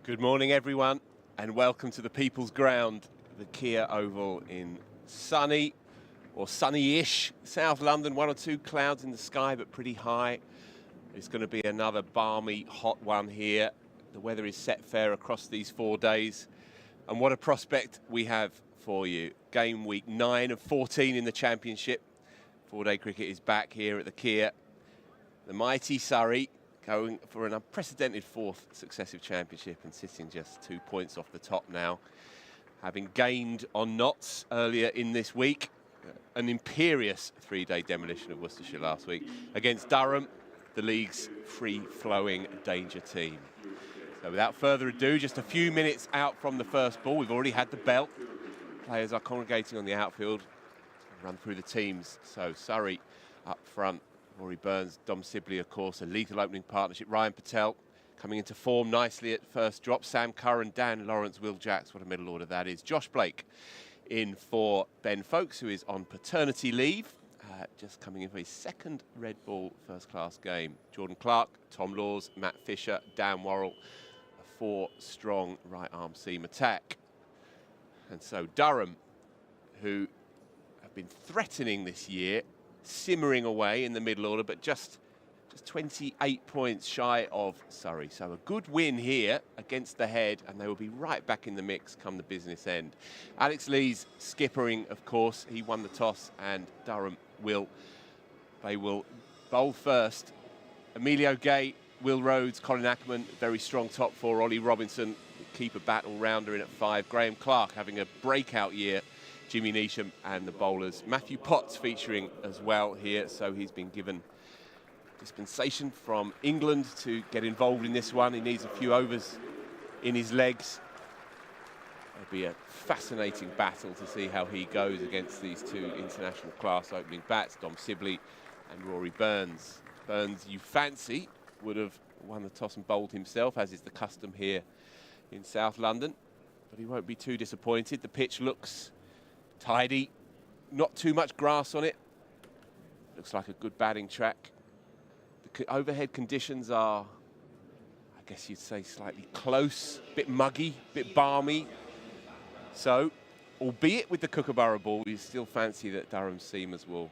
Good morning, everyone, and welcome to the People's Ground, the Kia Oval in sunny or sunny-ish South London. 1 or 2 clouds in the sky, but pretty high. It's going to be another balmy, hot one here. The weather is set fair across these 4 days. And what a prospect we have for you. Game week 9 of 14 in the Championship. 4-day cricket is back here at the Kia. The mighty Surrey going for an unprecedented 4th successive championship and sitting just 2 points off the top now. Having gained on Notts earlier in this week, an imperious 3-day demolition of Worcestershire last week against Durham, the league's free-flowing danger team. So without further ado, just a few minutes out from the first ball. We've already had the bell. Players are congregating on the outfield. Run through the teams. So Surrey up front. Rory Burns, Dom Sibley, of course, a lethal opening partnership. Ryan Patel coming into form nicely at first drop. Sam Curran, Dan Lawrence, Will Jacks, what a middle order that is. Josh Blake in for Ben Folkes, who is on paternity leave, just coming in for his 2nd red ball first-class game. Jordan Clark, Tom Laws, Matt Fisher, Dan Worrell, a 4-strong right-arm seam attack. And so Durham, who have been threatening this year, simmering away in the middle order, but just 28 points shy of Surrey. So a good win here against the head, and they will be right back in the mix come the business end. Alex Lees skippering, of course. He won the toss, and Durham will bowl first. Emilio Gay, Will Rhodes, Colin Ackerman, very strong top 4. Ollie Robinson, keeper battle rounder in at 5. Graham Clark having a breakout year. Jimmy Neesham and the bowlers. Matthew Potts featuring as well here, so he's been given dispensation from England to get involved in this one. He needs a few overs in his legs. It'll be a fascinating battle to see how he goes against these 2 international class opening bats, Dom Sibley and Rory Burns. Burns, you fancy, would have won the toss and bowled himself, as is the custom here in South London, but he won't be too disappointed. The pitch looks tidy, not too much grass on it. Looks like a good batting track. The overhead conditions are, I guess you'd say, slightly close, a bit muggy, a bit balmy. So, albeit with the Kookaburra ball, you still fancy that Durham seamers will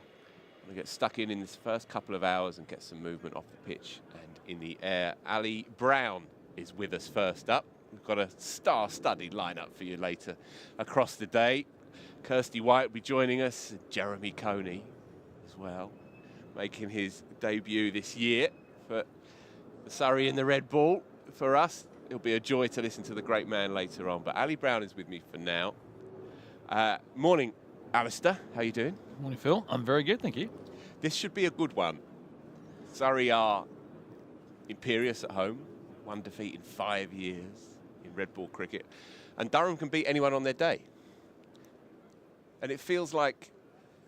get stuck in this first couple of hours and get some movement off the pitch and in the air. Ali Brown is with us first up. We've got a star-studded lineup for you later across the day. Kirstie White will be joining us, Jeremy Coney as well, making his debut this year for Surrey in the red ball. For us, it'll be a joy to listen to the great man later on, but Ali Brown is with me for now. Morning, Alistair, how you doing? Morning, Phil. I'm very good, thank you. This should be a good one. Surrey are imperious at home, 1 defeat in 5 years in red ball cricket, and Durham can beat anyone on their day. And it feels like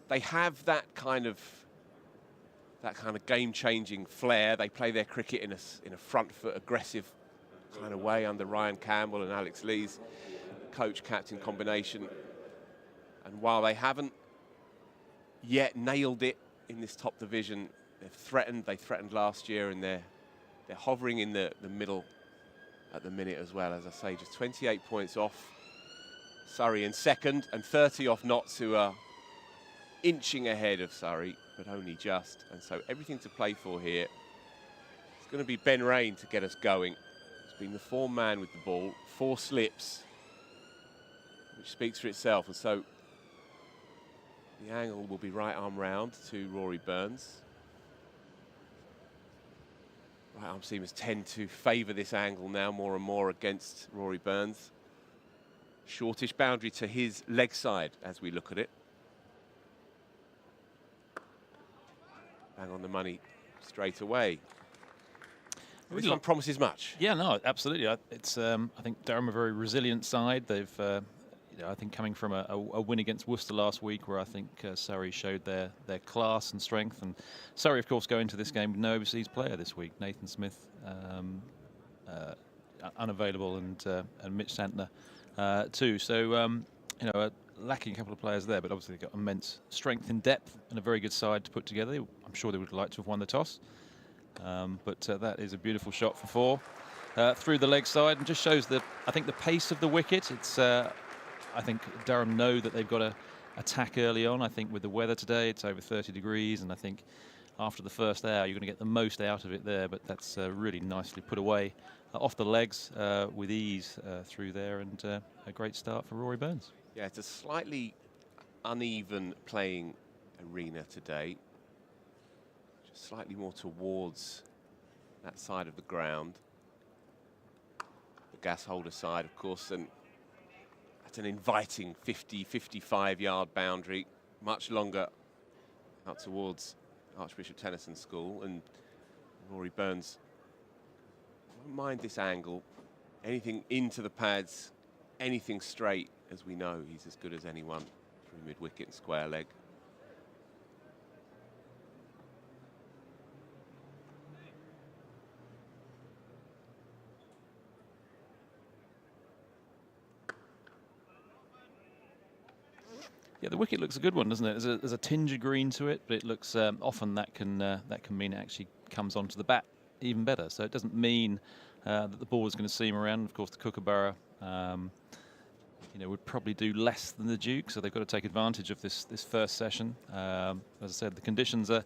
they have that kind of game-changing flair. They play their cricket in a front-foot, aggressive kind of way under Ryan Campbell and Alex Lees, coach-captain combination. And while they haven't yet nailed it in this top division, they've threatened. They threatened last year, and they're hovering in the middle at the minute as well. As I say, just 28 points off Surrey in 2nd, and 30 off Notts, who are inching ahead of Surrey, but only just. And so everything to play for here. It's going to be Ben Rain to get us going. He's been the form man with the ball, 4 slips, which speaks for itself. And so the angle will be right arm round to Rory Burns. Right arm seamers tend to favour this angle now more and more against Rory Burns. Shortish boundary to his leg side as we look at it. Bang on the money straight away. This one promises much. Yeah, no, absolutely. It's I think Durham are a very resilient side. They've, I think, coming from a win against Worcester last week, where I think Surrey showed their class and strength. And Surrey, of course, go into this game with no overseas player this week. Nathan Smith unavailable, and Mitch Santner too. So lacking a couple of players there, but obviously they've got immense strength in depth and a very good side to put together. I'm sure they would like to have won the toss, but that is a beautiful shot for 4. through the leg side, and just shows I think the pace of the wicket. It's I think Durham know that they've got to attack early on. I think with the weather today, it's over 30 degrees, and I think after the first hour, you're going to get the most out of it there. But that's really nicely put away off the legs with ease through there, and a great start for Rory Burns. Yeah, it's a slightly uneven playing arena today. Just slightly more towards that side of the ground. The gas holder side, of course, and that's an inviting 50, 55-yard boundary, much longer out towards Archbishop Tennyson School, and Rory Burns won't mind this angle. Anything into the pads, anything straight, as we know, he's as good as anyone through mid-wicket and square leg. Yeah, the wicket looks a good one, doesn't it? There's a tinge of green to it, but it looks often that can mean it actually comes onto the bat even better. So it doesn't mean that the ball is going to seam around. Of course, the Kookaburra, would probably do less than the Duke, so they've got to take advantage of this first session. As I said, the conditions are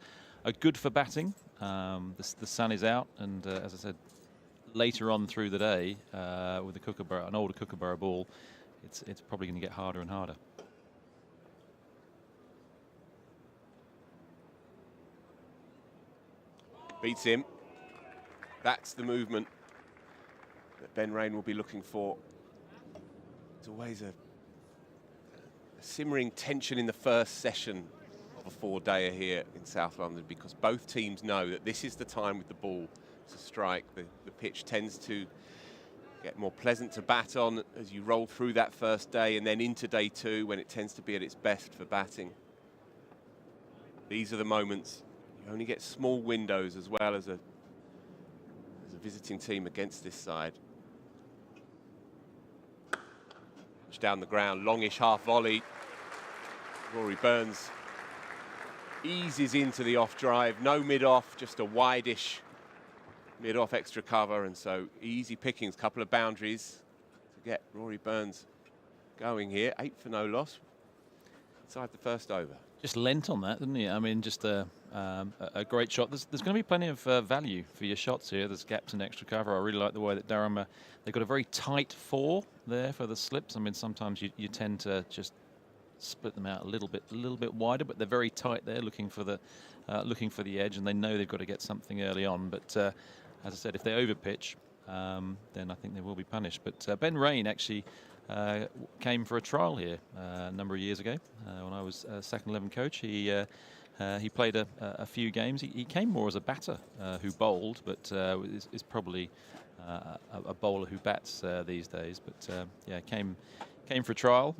good for batting. The sun is out, and as I said, later on through the day with the Kookaburra, an older Kookaburra ball, it's probably going to get harder and harder. Beats him. That's the movement that Ben Raine will be looking for. There's always a simmering tension in the first session of a four-dayer here in South London, because both teams know that this is the time with the ball to strike. The pitch tends to get more pleasant to bat on as you roll through that first day, and then into day two when it tends to be at its best for batting. These are the moments. You only get small windows as well as a visiting team against this side. Push down the ground, longish half volley. Rory Burns eases into the off drive, no mid-off, just a wide-ish mid-off extra cover, and so easy pickings, couple of boundaries to get Rory Burns going here. 8 for no loss inside the first over. Just lent on that, didn't he? I mean, just a great shot. There's going to be plenty of value for your shots here. There's gaps in extra cover. I really like the way that Durham, they've got a very tight 4 there for the slips. I mean, sometimes you tend to just split them out a little bit wider, but they're very tight there, looking for the edge, and they know they've got to get something early on. But as I said, if they overpitch, then I think they will be punished. But Ben Raine actually came for a trial here a number of years ago when I was second 11 coach. He played a few games. He came more as a batter who bowled, but is probably a bowler who bats these days. But yeah, came for a trial.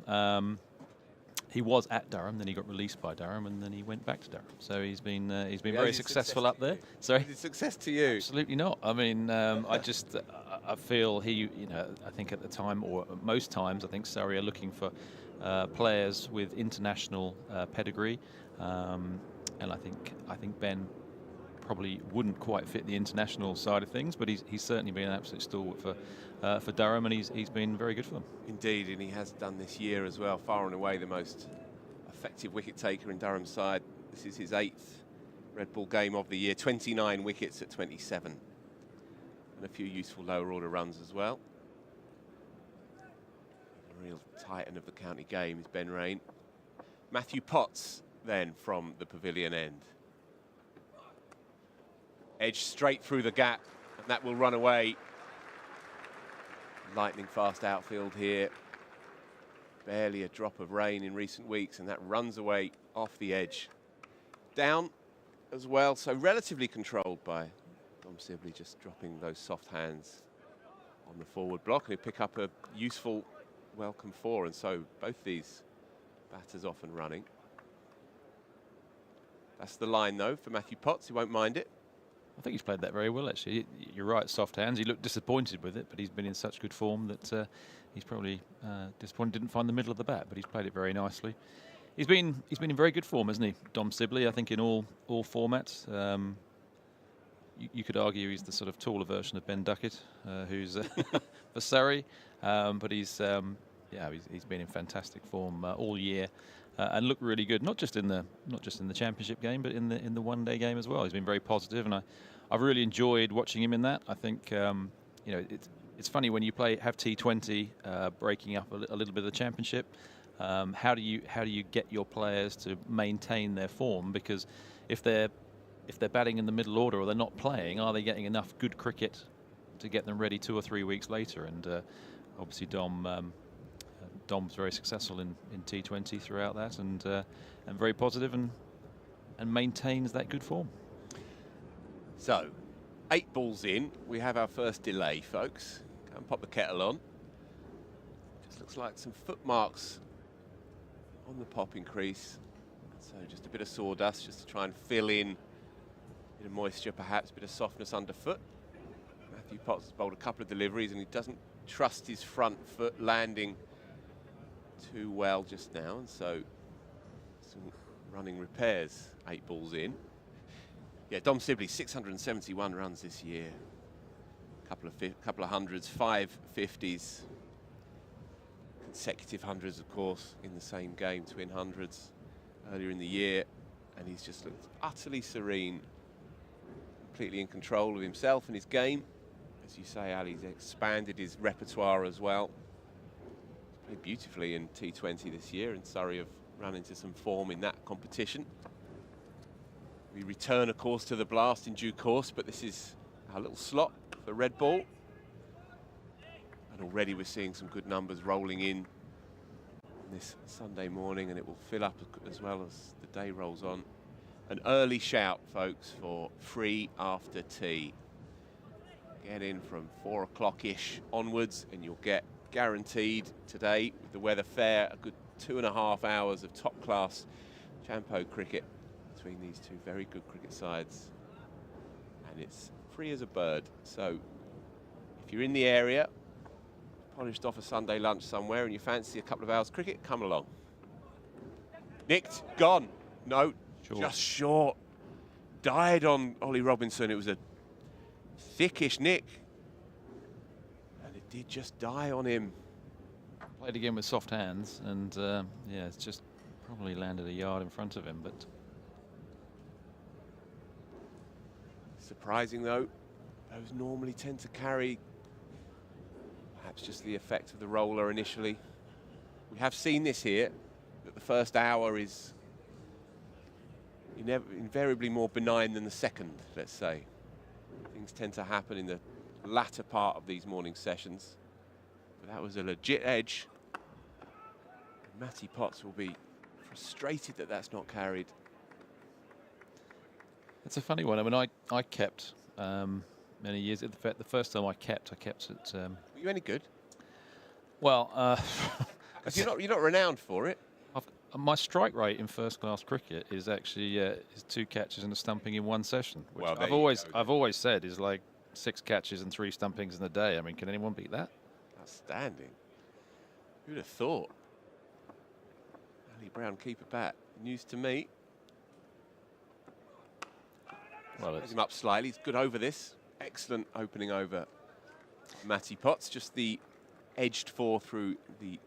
He was at Durham, then he got released by Durham, and then he went back to Durham. So he's been very successful up there. Sorry, is it success to you? Absolutely not. I mean, I feel I think at the time, or most times, I think Surrey are looking for players with international pedigree, and I think Ben probably wouldn't quite fit the international side of things, but he's certainly been an absolute stalwart for Durham, and he's been very good for them. Indeed, and he has done this year as well, far and away the most effective wicket taker in Durham's side. This is his 8th Red Ball game of the year, 29 wickets at 27, and a few useful lower order runs as well. A real titan of the county game is Ben Raine. Matthew Potts then from the pavilion end. Edge straight through the gap, and that will run away. Lightning fast outfield here. Barely a drop of rain in recent weeks, and that runs away off the edge. Down as well, so relatively controlled by Dom Sibley, just dropping those soft hands on the forward block, and he'll pick up a useful welcome 4, and so both these batters off and running. That's the line though for Matthew Potts, he won't mind it. I think he's played that very well, actually. You're right, soft hands. He looked disappointed with it, but he's been in such good form that he's probably disappointed didn't find the middle of the bat, but he's played it very nicely. He's been in very good form, hasn't he, Dom Sibley? I think in all formats. you could argue he's the sort of taller version of Ben Duckett, who's for Surrey, but he's been in fantastic form all year. And looked really good, not just in the championship game, but in the one-day game as well. He's been very positive, and I've really enjoyed watching him in that. I think it's funny when you have T20 breaking up a little bit of the championship. How do you get your players to maintain their form? Because if they're batting in the middle order or they're not playing, are they getting enough good cricket to get them ready 2 or 3 weeks later? And obviously Dom's very successful in T20 throughout that, and very positive and maintains that good form. So, 8 balls in, we have our first delay, folks. Go and pop the kettle on. Just looks like some footmarks on the popping crease. So just a bit of sawdust just to try and fill in a bit of moisture, perhaps a bit of softness underfoot. Matthew Potts has bowled a couple of deliveries and he doesn't trust his front foot landing too well just now, and so some running repairs. 8 balls in. Yeah, Dom Sibley, 671 runs this year. Couple of hundreds, 5 50s, consecutive hundreds, of course, in the same game, twin hundreds earlier in the year, and he's just looked utterly serene, completely in control of himself and his game. As you say, Ali's expanded his repertoire as well. Played beautifully in T20 this year, and Surrey have run into some form in that competition. We return, of course, to the Blast in due course, but this is our little slot for red ball. And already we're seeing some good numbers rolling in this Sunday morning, and it will fill up as well as the day rolls on. An early shout, folks, for free after tea. Get in from 4 o'clock-ish onwards, and you'll get guaranteed today, with the weather fair, a good 2.5 hours of top-class Champo cricket between these two very good cricket sides. And it's free as a bird. So if you're in the area, polished off a Sunday lunch somewhere, and you fancy a couple of hours cricket, come along. Nicked, gone. No, just short. Died on Ollie Robinson. It was a thickish nick. And it did just die on him. Played again with soft hands, and yeah, it's just probably landed a yard in front of him, but surprising though, those normally tend to carry perhaps just the effect of the roller initially. We have seen this here, that the first hour is invariably more benign than the second, let's say. Things tend to happen in the latter part of these morning sessions. But that was a legit edge. Matty Potts will be frustrated that that's not carried. it's a funny one. I mean, I kept many years. In fact, the first time I kept it. Were you any good? Well, you're not renowned for it. My strike rate in first-class cricket is actually is 2 catches and a stumping in 1 session, which well, I've always said is like 6 catches and 3 stumpings in a day. I mean, can anyone beat that? Outstanding. Who'd have thought? Ali Brown, keeper bat. News to me. Well, Raise him up slightly. He's good over this. Excellent opening over Matty Potts. Just the edged 4 through the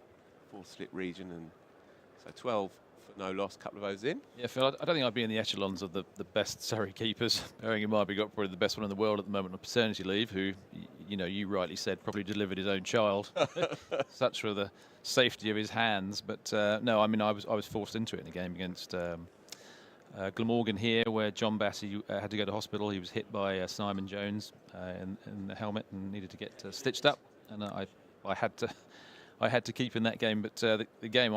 4-slip region, and so 12 for no loss. Couple of overs in. Yeah, Phil, I don't think I'd be in the echelons of the best Surrey keepers. Bearing in mind we've got probably the best one in the world at the moment on paternity leave, who, you rightly said, probably delivered his own child. Such for the safety of his hands. But no, I mean, I was forced into it in a game against Glamorgan here, where John Bassey had to go to hospital. He was hit by Simon Jones in the helmet and needed to get stitched up, and I had to keep in that game. But the game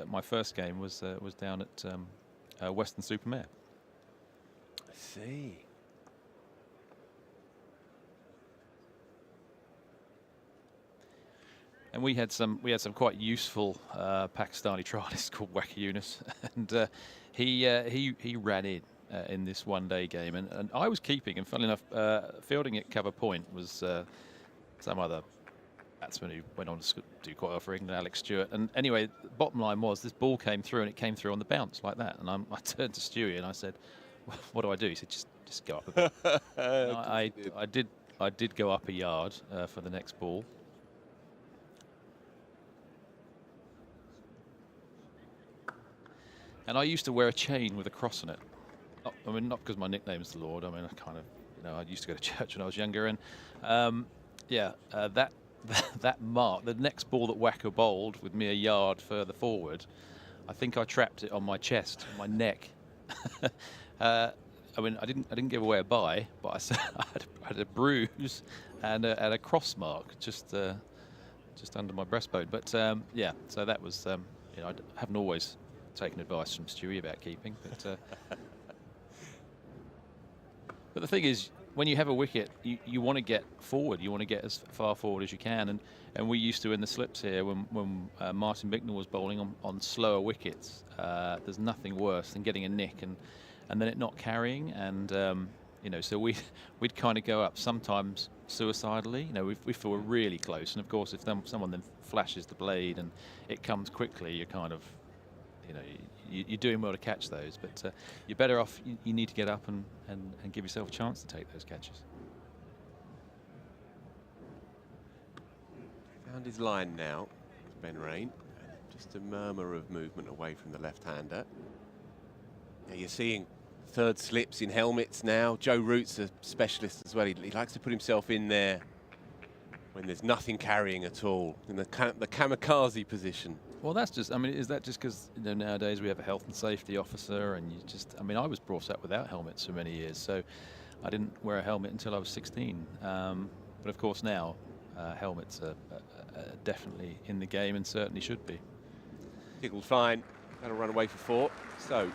my first game was down at Weston-super-Mare. I see. And we had some quite useful Pakistani trialist called Waqar Yunus, and he ran in this one-day game, and I was keeping. And funnily enough, fielding at cover point was some other batsman who went on to do quite well for England, Alex Stewart. And anyway, the bottom line was this ball came through, and it came through on the bounce like that. And I turned to Stewie and I said, "What do I do?" He said, "Just just go up a bit. I did go up a yard for the next ball. And I used to wear a chain with a cross on it. Not because my nickname is the Lord. I mean, I kind of, I used to go to church when I was younger, and that mark, the next ball that Whacker bowled with me a yard further forward, I think I trapped it on my chest, my neck. I didn't give away a bye, but I had a bruise and a cross mark just under my breastbone. But so that was, I haven't always taken advice from Stewie about keeping, but but the thing is, when you have a wicket, you want to get forward. You want to get as far forward as you can, and we used to in the slips here when Martin Bicknell was bowling on slower wickets. There's nothing worse than getting a nick and then it not carrying, and so we'd kind of go up sometimes suicidally. We feel we're really close, and of course if someone then flashes the blade and it comes quickly, you're kind of, you're doing well to catch those, but you're better off. You need to get up and give yourself a chance to take those catches. Found his line now, Ben Rain. Just a murmur of movement away from the left-hander. Now you're seeing third slips in helmets now. Joe Root's a specialist as well. He likes to put himself in there when there's nothing carrying at all, in the kamikaze position. Well, that's just, is that just because nowadays we have a health and safety officer, and I was brought up without helmets for many years, so I didn't wear a helmet until I was 16. But of course now, helmets are definitely in the game and certainly should be. Giggled fine, that'll run away for 4. So,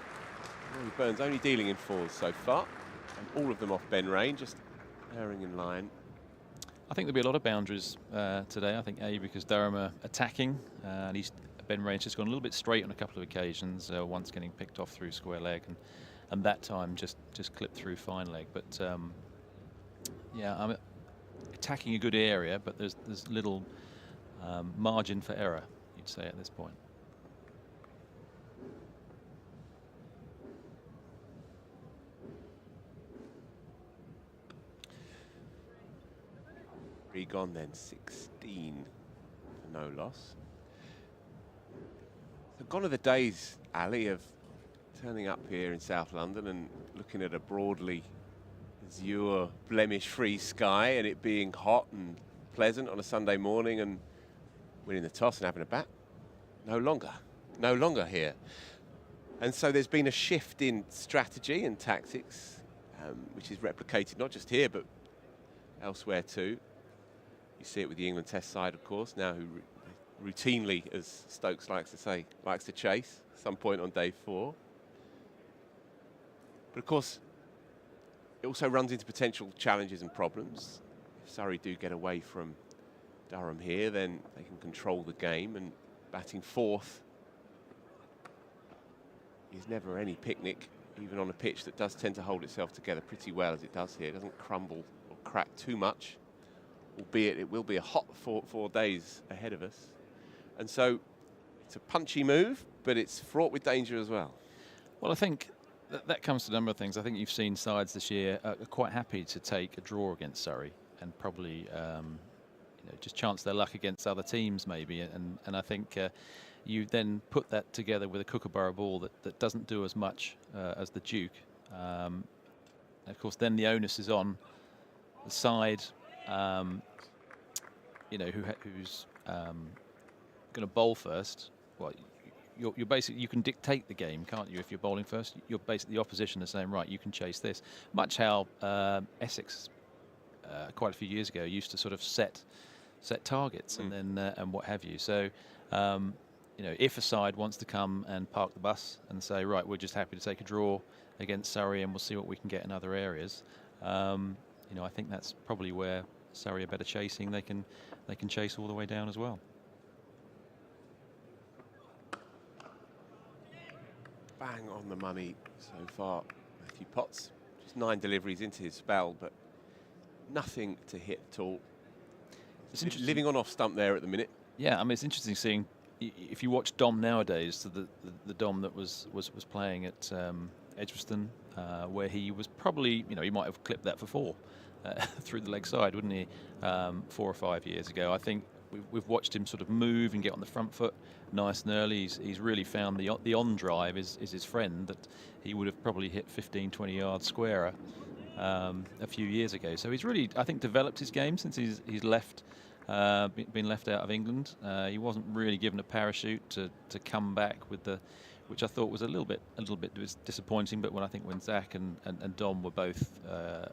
Rory Burns only dealing in 4s so far, and all of them off Ben Rain, just erring in line. I think there'll be a lot of boundaries today. I think because Durham are attacking, and Ben Rain's just gone a little bit straight on a couple of occasions, once getting picked off through square leg, and that time just clipped through fine leg. But I'm attacking a good area, but there's little margin for error, you'd say, at this point. Gone then, 16 for no loss. So gone are the days, Ali, of turning up here in South London and looking at a broadly azure, blemish-free sky and it being hot and pleasant on a Sunday morning and winning the toss and having a bat. No longer here. And so there's been a shift in strategy and tactics, which is replicated not just here but elsewhere too. You see it with the England Test side, of course, now who routinely, as Stokes likes to say, likes to chase at some point on day 4. But of course, it also runs into potential challenges and problems. If Surrey do get away from Durham here, then they can control the game, and batting 4th is never any picnic, even on a pitch that does tend to hold itself together pretty well as it does here. It doesn't crumble or crack too much, albeit it will be a hot 4 days ahead of us. And so it's a punchy move, but it's fraught with danger as well. Well, I think that comes to a number of things. I think you've seen sides this year are quite happy to take a draw against Surrey and probably just chance their luck against other teams maybe. And I think you then put that together with a Kookaburra ball that doesn't do as much as the Duke. And of course, then the onus is on the side who's going to bowl first. Well, you're basically, you can dictate the game, can't you? If you're bowling first, you're basically the opposition is saying, right, you can chase this. Much how Essex quite a few years ago used to sort of set targets and then and what have you. So if a side wants to come and park the bus and say, right, we're just happy to take a draw against Surrey and we'll see what we can get in other areas. I think that's probably where Surrey are better chasing. They can chase all the way down as well. Bang on the money so far, Matthew Potts. Just 9 deliveries into his spell, but nothing to hit at all. It's living on off stump there at the minute. Yeah, it's interesting seeing, if you watch Dom nowadays, so the Dom that was playing at Edgbaston, where he was probably, he might have clipped that for 4 through the leg side, wouldn't he, 4 or 5 years ago. I think we've watched him sort of move and get on the front foot nice and early. He's really found the on drive is his friend, that he would have probably hit 15, 20 yards squarer a few years ago. So he's really, I think, developed his game since he's left, been left out of England. He wasn't really given a parachute to come back with which I thought was a little bit disappointing. But when Zach and Dom were both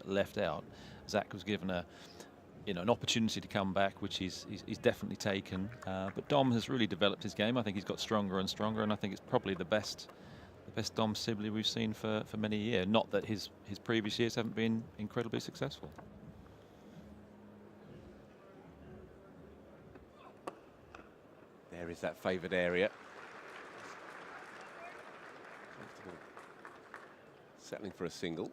left out, Zach was given an opportunity to come back, which he's definitely taken. But Dom has really developed his game. I think he's got stronger and stronger, and I think it's probably the best Dom Sibley we've seen for many years. Not that his previous years haven't been incredibly successful. There is that favoured area. Settling for a single.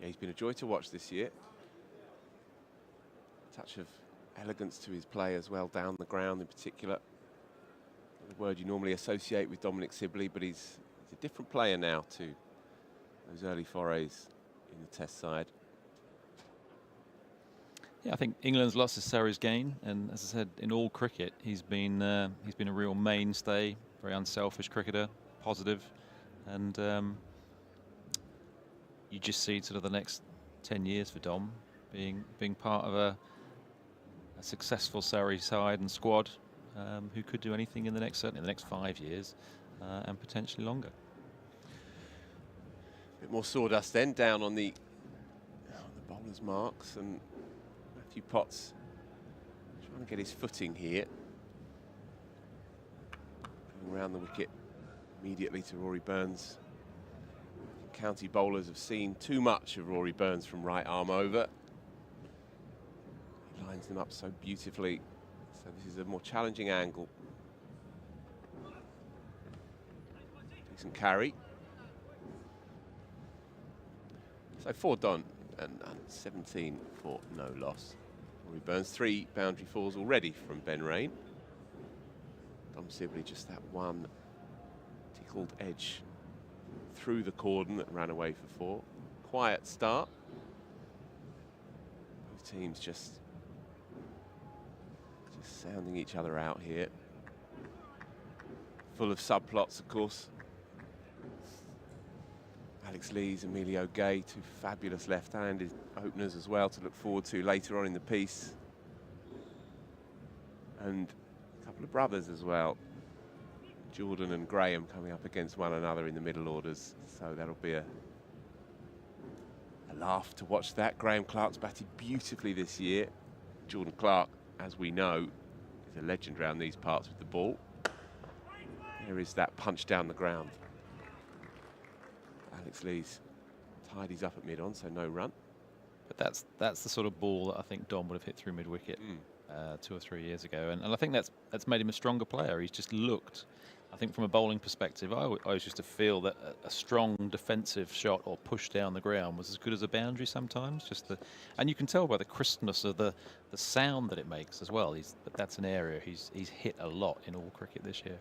Yeah, he's been a joy to watch this year. Touch of elegance to his play as well, down the ground in particular. The word you normally associate with Dominic Sibley, but he's a different player now to those early forays in the Test side. Yeah, I think England's lost to Surrey's gain, and as I said, in all cricket, he's been a real mainstay, very unselfish cricketer, positive, and you just see sort of the next 10 years for Dom being part of a successful Surrey side and squad who could do anything certainly in the next 5 years and potentially longer. A bit more sawdust then down on the bowler's marks, and Matthew Potts trying to get his footing here. Going around the wicket immediately to Rory Burns. County bowlers have seen too much of Rory Burns from right arm over. He lines them up so beautifully. So this is a more challenging angle. Decent carry. So 4 done and 17 for no loss. Rory Burns, 3 boundary falls already from Ben Rain. Dom Sibley just that one tickled edge through the cordon that ran away for 4. Quiet start. Both teams just sounding each other out here. Full of subplots, of course. Alex Lees, Emilio Gay, 2 fabulous left-handed openers as well to look forward to later on in the piece. And a couple of brothers as well. Jordan and Graham coming up against one another in the middle orders. So that'll be a laugh to watch that. Graham Clark's batted beautifully this year. Jordan Clark, as we know, is a legend around these parts with the ball. There is that punch down the ground. Alex Lees tidies up at mid-on, so no run. But that's the sort of ball that I think Dom would have hit through mid-wicket 2 or 3 years ago, and I think that's made him a stronger player. He's just looked, I think, from a bowling perspective, I always used to feel that a strong defensive shot or push down the ground was as good as a boundary sometimes. And you can tell by the crispness of the sound that it makes as well. But that's an area he's hit a lot in all cricket this year.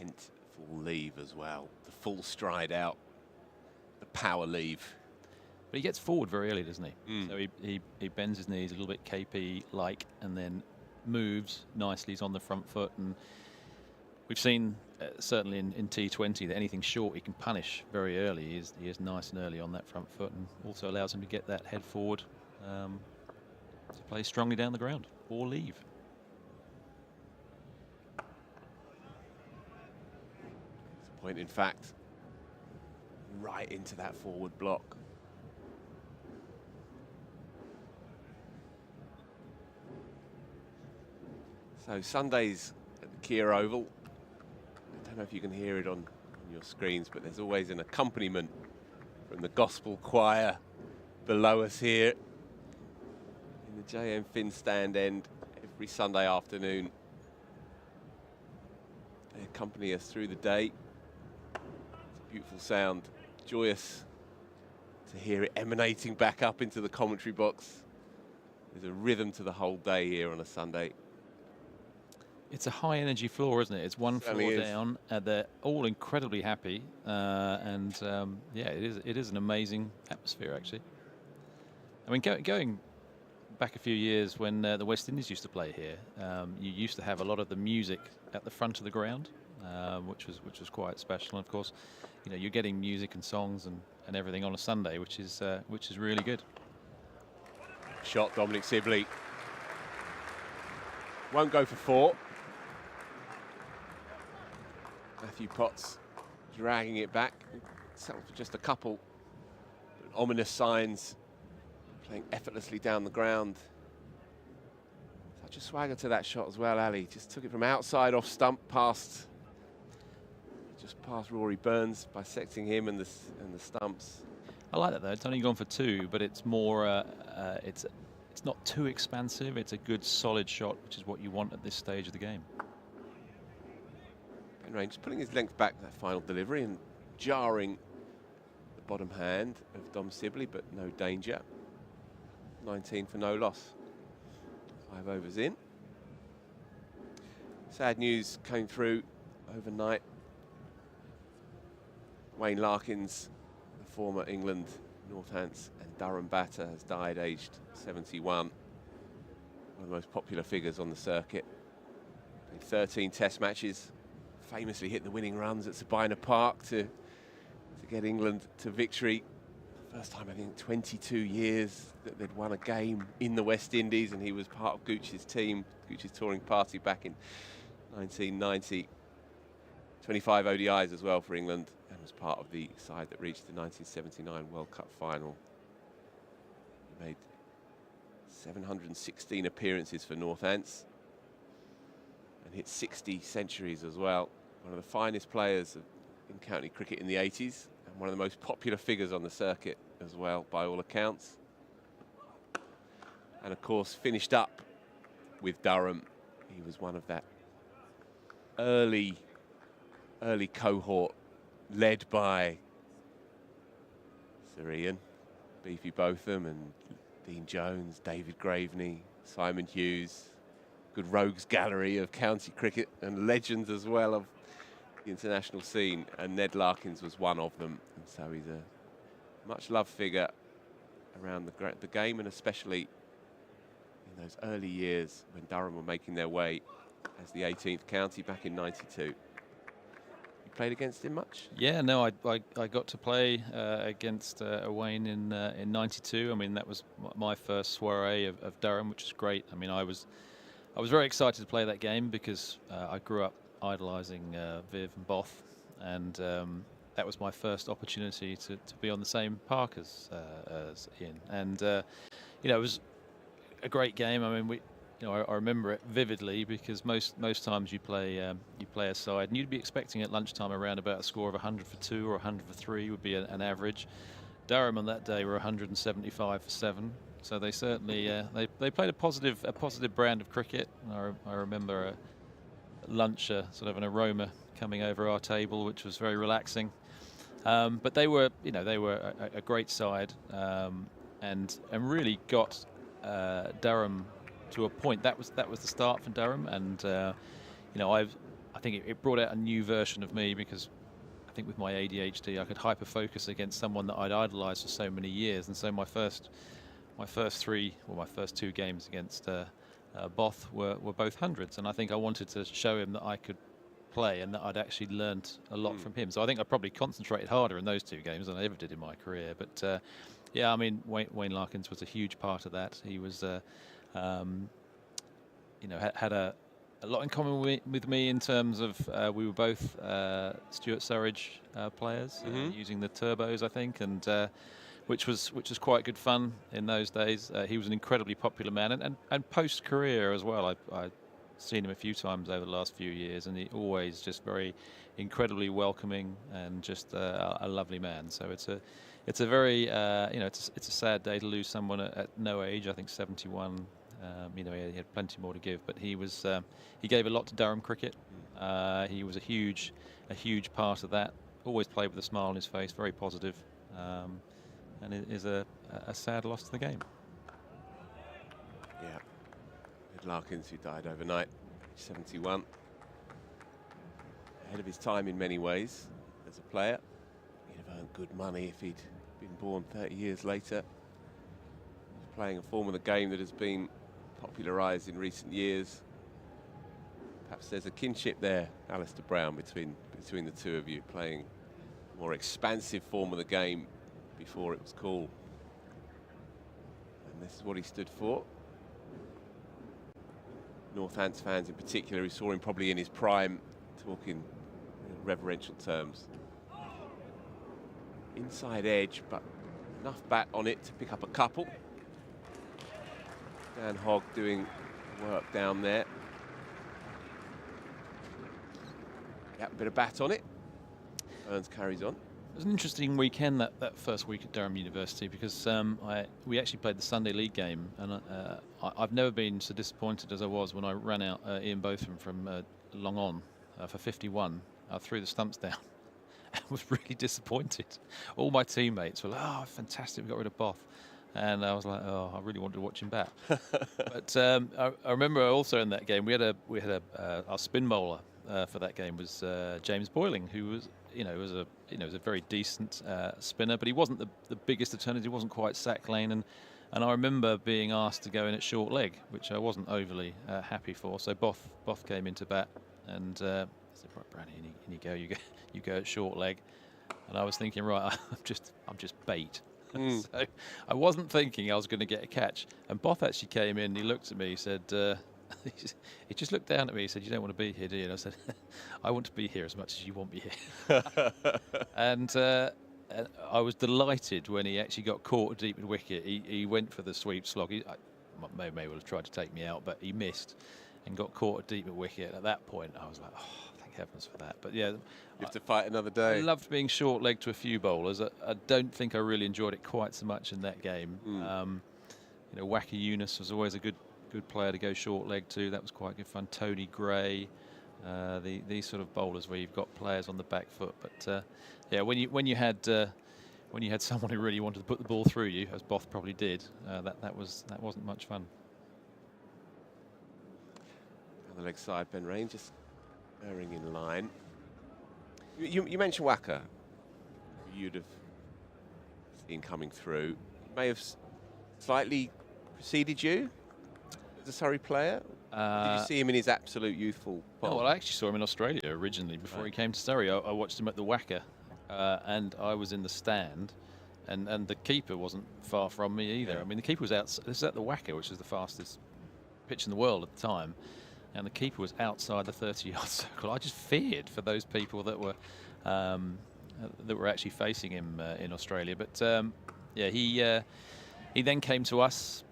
Intentful leave as well. The full stride out, the power leave. But he gets forward very early, doesn't he? So he bends his knees a little bit KP-like and then moves nicely. He's on the front foot. And we've seen, certainly in T20, that anything short he can punish very early. He is nice and early on that front foot, and also allows him to get that head forward to play strongly down the ground or leave. Point, in fact, right into that forward block. So Sundays at the Kia Oval. I don't know if you can hear it on your screens, but there's always an accompaniment from the gospel choir below us here in the JM Finn stand end every Sunday afternoon. They accompany us through the day. Beautiful sound, joyous to hear it emanating back up into the commentary box There's a rhythm to the whole day here on a Sunday. It's a high energy floor, isn't it? It's one floor down, and they're all incredibly happy. Yeah, it is an amazing atmosphere, actually. I mean, going back a few years when the West Indies used to play here, you used to have a lot of the music at the front of the ground, which was quite special. And of course, you know, you're getting music and songs and everything on a Sunday, which is really good. Shot, Dominic Sibley. Won't go for 4. Matthew Potts dragging it back. Settled for just a couple. Ominous signs. Playing effortlessly down the ground. Such a swagger to that shot as well, Ali. Just took it from outside off stump past Rory Burns, bisecting him and the stumps. I like that though. It's only gone for 2, but it's more. It's not too expansive. It's a good solid shot, which is what you want at this stage of the game. Ben Rain just putting his length back that final delivery and jarring the bottom hand of Dom Sibley, but no danger. 19 for no loss. 5 overs in. Sad news came through overnight. Wayne Larkins, the former England, Northants and Durham batter, has died aged 71. One of the most popular figures on the circuit. Played 13 test matches. Famously hit the winning runs at Sabina Park to get England to victory. First time, I think, 22 years that they'd won a game in the West Indies, and he was part of Gooch's team, Gooch's touring party back in 1990. 25 ODIs as well for England, and was part of the side that reached the 1979 World Cup final. He made 716 appearances for Northants and hit 60 centuries as well. One of the finest players in county cricket in the 80s, and one of the most popular figures on the circuit as well, by all accounts. And of course, finished up with Durham. He was one of that early cohort led by Surrey, Beefy Botham and Dean Jones, David Graveney, Simon Hughes. Good rogues gallery of county cricket and legends as well of the international scene, and Ned Larkins was one of them, and so he's a much loved figure around the game, and especially in those early years when Durham were making their way as the 18th county back in '92. You played against him much? Yeah, no, I got to play against Wayne in '92. I mean, that was my first soiree of Durham, which is great. I mean, I was very excited to play that game because I grew up idolising Viv and Both, and that was my first opportunity to be on the same park as Ian. And you know, it was a great game. I mean, I remember it vividly because most times you play a side, and you'd be expecting at lunchtime around about a score of 100 for 2 or 100 for 3 would be an average. Durham on that day were 175 for 7. So they certainly they played a positive brand of cricket. I remember lunch, sort of an aroma coming over our table, which was very relaxing. But they were a great side, and really got Durham to a point. That was the start for Durham, and I think it brought out a new version of me, because I think with my ADHD I could hyper focus against someone that I'd idolised for so many years, and so my first 2 games against Both were both hundreds, and I think I wanted to show him that I could play and that I'd actually learnt a lot from him. So I think I probably concentrated harder in those 2 games than I ever did in my career. But yeah, I mean, Wayne Larkins was a huge part of that. He was, had a lot in common with me in terms of we were both Stuart Surridge players, using the turbos, I think, and which was quite good fun in those days. He was an incredibly popular man, and post career as well. I've seen him a few times over the last few years, and he always just very incredibly welcoming and just a lovely man. So it's a very it's a sad day to lose someone at no age. I think 71. He had plenty more to give, but he gave a lot to Durham cricket. He was a huge part of that. Always played with a smile on his face, very positive, and it is a sad loss to the game. Yeah. With Larkins, who died overnight, 71. Ahead of his time in many ways as a player. He'd have earned good money if he'd been born 30 years later. He's playing a form of the game that has been popularised in recent years. Perhaps there's a kinship there, Alistair Brown, between the two of you, playing a more expansive form of the game before it was cool. And this is what he stood for. Northants fans in particular, who saw him probably in his prime, talking in reverential terms. Inside edge, but enough bat on it to pick up a couple. Dan Hogg doing work down there. Yeah, a bit of bat on it. Burns carries on. It was an interesting weekend, that first week at Durham University, because we actually played the Sunday league game, and I've never been so disappointed as I was when I ran out Ian Botham from long on for 51. I threw the stumps down. I was really disappointed. All my teammates were like, "Oh, fantastic, we got rid of Both." And I was like, "Oh, I really wanted to watch him bat." But I remember also in that game we had our spin bowler for that game was James Boyling, who was was a very decent spinner, but he wasn't the biggest of turners. He wasn't quite sack lane, and I remember being asked to go in at short leg, which I wasn't overly happy for. So Both came into bat, and I said, "Right, Brownie, you go at short leg." And I was thinking, right, I'm just bait. So I wasn't thinking I was going to get a catch. And Both actually came in. He looked at me. He said. He just looked down at me. He said, "You don't want to be here, do you?" And I said, "I want to be here as much as you want me here." And I was delighted when he actually got caught deep in wicket. He went for the sweep slog. He may well have tried to take me out, but he missed and got caught deep at wicket. At that point, I was like, "Oh, thank heavens for that." But yeah, you have to fight another day. I loved being short legged to a few bowlers. I don't think I really enjoyed it quite so much in that game. Wacker Yunus was always a good player to go short leg to. That was quite good fun. Tony Gray, these sort of bowlers where you've got players on the back foot. But yeah, when you had someone who really wanted to put the ball through you, as Both probably did, that wasn't much fun. On the leg side, Ben Rain just bearing in line. You mentioned Wacker. You'd have seen coming through. May have slightly preceded you. A Surrey player? Did you see him in his absolute youthful form? No, well, I actually saw him in Australia originally before he came to Surrey. I watched him at the Wacker, and I was in the stand, and the keeper wasn't far from me either. Yeah. I mean, the keeper was out. This is at the Wacker, which is the fastest pitch in the world at the time, and the keeper was outside the 30-yard circle. I just feared for those people that were actually facing him in Australia. But yeah, he then came to us.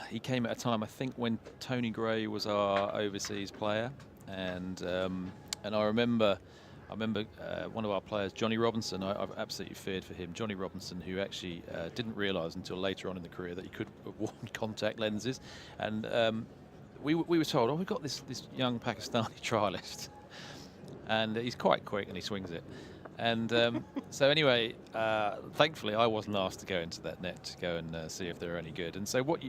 He came at a time, I think, when Tony Gray was our overseas player, and I remember one of our players, Johnny Robinson. I've absolutely feared for him. Johnny Robinson, who actually didn't realise until later on in the career that he could have worn contact lenses, and we were told, "Oh, we've got this young Pakistani trialist, and he's quite quick and he swings it." And so anyway, thankfully I wasn't asked to go into that net to go and see if they're any good. And so what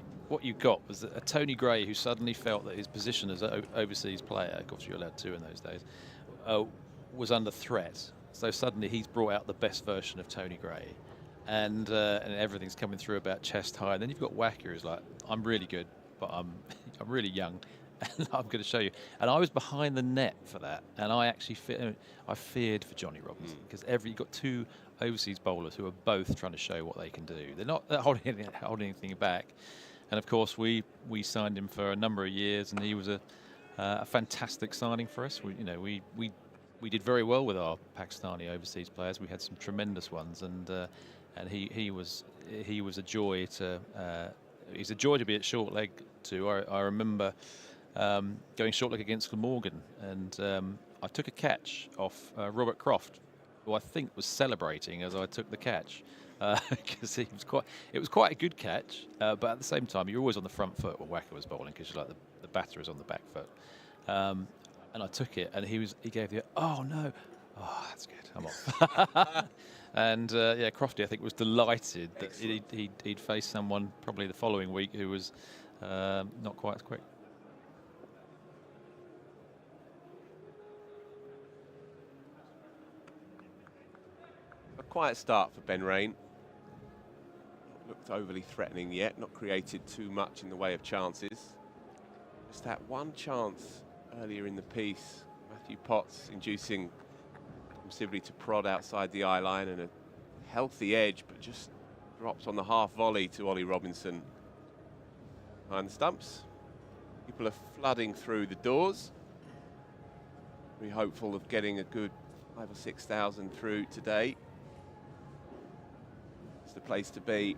you got was a Tony Gray who suddenly felt that his position as an overseas player, of course you're allowed to in those days, was under threat. So suddenly he's brought out the best version of Tony Gray, and everything's coming through about chest high. And then you've got Wacker who's like, "I'm really good, but I'm really young. And I'm going to show you." And I was behind the net for that, and I actually feared for Johnny Robinson, because you've got two overseas bowlers who are both trying to show what they can do. They're not holding anything back. And of course, we signed him for a number of years, and he was a fantastic signing for us. We did very well with our Pakistani overseas players. We had some tremendous ones, and he was a joy to. He's a joy to be at short leg too. I remember. Going short leg against Glamorgan, and I took a catch off Robert Croft, who I think was celebrating as I took the catch, because it was quite a good catch, but at the same time you're always on the front foot when Wacker was bowling, because the batter is on the back foot, and I took it, and he gave the "Oh no, oh that's good, I'm off." And yeah, Crofty I think was delighted that he'd faced someone probably the following week who was not quite as quick. A quiet start for Ben Rain. Not looked overly threatening yet, not created too much in the way of chances. Just that one chance earlier in the piece, Matthew Potts inducing Sibley to prod outside the eye line, and a healthy edge, but just drops on the half volley to Ollie Robinson behind the stumps. People are flooding through the doors. We're hopeful of getting a good 5,000 or 6,000 through today. It's the place to be.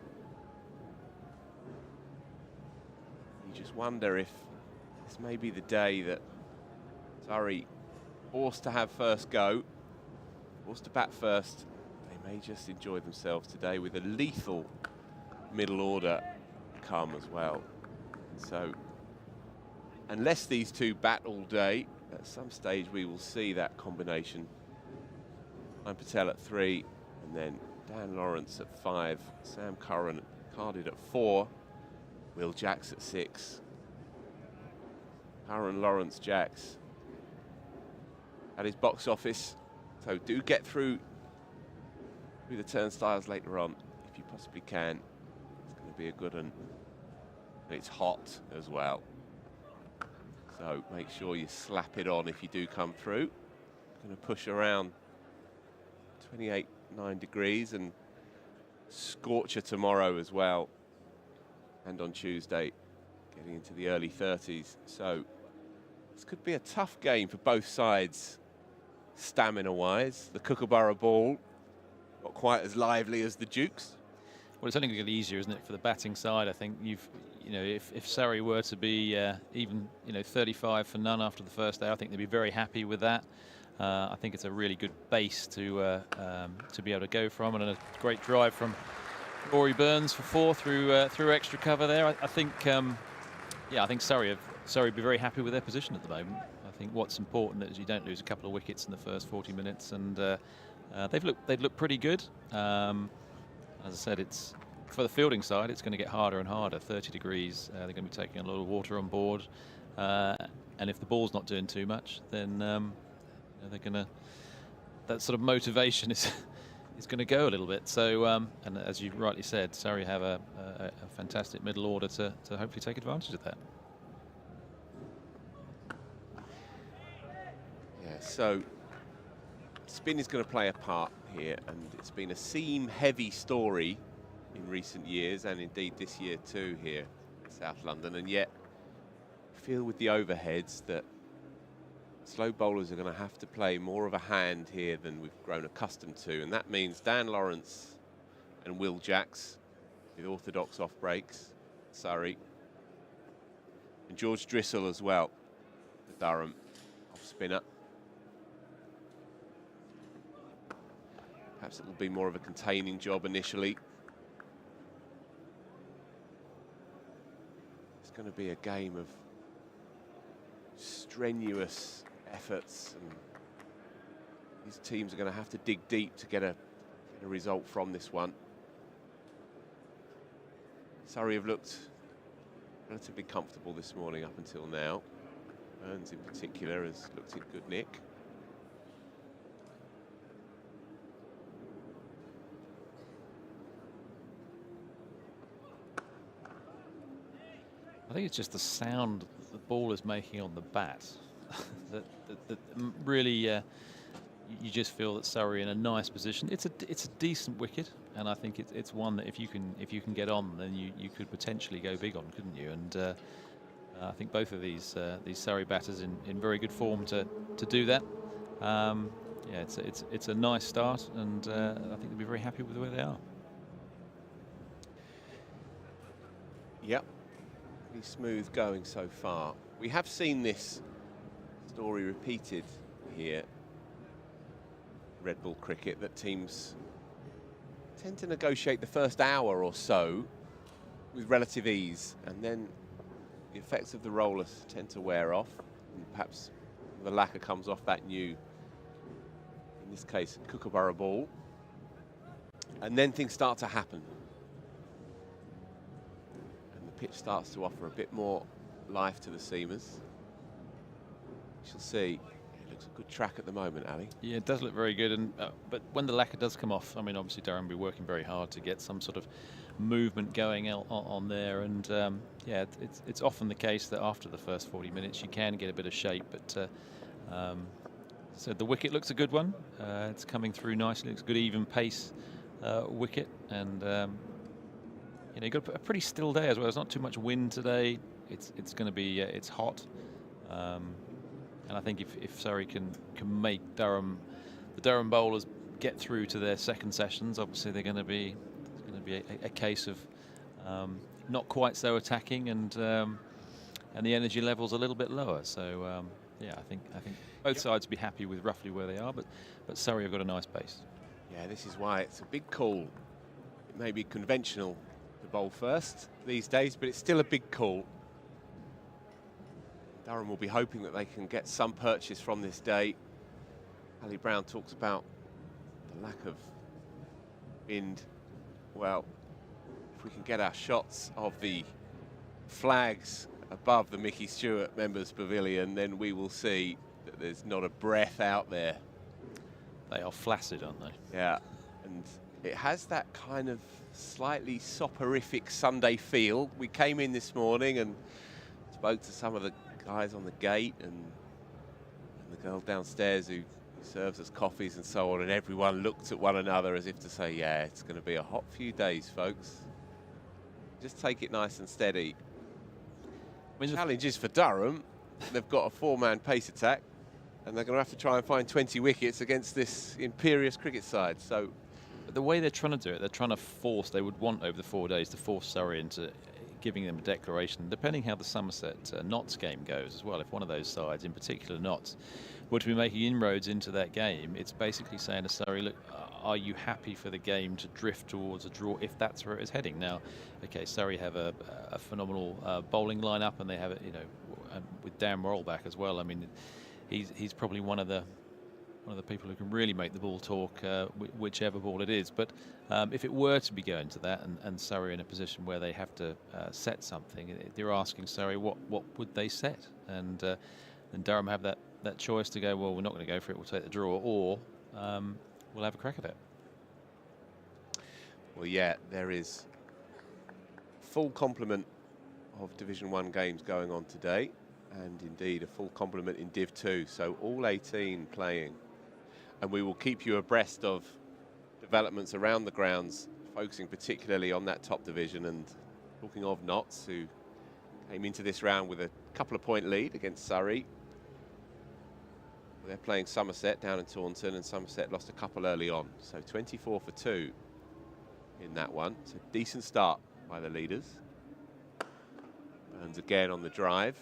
You just wonder if this may be the day that Surrey, forced to have first go, forced to bat first, they may just enjoy themselves today with a lethal middle order come as well. So, unless these two bat all day, at some stage we will see that combination. Patel at 3, and then Dan Lawrence at 5, Sam Curran carded at 4, Will Jacks at 6. Curran, Lawrence, Jacks at his box office. So do get through the turnstiles later on if you possibly can. It's going to be a good one. And it's hot as well. So make sure you slap it on if you do come through. Going to push around 28.9 degrees and scorcher tomorrow as well. And on Tuesday, getting into the early 30s. So this could be a tough game for both sides, stamina-wise. The Kookaburra ball, not quite as lively as the Dukes. Well, it's only going to get easier, isn't it, for the batting side? I think if Surrey were to be even 35 for none after the first day, I think they'd be very happy with that. I think it's a really good base to be able to go from, and a great drive from Rory Burns for 4 through extra cover there. I think Surrey would be very happy with their position at the moment. I think what's important is you don't lose a couple of wickets in the first 40 minutes, and they've looked pretty good. As I said, it's for the fielding side, it's going to get harder and harder. 30 degrees, they're going to be taking a lot of water on board, and if the ball's not doing too much, then they're going to, that sort of motivation is going to go a little bit. So, and as you rightly said, Surrey have a fantastic middle order to hopefully take advantage of that. Yeah, so spin is going to play a part here, and it's been a seam-heavy story in recent years, and indeed this year too here in South London, and yet I feel with the overheads that slow bowlers are going to have to play more of a hand here than we've grown accustomed to, and that means Dan Lawrence and Will Jacks with orthodox off breaks, Surrey, and George Drissel as well, the Durham off spinner. Perhaps it'll be more of a containing job initially. It's going to be a game of strenuous efforts, and these teams are going to have to dig deep to get a result from this one. Surrey have looked relatively comfortable this morning up until now. Burns in particular has looked in good nick. I think it's just the sound the ball is making on the bat that really you just feel that Surrey in a nice position. It's a decent wicket, and I think it's one that if you can get on, then you could potentially go big on, couldn't you? And I think both of these Surrey batters in very good form to do that. Yeah, it's a nice start, and I think they'll be very happy with the way they are. Yep. Pretty smooth going so far. We have seen this story repeated here, Red Bull cricket, that teams tend to negotiate the first hour or so with relative ease, and then the effects of the rollers tend to wear off, and perhaps the lacquer comes off that new, in this case, Kookaburra ball, and then things start to happen. pitch starts to offer a bit more life to the seamers. We shall see. It looks a good track at the moment, Ali. Yeah, it does look very good. And but when the lacquer does come off, I mean, obviously Durham will be working very hard to get some sort of movement going on there. And yeah, it's often the case that after the first 40 minutes you can get a bit of shape. But so the wicket looks a good one. It's coming through nicely. It's a good even pace wicket. And you know, you've got a pretty still day as well. There's not too much wind today. It's going to be it's hot. And I think if Surrey can make the Durham bowlers get through to their second sessions, obviously it's going to be a case of not quite so attacking, and the energy levels a little bit lower. So yeah, I think both sides will be happy with roughly where they are, but Surrey have got a nice base. Yeah, this is why it's a big call. It may be conventional to bowl first these days, but it's still a big call. Durham will be hoping that they can get some purchase from this day. Ali Brown talks about the lack of wind. Well, if we can get our shots of the flags above the Mickey Stewart Members Pavilion, then we will see that there's not a breath out there. They are flaccid, aren't they? Yeah, and it has that kind of slightly soporific Sunday feel. We came in this morning and spoke to some of the guys on the gate and the girl downstairs who serves us coffees and so on, and everyone looked at one another as if to say, yeah, it's going to be a hot few days, folks. Just take it nice and steady. I mean, the challenge is for Durham. They've got a 4-man pace attack, and they're going to have to try and find 20 wickets against this imperious cricket side. So the way they're trying to do it, they're trying to force, they would want over the 4 days to force Surrey into giving them a declaration, depending how the Somerset Notts game goes as well. If one of those sides, in particular Notts, were to be making inroads into that game, it's basically saying to Surrey, look, are you happy for the game to drift towards a draw if that's where it's heading? Now, okay, Surrey have a phenomenal bowling lineup, and they have it, you know, with Dan Worrell back as well. I mean, he's probably one of the people who can really make the ball talk, whichever ball it is. But if it were to be going to that, and Surrey in a position where they have to set something, they're asking Surrey what would they set, and Durham have that choice to go, well, we're not going to go for it, we'll take the draw, or we'll have a crack at it. Well, yeah, there is full complement of Division 1 games going on today, and indeed a full complement in Div 2, so all 18 playing. And we will keep you abreast of developments around the grounds, focusing particularly on that top division. And talking of Notts, who came into this round with a couple of point lead against Surrey. They're playing Somerset down in Taunton, and Somerset lost a couple early on. So 24 for 2 in that one. It's a decent start by the leaders. Burns again on the drive.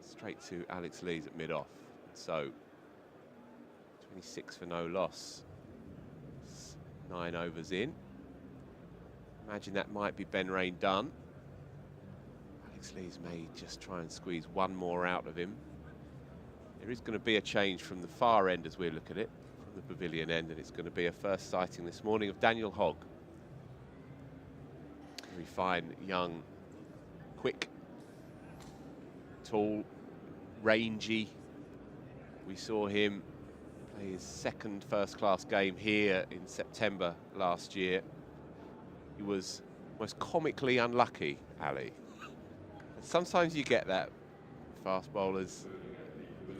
Straight to Alex Lees at mid-off. So 26 for no loss. 9 overs in. Imagine that might be Ben Rain done. Alex Lees may just try and squeeze one more out of him. There is going to be a change from the far end as we look at it, from the pavilion end, and it's going to be a first sighting this morning of Daniel Hogg. Very fine, young, quick, tall, rangy. We saw him play his second first-class game here in September last year. He was most comically unlucky, Ali. And sometimes you get that, fast bowlers,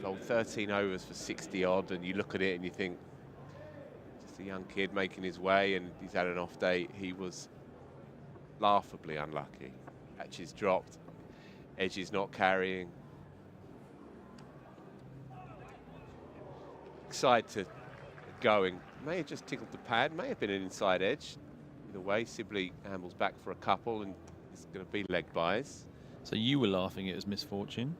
bowled 13 overs for 60 odd, and you look at it and you think, just a young kid making his way, and he's had an off day. He was laughably unlucky. Catches dropped, edges not carrying. Side to going, may have just tickled the pad, may have been an inside edge. Either way, Sibley ambles back for a couple, and it's going to be leg buys. So you were laughing at his misfortune?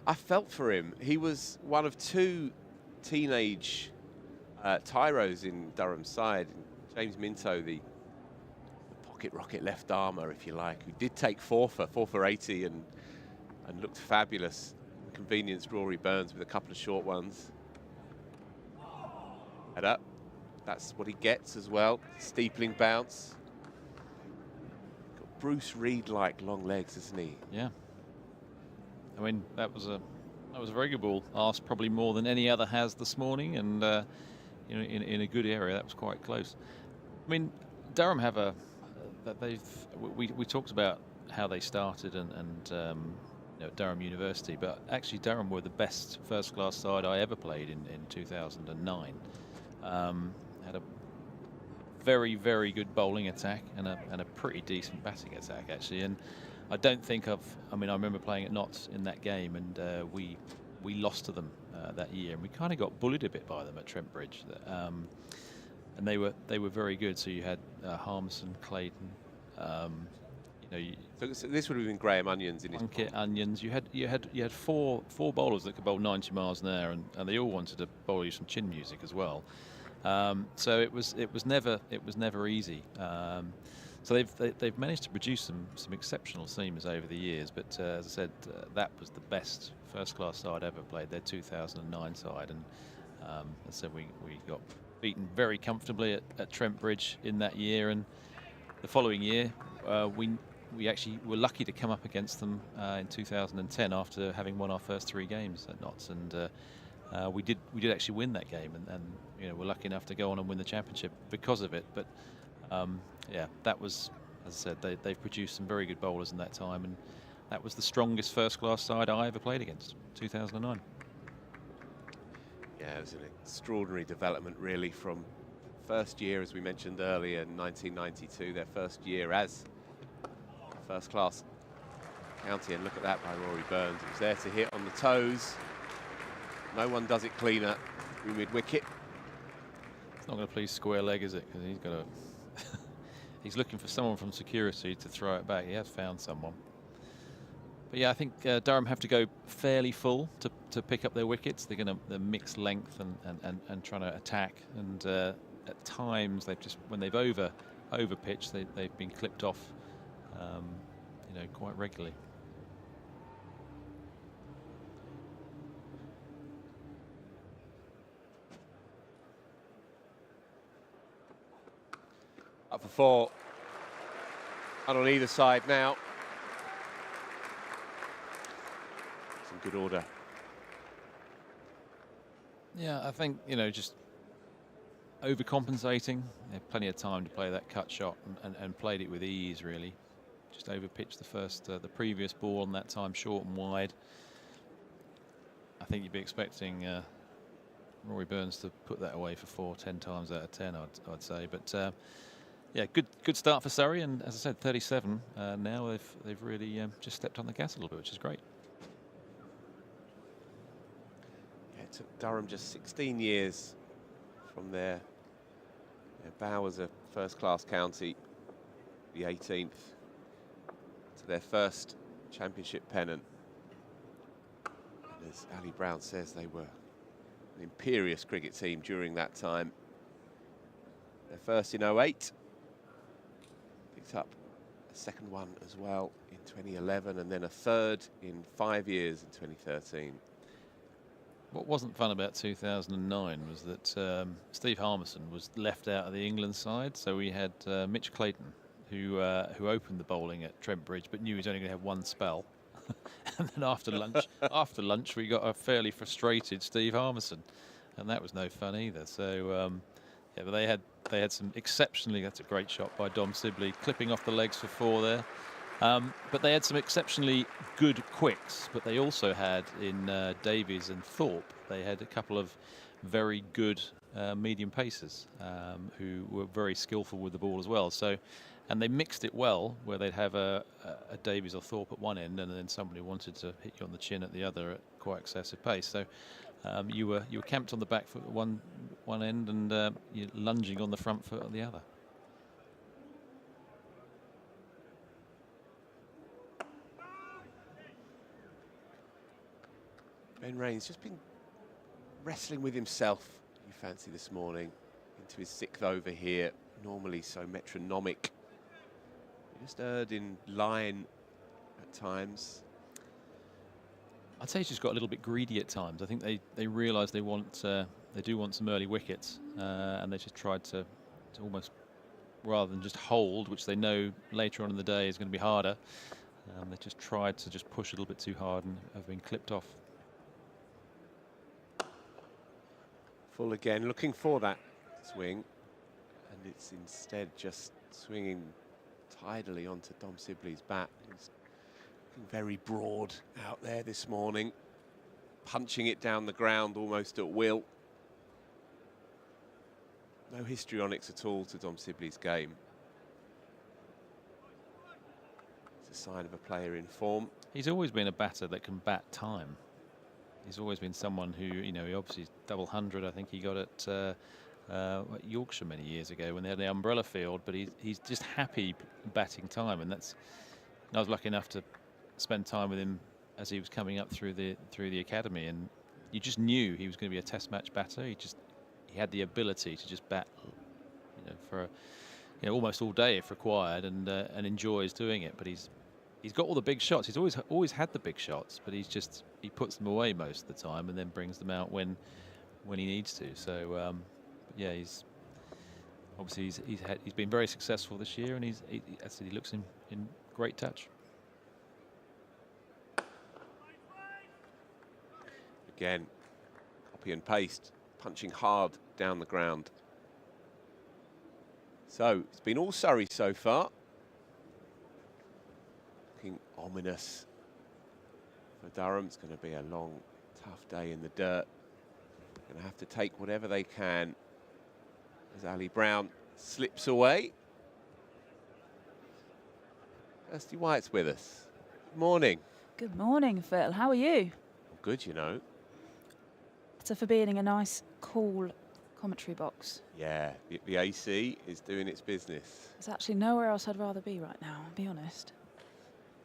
I felt for him. He was one of 2 teenage tyros in Durham's side. James Minto, the pocket rocket left armour, if you like, who did take 4 for 80 and looked fabulous. Convenienced Rory Burns with a couple of short ones. Head up. That's what he gets as well. Steepling bounce. Got Bruce Reed-like long legs, isn't he? Yeah. I mean, that was a very good ball. Asked probably more than any other has this morning, and you know, in a good area. That was quite close. I mean, Durham have we talked about how they started and you know, Durham University, but actually Durham were the best first-class side I ever played in 2009. Had a very, very good bowling attack and a pretty decent batting attack actually. And I don't think I mean, I remember playing at Notts in that game, and we lost to them that year, and we kind of got bullied a bit by them at Trent Bridge. And they were very good. So you had Harmison, Clayton. You know, so this would have been Graham Onions in his Plunkett, Onions. You had four bowlers that could bowl 90 miles an hour, and they all wanted to bowl you some chin music as well. So it was never easy. So they've managed to produce some exceptional seamers over the years. But as I said, that was the best first-class side ever played. Their 2009 side, and as I said, we got beaten very comfortably at Trent Bridge in that year, and the following year we actually were lucky to come up against them in 2010 after having won our first 3 games at Notts, and we did actually win that game, and you know, we're lucky enough to go on and win the championship because of it. But yeah, that was, as I said, they've produced some very good bowlers in that time, and that was the strongest first-class side I ever played against, 2009. Yeah, it was an extraordinary development, really, from first year, as we mentioned earlier, in 1992, their first year as first-class county. And look at that by Rory Burns. It was there to hit on the toes. No one does it cleaner through mid-wicket. It's not going to please square leg, is it? Because he's got he's looking for someone from security to throw it back. He has found someone. But yeah, I think Durham have to go fairly full to pick up their wickets. They're going to mix length and trying to attack. And at times, they've just, when they've over pitched, they've been clipped off, you know, quite regularly. Up for 4. And on either side now. Some good order. Yeah, I think, you know, just overcompensating. They had plenty of time to play that cut shot and played it with ease, really. Just overpitched the previous ball, and that time short and wide. I think you'd be expecting Rory Burns to put that away for 4 10 times out of 10, I'd say. But yeah, good start for Surrey, and as I said, 37. Now they've really just stepped on the gas a little bit, which is great. Yeah, it took Durham just 16 years from their bow as a first-class county, the 18th, to their first championship pennant. And as Ali Brown says, they were an imperious cricket team during that time. Their first in 08. Picked up a second one as well in 2011, and then a third in 5 years in 2013. What wasn't fun about 2009 was that Steve Harmison was left out of the England side, so we had Mitch Clayton, who opened the bowling at Trent Bridge, but knew he was only going to have one spell. And then after lunch, we got a fairly frustrated Steve Harmison, and that was no fun either. So yeah, but they had some exceptionally. That's a great shot by Dom Sibley, clipping off the legs for 4 there. But they had some exceptionally good quicks, but they also had in Davies and Thorpe, they had a couple of very good medium pacers who were very skillful with the ball as well. So, and they mixed it well, where they'd have a Davies or Thorpe at one end, and then somebody wanted to hit you on the chin at the other at quite excessive pace. So you were camped on the back foot at one end, and you're lunging on the front foot at the other. Ben Raines just been wrestling with himself, you fancy, this morning, into his 6th over here, normally so metronomic. Just erred in line at times. I'd say he's just got a little bit greedy at times. I think they realise they do want some early wickets, and they just tried to almost rather than just hold, which they know later on in the day is going to be harder. They just tried to just push a little bit too hard and have been clipped off. Full again, looking for that swing, and it's instead just swinging tidally onto Dom Sibley's bat. He's looking very broad out there this morning, punching it down the ground almost at will. No histrionics at all to Dom Sibley's game. It's a sign of a player in form. He's always been a batter that can bat time. He's always been someone who, you know, he obviously double 100. I think he got at Yorkshire many years ago when they had the umbrella field. But he's just happy batting time, and that's. I was lucky enough to spend time with him as he was coming up through the academy, and you just knew he was going to be a Test match batter. He had the ability to just bat, you know, for almost all day if required, and enjoys doing it. But he's got all the big shots. He's always had the big shots, but he puts them away most of the time and then brings them out when he needs to. So yeah, he's obviously he's been very successful this year, and he looks in great touch. Again, copy and paste, punching hard down the ground. So it's been all Surrey so far. Looking ominous for Durham. It's going to be a long, tough day in the dirt. Going to have to take whatever they can as Ali Brown slips away. Kirstie White's with us. Good morning. Good morning, Phil. How are you? Good, you know. So for being in a nice, cool commentary box. Yeah, the AC is doing its business. There's actually nowhere else I'd rather be right now, I'll be honest.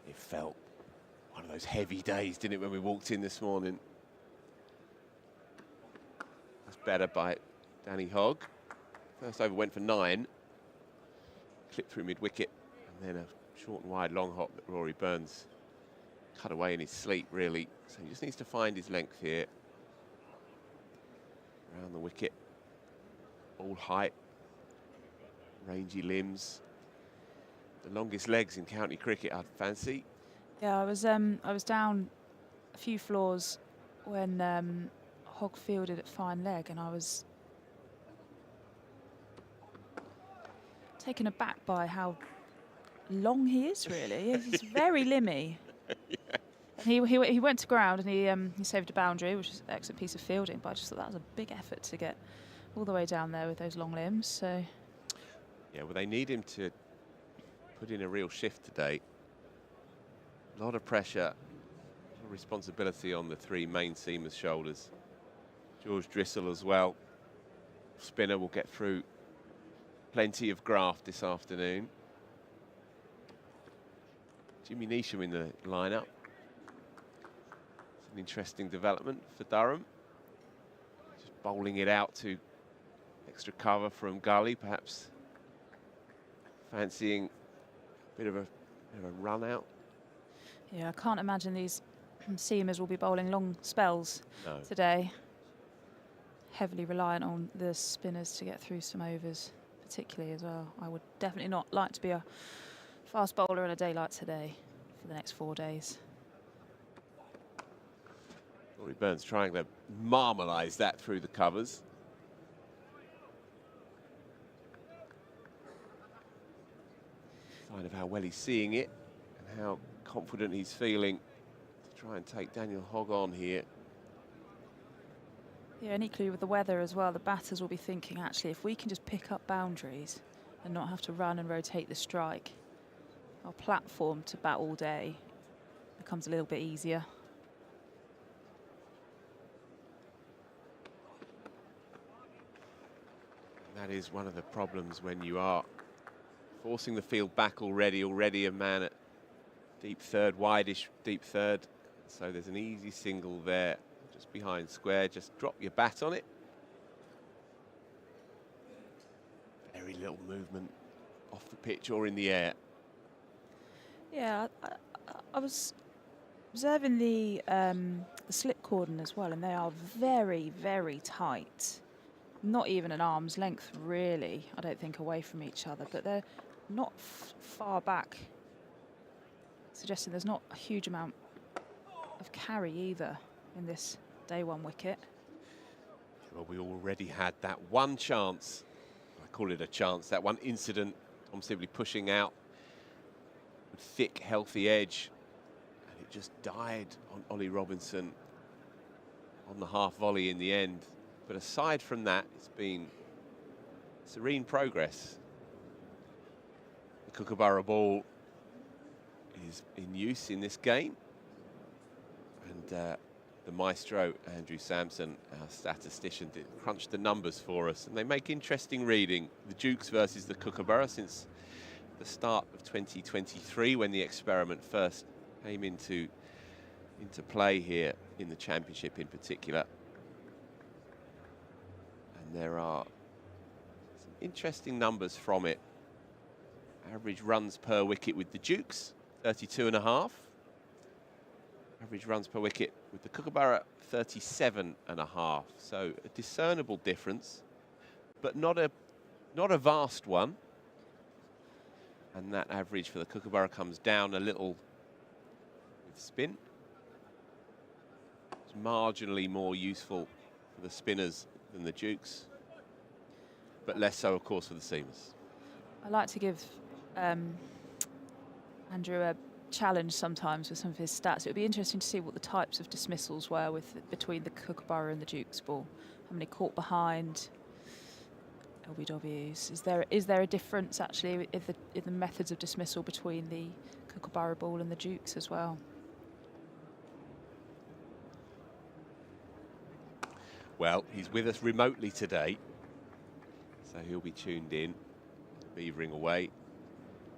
It felt one of those heavy days, didn't it, when we walked in this morning? That's better by Danny Hogg. First over went for 9. Clipped through mid-wicket, and then a short and wide long hop that Rory Burns cut away in his sleep, really. So he just needs to find his length here. Around the wicket. All height. Rangy limbs. The longest legs in county cricket, I'd fancy. Yeah, I was down a few floors when Hogg fielded at fine leg, and I was taken aback by how long he is, really. He's very limmy. Yeah. He went to ground and he saved a boundary, which is an excellent piece of fielding, but I just thought that was a big effort to get all the way down there with those long limbs. So Yeah, well, they need him to put in a real shift today. A lot of pressure, a lot of responsibility on the 3 main seamers' shoulders. George Drissel as well. Spinner will get through plenty of graft this afternoon. Jimmy Neesham in the lineup. It's an interesting development for Durham. Just bowling it out to extra cover from Gully, perhaps fancying a bit of a run out. yeah, I can't imagine these seamers will be bowling long spells today. Heavily reliant on the spinners to get through some overs, particularly as well. I would definitely not like to be a fast bowler on a day like today for the next 4 days. Rory Burns trying to marmalise that through the covers. Sign of how well he's seeing it and how confident he's feeling to try and take Daniel Hogg on here. Yeah, and equally with the weather as well, the batters will be thinking, actually, if we can just pick up boundaries and not have to run and rotate the strike, our platform to bat all day becomes a little bit easier. That is one of the problems when you are forcing the field back already a man at deep third, wideish deep third. So there's an easy single there, just behind square. Just drop your bat on it. Very little movement off the pitch or in the air. Yeah, I was observing the slip cordon as well, and they are very, very tight. not even an arm's length, really, I don't think, away from each other, but they're not far back, suggesting there's not a huge amount of carry either in this day one wicket. Well, we already had that one chance, I call it a chance, that one incident, Tom Sibley pushing out with thick, healthy edge, and it just died on Ollie Robinson on the half volley in the end. But aside from that, it's been serene progress. The Kookaburra ball is in use in this game, and the maestro, Andrew Sampson, our statistician, crunched the numbers for us, and they make interesting reading. The Dukes versus the Kookaburra since the start of 2023, when the experiment first came into play here in the Championship in particular. And there are some interesting numbers from it. Average runs per wicket with the Dukes, 32.5. Average runs per wicket with the Kookaburra, 37.5. So a discernible difference, but not a vast one. And that average for the Kookaburra comes down a little with spin. It's marginally more useful for the spinners than the Dukes, but less so, of course, for the seamers. I like to give Andrew a challenge sometimes with some of his stats. It would be interesting to see what the types of dismissals were between the Kookaburra and the Dukes ball. How many caught behind, LBWs. Is there a difference actually in the methods of dismissal between the Kookaburra ball and the Dukes as well? Well, he's with us remotely today, so he'll be tuned in, beavering away.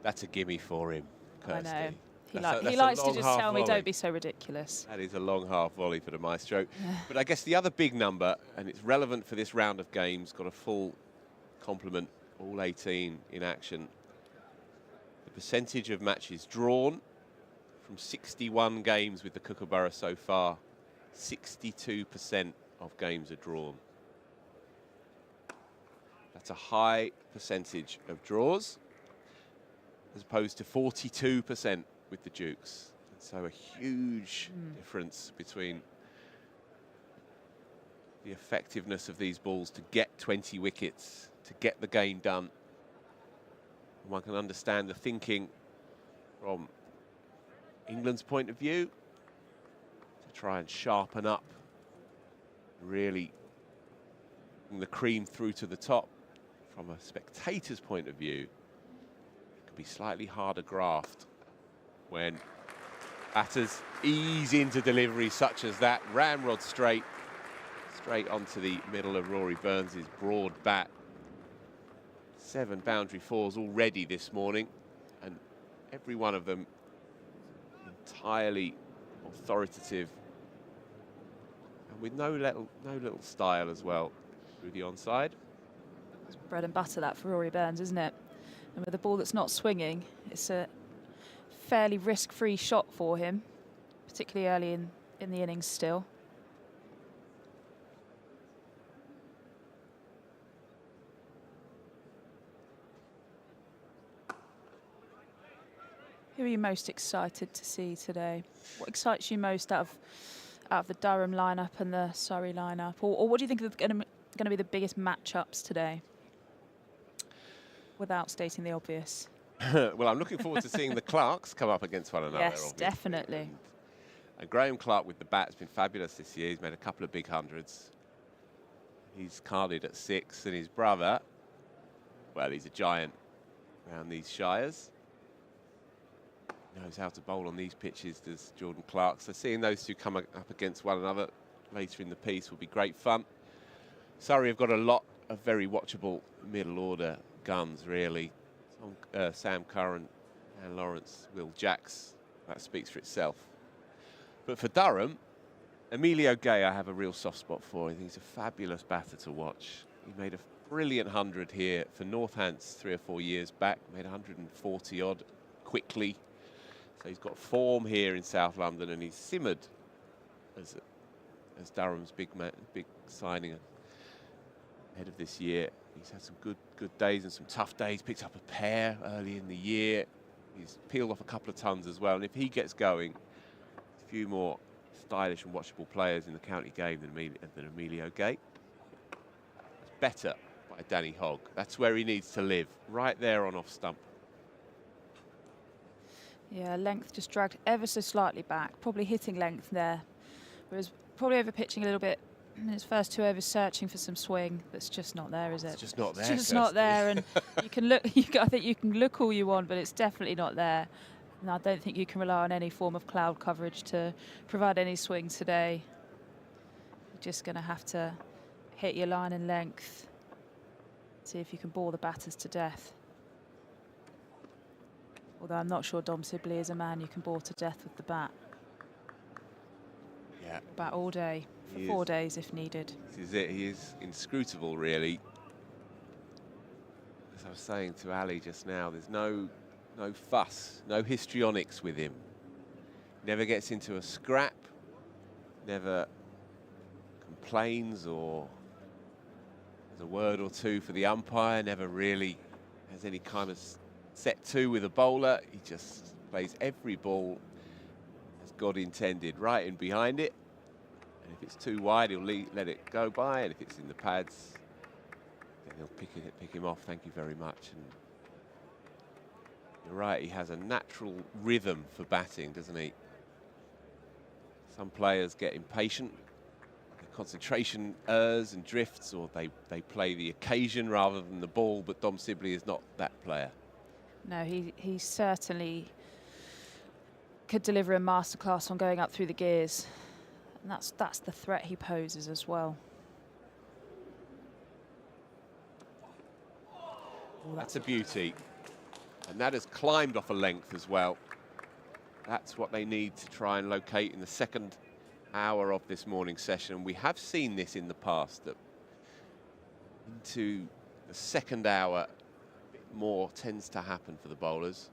That's a gimme for him, Kirstie. I know. He likes to just tell me, don't be so ridiculous. That is a long half volley for the maestro. But I guess the other big number, and it's relevant for this round of games, got a full complement, all 18 in action. The percentage of matches drawn from 61 games with the Kookaburra so far, 62% of games are drawn. That's a high percentage of draws, as opposed to 42% with the Dukes. And so a huge difference between the effectiveness of these balls to get 20 wickets, to get the game done. And one can understand the thinking from England's point of view to try and sharpen up, really bring the cream through to the top. From a spectator's point of view, it could be slightly harder graft when batters ease into delivery such as that. Ramrod straight onto the middle of Rory Burns' broad bat. 7 boundary fours already this morning, and every one of them entirely authoritative and with no little style as well through the onside. It's bread and butter, that, for Rory Burns, isn't it? And with a ball that's not swinging, it's a fairly risk-free shot for him, particularly early in the innings still. Who are you most excited to see today? What excites you most out of the Durham lineup and the Surrey lineup? Or what do you think are going to be the biggest matchups today, without stating the obvious? Well, I'm looking forward to seeing the Clarks come up against one another. Yes, obviously. Definitely. And Graham Clark with the bat has been fabulous this year. He's made a couple of big hundreds. He's carded at 6, and his brother, well, he's a giant around these shires. Knows how to bowl on these pitches, does Jordan Clark. So seeing those two come up against one another later in the piece will be great fun. Surrey have got a lot of very watchable middle order guns, really. Sam Curran and Lawrence, Will Jacks, that speaks for itself. But for Durham, Emilio Gay I have a real soft spot for. I think he's a fabulous batter to watch. He made a brilliant 100 here for Northants 3 or 4 years back, made 140 odd quickly. So he's got form here in South London, and he's simmered as Durham's big signing. ahead of this year. He's had some good days and some tough days. Picked up a pair early in the year. He's peeled off a couple of tons as well. And if he gets going, a few more stylish and watchable players in the county game than Emilio Gate. It's better by Danny Hogg. That's where he needs to live, right there on off stump. Yeah, length just dragged ever so slightly back, probably hitting length there. Whereas probably over pitching a little bit in his first 2 overs, searching for some swing. That's just not there, is it? It's just not there. It's just not there, and you can look. I think you can look all you want, but it's definitely not there. And I don't think you can rely on any form of cloud coverage to provide any swing today. You're just going to have to hit your line and length. See if you can bore the batters to death. Although I'm not sure Dom Sibley is a man you can bore to death with the bat. Yeah. Bat all day, for 4 days if needed. This is it, he is inscrutable really. As I was saying to Ali just now, there's no fuss, no histrionics with him. Never gets into a scrap, never complains or has a word or two for the umpire, never really has any kind of set to with a bowler. He just plays every ball as God intended, right in behind it. And if it's too wide, he'll let it go by, and if it's in the pads, then he'll pick him off. Thank you very much. And you're right, he has a natural rhythm for batting, doesn't he? Some players get impatient, their concentration errs and drifts, or they play the occasion rather than the ball, but Dom Sibley is not that player. No, he certainly could deliver a masterclass on going up through the gears. And that's the threat he poses as well. That's a beauty. And that has climbed off a length as well. That's what they need to try and locate in the second hour of this morning session. We have seen this in the past, that into the second hour, a bit more tends to happen for the bowlers.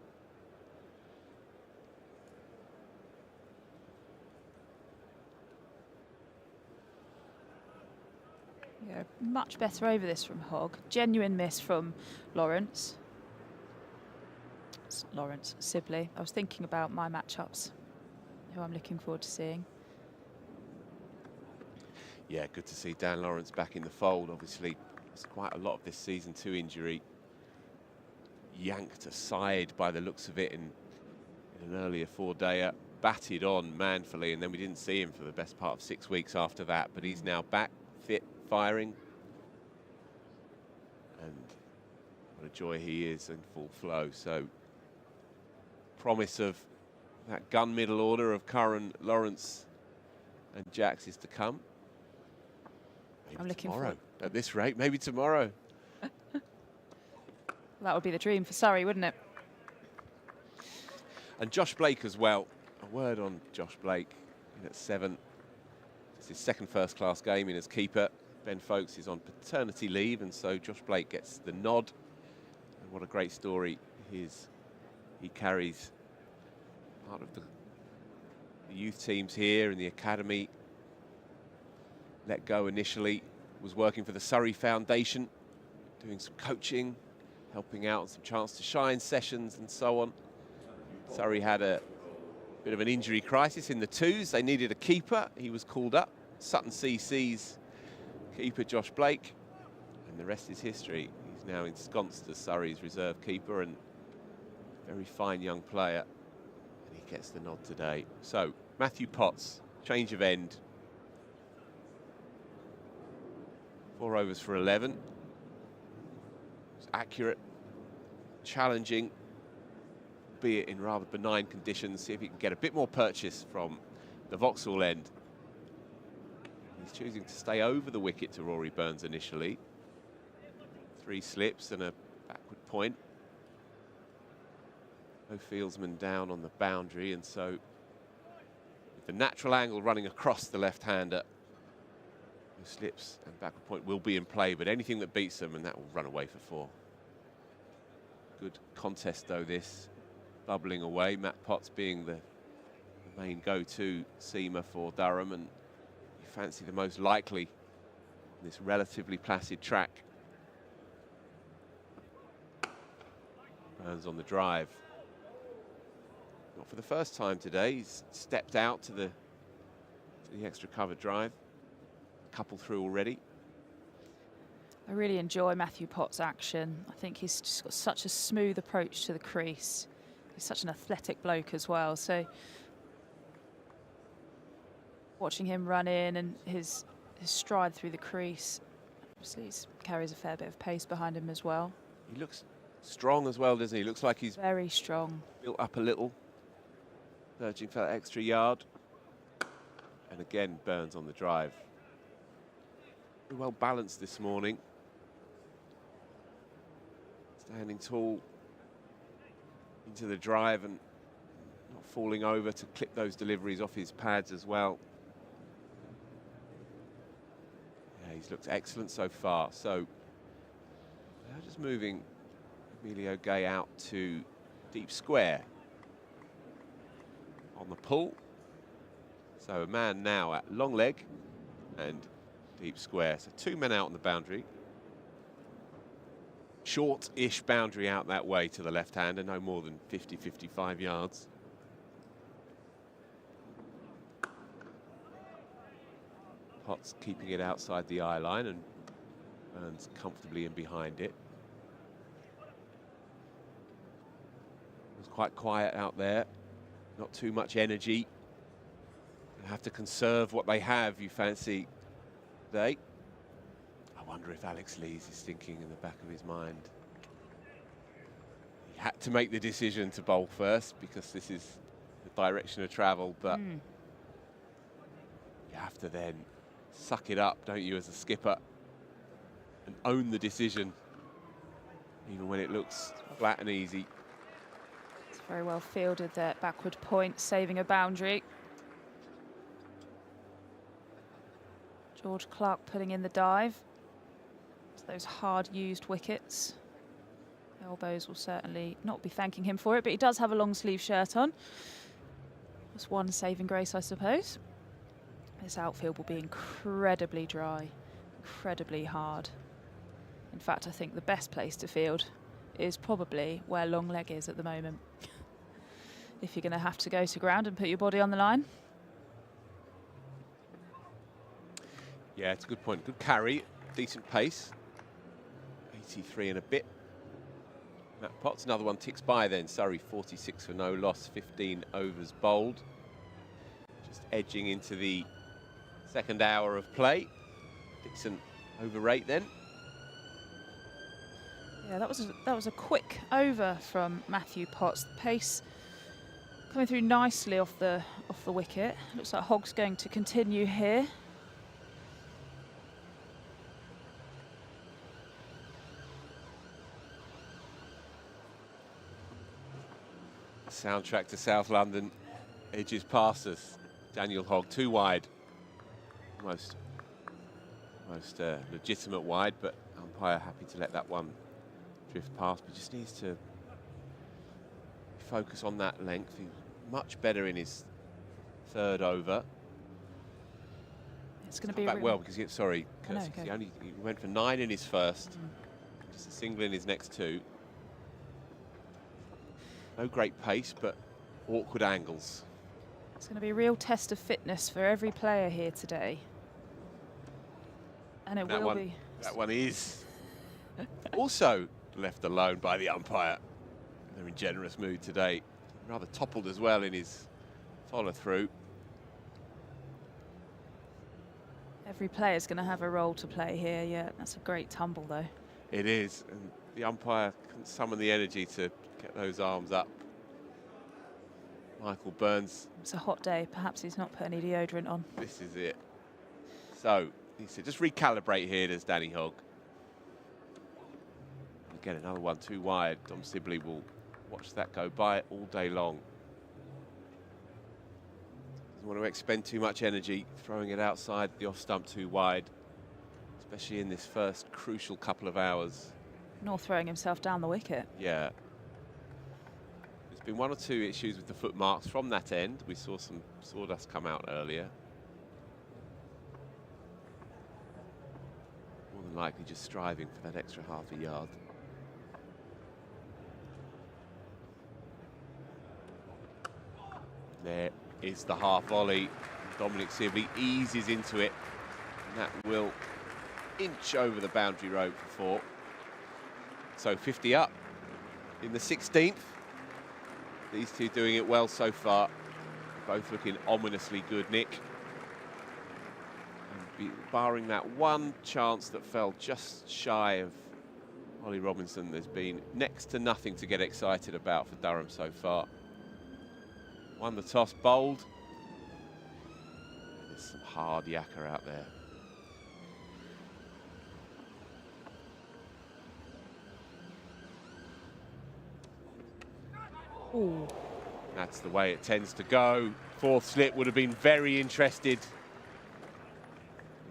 Yeah, much better over this from Hogg. Genuine miss from Lawrence. Lawrence Sibley. I was thinking about my matchups, who I'm looking forward to seeing. Yeah, good to see Dan Lawrence back in the fold. Obviously, it's quite a lot of this season 2 injury. Yanked aside by the looks of it in an earlier 4-dayer. Batted on manfully, and then we didn't see him for the best part of 6 weeks after that. But he's now back, fit, firing. And what a joy he is in full flow. So, promise of that gun middle order of Curran, Lawrence and Jacks is to come. Maybe I'm looking tomorrow. for At this rate, maybe tomorrow. That would be the dream for Surrey, wouldn't it? And Josh Blake as well. A word on Josh Blake in at 7. It's his second first-class game in as keeper. Ben Folkes is on paternity leave, and so Josh Blake gets the nod. And what a great story he carries part of the youth teams here in the academy. Let go initially, was working for the Surrey Foundation, doing some coaching, helping out on some chance to shine sessions and so on. Surrey had a bit of an injury crisis in the 2s. They needed a keeper. He was called up. Sutton CC's keeper, Josh Blake. And the rest is history. He's now ensconced as Surrey's reserve keeper and very fine young player. And he gets the nod today. So, Matthew Potts, change of end. 4 overs for 11. It's accurate, challenging, be it in rather benign conditions. See if he can get a bit more purchase from the Vauxhall end. He's choosing to stay over the wicket to Rory Burns initially. 3 slips and a backward point. No fieldsman down on the boundary, and so with the natural angle running across the left-hander, no slips and backward point will be in play, but anything that beats them, and that will run away for 4. Good contest though this, bubbling away. Matt Potts being the main go-to seamer for Durham, and you fancy the most likely this relatively placid track. Burns on the drive. Not for the first time today. He's stepped out to the extra cover drive. A couple through already. I really enjoy Matthew Pott's action. I think he's just got such a smooth approach to the crease. He's such an athletic bloke as well. So watching him run in and his stride through the crease, obviously he carries a fair bit of pace behind him as well. He looks strong as well, doesn't he? Looks like he's very strong. Built up a little, searching for that extra yard. And again, Burns on the drive. Very well balanced this morning. Standing tall into the drive and not falling over to clip those deliveries off his pads as well. Yeah, he's looked excellent so far. So now just moving Emilio Gay out to deep square on the pull. So a man now at long leg and deep square. So 2 men out on the boundary. Short-ish boundary out that way to the left-hander, no more than 50, 55 yards. Potts keeping it outside the eye line and Burns comfortably in behind it. It was quite quiet out there, not too much energy. They have to conserve what they have, you fancy, today. I wonder if Alex Lees is thinking in the back of his mind. He had to make the decision to bowl first because this is the direction of travel, but you have to then suck it up, don't you, as a skipper, and own the decision, even when it looks flat and easy. It's very well fielded there, backward point, saving a boundary. George Clark putting in the dive. Those hard-used wickets. Elbows will certainly not be thanking him for it, but he does have a long-sleeve shirt on. Just one saving grace, I suppose. This outfield will be incredibly dry, incredibly hard. In fact, I think the best place to field is probably where long leg is at the moment. If you're going to have to go to ground and put your body on the line. Yeah, it's a good point. Good carry, decent pace. 83 and a bit. Matt Potts, another one ticks by then. Surrey 46 for no loss, 15 overs bowled. Just edging into the second hour of play. Decent over rate then. Yeah, that was a quick over from Matthew Potts. The pace coming through nicely off the wicket. Looks like Hogg's going to continue here. Soundtrack to South London edges past us. Daniel Hogg, 2 wide. Most legitimate wide, but umpire happy to let that one drift past, but just needs to focus on that length. He's much better in his 3rd over. It's going to be back well because Kirstie, okay. he went for 9 in his first, just a single in his next 2. No great pace, but awkward angles. It's going to be a real test of fitness for every player here today. And it will be. That one is also left alone by the umpire. They're in generous mood today. Rather toppled as well in his follow-through. Every player's going to have a role to play here, yeah. That's a great tumble, though. It is, and the umpire can summon the energy to get those arms up. Michael Burns. It's a hot day. Perhaps he's not put any deodorant on. This is it. So, he said, just recalibrate here, does Danny Hogg. Again, another one 2 wide. Dom Sibley will watch that go by all day long. Doesn't want to expend too much energy throwing it outside the off stump 2 wide, especially in this first crucial couple of hours. Nor throwing himself down the wicket. Yeah. There's been 1 or 2 issues with the foot marks from that end. We saw some sawdust come out earlier. than likely just striving for that extra half a yard. There is the half volley. Dominic Sibley eases into it, and that will inch over the boundary rope for 4. So 50 up in the 16th. These two doing it well so far. Both looking ominously good, Nick. And barring that one chance that fell just shy of Ollie Robinson, there's been next to nothing to get excited about for Durham so far. Won the toss, bowled. There's some hard yakka out there. Ooh. That's the way it tends to go. Fourth slip would have been very interested.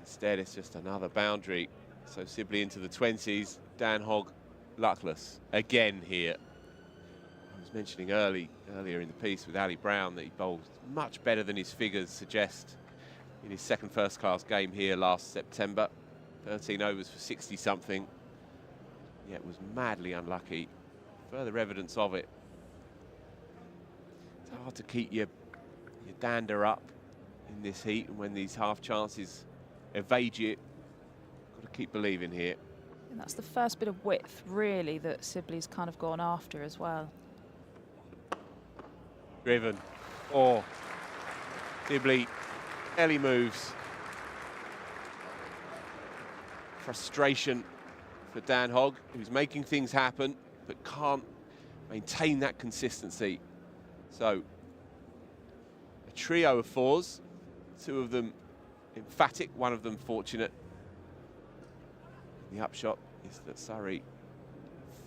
Instead, it's just another boundary. So Sibley into the 20s. Dan Hogg luckless again here. I was mentioning earlier in the piece with Ali Brown that he bowled much better than his figures suggest in his second first-class game here last September. 13 overs for 60-something. Yet was madly unlucky. Further evidence of it. It's hard to keep your dander up in this heat, and when these half chances evade you, got to keep believing here. And that's the first bit of width, really, that Sibley's kind of gone after as well. Driven. Oh, Sibley, early moves. Frustration for Dan Hogg, who's making things happen, but can't maintain that consistency. So, a trio of 4s, 2 of them emphatic, 1 of them fortunate. The upshot is that Surrey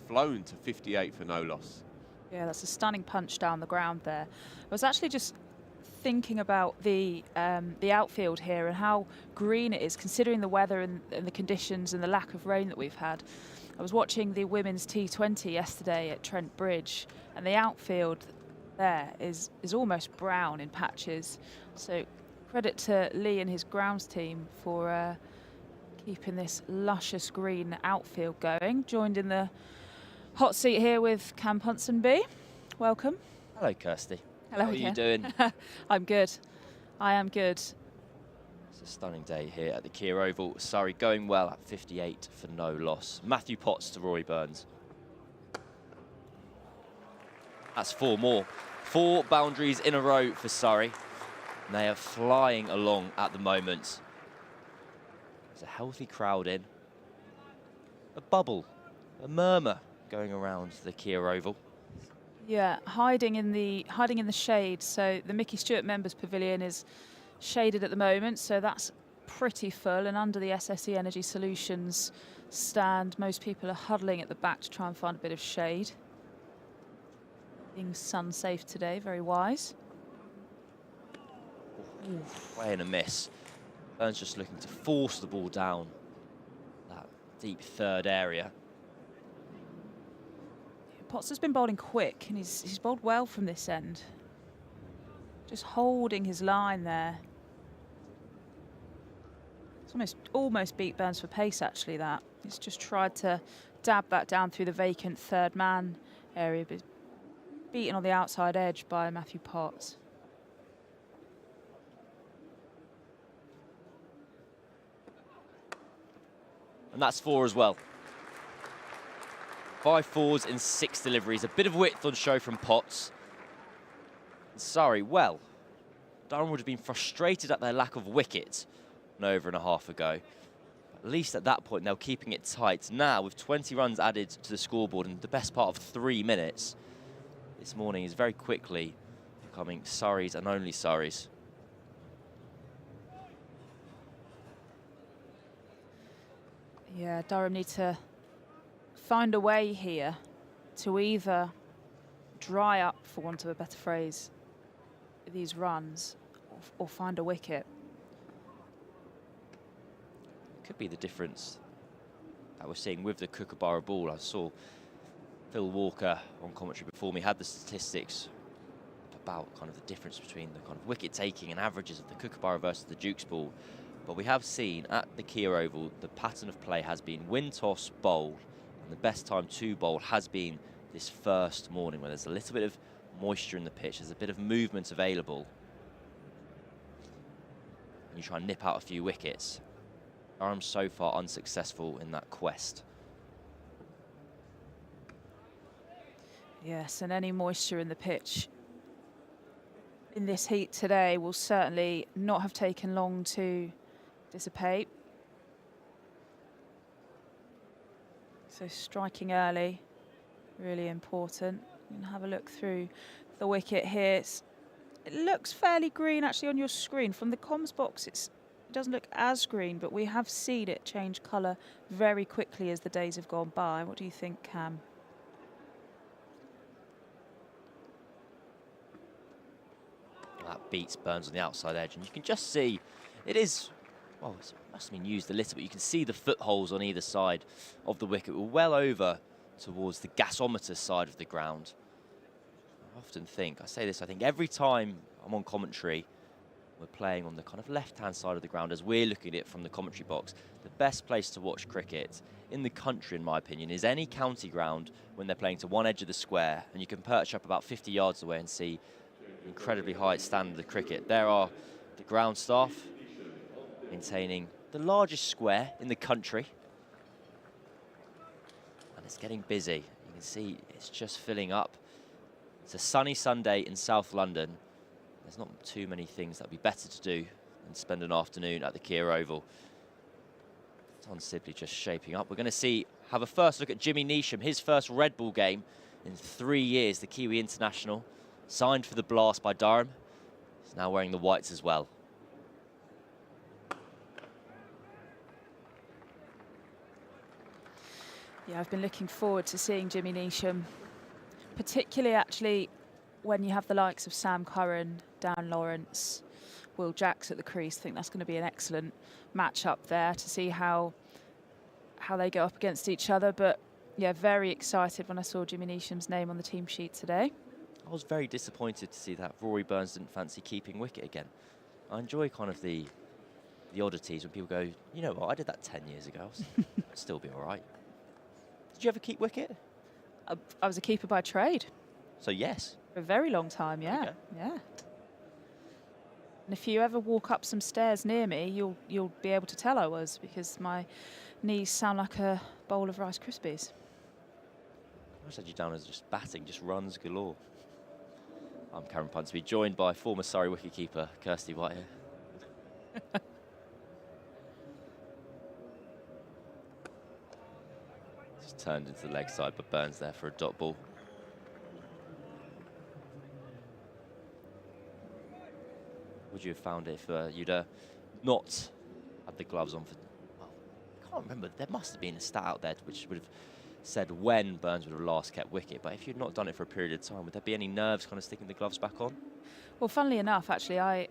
flown to 58 for no loss. Yeah, that's a stunning punch down the ground there. I was actually just thinking about the outfield here and how green it is, considering the weather and the conditions and the lack of rain that we've had. I was watching the women's T20 yesterday at Trent Bridge, and the outfield there is almost brown in patches. So credit to Lee and his grounds team for keeping this luscious green outfield going. Joined in the hot seat here with Cam Ponsonby. Welcome. Hello, Kirstie. Hello. How are you doing? I'm good. I am good. It's a stunning day here at the Kia Oval. Surrey going well at 58 for no loss. Matthew Potts to Rory Burns. That's 4 more. 4 boundaries in a row for Surrey. And they are flying along at the moment. There's a healthy crowd in. A bubble, a murmur going around the Kia Oval. Yeah, hiding in the shade. So the Mickey Stewart Members Pavilion is shaded at the moment, so that's pretty full. And under the SSE Energy Solutions stand, most people are huddling at the back to try and find a bit of shade. Being sun safe today, very wise. Way and a miss. Burns just looking to force the ball down that deep third area. Potts has been bowling quick, and he's bowled well from this end. Just holding his line there. It's almost beat Burns for pace, actually, that. He's just tried to dab that down through the vacant third man area, but beaten on the outside edge by Matthew Potts. And that's 4 as well. 5 4s in 6 deliveries. A bit of width on show from Potts. And Surrey, well, Durham would have been frustrated at their lack of wicket an over and a half ago. At least at that point, they're keeping it tight. Now, with 20 runs added to the scoreboard in the best part of 3 minutes, this morning is very quickly becoming Surrey's and only Surrey's. Yeah, Durham need to find a way here to either dry up, for want of a better phrase, these runs or find a wicket. Could be the difference that we're seeing with the Kookaburra ball. I saw Phil Walker on commentary before me had the statistics about kind of the difference between the kind of wicket taking and averages of the Kookaburra versus the Duke's ball. But we have seen at the Kia Oval, the pattern of play has been win, toss, bowl. And the best time to bowl has been this first morning, where there's a little bit of moisture in the pitch, there's a bit of movement available. And you try and nip out a few wickets. Durham so far unsuccessful in that quest. Yes, and any moisture in the pitch in this heat today will certainly not have taken long to dissipate. So striking early, really important. You can have a look through the wicket here. It looks fairly green actually on your screen. From the comms box, it doesn't look as green, but we have seen it change colour very quickly as the days have gone by. What do you think, Cam? That beats Burns on the outside edge, and you can just see it is, well, it must have been used a little, but you can see the footholes on either side of the wicket. We're well over towards the gasometer side of the ground. I often think, I say this, I think every time I'm on commentary, we're playing on the kind of left-hand side of the ground as we're looking at it from the commentary box. The best place to watch cricket in the country, in my opinion, is any county ground when they're playing to one edge of the square, and you can perch up about 50 yards away and see incredibly high standard of cricket. There are the ground staff maintaining the largest square in the country, and it's getting busy. You can see it's just filling up. It's a sunny Sunday in South London. There's not too many things that'd be better to do than spend an afternoon at the Kia Oval. Dominic Sibley just shaping up. We're going to have a first look at Jimmy Neesham, his first red ball game in 3 years, the Kiwi international. Signed for the Blast by Durham. He's now wearing the whites as well. Yeah, I've been looking forward to seeing Jimmy Neesham, particularly actually when you have the likes of Sam Curran, Dan Lawrence, Will Jacks at the crease. I think that's going to be an excellent match up there to see how they go up against each other. But yeah, very excited when I saw Jimmy Neesham's name on the team sheet today. I was very disappointed to see that Rory Burns didn't fancy keeping wicket again. I enjoy kind of the oddities when people go, you know what, I did that 10 years ago. I'd still be all right. Did you ever keep wicket? I was a keeper by trade. So yes. For a very long time, yeah. Okay. Yeah. And if you ever walk up some stairs near me, you'll be able to tell I was, because my knees sound like a bowl of Rice Krispies. I just had you down as just batting, just runs galore. I'm Curran Ponsonby, joined by former Surrey wicketkeeper Kirstie White here. Just turned into the leg side, but Burns there for a dot ball. Would you have found it if you'd not had the gloves on for, well, I can't remember, there must have been a stat out there which would have said when Burns would have last kept wicket, but if you'd not done it for a period of time, would there be any nerves kind of sticking the gloves back on? Well, funnily enough, actually, I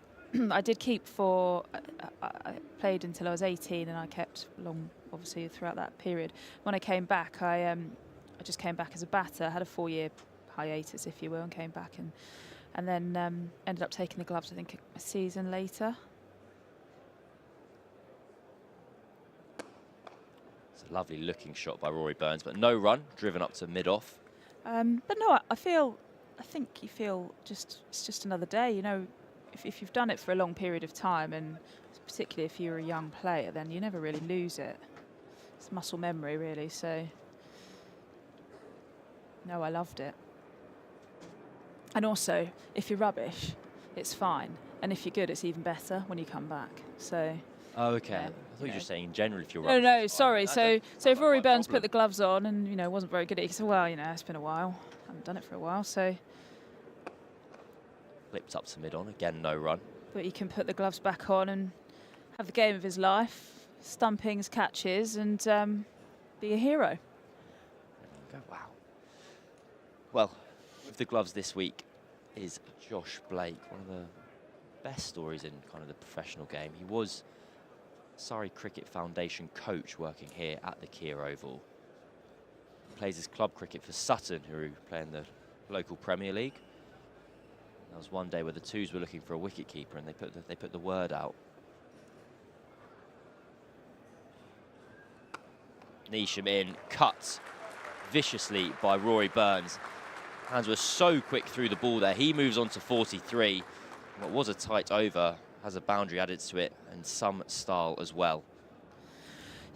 did keep for, I played until I was 18 and I kept long, obviously, throughout that period. When I came back, I just came back as a batter. I had a 4-year hiatus, if you will, and came back and then ended up taking the gloves, I think, a season later. It's a lovely looking shot by Rory Burns, but no run, driven up to mid-off. But no, I think you feel it's just another day. You know, if you've done it for a long period of time, and particularly if you're a young player, then you never really lose it. It's muscle memory, really. So, no, I loved it. And also, if you're rubbish, it's fine. And if you're good, it's even better when you come back. So. Oh, okay. Yeah, I thought you were just saying in general if you're No, rubbish. no, sorry. So if Rory Burns problem. put the gloves on and, wasn't very good at it, he said, well, it's been a while. I haven't done it for a while, so. Flipped up to mid-on, again no run. But he can put the gloves back on and have the game of his life, stumpings, catches, and be a hero. There we go. Wow. Well, with the gloves this week is Josh Blake, one of the best stories in kind of the professional game. He was Surrey Cricket Foundation coach working here at the Kia Oval. He plays his club cricket for Sutton, who play in the local Premier League. There was one day where the Twos were looking for a wicketkeeper, and they put the word out. Neesham in, cut viciously by Rory Burns. Hands were so quick through the ball there. He moves on to 43. What was a tight over has a boundary added to it, and some style as well.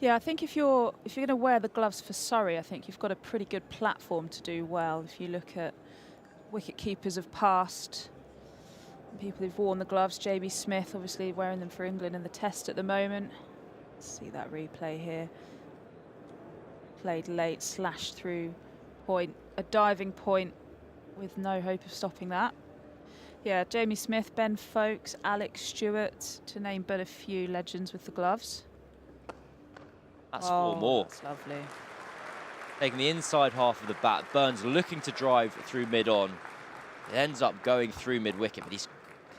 Yeah, I think if you're going to wear the gloves for Surrey, I think you've got a pretty good platform to do well. If you look at wicket keepers of past, people who've worn the gloves, JB Smith obviously wearing them for England in the Test at the moment. See that replay here. Played late, slashed through point, a diving point with no hope of stopping that. Yeah, Jamie Smith, Ben Foakes, Alex Stewart, to name but a few legends with the gloves. That's 4 more. That's lovely. Taking the inside half of the bat, Burns looking to drive through mid-on. It ends up going through mid-wicket, but he's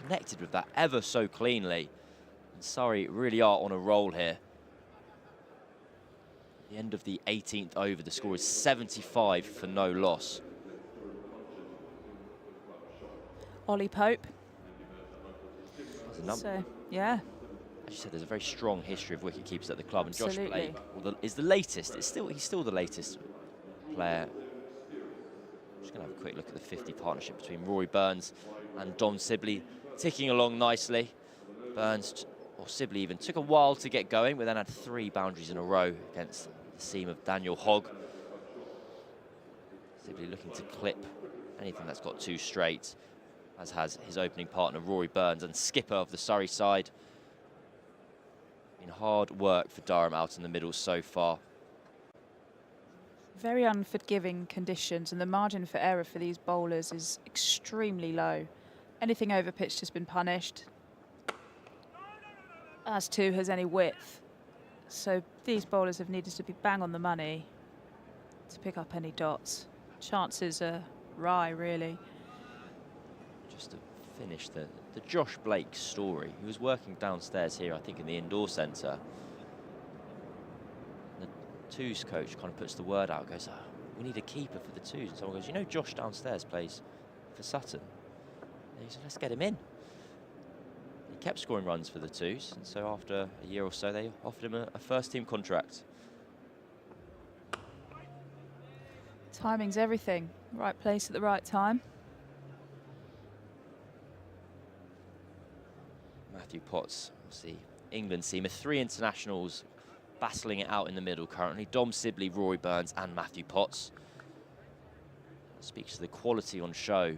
connected with that ever so cleanly. And Surrey really are on a roll here. At the end of the 18th over, the score is 75 for no loss. Ollie Pope. So, yeah. as you said, there's a very strong history of wicket keepers at the club, Absolutely. and Josh Blake is the latest. He's still the latest player. Just going to have a quick look at the 50 partnership between Rory Burns and Dom Sibley, ticking along nicely. Burns, or Sibley even, took a while to get going, but then had 3 boundaries in a row against the seam of Daniel Hogg. Sibley looking to clip anything that's got 2 straight, as has his opening partner Rory Burns, and skipper of the Surrey side. Been hard work for Durham out in the middle so far. Very unforgiving conditions, and the margin for error for these bowlers is extremely low. Anything over pitched has been punished, as too has any width. So these bowlers have needed to be bang on the money to pick up any dots. Chances are wry, really. Just to finish the Josh Blake story, he was working downstairs here, I think, in the indoor centre. The twos coach kind of puts the word out, goes, oh, we need a keeper for the twos. And someone goes, you know, Josh downstairs plays for Sutton. And he said, let's get him in. He kept scoring runs for the twos, and so after a year or so, they offered him a first-team contract. Timing's everything. Right place at the right time. Matthew Potts, the England seamer, 3 internationals battling it out in the middle currently. Dom Sibley, Rory Burns and Matthew Potts. Speaks to the quality on show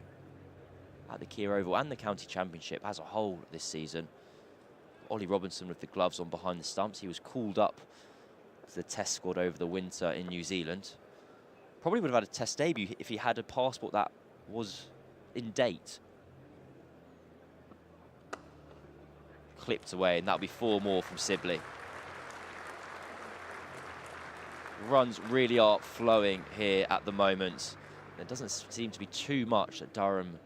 at the Kia Oval and the County Championship as a whole this season. Ollie Robinson with the gloves on behind the stumps. He was called up to the Test squad over the winter in New Zealand. Probably would have had a Test debut if he had a passport that was in date. Clipped away, and that'll be 4 more from Sibley. Runs really are flowing here at the moment. There doesn't seem to be too much that Durham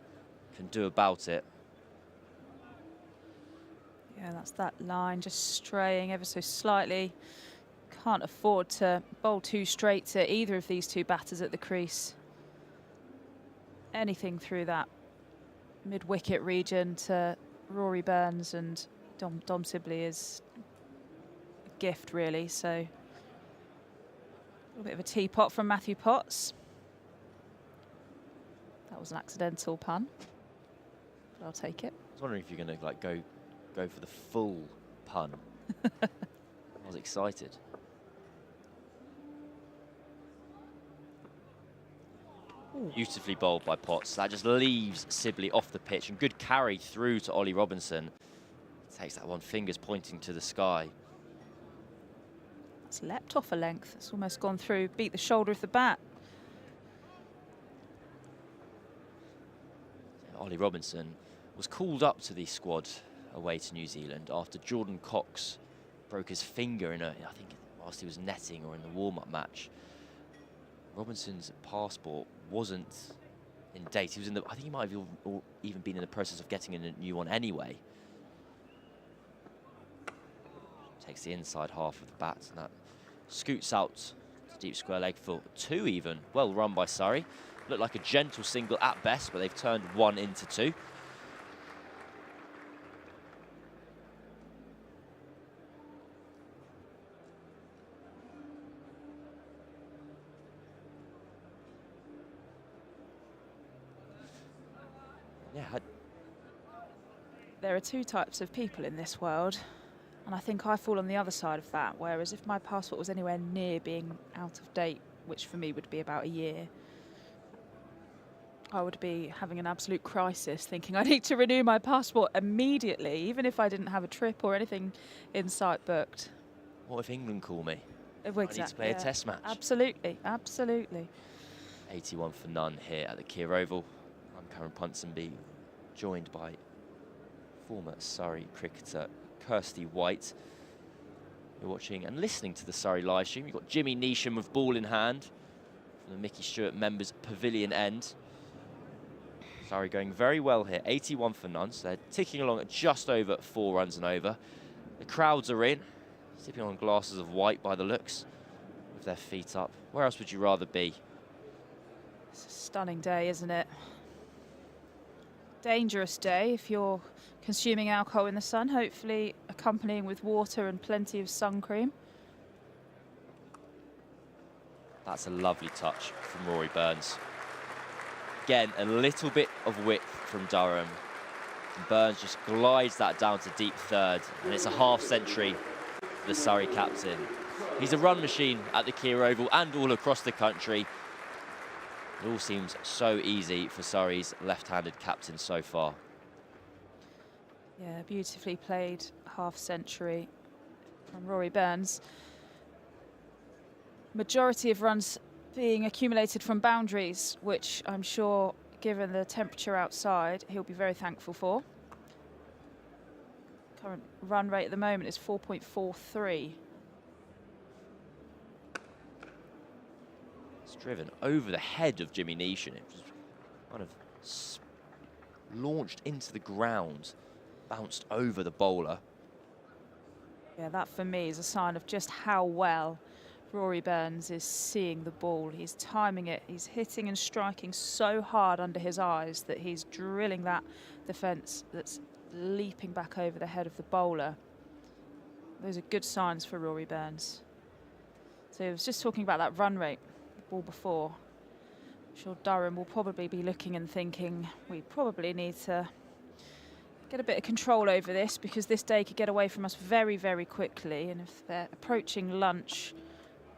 can do about it. Yeah, that's that line just straying ever so slightly. Can't afford to bowl too straight to either of these 2 batters at the crease. Anything through that mid-wicket region to Rory Burns and Dom Sibley is a gift, really. So a little bit of a teapot from Matthew Potts. That was an accidental pun, but I'll take it. I was wondering if you're going to like go for the full pun. I was excited. Ooh. Beautifully bowled by Potts. That just leaves Sibley off the pitch, and good carry through to Ollie Robinson. Takes that one, fingers pointing to the sky. It's leapt off a length. It's almost gone through, beat the shoulder of the bat. Ollie Robinson was called up to the squad away to New Zealand after Jordan Cox broke his finger in I think whilst he was netting or in the warm-up match. Robinson's passport wasn't in date. He was I think he might have even been in the process of getting a new one anyway. Takes the inside half of the bat, and that scoots out to deep square leg for 2 even. Well run by Surrey. Looked like a gentle single at best, but they've turned 1 into 2. There are two types of people in this world, and I think I fall on the other side of that, whereas if my passport was anywhere near being out of date, which for me would be about a year, I would be having an absolute crisis, thinking I need to renew my passport immediately, even if I didn't have a trip or anything in sight booked. What if England call me? Exactly, I need to play a test match. Absolutely, absolutely. 81 for none here at the Kia Oval. I'm Curran Ponsonby, joined by former Surrey cricketer Kirstie White. You're watching and listening to the Surrey live stream. You've got Jimmy Neesham with ball in hand from the Mickey Stewart members pavilion end. Surrey going very well here, 81 for none, so they're ticking along at just over 4 runs and over. The crowds are in, sipping on glasses of white by the looks, with their feet up. Where else would you rather be? It's a stunning day, isn't it? Dangerous day if you're consuming alcohol in the sun, hopefully accompanying with water and plenty of sun cream. That's a lovely touch from Rory Burns. Again, a little bit of width from Durham. And Burns just glides that down to deep third, and it's a half century for the Surrey captain. He's a run machine at the Kia Oval and all across the country. It all seems so easy for Surrey's left-handed captain so far. Yeah, beautifully played half century from Rory Burns. Majority of runs being accumulated from boundaries, which I'm sure, given the temperature outside, he'll be very thankful for. Current run rate at the moment is 4.43. It's driven over the head of Jimmy Neesham. It was kind of launched into the ground, bounced over the bowler. Yeah, that for me is a sign of just how well Rory Burns is seeing the ball. He's timing it. He's hitting and striking so hard under his eyes that he's drilling that defence that's leaping back over the head of the bowler. Those are good signs for Rory Burns. So I was just talking about that run rate, the ball before. I'm sure Durham will probably be looking and thinking, we probably need to get a bit of control over this because this day could get away from us very, very quickly. And if they're approaching lunch,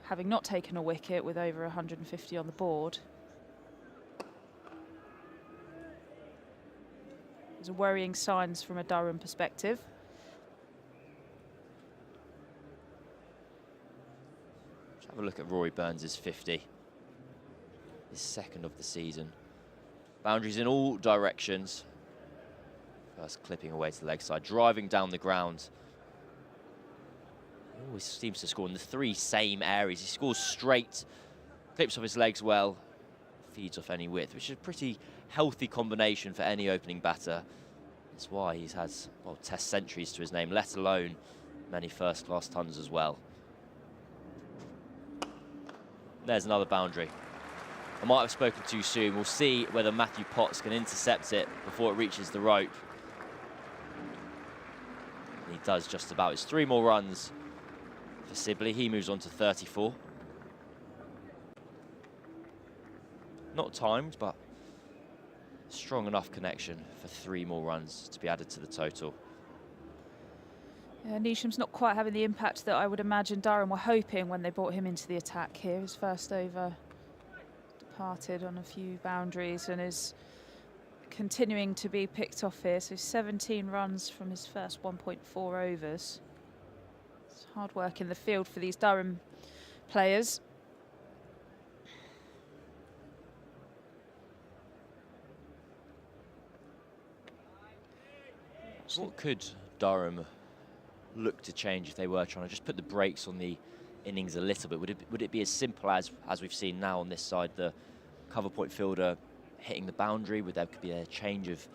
having not taken a wicket with over 150 on the board, those are worrying signs from a Durham perspective. Let's have a look at Rory Burns' 50. His second of the season. Boundaries in all directions. First clipping away to the leg side, driving down the ground. He always seems to score in the 3 same areas. He scores straight, clips off his legs well, feeds off any width, which is a pretty healthy combination for any opening batter. That's why he's had, well, test centuries to his name, let alone many first-class tons as well. There's another boundary. I might have spoken too soon. We'll see whether Matthew Potts can intercept it before it reaches the rope. And he does just about. It's 3 more runs for Sibley. He moves on to 34. Not timed, but strong enough connection for 3 more runs to be added to the total. Yeah, Neesham's not quite having the impact that I would imagine Durham were hoping when they brought him into the attack here. His first over departed on a few boundaries and is continuing to be picked off here. So 17 runs from his first 1.4 overs. It's hard work in the field for these Durham players. What could Durham look to change if they were trying to just put the brakes on the innings a little bit? Would it be as simple as we've seen now on this side, the cover point fielder hitting the boundary? Would there could be a change of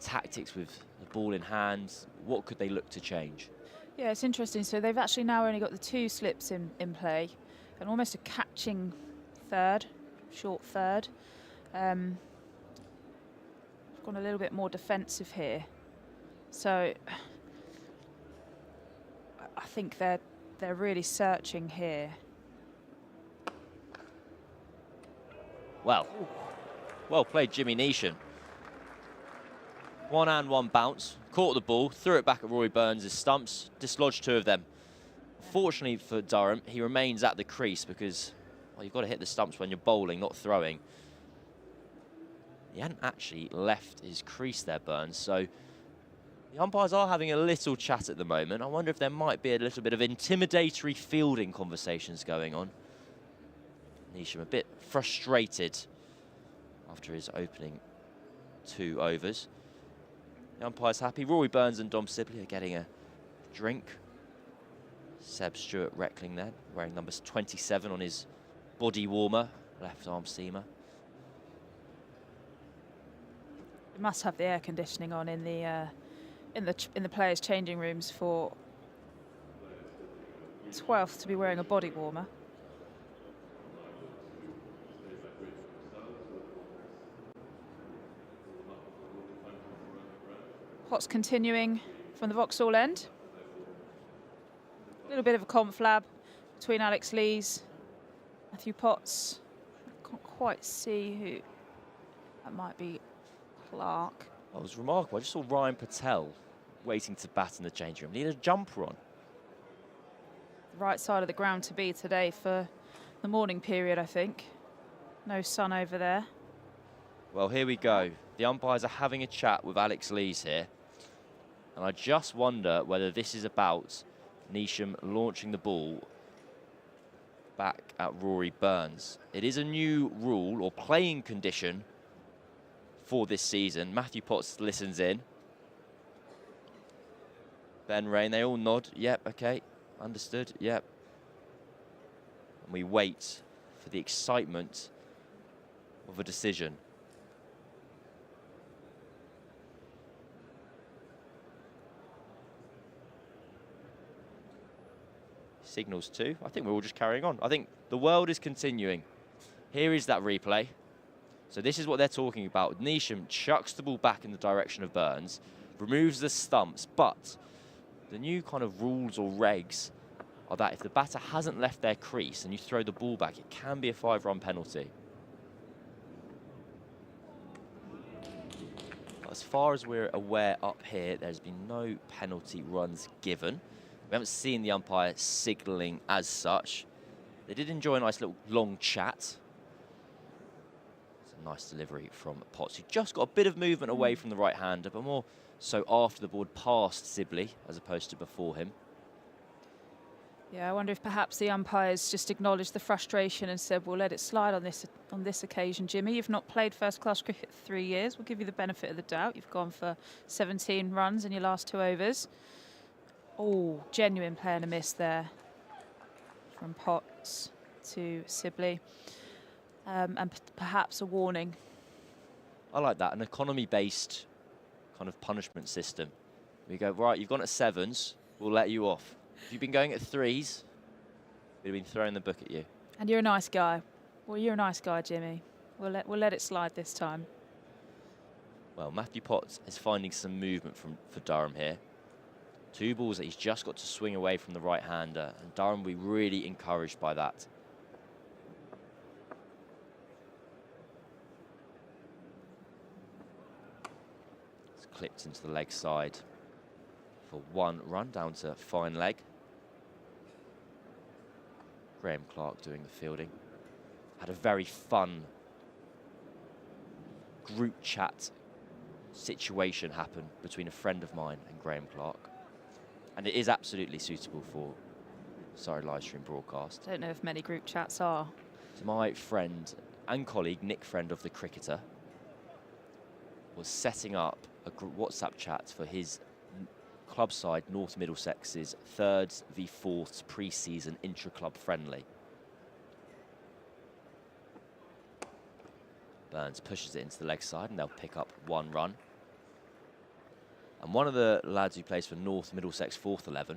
tactics with the ball in hand? What could they look to change? Yeah, it's interesting. So they've actually now only got the 2 slips in play and almost a catching third, short third. Gone a little bit more defensive here. So I think they're really searching here. Well played, Jimmy Neesham. One and one bounce, caught the ball, threw it back at Rory Burns' stumps, dislodged 2 of them. Fortunately for Durham, he remains at the crease because, well, you've got to hit the stumps when you're bowling, not throwing. He hadn't actually left his crease there, Burns, so the umpires are having a little chat at the moment. I wonder if there might be a little bit of intimidatory fielding conversations going on. Neesham a bit frustrated after his opening 2 overs. The umpire's happy. Rory Burns and Dom Sibley are getting a drink. Seb Stewart Reckling there, wearing number 27 on his body warmer, left arm seamer. You must have the air conditioning on in the players' changing rooms for 12th to be wearing a body warmer. Potts continuing from the Vauxhall end. A little bit of a conflab between Alex Lees, Matthew Potts. I can't quite see who that might be. Clark. That was remarkable. I just saw Ryan Patel waiting to bat in the change room. Needed a jumper on. Right side of the ground to be today for the morning period, I think. No sun over there. Well, here we go. The umpires are having a chat with Alex Lees here. And I just wonder whether this is about Neesham launching the ball back at Rory Burns. It is a new rule or playing condition for this season. Matthew Potts listens in. Ben Rain, they all nod. Yep, okay, understood, yep. And we wait for the excitement of a decision. Signals too. I think we're all just carrying on. I think the world is continuing. Here is that replay. So this is what they're talking about. Neesham chucks the ball back in the direction of Burns, removes the stumps, but the new kind of rules or regs are that if the batter hasn't left their crease and you throw the ball back, it can be a 5-run penalty. As far as we're aware up here, there's been no penalty runs given. We haven't seen the umpire signalling as such. They did enjoy a nice little long chat. It's a nice delivery from Potts, who just got a bit of movement away from the right-hander, but more so after the ball past Sibley as opposed to before him. Yeah, I wonder if perhaps the umpires just acknowledged the frustration and said, we'll let it slide on this occasion, Jimmy. You've not played first-class cricket for 3 years. We'll give you the benefit of the doubt. You've gone for 17 runs in your last 2 overs. Oh, genuine play and a miss there from Potts to Sibley. And perhaps a warning. I like that, an economy-based kind of punishment system. We go, right, you've gone at 7s, we'll let you off. If you've been going at 3s, we'd have been throwing the book at you. And you're a nice guy. Well, you're a nice guy, Jimmy. We'll let it slide this time. Well, Matthew Potts is finding some movement for Durham here. 2 balls that he's just got to swing away from the right-hander, and Durham will be really encouraged by that. It's clipped into the leg side for 1 run, down to fine leg. Graham Clark doing the fielding. Had a very fun group chat situation happen between a friend of mine and Graham Clark. And it is absolutely suitable for Surrey live stream broadcast. I don't know if many group chats are. So my friend and colleague, Nick Friend of the Cricketer, was setting up a WhatsApp chat for his club side, North Middlesex's 3rd v 4th pre-season intra-club friendly. Burns pushes it into the leg side and they'll pick up 1 run. And one of the lads who plays for North Middlesex 4th 11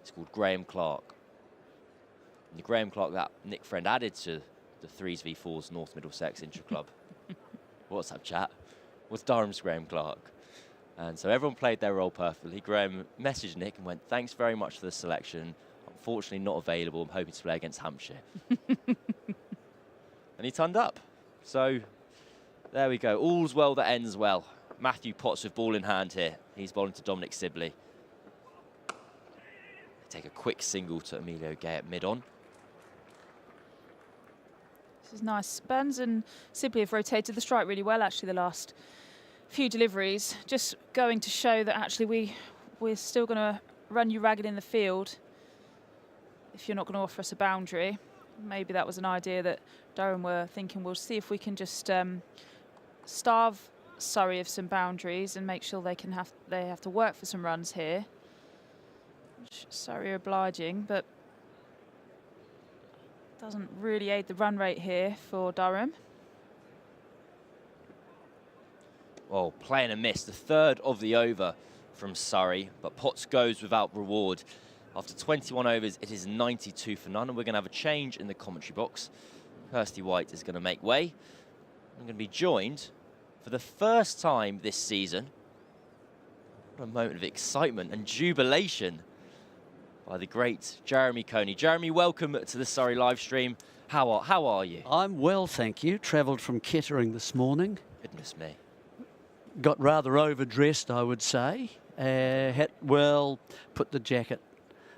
is called Graham Clark. And the Graham Clark that Nick Friend added to the 3s v 4s North Middlesex intra-club WhatsApp chat was Durham's Graham Clark. And so everyone played their role perfectly. Graham messaged Nick and went, thanks very much for the selection. Unfortunately not available. I'm hoping to play against Hampshire. And he turned up. So There we go. All's well that ends well. Matthew Potts with ball in hand here. He's bowling to Dominic Sibley. Take a quick single to Emilio Gay at mid-on. This is nice. Burns and Sibley have rotated the strike really well, actually, the last few deliveries. Just going to show that actually we're still going to run you ragged in the field if you're not going to offer us a boundary. Maybe that was an idea that Durham were thinking, we'll see if we can just starve Surrey of some boundaries and make sure they have to work for some runs here. Surrey are obliging, but doesn't really aid the run rate here for Durham. Well, playing a miss, the third of the over from Surrey, but Potts goes without reward. After 21 overs, it is 92 for none, and we're going to have a change in the commentary box. Kirstie White is going to make way. I'm going to be joined for the first time this season. What a moment of excitement and jubilation by the great Jeremy Coney. Jeremy, welcome to the Surrey live stream. How are you? I'm well, thank you. Travelled from Kettering this morning. Goodness me. Got rather overdressed, I would say. Put the jacket.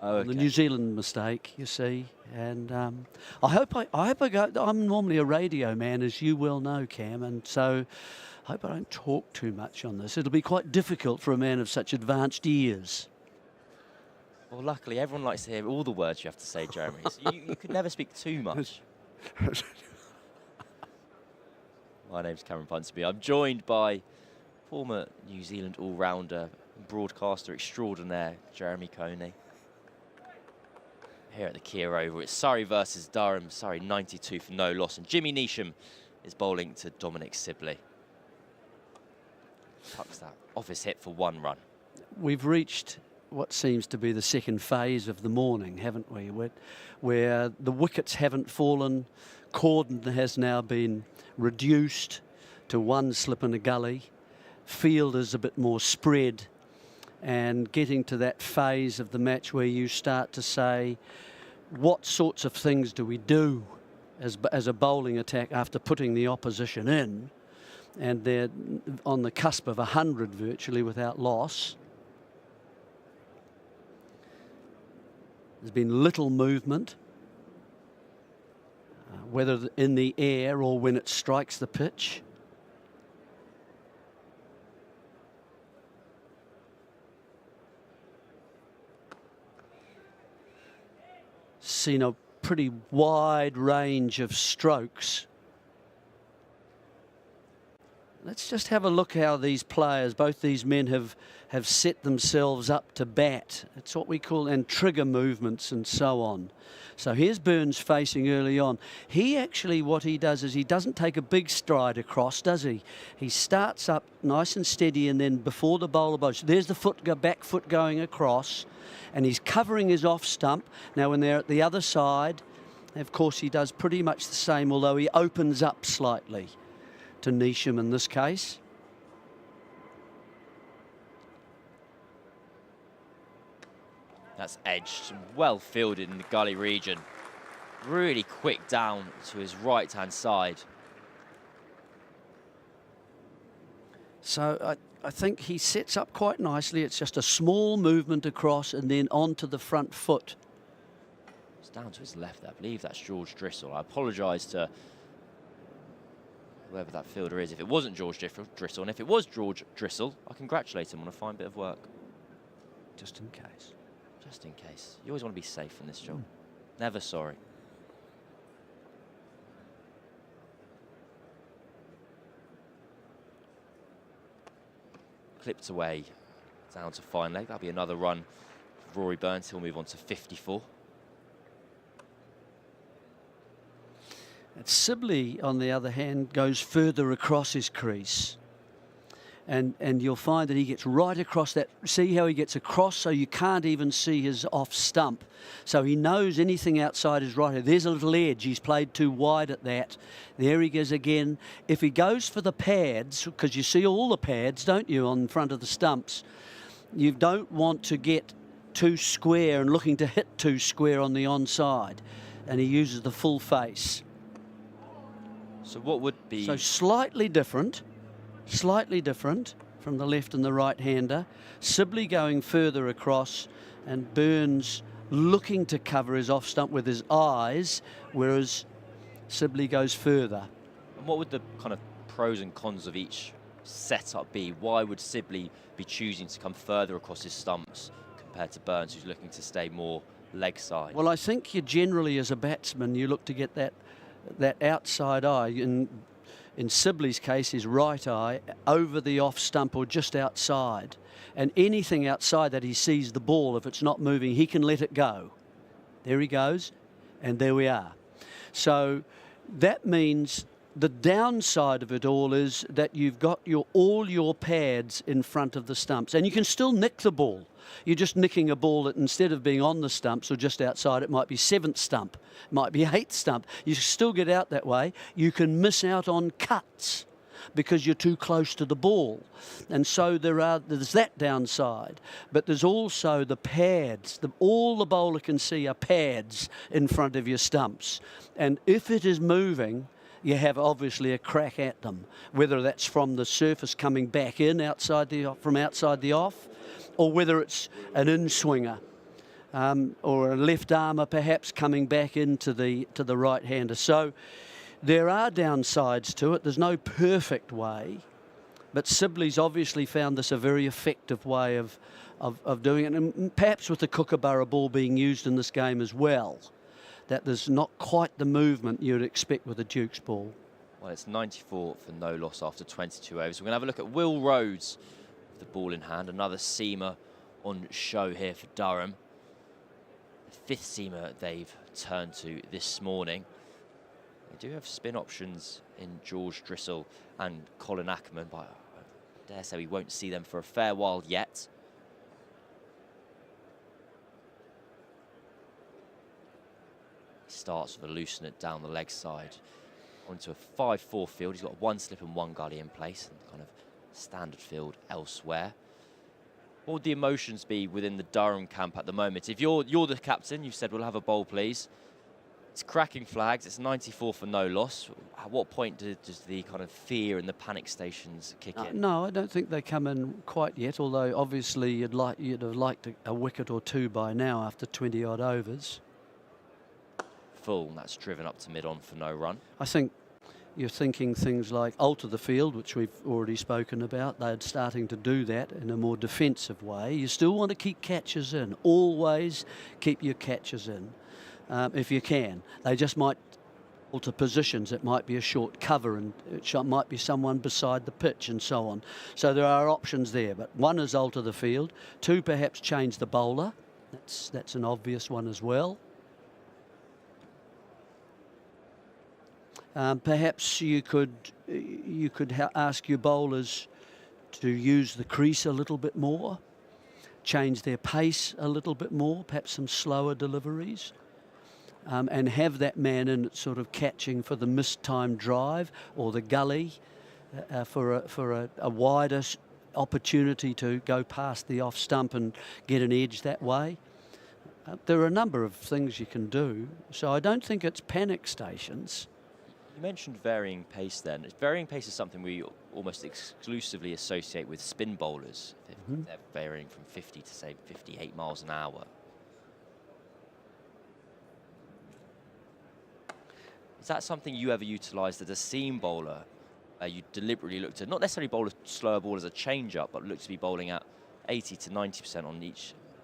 Oh, okay. The New Zealand mistake, you see. And I hope I go. I'm normally a radio man, as you well know, Cam, and so I hope I don't talk too much on this. It'll be quite difficult for a man of such advanced ears. Well, luckily, everyone likes to hear all the words you have to say, Jeremy. So you could never speak too much. My name's Cameron Ponsonby. I'm joined by former New Zealand all-rounder, broadcaster extraordinaire, Jeremy Coney. Here at the Kia Oval, it's Surrey versus Durham. Surrey 92 for no loss, and Jimmy Neesham is bowling to Dominic Sibley. Tucks that off his hip for one run. We've reached what seems to be the second phase of the morning, haven't we? Where the wickets haven't fallen, cordon has now been reduced to one slip in a gully, field is a bit more spread, and getting to that phase of the match where you start to say, what sorts of things do we do as a bowling attack after putting the opposition in? And they're on the cusp of 100 virtually without loss. There's been little movement, whether in the air or when it strikes the pitch. Seen a pretty wide range of strokes. Let's just have a look how these players, both these men have set themselves up to bat. It's what we call, and trigger movements and so on. So here's Burns facing early on. He actually, what he does is he doesn't take a big stride across, does he? He starts up nice and steady, and then before the bowler bowls, there's the back foot going across, and he's covering his off stump. Now when they're at the other side, of course he does pretty much the same, although he opens up slightly to Neesham in this case. That's edged, well fielded in the gully region. Really quick down to his right-hand side. So I think he sets up quite nicely. It's just a small movement across and then onto the front foot. It's down to his left, I believe that's George Drissel. I apologise to whoever that fielder is. If it wasn't George Drissel, and if it was George Drissel, I congratulate him on a fine bit of work. Just in case. Just in case. You always want to be safe in this job. Never sorry. Clipped away down to fine leg. That'll be another run for Rory Burns. He'll move on to 54. And Sibley, on the other hand, goes further across his crease. And you'll find that he gets right across that. See how he gets across so you can't even see his off stump. So he knows anything outside his right. There's a little edge. He's played too wide at that. There he goes again. If he goes for the pads, because you see all the pads, don't you, on front of the stumps, you don't want to get too square and looking to hit too square on the onside. And he uses the full face. So what would be... So slightly different from the left and the right-hander. Sibley going further across and Burns looking to cover his off-stump with his eyes, whereas Sibley goes further. And what would the kind of pros and cons of each setup be? Why would Sibley be choosing to come further across his stumps compared to Burns, who's looking to stay more leg side? Well, I think you generally, as a batsman, you look to get that outside eye. In Sibley's case, his right eye over the off stump or just outside. And anything outside that he sees the ball, if it's not moving, he can let it go. There he goes, and there we are. So that means the downside of it all is that you've got all your pads in front of the stumps, and you can still nick the ball. You're just nicking a ball that instead of being on the stumps or just outside, it might be 7th stump, it might be 8th stump. You still get out that way. You can miss out on cuts because you're too close to the ball. And so there's that downside. But there's also the pads. All the bowler can see are pads in front of your stumps. And if it is moving, you have obviously a crack at them, whether that's from the surface coming back in from outside the off, or whether it's an in-swinger or a left armour perhaps coming back into the right-hander. So there are downsides to it. There's no perfect way, but Sibley's obviously found this a very effective way of doing it, and perhaps with the Kookaburra ball being used in this game as well, that there's not quite the movement you'd expect with a Duke's ball. Well, it's 94 for no loss after 22 overs. We're going to have a look at Will Rhodes, the ball in hand, another seamer on show here for Durham. The 5th seamer they've turned to this morning. They do have spin options in George Drissel and Colin Ackerman, but I dare say we won't see them for a fair while yet. He starts with a loosen it down the leg side onto a 5-4 field. He's got 1 slip and 1 gully in place, and kind of standard field elsewhere. What would the emotions be within the Durham camp at the moment? If you're the captain, you've said we'll have a bowl, please. It's cracking flags. It's 94 for no loss. At what point does the kind of fear and the panic stations kick in? No, I don't think they come in quite yet. Although obviously you'd have liked a wicket or two by now after 20 odd overs. Full, and that's driven up to mid-on for no run. I think you're thinking things like alter the field, which we've already spoken about. They're starting to do that in a more defensive way. You still want to keep catches in. Always keep your catches in if you can. They just might alter positions. It might be a short cover, and it might be someone beside the pitch and so on. So there are options there. But 1 is alter the field. 2, perhaps change the bowler. That's an obvious one as well. Perhaps you could ask your bowlers to use the crease a little bit more, change their pace a little bit more, perhaps some slower deliveries, and have that man in sort of catching for the missed time drive or the gully for a wider opportunity to go past the off stump and get an edge that way. There are a number of things you can do, so I don't think it's panic stations. You mentioned varying pace then. Varying pace is something we almost exclusively associate with spin bowlers. They're varying from 50 to, say, 58 miles an hour. Is that something you ever utilised as a seam bowler? You deliberately look to not necessarily bowl a slower ball as a change-up, but look to be bowling at 80 to 90% on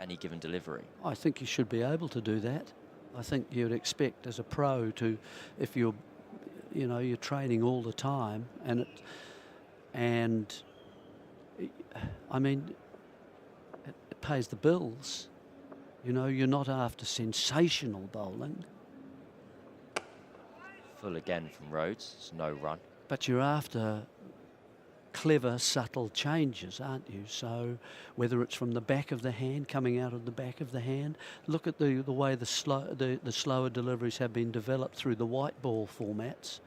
any given delivery? I think you should be able to do that. I think you'd expect as a pro to, if you're training all the time, and I mean, it pays the bills. You're not after sensational bowling. Full again from Rhodes. It's no run. But you're after clever, subtle changes, aren't you? So whether it's from the back of the hand, coming out of the back of the hand, look at the way the slower deliveries have been developed through the white ball formats,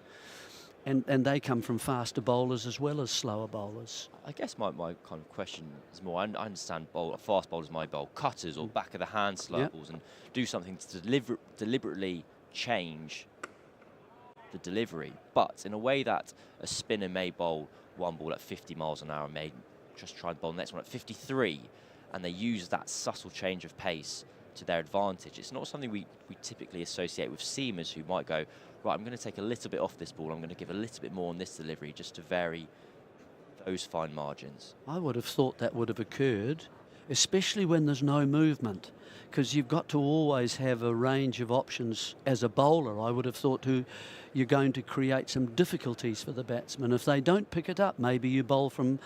and they come from faster bowlers as well as slower bowlers. I guess my kind of question is more, I understand fast bowlers might bowl cutters or back of the hand slow balls and do something to deliberately change the delivery, but in a way that a spinner may bowl one ball at 50 miles an hour, may just try and bowl the next one at 53, and they use that subtle change of pace to their advantage. It's not something we typically associate with seamers who might go, right, I'm going to take a little bit off this ball, I'm going to give a little bit more on this delivery just to vary those fine margins. I would have thought that would have occurred, especially when there's no movement, because you've got to always have a range of options as a bowler. I would have thought you're going to create some difficulties for the batsman. If they don't pick it up, maybe you bowl from,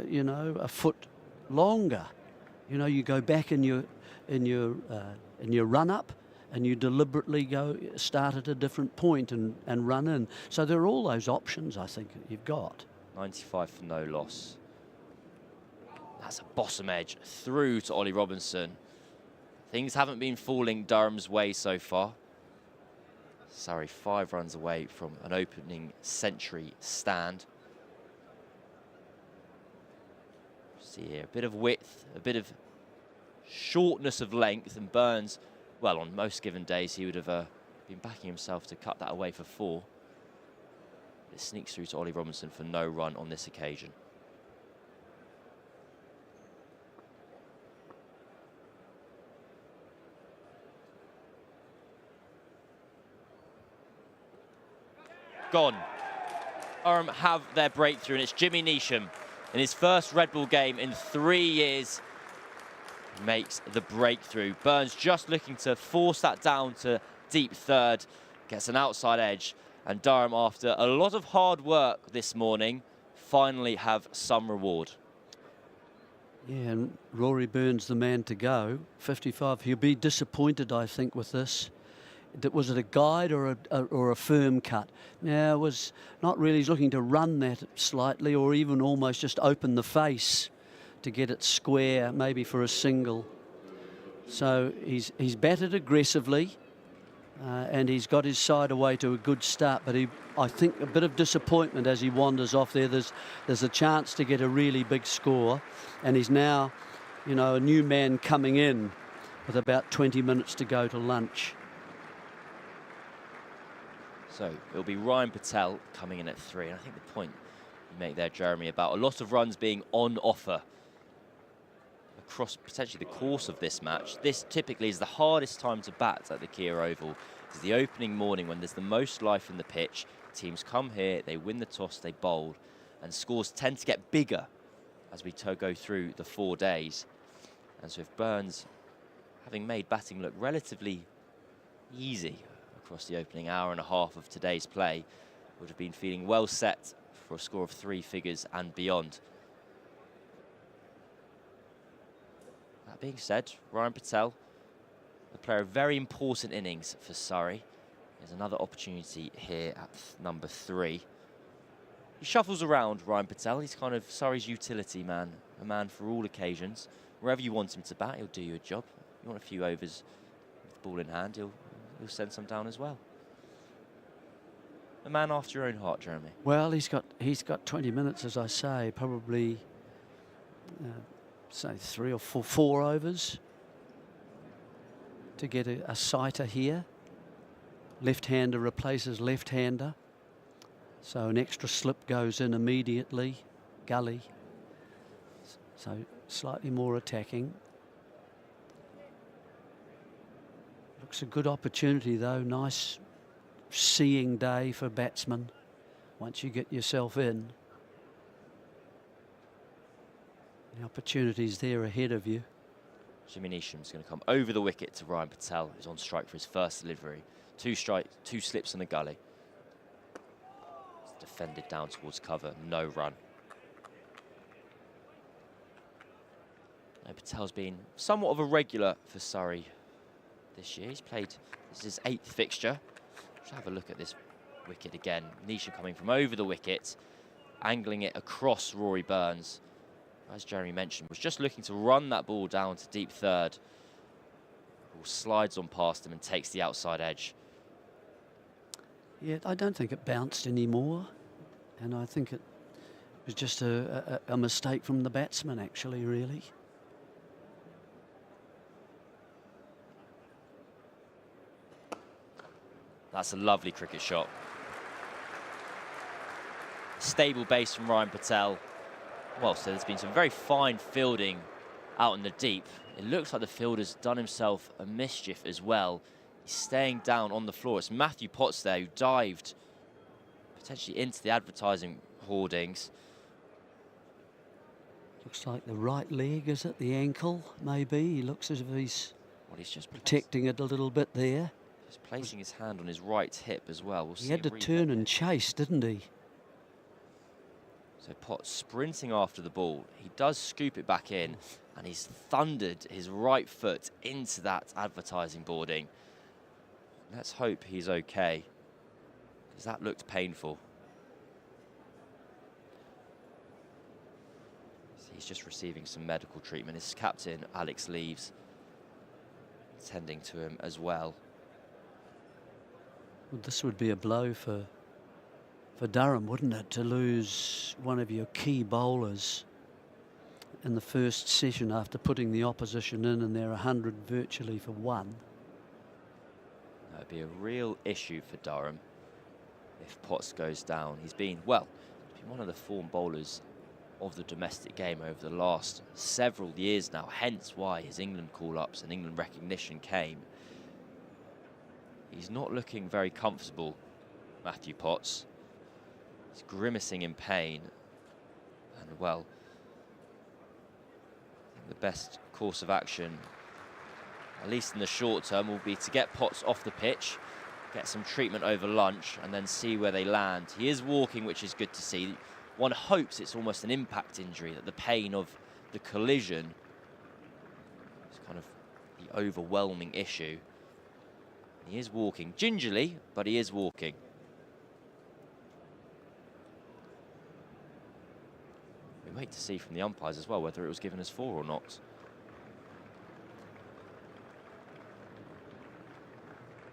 you know, a foot longer. You know, you go back in your run up, and you deliberately start at a different point and run in. So there are all those options, I think, that you've got. 95 for no loss. That's a bottom edge through to Ollie Robinson. Things haven't been falling Durham's way so far. Surrey 5 runs away from an opening century stand. See here, a bit of width, a bit of shortness of length, and Burns, well, on most given days, he would have been backing himself to cut that away for 4. It sneaks through to Ollie Robinson for no run on this occasion. Gone. Durham have their breakthrough, and it's Jimmy Neesham in his first Red Bull game in 3 years makes the breakthrough. Burns just looking to force that down to deep third, gets an outside edge, and Durham, after a lot of hard work this morning, finally have some reward. Yeah, and Rory Burns the man to go, 55. He'll be disappointed, I think, with this. Was it a guide or a firm cut? Yeah, it was not really. He's looking to run that slightly, or even almost just open the face to get it square, maybe for a single. So he's batted aggressively, and he's got his side away to a good start. But I think a bit of disappointment as he wanders off there. There's a chance to get a really big score, and he's now, you know, a new man coming in with about 20 minutes to go to lunch. So it'll be Ryan Patel coming in at 3. And I think the point you make there, Jeremy, about a lot of runs being on offer across potentially the course of this match. This typically is the hardest time to bat at the Kia Oval. It's the opening morning when there's the most life in the pitch. Teams come here, they win the toss, they bowl, and scores tend to get bigger as we go through the 4 days. And so if Burns, having made batting look relatively easy across the opening hour and a half of today's play, would have been feeling well set for a score of 3 figures and beyond. That being said, Ryan Patel, a player of very important innings for Surrey. There's another opportunity here at number 3. He shuffles around, Ryan Patel. He's kind of Surrey's utility man, a man for all occasions. Wherever you want him to bat, he'll do you a job. You want a few overs with the ball in hand, he'll send some down as well. A man after your own heart, Jeremy. Well, he's got 20 minutes, as I say, probably say 3 or 4 overs to get a sighter here. Left-hander replaces left-hander, so an extra slip goes in immediately, gully. So slightly more attacking. Looks a good opportunity though, nice seeing day for batsmen once you get yourself in. The opportunity's there ahead of you. Jimmy Neesham's going to come over the wicket to Ryan Patel, who's on strike for his first delivery. 2 strikes, 2 slips in the gully. It's defended down towards cover, no run. Now, Patel's been somewhat of a regular for Surrey this year. He's played, this is his 8th fixture. Let's have a look at this wicket again. Neesham coming from over the wicket, angling it across Rory Burns. As Jeremy mentioned, was just looking to run that ball down to deep third. Ball slides on past him and takes the outside edge. Yeah, I don't think it bounced anymore, and I think it was just a mistake from the batsman, actually, really. That's a lovely cricket shot. stable base from Ryan Patel. Well, so there's been some very fine fielding out in the deep. It looks like the fielder's done himself a mischief as well. He's staying down on the floor. It's Matthew Potts there who dived potentially into the advertising hoardings. Looks like the right leg, is it? The ankle, maybe. He looks as if he's He's protecting it a little bit there. Just placing his hand on his right hip as well. He had to turn and chase, didn't he? So Potts sprinting after the ball. He does scoop it back in, and he's thundered his right foot into that advertising boarding. Let's hope he's okay, because that looked painful. So he's just receiving some medical treatment. His captain, Alex Leaves, tending to him as well. Well, this would be a blow for Durham, wouldn't it, to lose one of your key bowlers in the first session after putting the opposition in, and they're 100 virtually for 1. That would be a real issue for Durham if Potts goes down. He's been one of the form bowlers of the domestic game over the last several years now, hence why his England call-ups and England recognition came. He's not looking very comfortable, Matthew Potts. He's grimacing in pain, and well, I think the best course of action, at least in the short term, will be to get Potts off the pitch, get some treatment over lunch, and then see where they land. He is walking, which is good to see. One hopes it's almost an impact injury, that the pain of the collision is kind of the overwhelming issue. He is walking gingerly, but he is walking. We wait to see from the umpires as well whether it was given as 4 or not.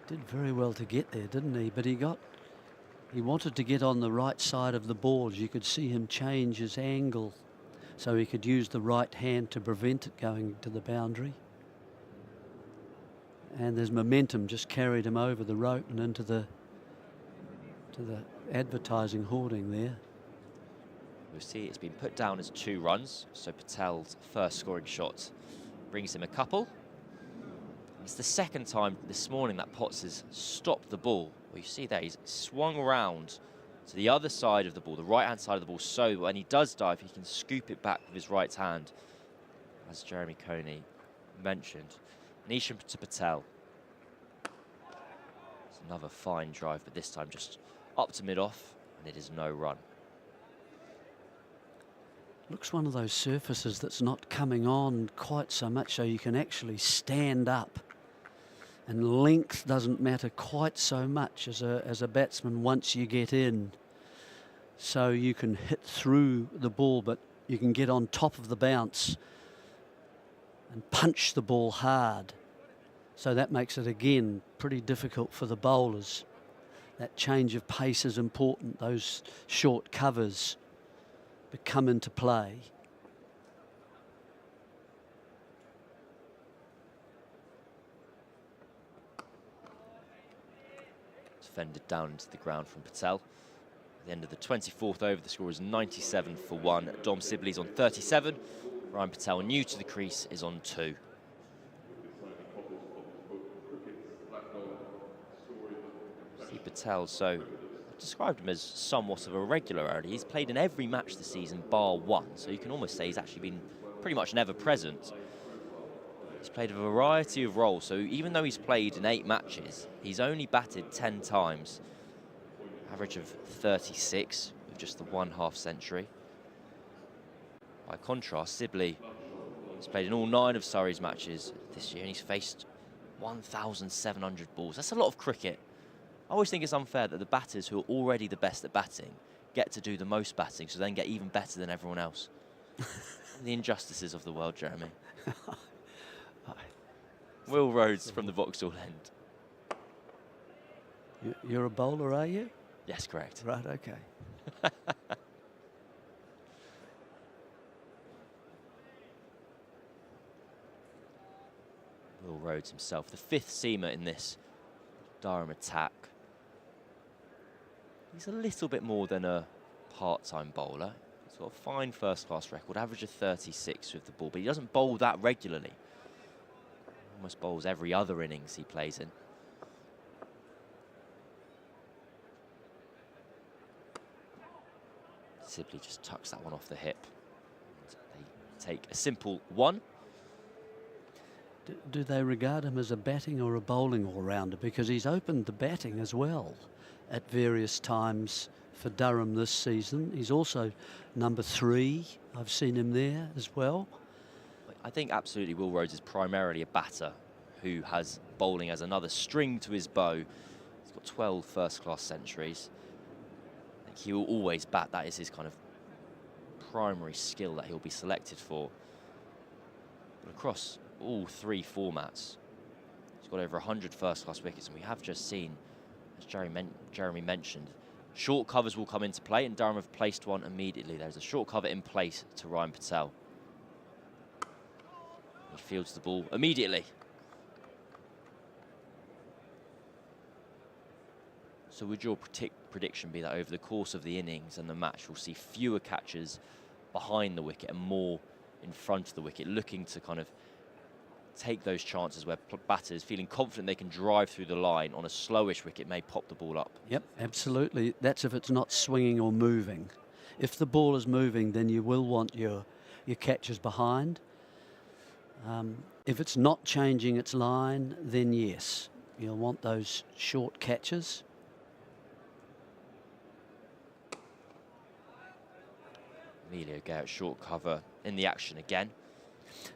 Did very well to get there, didn't he? But he wanted to get on the right side of the ball. You could see him change his angle so he could use the right hand to prevent it going to the boundary. And there's momentum just carried him over the rope and into the advertising hoarding there. We'll see it's been put down as 2 runs, so Patel's first scoring shot brings him a couple. It's the second time this morning that Potts has stopped the ball. Well, you see there, he's swung around to the other side of the ball, the right-hand side of the ball, so when he does dive, he can scoop it back with his right hand, as Jeremy Coney mentioned. Nisham to Patel. It's another fine drive, but this time just up to mid-off, and it is no run. Looks one of those surfaces that's not coming on quite so much, so you can actually stand up. And length doesn't matter quite so much as a batsman once you get in. So you can hit through the ball, but you can get on top of the bounce and punch the ball hard. So that makes it, again, pretty difficult for the bowlers. That change of pace is important. Those short covers come into play. It's fended down into the ground from Patel. At the end of the 24th over, the score is 97 for 1. Dom Sibley's on 37. Ryan Patel, new to the crease, is on 2. See Patel, so I described him as somewhat of a regular early. He's played in every match this season bar 1, so you can almost say he's actually been pretty much never present. He's played a variety of roles, so even though he's played in 8 matches, he's only batted 10 times. Average of 36 with just the 1/2 century. By contrast, Sibley has played in all 9 of Surrey's matches this year, and he's faced 1,700 balls. That's a lot of cricket. I always think it's unfair that the batters who are already the best at batting get to do the most batting, so then get even better than everyone else. The injustices of the world, Jeremy. Will Rhodes from the Vauxhall end. You're a bowler, are you? Yes, correct. Right, okay. Will Rhodes himself, the 5th seamer in this Durham attack. He's a little bit more than a part-time bowler. He's got a fine first-class record, average of 36 with the ball, but he doesn't bowl that regularly. Almost bowls every other innings he plays in. Sibley just tucks that one off the hip. And they take a simple 1. Do they regard him as a batting or a bowling all-rounder? Because he's opened the batting as well at various times for Durham this season. He's also number 3. I've seen him there as well. I think absolutely Will Rhodes is primarily a batter who has bowling as another string to his bow. He's got 12 first-class centuries. I think he will always bat. That is his kind of primary skill that he'll be selected for. But across all 3 formats, he's got over 100 first-class wickets, and we have just seen, as Jeremy mentioned, short covers will come into play, and Durham have placed one immediately. There's a short cover in place to Ryan Patel. He fields the ball immediately. So would your prediction be that over the course of the innings and the match, we'll see fewer catches behind the wicket and more in front of the wicket, looking to kind of take those chances where batters, feeling confident they can drive through the line on a slowish wicket, may pop the ball up? Yep, absolutely. That's if it's not swinging or moving. If the ball is moving, then you will want your catches behind. If it's not changing its line, then yes, you'll want those short catches. Emilio Garrett, short cover in the action again.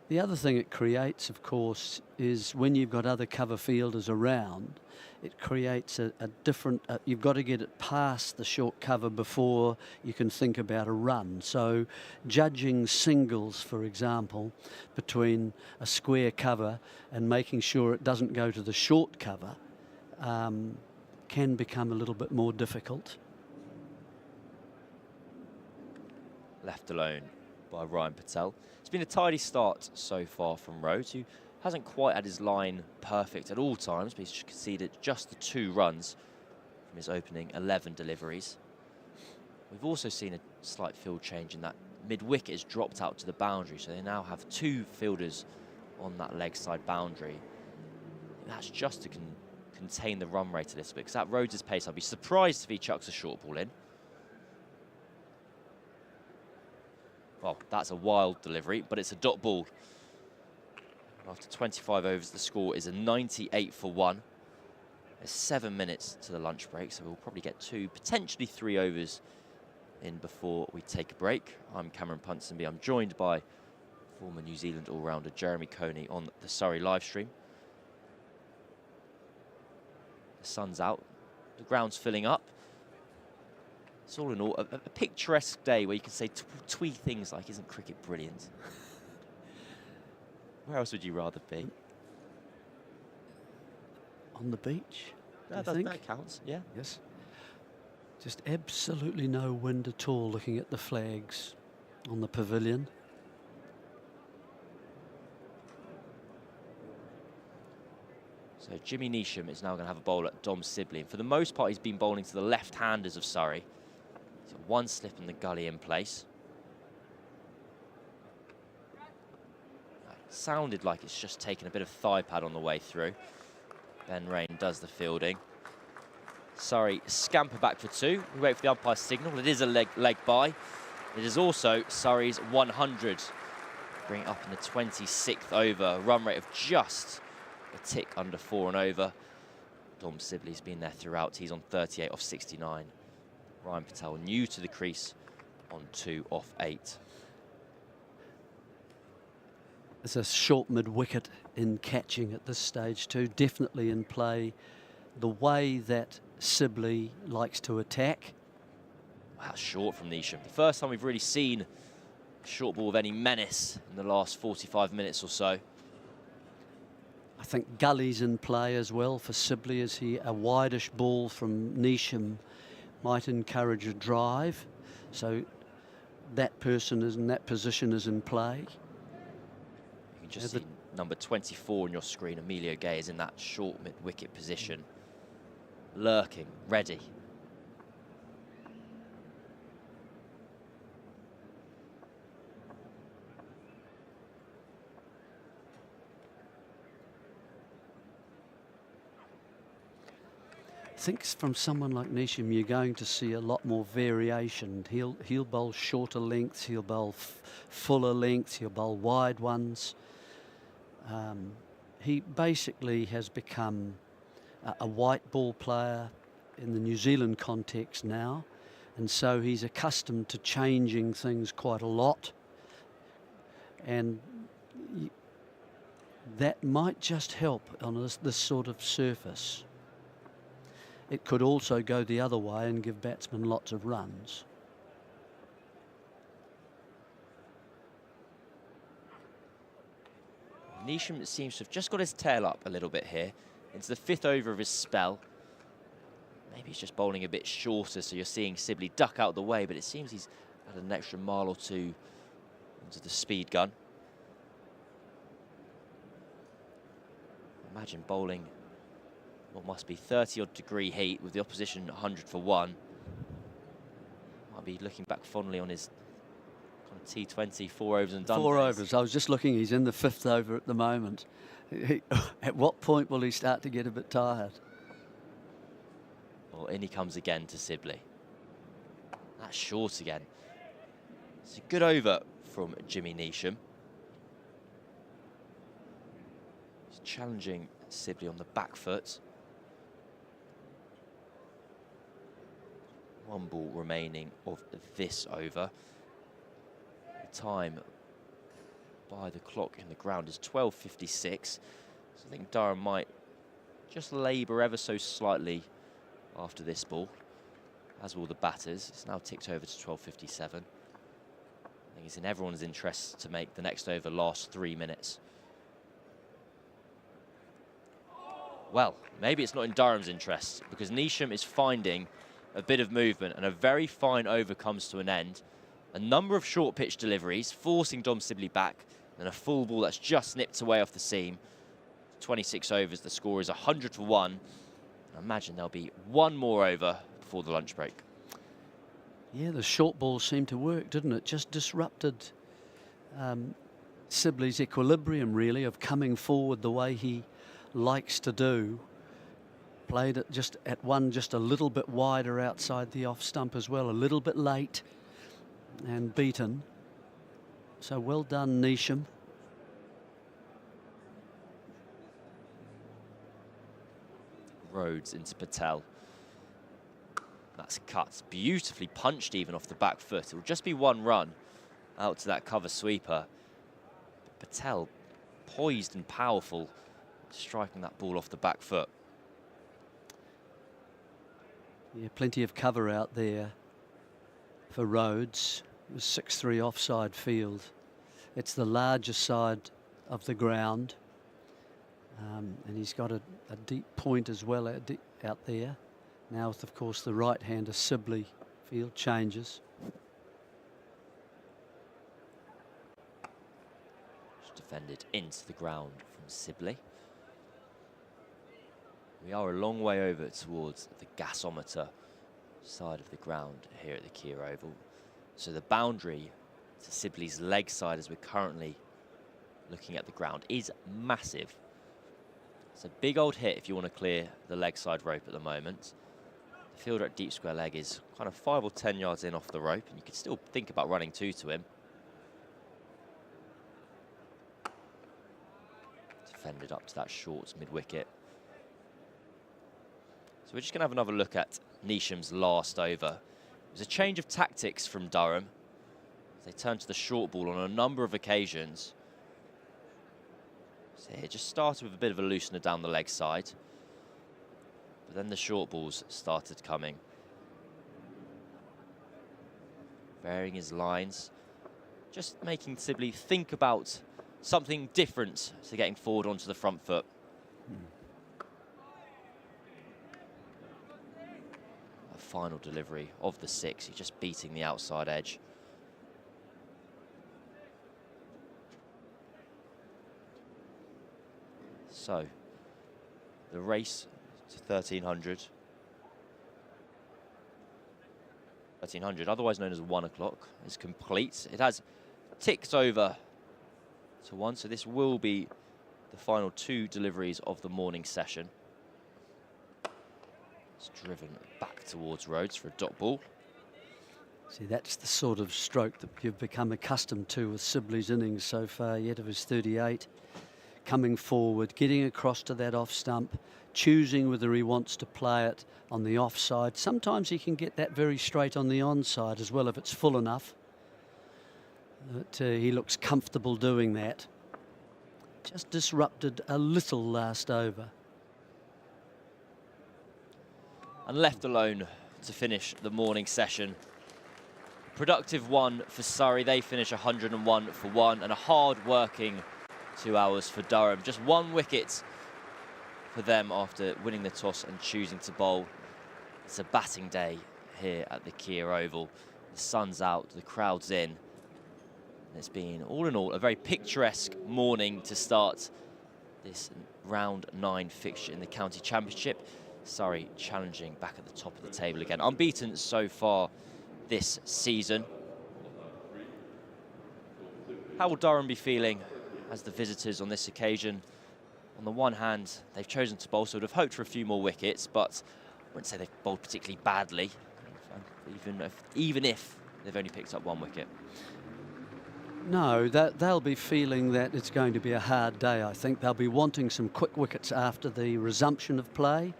The other thing it creates, of course, is when you've got other cover fielders around, it creates a different, you've got to get it past the short cover before you can think about a run. So judging singles, for example, between a square cover and making sure it doesn't go to the short cover can become a little bit more difficult. Left alone by Ryan Patel. It's been a tidy start so far from Rhodes, who hasn't quite had his line perfect at all times, but he's conceded just the 2 runs from his opening 11 deliveries. We've also seen a slight field change in that mid-wicket has dropped out to the boundary, so they now have 2 fielders on that leg side boundary. That's just to contain the run rate a little bit, because at Rhodes' pace, I'd be surprised if he chucks a short ball in. Well, that's a wild delivery, but it's a dot ball. After 25 overs, the score is a 98 for 1. There's 7 minutes to the lunch break, so we'll probably get 2, potentially 3 overs in before we take a break. I'm Cameron Ponsonby. I'm joined by former New Zealand all-rounder Jeremy Coney on the Surrey live stream. The sun's out, the ground's filling up. It's all in all a picturesque day where you can say twee things like, isn't cricket brilliant? Where else would you rather be? On the beach, That counts, yeah. Yes. Just absolutely no wind at all looking at the flags on the pavilion. So Jimmy Neesham is now going to have a bowl at Dom Sibley. And for the most part, he's been bowling to the left-handers of Surrey. So 1 slip in the gully in place. Sounded like it's just taken a bit of thigh pad on the way through. Ben Rain does the fielding. Surrey scamper back for 2. We wait for the umpire's signal. It is a leg by. It is also Surrey's 100. Bring it up in the 26th over. Run rate of just a tick under 4 and over. Dom Sibley's been there throughout. He's on 38 off 69. Ryan Patel new to the crease on 2 off 8. There's a short mid-wicket in catching at this stage too, definitely in play. The way that Sibley likes to attack. Wow, short from Neesham. The first time we've really seen a short ball of any menace in the last 45 minutes or so. I think Gully's in play as well for Sibley, as a wideish ball from Neesham might encourage a drive. So that person is in that position is in play. You can just see number 24 on your screen. Emilio Gay is in that short mid-wicket position. Lurking, ready. think from someone like Neesham, you're going to see a lot more variation. He'll bowl shorter lengths, he'll bowl fuller lengths, he'll bowl wide ones. He basically has become a white ball player in the New Zealand context now, and so he's accustomed to changing things quite a lot, and that might just help on this sort of surface. It could also go the other way and give batsmen lots of runs. Neesham seems to have just got his tail up a little bit here into the 5th over of his spell. Maybe he's just bowling a bit shorter, so you're seeing Sibley duck out the way, but it seems he's added an extra mile or two into the speed gun. Imagine bowling what must be 30-odd degree heat with the opposition 100 for 1. Might be looking back fondly on his kind of T20 4 overs and done. 4 overs. I was just looking, he's in the 5th over at the moment. At what point will he start to get a bit tired? Well, in he comes again to Sibley. That's short again. It's a good over from Jimmy Neesham. He's challenging Sibley on the back foot. 1 ball remaining of this over. The time by the clock in the ground is 12:56. So I think Durham might just labour ever so slightly after this ball, as will the batters. It's now ticked over to 12:57. I think it's in everyone's interest to make the next over last 3 minutes. Well, maybe it's not in Durham's interest, because Neesham is finding a bit of movement, and a very fine over comes to an end. A number of short pitch deliveries, forcing Dom Sibley back, and a full ball that's just nipped away off the seam. 26 overs, the score is 100 for 1. I imagine there'll be 1 more over before the lunch break. Yeah, the short ball seemed to work, didn't it? Just disrupted Sibley's equilibrium, really, of coming forward the way he likes to do. Played it just at one, just a little bit wider outside the off stump as well, a little bit late and beaten. So well done, Neesham. Rhodes into Patel. That's cut, beautifully punched even off the back foot. It will just be 1 run out to that cover sweeper. But Patel, poised and powerful, striking that ball off the back foot. Yeah, plenty of cover out there for Rhodes. It was 6-3 offside field. It's the larger side of the ground. And he's got a deep point as well out there. Now with, of course, the right-hander Sibley. Field changes. Just defended into the ground from Sibley. We are a long way over towards the gasometer side of the ground here at the Kia Oval. So the boundary to Sibley's leg side, as we're currently looking at the ground, is massive. It's a big old hit if you want to clear the leg side rope at the moment. The fielder at deep square leg is kind of 5 or 10 yards in off the rope, and you could still think about running 2 to him. Defended up to that short mid-wicket. So we're just going to have another look at Neesham's last over. It was a change of tactics from Durham. They turned to the short ball on a number of occasions. So it just started with a bit of a loosener down the leg side. But then the short balls started coming. Varying his lines. Just making Sibley think about something different to getting forward onto the front foot. Final delivery of the 6. He's just beating the outside edge. So the race to 1300, otherwise known as 1 o'clock, is complete. It has ticked over to 1, so this will be the final 2 deliveries of the morning session. It's driven back towards Rhodes for a dot ball. See, that's the sort of stroke that you've become accustomed to with Sibley's innings so far, yet of his 38. Coming forward, getting across to that off stump, choosing whether he wants to play it on the offside. Sometimes he can get that very straight on the onside as well if it's full enough. But he looks comfortable doing that. Just disrupted a little last over. And left alone to finish the morning session. Productive one for Surrey. They finish 101 for 1, and a hard-working 2 hours for Durham. Just 1 wicket for them after winning the toss and choosing to bowl. It's a batting day here at the Kia Oval. The sun's out, the crowd's in. It's been, all in all, a very picturesque morning to start this round 9 fixture in the County Championship. Surrey challenging back at the top of the table again. Unbeaten so far this season. How will Durham be feeling as the visitors on this occasion? On the one hand, they've chosen to bowl, so would have hoped for a few more wickets, but I wouldn't say they've bowled particularly badly, even if they've only picked up 1 wicket. No, they'll be feeling that it's going to be a hard day. I think they'll be wanting some quick wickets after the resumption of play.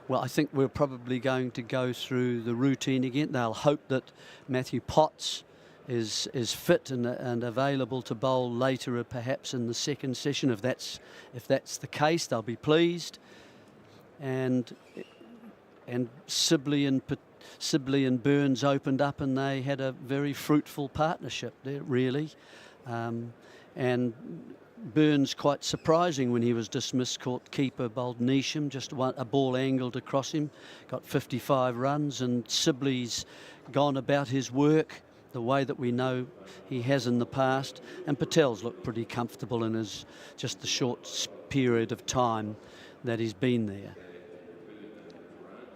Well, I think we're probably going to go through the routine again. They'll hope that Matthew Potts is fit and available to bowl later, perhaps in the second session. If that's the case, they'll be pleased. And Sibley and Burns opened up, and they had a very fruitful partnership there, really. And Burns, quite surprising when he was dismissed, caught keeper, bowled Neesham, just a ball angled across him, got 55 runs, and Sibley's gone about his work the way that we know he has in the past, and Patel's looked pretty comfortable in his just the short period of time that he's been there.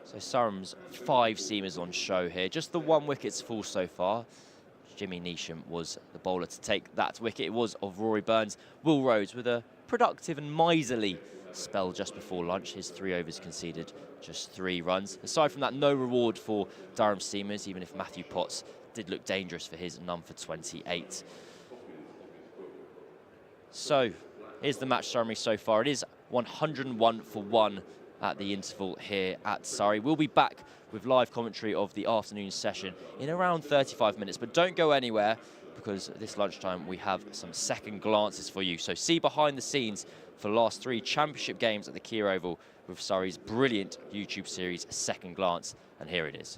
So Surham's 5 seamers on show here. Just the 1 wicket's fall so far. Jimmy Neesham was the bowler to take that wicket. It was of Rory Burns. Will Rhodes with a productive and miserly spell just before lunch. His 3 overs conceded just 3 runs. Aside from that, no reward for Durham seamers, even if Matthew Potts did look dangerous for his none for 28. So here's the match summary so far. It is 101 for 1 at the interval here at Surrey. We'll be back with live commentary of the afternoon session in around 35 minutes, but don't go anywhere, because this lunchtime we have some second glances for you. So see behind the scenes for the last 3 championship games at the Kia Oval with Surrey's brilliant YouTube series Second Glance, and here it is.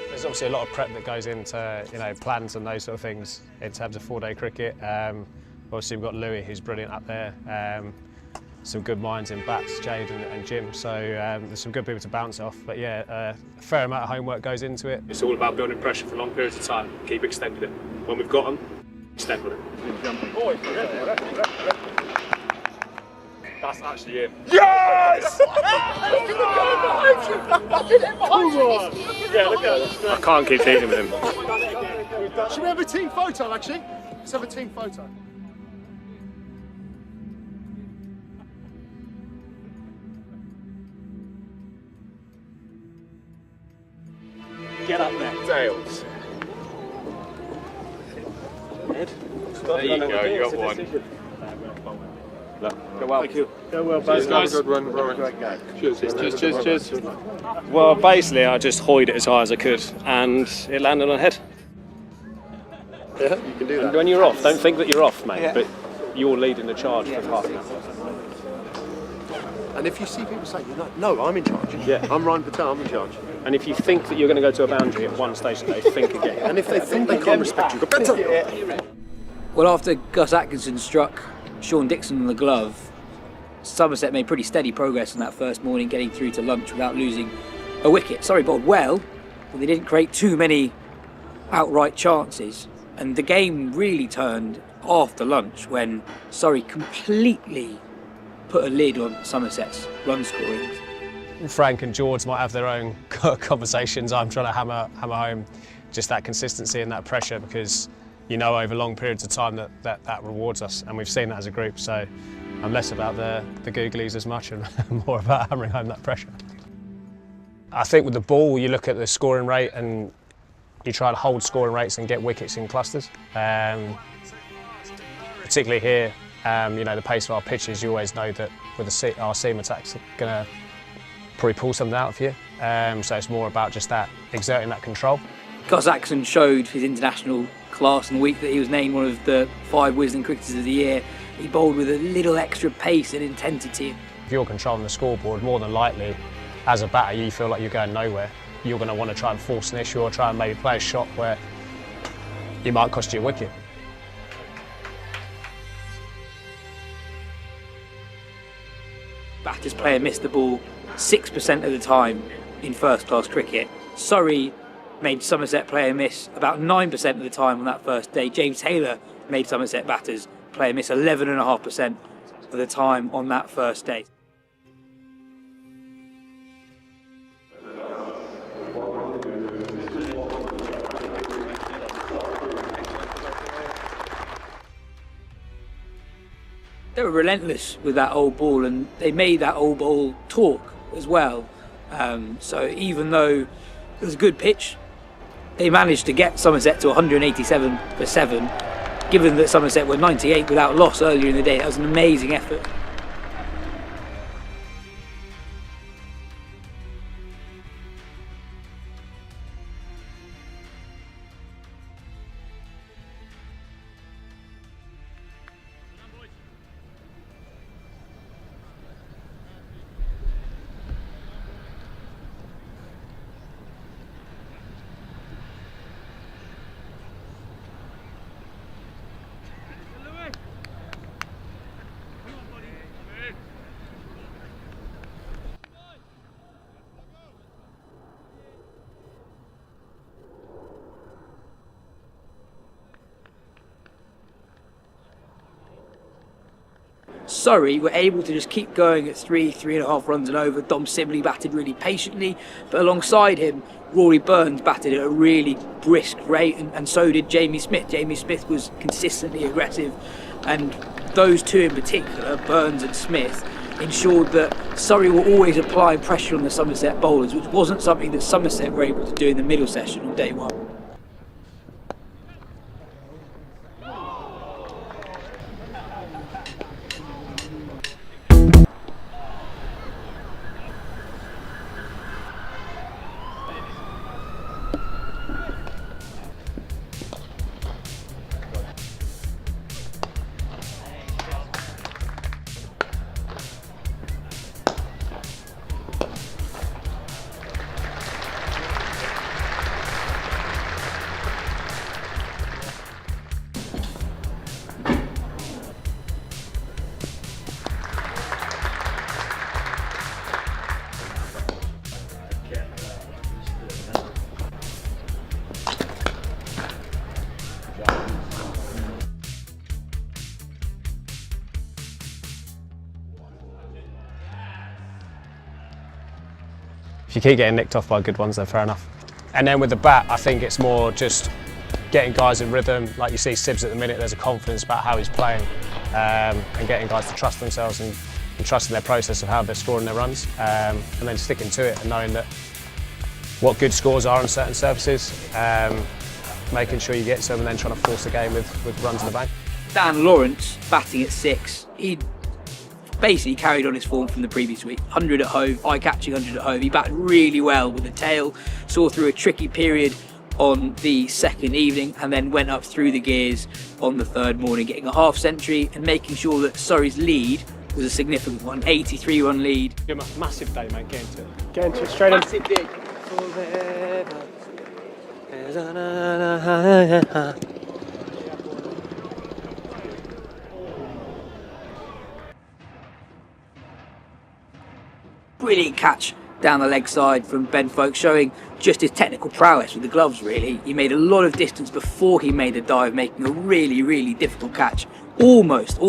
There's obviously a lot of prep that goes into, plans and those sort of things in terms of 4-day cricket. Obviously we've got Louis, who's brilliant up there. Some good minds in bats, Jade and Jim. So there's some good people to bounce off. But yeah, a fair amount of homework goes into it. It's all about building pressure for long periods of time. Keep extending it. When we've got them, extend with it. That's actually him. Yes! Yeah, look at it. I can't keep dealing with him. Should we have a team photo, actually? Let's have a team photo. Get up there. Tails. Ed? There you go, you got one. Go well. Thank you. Go well, both guys. Good one, Rory. Cheers. Well, basically I just hoyed it as high as I could and it landed on the head. Yeah, you can do that. And when you're off, don't think that you're off, mate, but you're leading the charge for half an hour. And if you see people saying, no, I'm in charge. Yeah. I'm Ryan Patel, I'm in charge. And if you think that you're going to go to a boundary at one stage today, think again. And if they think they can't respect you, go better. Well, after Gus Atkinson struck Sean Dixon on the glove, Somerset made pretty steady progress on that first morning, getting through to lunch without losing a wicket. Surrey bowled well, but they didn't create too many outright chances. And the game really turned after lunch when Surrey completely put a lid on Somerset's run scoring. Frank and George might have their own conversations. I'm trying to hammer home just that consistency and that pressure, because you know over long periods of time that rewards us, and we've seen that as a group. So I'm less about the googlies as much and more about hammering home that pressure. I think with the ball, you look at the scoring rate and you try to hold scoring rates and get wickets in clusters. Particularly here, you know, the pace of our pitches, you always know that with our seam attacks are going to probably pull something out of you. So it's more about just that, exerting that control. Gus Atkinson showed his international class in the week that he was named one of the 5 Wisden cricketers of the year. He bowled with a little extra pace and intensity. If you're controlling the scoreboard, more than likely, as a batter, you feel like you're going nowhere. You're going to want to try and force an issue or try and maybe play a shot where it might cost you a wicket. Batters play and miss the ball 6% of the time in first-class cricket. Surrey made Somerset play and miss about 9% of the time on that first day. James Taylor made Somerset batters play and miss 11.5% of the time on that first day. They were relentless with that old ball, and they made that old ball talk as well. So even though it was a good pitch, they managed to get Somerset to 187 for 7. Given that Somerset were 98 without loss earlier in the day, that was an amazing effort. Surrey were able to just keep going at 3.5 runs and over. Dom Sibley batted really patiently, but alongside him, Rory Burns batted at a really brisk rate, and so did Jamie Smith. Jamie Smith was consistently aggressive, and those two in particular, Burns and Smith, ensured that Surrey were always applying pressure on the Somerset bowlers, which wasn't something that Somerset were able to do in the middle session on day one. If you keep getting nicked off by good ones, then fair enough. And then with the bat, I think it's more just getting guys in rhythm. Like you see Sibs at the minute, there's a confidence about how he's playing, and getting guys to trust themselves and trusting their process of how they're scoring their runs, and then sticking to it and knowing that what good scores are on certain surfaces, making sure you get some and then trying to force the game with runs in the bank. Dan Lawrence batting at 6. He basically carried on his form from the previous week. 100 at home, eye-catching 100 at home. He batted really well with the tail, saw through a tricky period on the second evening and then went up through the gears on the third morning, getting a half century and making sure that Surrey's lead was a significant one, 83-run lead. Give him a massive day, mate, get into it. Get into it, straight in. Massive day. Brilliant catch down the leg side from Ben Folkes, showing just his technical prowess with the gloves, really. He made a lot of distance before he made the dive, making a really, really difficult catch. Almost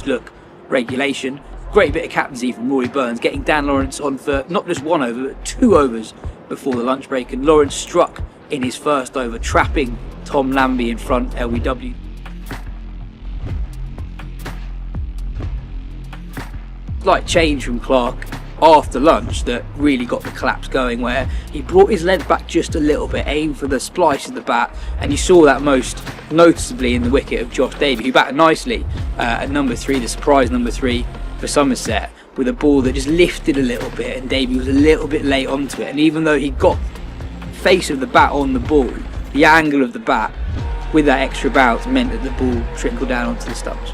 look regulation. Great bit of captaincy from Rory Burns, getting Dan Lawrence on for not just 1 over, but 2 overs before the lunch break. And Lawrence struck in his first over, trapping Tom Lambie in front, LBW. Slight change from Clark after lunch that really got the collapse going, where he brought his length back just a little bit, aimed for the splice of the bat, and you saw that most noticeably in the wicket of Josh Davey, who batted nicely at number 3, the surprise number 3 for Somerset, with a ball that just lifted a little bit, and Davey was a little bit late onto it. And even though he got face of the bat on the ball, the angle of the bat with that extra bounce meant that the ball trickled down onto the stumps.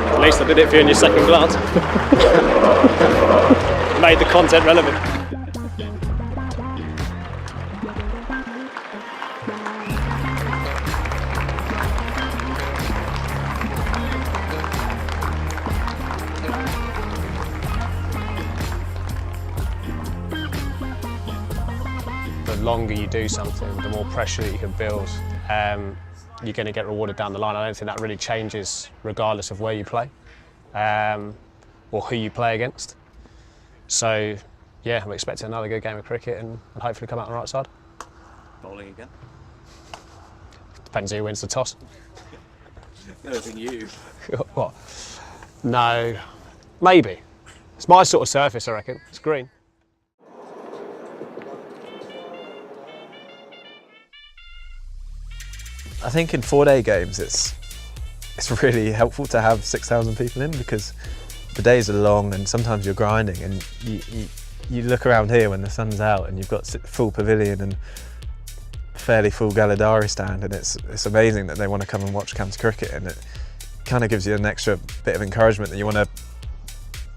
At least I did it for you in your second glance. Made the content relevant. The longer you do something, the more pressure that you can build. You're going to get rewarded down the line. I don't think that really changes regardless of where you play or who you play against. So, yeah, I'm expecting another good game of cricket and hopefully come out on the right side. Bowling again? Depends who wins the toss. No, I think you. What? No, maybe. It's my sort of surface, I reckon. It's green. I think in 4-day games it's really helpful to have 6,000 people in, because the days are long and sometimes you're grinding, and you look around here when the sun's out and you've got full pavilion and fairly full Galadari stand, and it's amazing that they want to come and watch county cricket, and it kind of gives you an extra bit of encouragement that you want to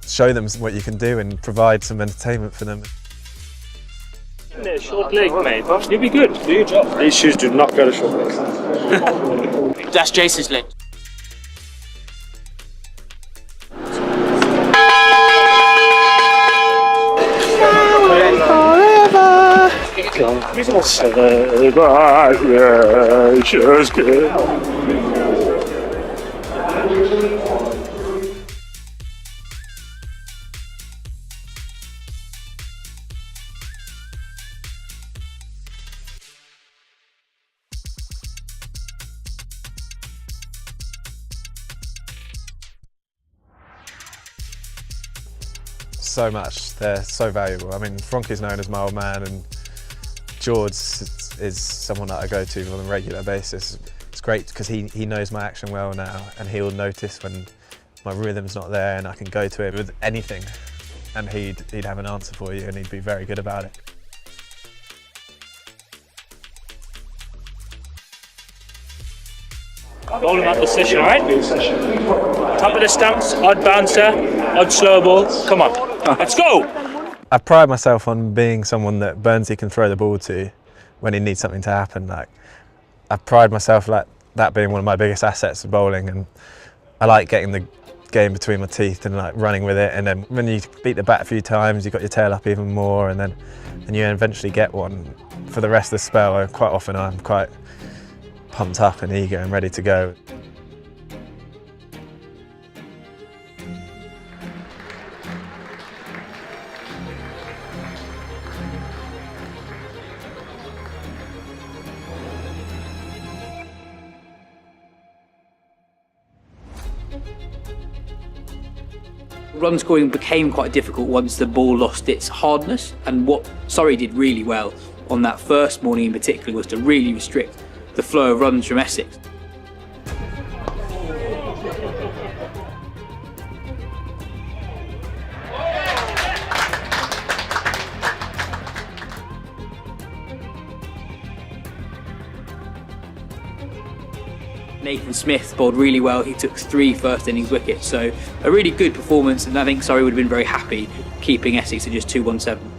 show them what you can do and provide some entertainment for them. Short leg, mate. You'll be good. Do your job. These shoes do not go to short legs. That's Jason's leg. So much, they're so valuable. I mean, Franky's known as my old man, and George is someone that I go to on a regular basis. It's great because he knows my action well now, and he'll notice when my rhythm's not there, and I can go to him with anything and he'd have an answer for you, and he'd be very good about it. Bowling out the session, alright? Top of the stumps, odd bouncer, odd slow ball. Come on, let's go! I pride myself on being someone that Burnsy can throw the ball to when he needs something to happen. Like, I pride myself like that being one of my biggest assets of bowling, and I like getting the game between my teeth and like running with it, and then when you beat the bat a few times, you've got your tail up even more, and you eventually get one. For the rest of the spell, quite often I'm quite pumped up and eager and ready to go. Run scoring became quite difficult once the ball lost its hardness, and what Surrey did really well on that first morning in particular was to really restrict the flow of runs from Essex. Nathan Smith bowled really well. He took 3 first innings wickets, so a really good performance, and I think Surrey would have been very happy keeping Essex at just 217.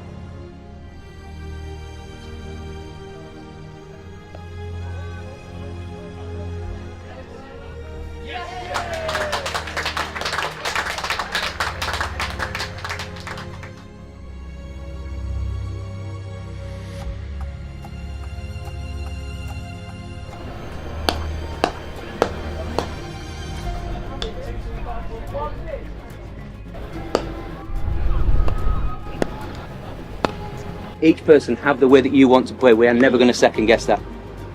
Each person have the way that you want to play. We are never going to second guess that.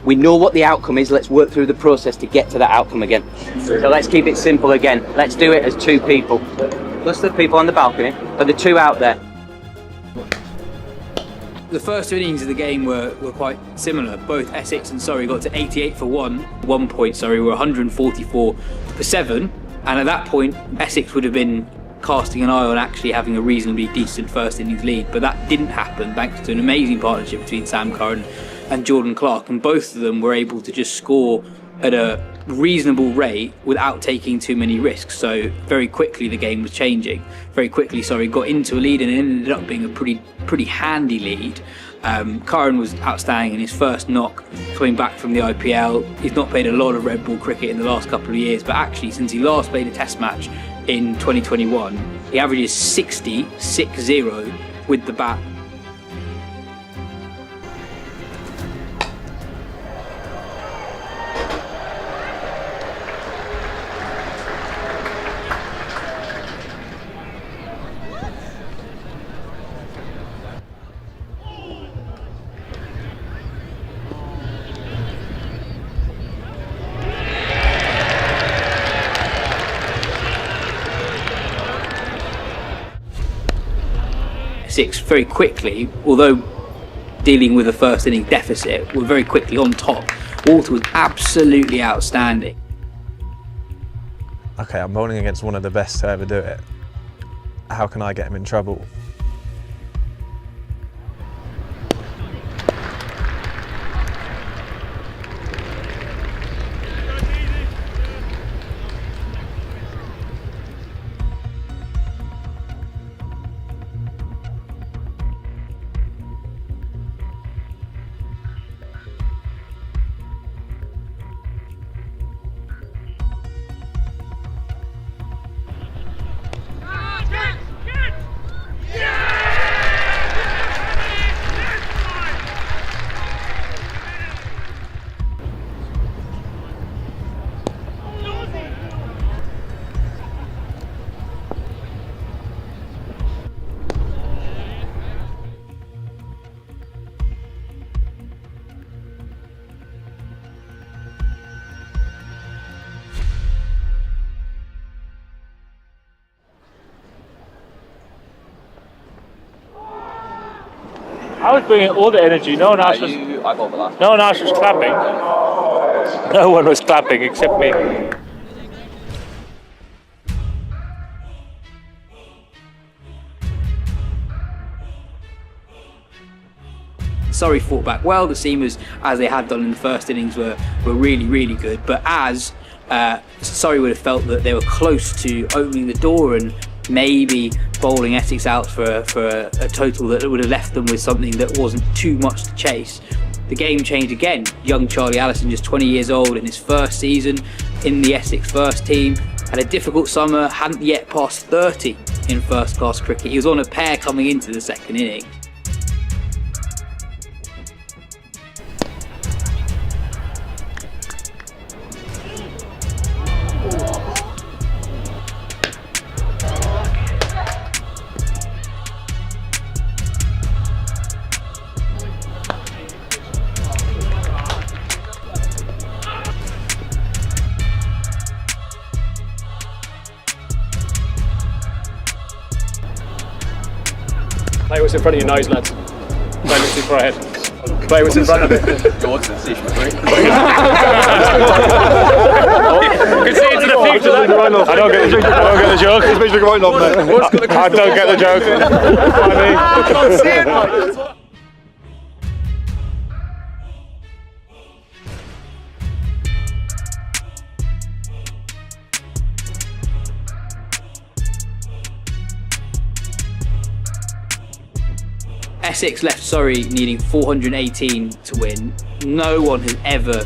We know what the outcome is. Let's work through the process to get to that outcome again. So let's keep it simple again. Let's do it as 2 people. Plus the people on the balcony, but the 2 out there. The first 2 innings of the game were quite similar. Both Essex and Surrey got to 88 for 1. 1 point, Surrey were 144 for 7. And at that point, Essex would have been casting an eye on actually having a reasonably decent first innings lead, but that didn't happen thanks to an amazing partnership between Sam Curran and Jordan Clark, and both of them were able to just score at a reasonable rate without taking too many risks. So very quickly the game was changing. Very quickly Surrey got into a lead, and it ended up being a pretty handy lead. Curran was outstanding in his first knock coming back from the IPL. He's not played a lot of red ball cricket in the last couple of years, but actually since he last played a test match in 2021, he averages 60 with the bat. Essex very quickly, although dealing with a first inning deficit, were very quickly on top. Walter was absolutely outstanding. Okay, I'm bowling against one of the best to ever do it. How can I get him in trouble? I was bringing all the energy. No one else was. No one else was clapping. No one was clapping except me. Surrey fought back well. The seamers, as they had done in the first innings, were really, really good. But as Surrey would have felt that they were close to opening the door and maybe bowling Essex out for a total that would have left them with something that wasn't too much to chase, the game changed again. Young Charlie Allison, just 20 years old, in his first season in the Essex first team, had a difficult summer, hadn't yet passed 30 in first class cricket. He was on a pair coming into the second inning. what's in front of your nose, lads. Don't look too far ahead. Play what's in front of it. George's decision, mate. Can see into the future. I don't get the joke. It's basically right on, mate. I don't get the joke. I can't see it, mate. Essex left Surrey needing 418 to win. No one has ever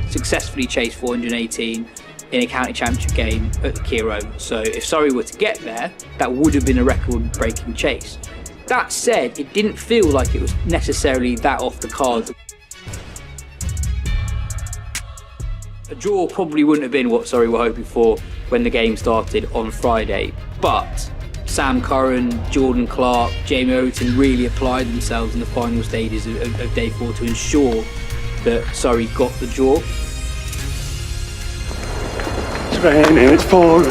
successfully chased 418 in a county championship game at the Kia Oval. So if Surrey were to get there, that would have been a record-breaking chase. That said, it didn't feel like it was necessarily that off the cards. A draw probably wouldn't have been what Surrey were hoping for when the game started on Friday, but Sam Curran, Jordan Clark, Jamie Overton really applied themselves in the final stages of day 4 to ensure that Surrey got the draw. It's raining, it's pouring.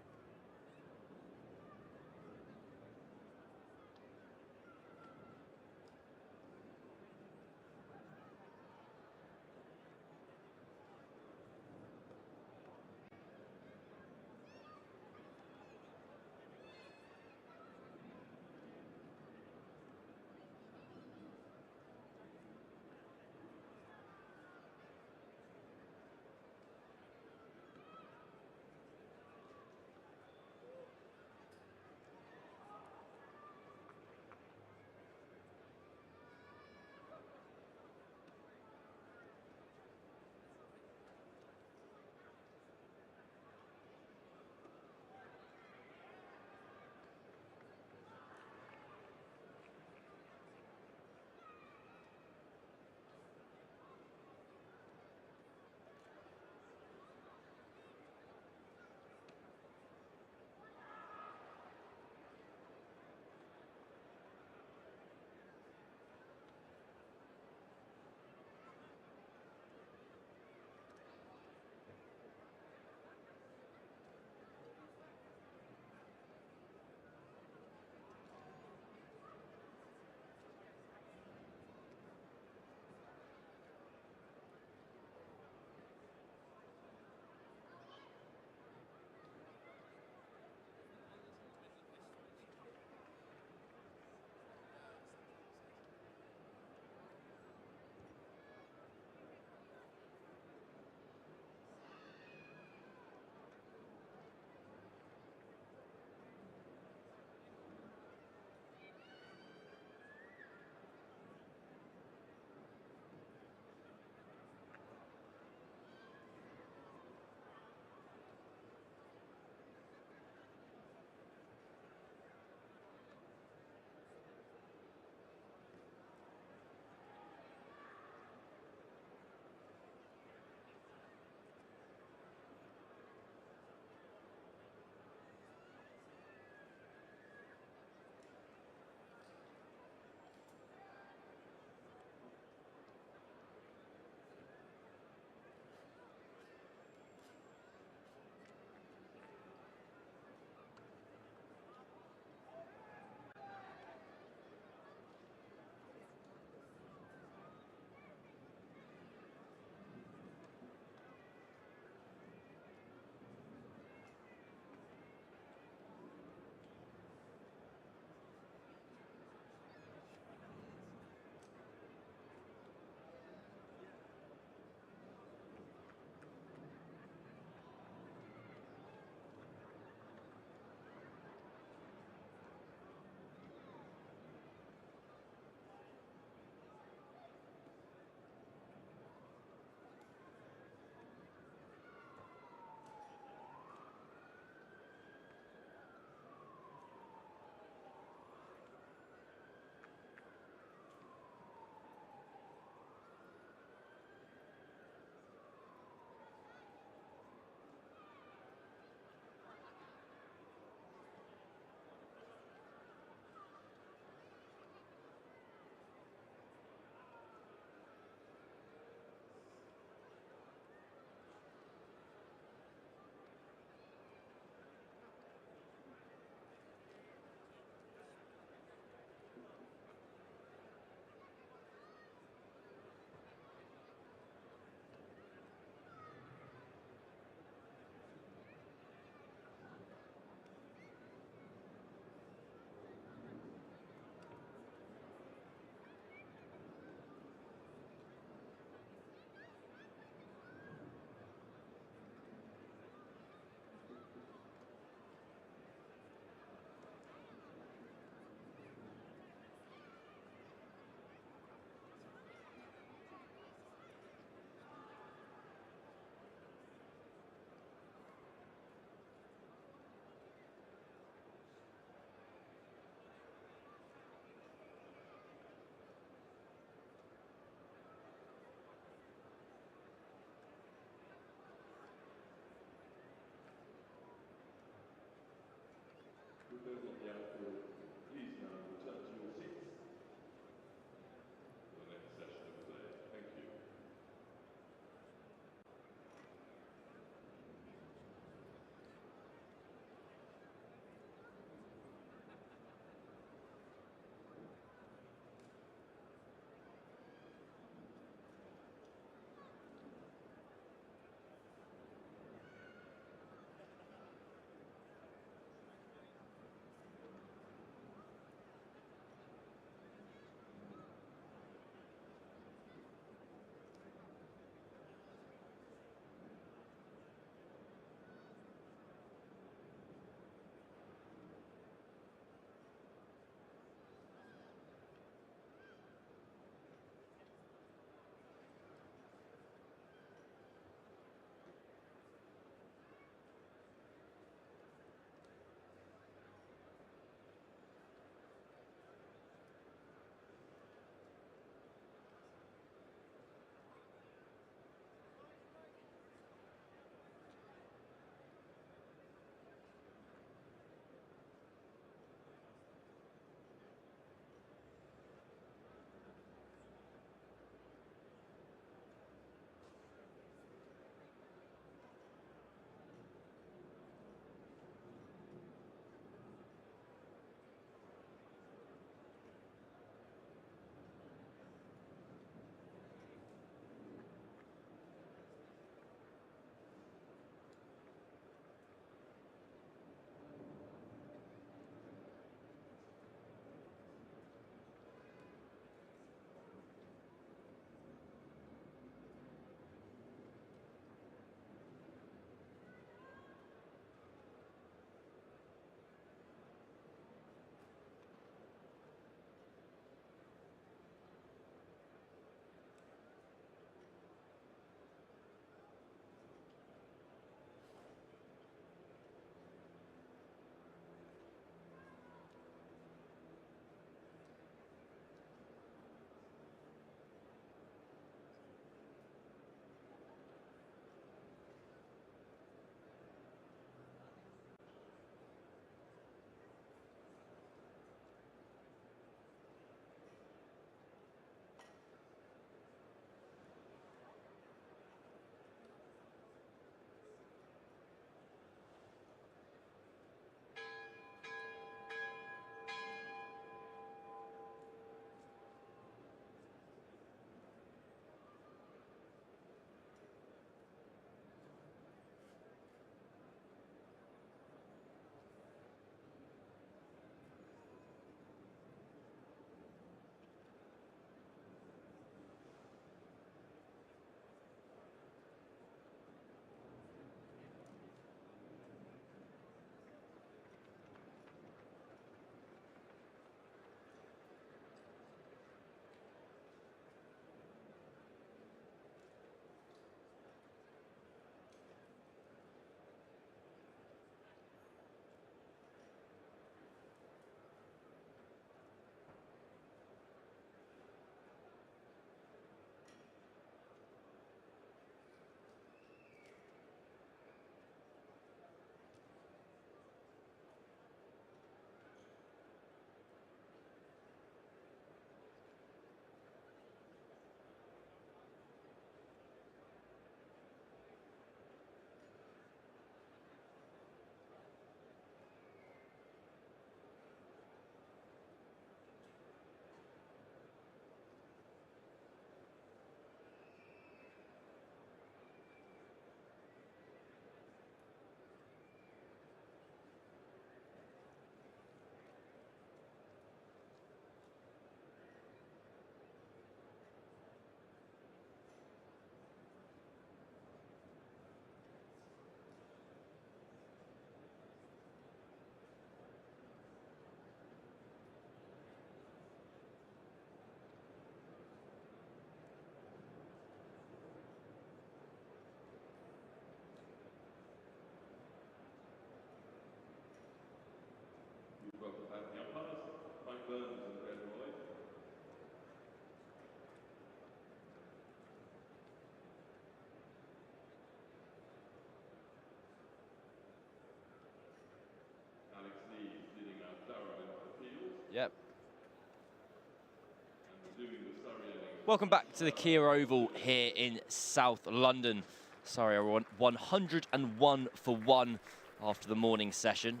Welcome back to the Kia Oval here in South London. Surrey are 101 for 1 after the morning session.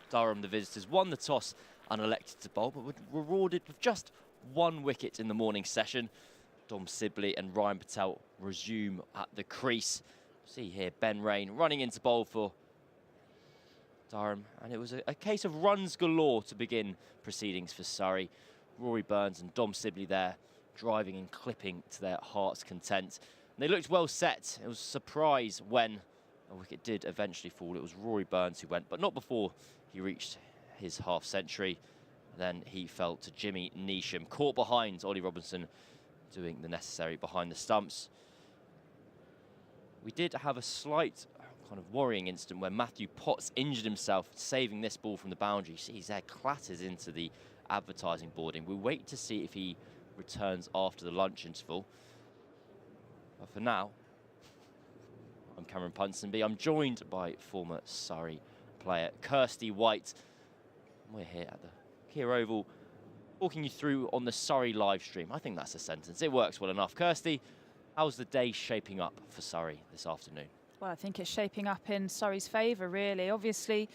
Durham, the visitors, won the toss and elected to bowl, but were rewarded with just 1 wicket in the morning session. Dom Sibley and Ryan Patel resume at the crease. See here Ben Rain running into bowl for Durham, and it was a case of runs galore to begin proceedings for Surrey. Rory Burns and Dom Sibley there, driving and clipping to their heart's content. And they looked well set. It was a surprise when a wicket did eventually fall. It was Rory Burns who went, but not before he reached his half-century. Then he fell to Jimmy Neesham, caught behind Ollie Robinson, doing the necessary behind the stumps. We did have a slight kind of worrying incident where Matthew Potts injured himself, saving this ball from the boundary. You see his head clatters into the advertising boarding. We'll wait to see if he returns after the lunch interval. But for now, I'm Cameron Ponsonby. I'm joined by former Surrey player Kirstie White. We're here at the Kia Oval, walking you through on the Surrey live stream. I think that's a sentence. It works well enough. Kirstie, how's the day shaping up for Surrey this afternoon? Well, I think it's shaping up in Surrey's favour, really. Obviously,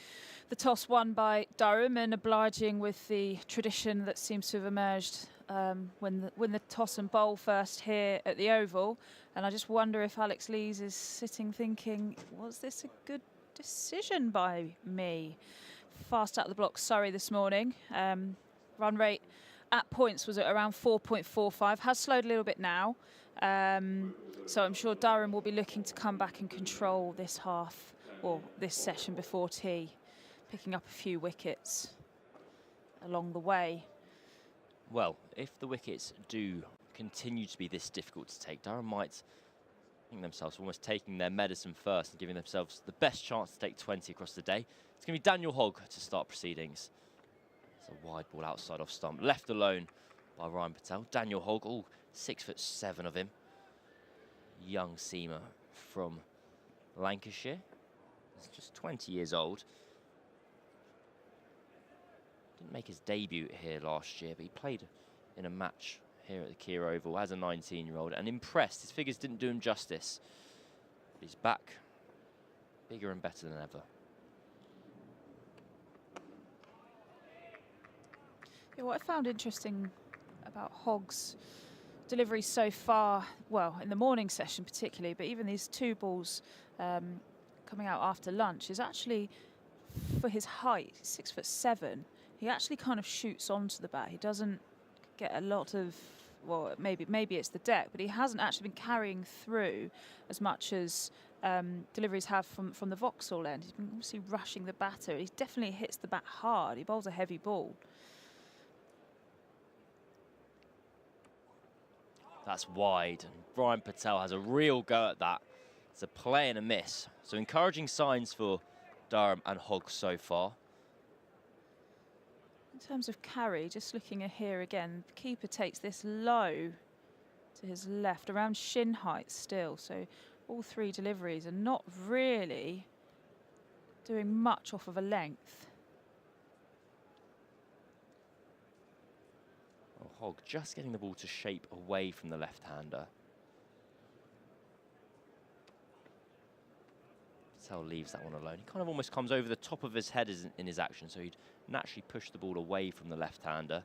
the toss won by Durham and obliging with the tradition that seems to have emerged when the toss and bowl first here at the Oval. And I just wonder if Alex Lees is sitting thinking, was this a good decision by me? Fast out the block, Surrey this morning. Run rate at points was at around 4.45, has slowed a little bit now. So I'm sure Durham will be looking to come back and control this half, or this session before tea, picking up a few wickets along the way. Well, if the wickets do continue to be this difficult to take, Durham might think themselves almost taking their medicine first and giving themselves the best chance to take 20 across the day. It's going to be Daniel Hogg to start proceedings. It's a wide ball outside off stump, left alone by Ryan Patel. Daniel Hogg, all 6'7" of him. Young seamer from Lancashire. He's just 20 years old. Didn't make his debut here last year, but he played in a match here at the Kia Oval as a 19-year-old and impressed. His figures didn't do him justice. But he's back, bigger and better than ever. Yeah, what I found interesting about Hogg's delivery so far, well, in the morning session particularly, but even these 2 balls coming out after lunch, is actually, for his height, 6'7", he actually kind of shoots onto the bat. He doesn't get a lot of, well, maybe it's the deck, but he hasn't actually been carrying through as much as deliveries have from the Vauxhall end. He's been obviously rushing the batter. He definitely hits the bat hard. He bowls a heavy ball. That's wide, and Ryan Patel has a real go at that. It's a play and a miss. So encouraging signs for Durham and Hogg so far. In terms of carry, just looking at here again, the keeper takes this low to his left, around shin height still. So all 3 deliveries are not really doing much off of a length. Well, Hogg just getting the ball to shape away from the left-hander. Patel leaves that one alone. He kind of almost comes over the top of his head in his action, so he'd naturally push the ball away from the left-hander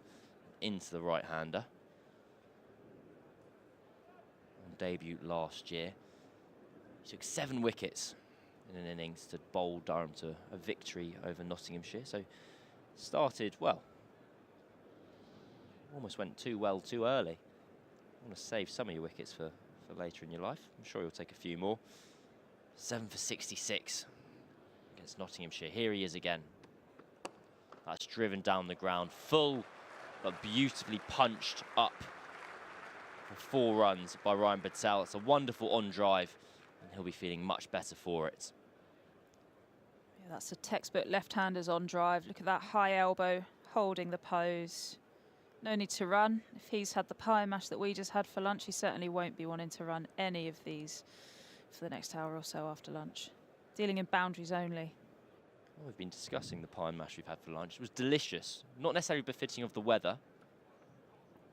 into the right-hander. On debut last year, he took 7 wickets in an innings to bowl Durham to a victory over Nottinghamshire. So started well. Almost went too well too early. I want to save some of your wickets for later in your life. I'm sure you'll take a few more. 7 for 66 against Nottinghamshire. Here he is again. That's driven down the ground. Full, but beautifully punched up for 4 runs by Ryan Patel. It's a wonderful on drive, and he'll be feeling much better for it. Yeah, that's a textbook left-handers on drive. Look at that high elbow, holding the pose. No need to run. If he's had the pie mash that we just had for lunch, he certainly won't be wanting to run any of these for the next hour or so after lunch. Dealing in boundaries only. Well, we've been discussing the pie mash we've had for lunch. It was delicious. Not necessarily befitting of the weather.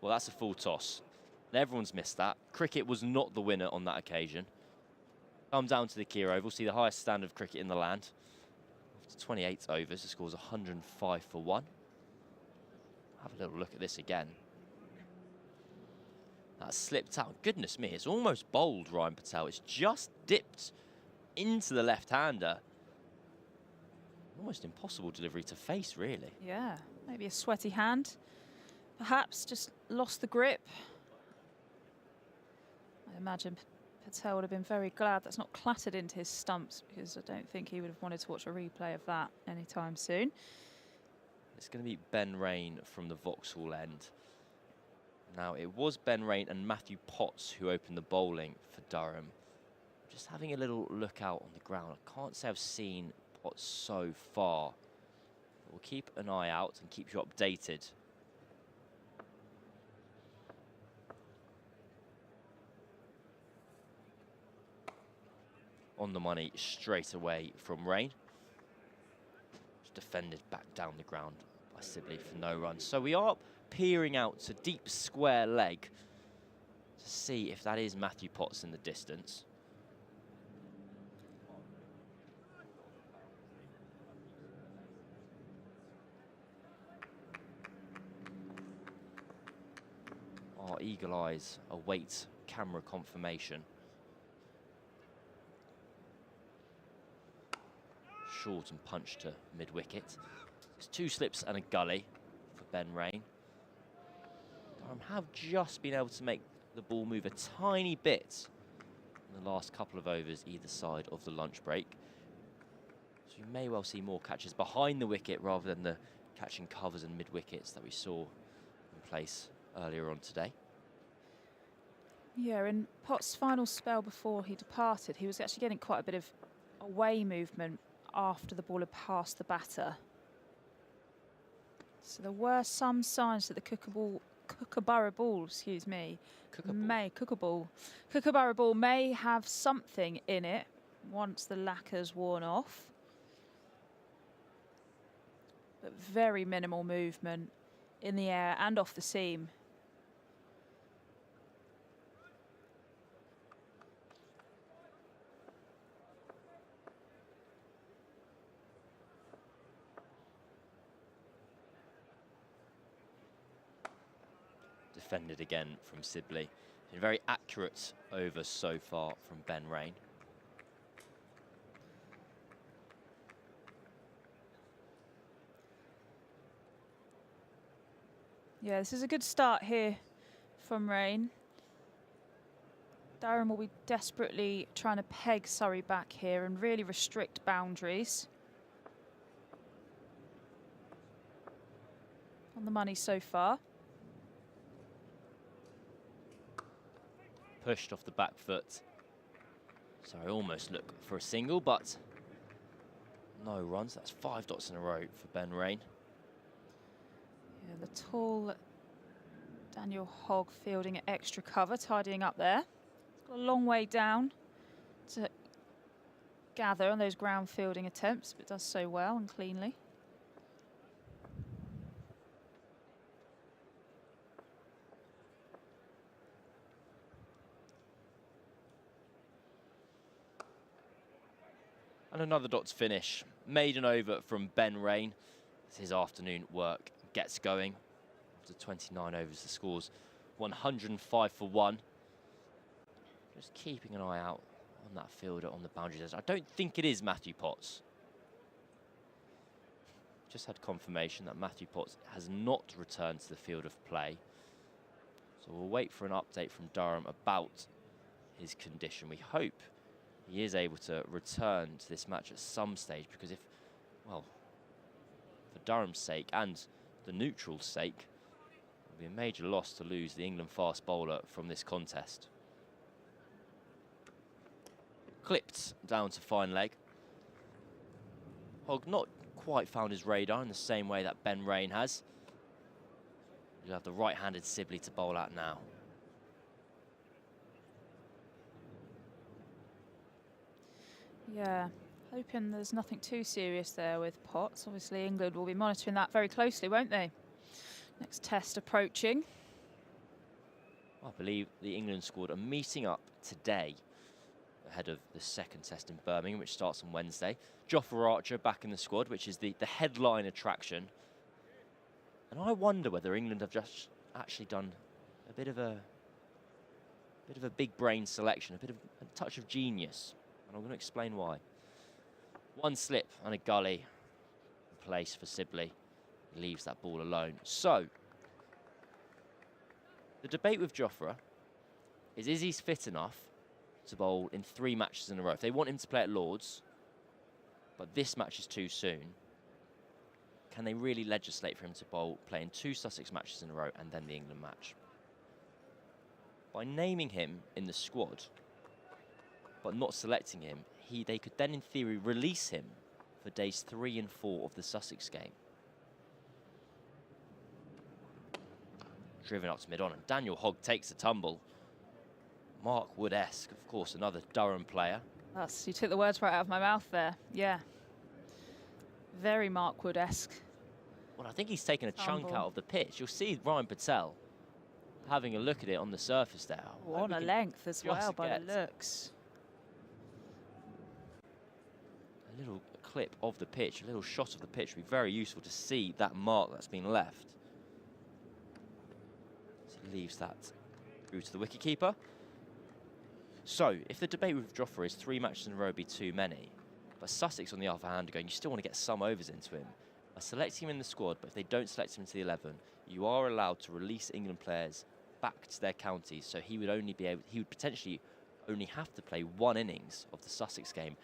Well, that's a full toss. And everyone's missed that. Cricket was not the winner on that occasion. Come down to the Kia Oval, see the highest standard of cricket in the land. After 28 overs, the score's 105 for 1. Have a little look at this again. That slipped out. Goodness me, it's almost bowled Ryan Patel. It's just dipped into the left-hander. Almost impossible delivery to face, really. Yeah, maybe a sweaty hand. Perhaps just lost the grip. I imagine Patel would have been very glad that's not clattered into his stumps, because I don't think he would have wanted to watch a replay of that anytime soon. It's going to be Ben Rain from the Vauxhall end. Now, it was Ben Rain and Matthew Potts who opened the bowling for Durham. Just having a little look out on the ground. I can't say I've seen Potts so far. We'll keep an eye out and keep you updated. On the money straight away from Rain. Just defended back down the ground by Sibley for no run. So we are peering out to deep square leg to see if that is Matthew Potts in the distance. Our eagle eyes await camera confirmation. Short and punch to mid-wicket. It's 2 slips and a gully for Ben Rain. Durham have just been able to make the ball move a tiny bit in the last couple of overs either side of the lunch break. So you may well see more catches behind the wicket rather than the catching covers and mid-wickets that we saw in place earlier on today. Yeah, in Potts' final spell before he departed, he was actually getting quite a bit of away movement after the ball had passed the batter. So there were some signs that the Kookaburra ball, excuse me, Kookaburra ball may have something in it once the lacquer's worn off. But very minimal movement in the air and off the seam. Defended again from Sibley. Been very accurate over so far from Ben Rain. Yeah, this is a good start here from Rain. Durham will be desperately trying to peg Surrey back here and really restrict boundaries. On the money so far. Pushed off the back foot. So I almost look for a single, but no runs. That's 5 dots in a row for Ben Rain. Yeah, the tall Daniel Hogg fielding at extra cover, tidying up there. He's got a long way down to gather on those ground fielding attempts, but does so well and cleanly. And another dots finish. Maiden over from Ben Rain as his afternoon work gets going. After 29 overs, the score's 105 for 1. Just keeping an eye out on that fielder on the boundaries. I don't think it is Matthew Potts. Just had confirmation that Matthew Potts has not returned to the field of play. So we'll wait for an update from Durham about his condition. We hope he is able to return to this match at some stage, because if, well, for Durham's sake and the neutral's sake, it would be a major loss to lose the England fast bowler from this contest. Clipped down to fine leg. Hogg not quite found his radar in the same way that Ben Rain has. You'll have the right-handed Sibley to bowl out now. Yeah, hoping there's nothing too serious there with Potts. Obviously, England will be monitoring that very closely, won't they? Next test approaching. I believe the England squad are meeting up today ahead of the second test in Birmingham, which starts on Wednesday. Jofra Archer back in the squad, which is the headline attraction. And I wonder whether England have just actually done a bit of a big brain selection, a touch of genius. And I'm going to explain why. One slip and a gully in place for Sibley. He leaves that ball alone. So, the debate with Jofra is he fit enough to bowl in 3 matches in a row? If they want him to play at Lords, but this match is too soon, can they really legislate for him to play in 2 Sussex matches in a row and then the England match? By naming him in the squad, but not selecting him, they could then, in theory, release him for days 3 and 4 of the Sussex game. Driven up to mid-on, and Daniel Hogg takes a tumble. Mark Wood-esque, of course, another Durham player. You took the words right out of my mouth there. Yeah. Very Mark Wood-esque. Well, I think he's taken a chunk out of the pitch. You'll see Ryan Patel having a look at it on the surface there. On a length as well, by the looks. A little clip of the pitch, a little shot of the pitch would be very useful to see that mark that's been left. So he leaves that through to the wicketkeeper. So, if the debate with Jofra is 3 matches in a row would be too many, but Sussex on the other hand are going, you still want to get some overs into him. By selecting him in the squad, but if they don't select him into the 11, you are allowed to release England players back to their counties, so he would potentially only have to play 1 innings of the Sussex game.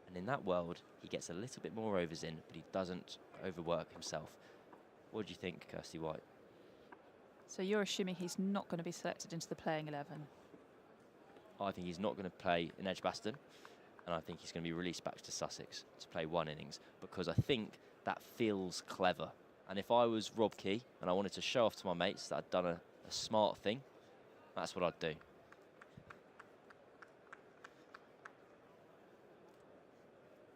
And in that world, he gets a little bit more overs in, but he doesn't overwork himself. What do you think, Kirstie White? So you're assuming he's not going to be selected into the playing 11? I think he's not going to play in Edgbaston, and I think he's going to be released back to Sussex to play 1 innings, because I think that feels clever. And if I was Rob Key and I wanted to show off to my mates that I'd done a smart thing, that's what I'd do.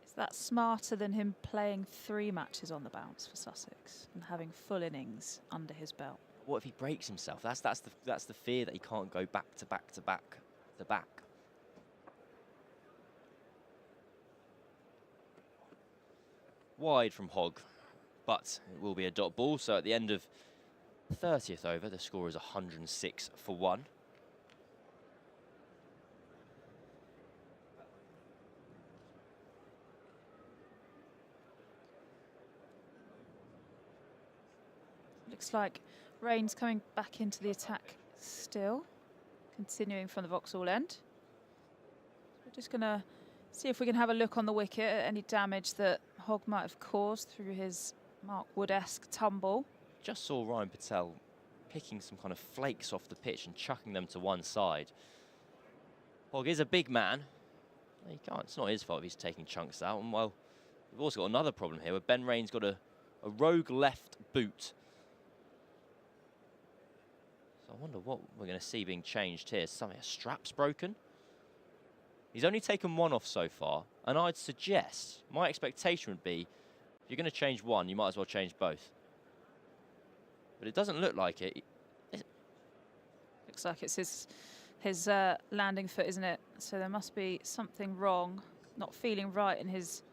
Is that smarter than him playing 3 matches on the bounce for Sussex and having full innings under his belt? What if he breaks himself? That's the fear, that he can't go back to back to back to back. Wide from Hogg, but it will be a dot ball. So at the end of the 30th over, the score is 106 for 1. Looks like Rain's coming back into the attack still, continuing from the Vauxhall end. We're just going to see if we can have a look on the wicket at any damage that Hogg might have caused through his Mark Wood-esque tumble. Just saw Ryan Patel picking some kind of flakes off the pitch and chucking them to one side. Hogg is a big man. He can't, it's not his fault if he's taking chunks out. And well, we've also got another problem here where Ben Rain's got a rogue left boot. So I wonder what we're going to see being changed here. Something, a strap's broken. He's only taken 1 off so far, and I'd suggest, my expectation would be, if you're going to change 1, you might as well change both. But it doesn't look like it. Looks like it's his landing foot, isn't it? So there must be something wrong, not feeling right in his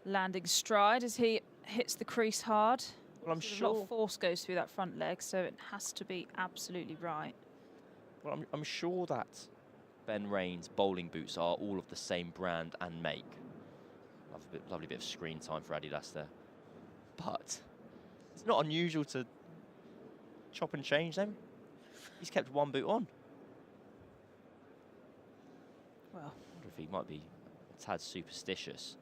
landing stride as he hits the crease hard. Well, I'm sure a lot of force goes through that front leg, so it has to be absolutely right. Well, I'm sure that Ben Rain's bowling boots are all of the same brand and make. Lovely bit of screen time for Adidas there. But it's not unusual to chop and change them. He's kept 1 boot on. Well, I wonder if he might be a tad superstitious.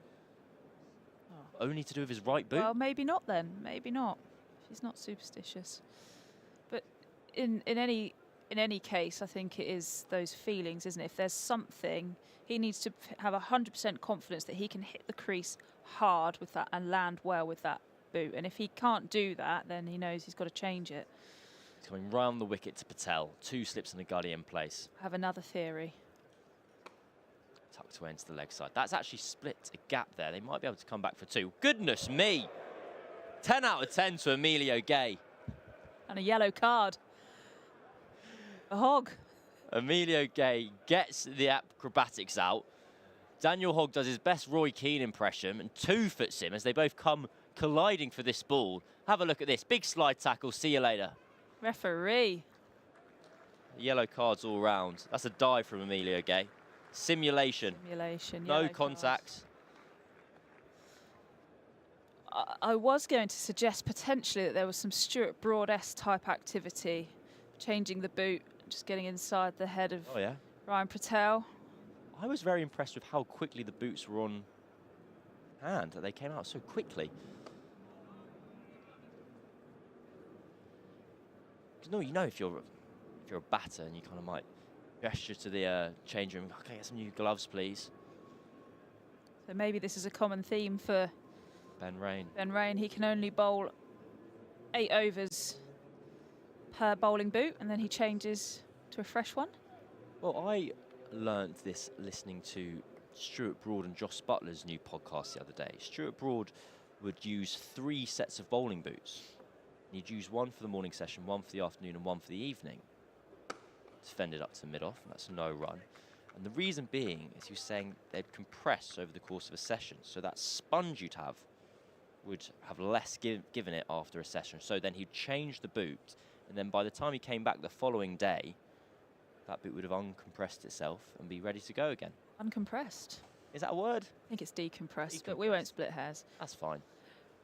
Only to do with his right boot? Well, maybe not then. Maybe not. She's not superstitious. But in any case, I think it is those feelings, isn't it? If there's something, he needs to have 100% confidence that he can hit the crease hard with that and land well with that boot. And if he can't do that, then he knows he's got to change it. He's coming round the wicket to Patel. 2 slips and a gully in place. I have another theory. Tucked away into the leg side. That's actually split a gap there. They might be able to come back for 2. Goodness me! 10 out of 10 to Emilio Gay. And a yellow card. The hog. Emilio Gay gets the acrobatics out. Daniel Hogg does his best Roy Keane impression and two-foots him as they both come colliding for this ball. Have a look at this. Big slide tackle. See you later. Referee. Yellow cards all round. That's a dive from Emilio Gay. Simulation. Simulation. No contacts. I was going to suggest potentially that there was some Stuart Broad-esque type activity, changing the boot, just getting inside the head of Ryan Patel. I was very impressed with how quickly the boots were on hand, that they came out so quickly. Because no, you know, if you're a batter and you kind of might gesture to the change room, okay, get some new gloves, please. So maybe this is a common theme for Ben Rain. Ben Rain. He can only bowl 8 overs per bowling boot, and then he changes to a fresh one. Well, I learnt this listening to Stuart Broad and Josh Butler's new podcast the other day. Stuart Broad would use 3 sets of bowling boots. He'd use one for the morning session, one for the afternoon, and one for the evening. Defended up to mid-off, and that's no run. And the reason being is he was saying they'd compress over the course of a session, so that sponge you'd have would have less given it after a session. So then he'd change the boot, and then by the time he came back the following day, that boot would have uncompressed itself and be ready to go again. Uncompressed? Is that a word? I think it's decompressed, but we won't split hairs. That's fine.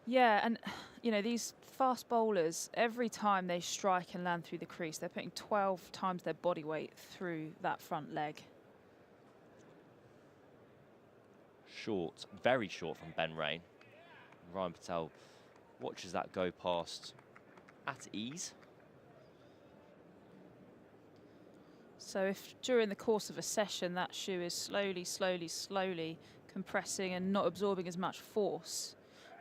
Yeah, and, you know, these fast bowlers, every time they strike and land through the crease, they're putting 12 times their body weight through that front leg. Short, very short from Ben Rain. Ryan Patel watches that go past at ease. So if during the course of a session that shoe is slowly compressing and not absorbing as much force,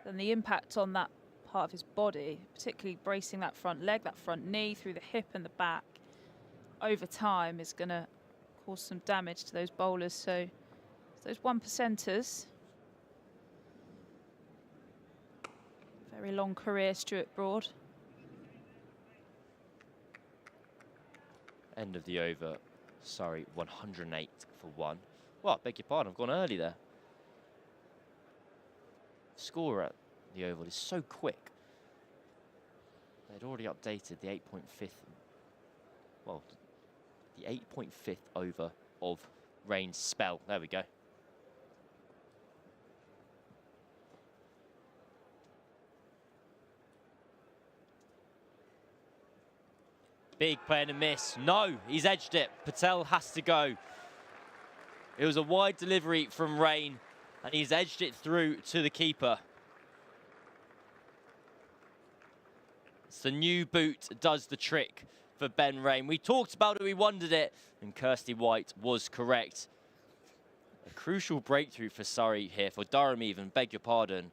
then the impact on that part of his body, particularly bracing that front leg, that front knee through the hip and the back, over time is going to cause some damage to those bowlers. So those 1%ers, very long career, Stuart Broad. End of the over, Surrey 108 for 1. Well, I beg your pardon, I've gone early there. Score at the Oval is so quick. They'd already updated the 8.5th, well, the 8.5th over of Rain's spell. There we go. Big play and a miss. No, he's edged it. Patel has to go. It was a wide delivery from Rain, and he's edged it through to the keeper. It's the new boot does the trick for Ben Rain. We talked about it, we wondered it, and Kirstie White was correct. A crucial breakthrough for Surrey here, for Durham even, beg your pardon,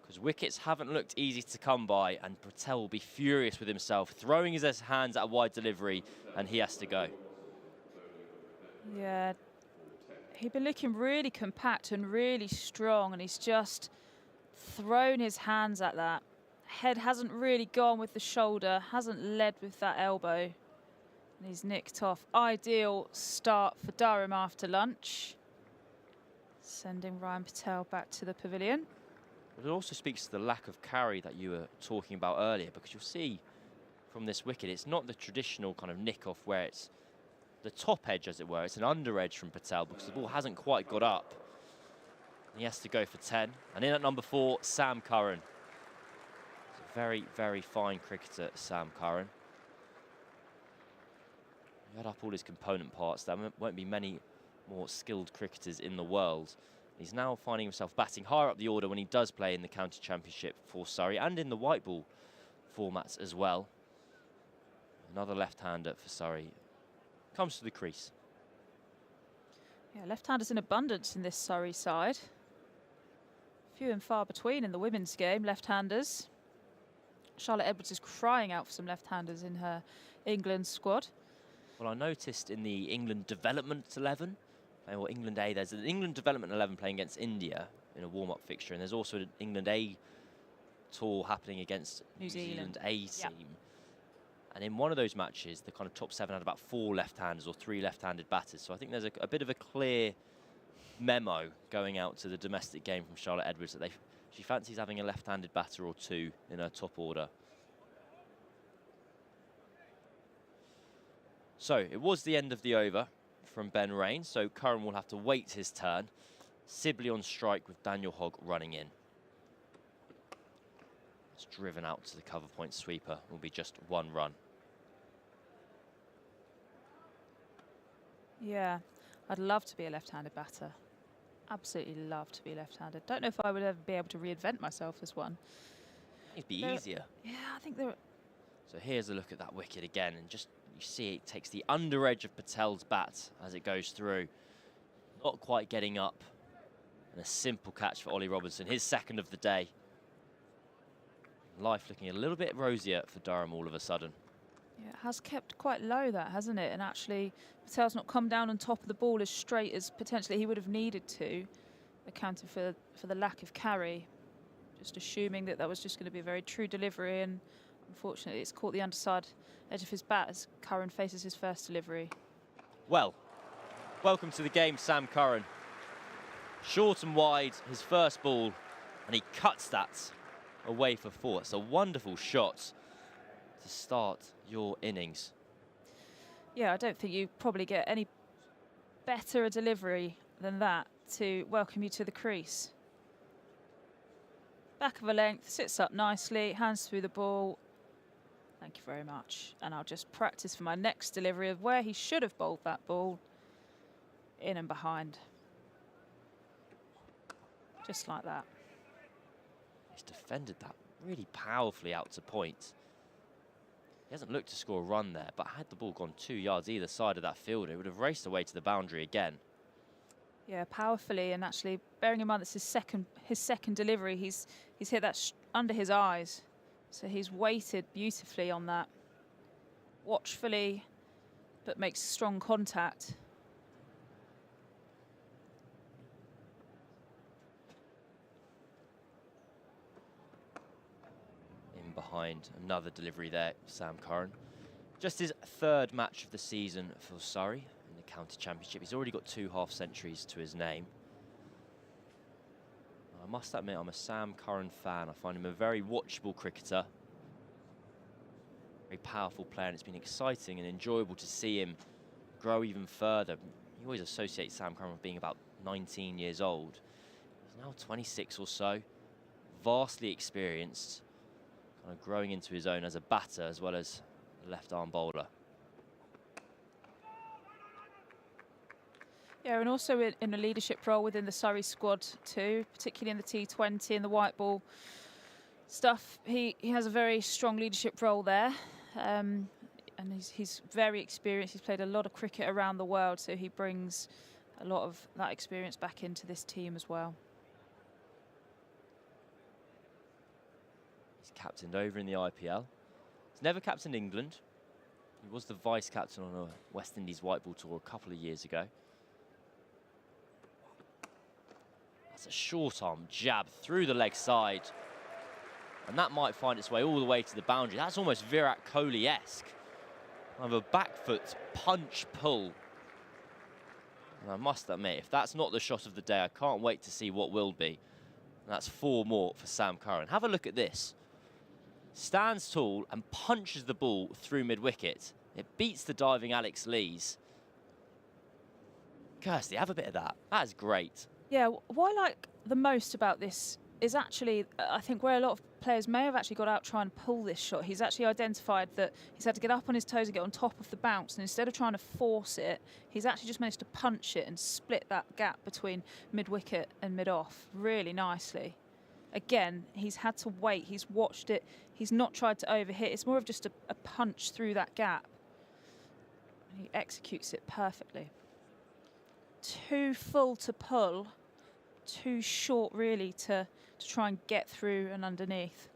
because wickets haven't looked easy to come by, and Patel will be furious with himself, throwing his hands at a wide delivery, and he has to go. Yeah, he'd been looking really compact and really strong, and he's just thrown his hands at that. Head hasn't really gone with the shoulder, hasn't led with that elbow, and he's nicked off. Ideal start for Durham after lunch, sending Ryan Patel back to the pavilion. But it also speaks to the lack of carry that you were talking about earlier, because you'll see from this wicket, it's not the traditional kind of nick-off where it's the top edge, as it were. It's an under edge from Patel because the ball hasn't quite got up. He has to go for 10. And in at number 4, Sam Curran. He's a very, very fine cricketer, Sam Curran. He add up all his component parts. There won't be many more skilled cricketers in the world. He's now finding himself batting higher up the order when he does play in the county championship for Surrey and in the white ball formats as well. Another left-hander for Surrey comes to the crease. Yeah, left-handers in abundance in this Surrey side. Few and far between in the women's game, left-handers. Charlotte Edwards is crying out for some left-handers in her England squad. Well, I noticed in the England Development 11, or England A, there's an England Development 11 playing against India in a warm-up fixture, and there's also an England A tour happening against New Zealand A team. And in one of those matches, the kind of top 7 had about 4 left-handers or 3 left-handed batters. So I think there's a bit of a clear memo going out to the domestic game from Charlotte Edwards that she fancies having a left-handed batter or 2 in her top order. So it was the end of the over from Ben Rain, so Curran will have to wait his turn. Sibley on strike with Daniel Hogg running in. It's driven out to the cover point sweeper. Will be just 1 run. Yeah, I'd love to be a left-handed batter. Absolutely love to be left-handed. Don't know if I would ever be able to reinvent myself as one. It'd be easier. Yeah, I think there. So here's a look at that wicket again, and just you see it takes the under edge of Patel's bat as it goes through. Not quite getting up. And a simple catch for Ollie Robinson, his 2nd of the day. Life looking a little bit rosier for Durham all of a sudden. Yeah, it has kept quite low, that, hasn't it? And actually, Patel's not come down on top of the ball as straight as potentially he would have needed to, accounting for the lack of carry. Just assuming that was just going to be a very true delivery, and unfortunately it's caught the underside edge of his bat as Curran faces his first delivery. Well, welcome to the game, Sam Curran. Short and wide, his first ball, and he cuts that away for 4. It's a wonderful shot to start your innings. Yeah, I don't think you probably get any better a delivery than that to welcome you to the crease. Back of a length, sits up nicely, hands through the ball. Thank you very much. And I'll just practice for my next delivery of where he should have bowled that ball. In and behind. Just like that. He's defended that really powerfully out to point. He hasn't looked to score a run there, but had the ball gone 2 yards either side of that fielder, it would have raced away to the boundary again. Yeah, powerfully, and actually bearing in mind that's his second delivery, he's hit that under his eyes, so he's waited beautifully on that, watchfully, but makes strong contact. In behind, another delivery there, Sam Curran. Just his 3rd match of the season for Surrey in the county championship. He's already got 2 half-centuries to his name. I must admit, I'm a Sam Curran fan. I find him a very watchable cricketer. Very powerful player, and it's been exciting and enjoyable to see him grow even further. You always associate Sam Curran with being about 19 years old. He's now 26 or so, vastly experienced, kind of growing into his own as a batter as well as a left-arm bowler. Yeah, and also in a leadership role within the Surrey squad too, particularly in the T20 and the white ball stuff. He has a very strong leadership role there, and he's very experienced. He's played a lot of cricket around the world, so he brings a lot of that experience back into this team as well. He's captained over in the IPL. He's never captained England. He was the vice-captain on a West Indies white ball tour a couple of years ago. That's a short arm jab through the leg side. And that might find its way all the way to the boundary. That's almost Virat Kohli-esque. Kind of a back foot punch pull. And I must admit, if that's not the shot of the day, I can't wait to see what will be. And that's 4 more for Sam Curran. Have a look at this. Stands tall and punches the ball through mid-wicket. It beats the diving Alex Lees. Kirstie, have a bit of that. That is great. Yeah, what I like the most about this is actually, I think, where a lot of players may have actually got out trying to pull this shot. He's actually identified that he's had to get up on his toes and get on top of the bounce, and instead of trying to force it, he's actually just managed to punch it and split that gap between mid-wicket and mid-off really nicely. Again, he's had to wait, he's watched it, he's not tried to overhit. It's more of just a punch through that gap. He executes it perfectly. Too full to pull, too short really to try and get through and underneath.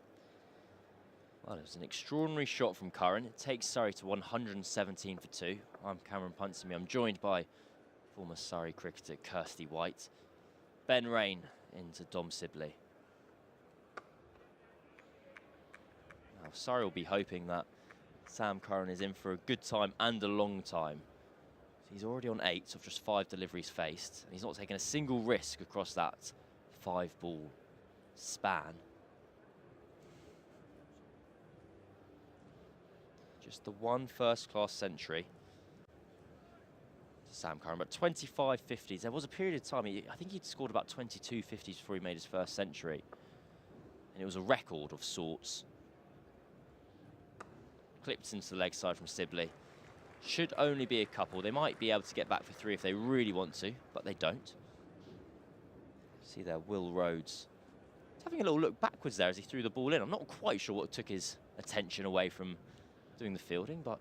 Well, it was an extraordinary shot from Curran. It takes Surrey to 117 for 2. I'm Cameron Ponsonby. I'm joined by former Surrey cricketer Kirstie White. Ben Rain into Dom Sibley. Now, Surrey will be hoping that Sam Curran is in for a good time and a long time. He's already on 8 of just 5 deliveries faced, and he's not taken a single risk across that 5-ball span. Just the one first-class century to Sam Curran, but 25 50s. There was a period of time, I think he'd scored about 22 50s before he made his first century, and it was a record of sorts. Clipped into the leg side from Sibley. Should only be a couple. They might be able to get back for 3 if they really want to, but they don't. See there, Will Rhodes. He's having a little look backwards there as he threw the ball in. I'm not quite sure what took his attention away from doing the fielding, but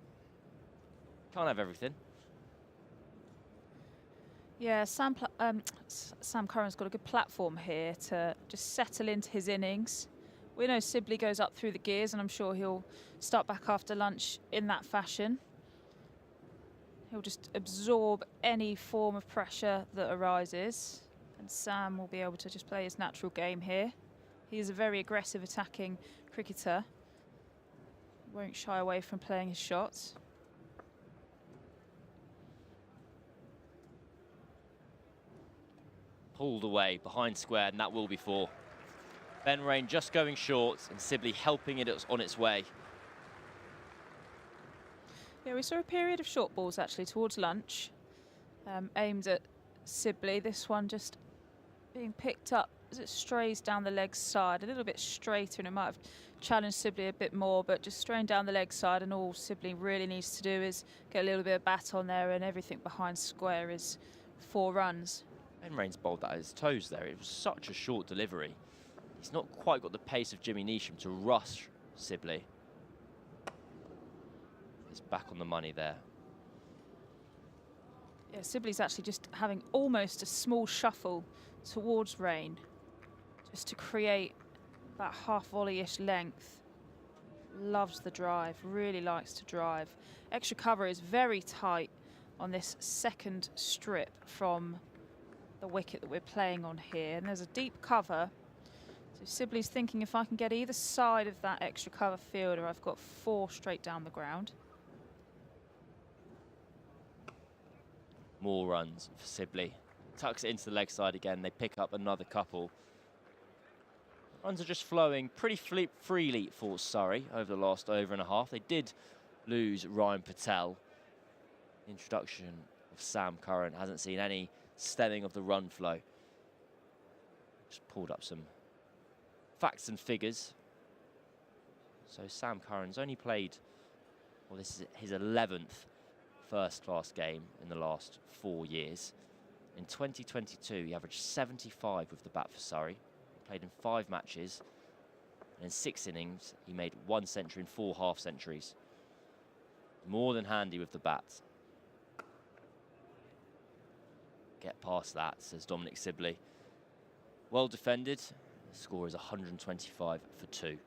can't have everything. Yeah, Sam Curran's got a good platform here to just settle into his innings. We know Sibley goes up through the gears, and I'm sure he'll start back after lunch in that fashion. He'll just absorb any form of pressure that arises, and Sam will be able to just play his natural game here. He is a very aggressive attacking cricketer. Won't shy away from playing his shots. Pulled away behind square, and that will be 4. Ben Rain just going short, and Sibley helping it on its way. Yeah, we saw a period of short balls actually towards lunch, aimed at Sibley. This one just being picked up as it strays down the leg side, a little bit straighter, and it might have challenged Sibley a bit more, but just straying down the leg side, and all Sibley really needs to do is get a little bit of bat on there, and everything behind square is 4 runs. Ben Rain's bowled that at his toes there. It was such a short delivery. He's not quite got the pace of Jimmy Neesham to rush Sibley. He's back on the money there. Yeah, Sibley's actually just having almost a small shuffle towards Rain, just to create that half volley-ish length. Loves the drive, really likes to drive. Extra cover is very tight on this second strip from the wicket that we're playing on here, and there's a deep cover. So Sibley's thinking, if I can get either side of that extra cover fielder, I've got 4 straight down the ground. More runs for Sibley. Tucks it into the leg side again. They pick up another couple. Runs are just flowing pretty freely for Surrey over the last over and a half. They did lose Ryan Patel. The introduction of Sam Curran hasn't seen any stemming of the run flow. Just pulled up some facts and figures. So Sam Curran's only played, well, this is his 11th first-class game in the last 4 years. In 2022, he averaged 75 with the bat for Surrey. He played in 5 matches, and in 6 innings, he made 1 century and 4 half-centuries. More than handy with the bat. Get past that, says Dominic Sibley. Well defended. The score is 125 for 2.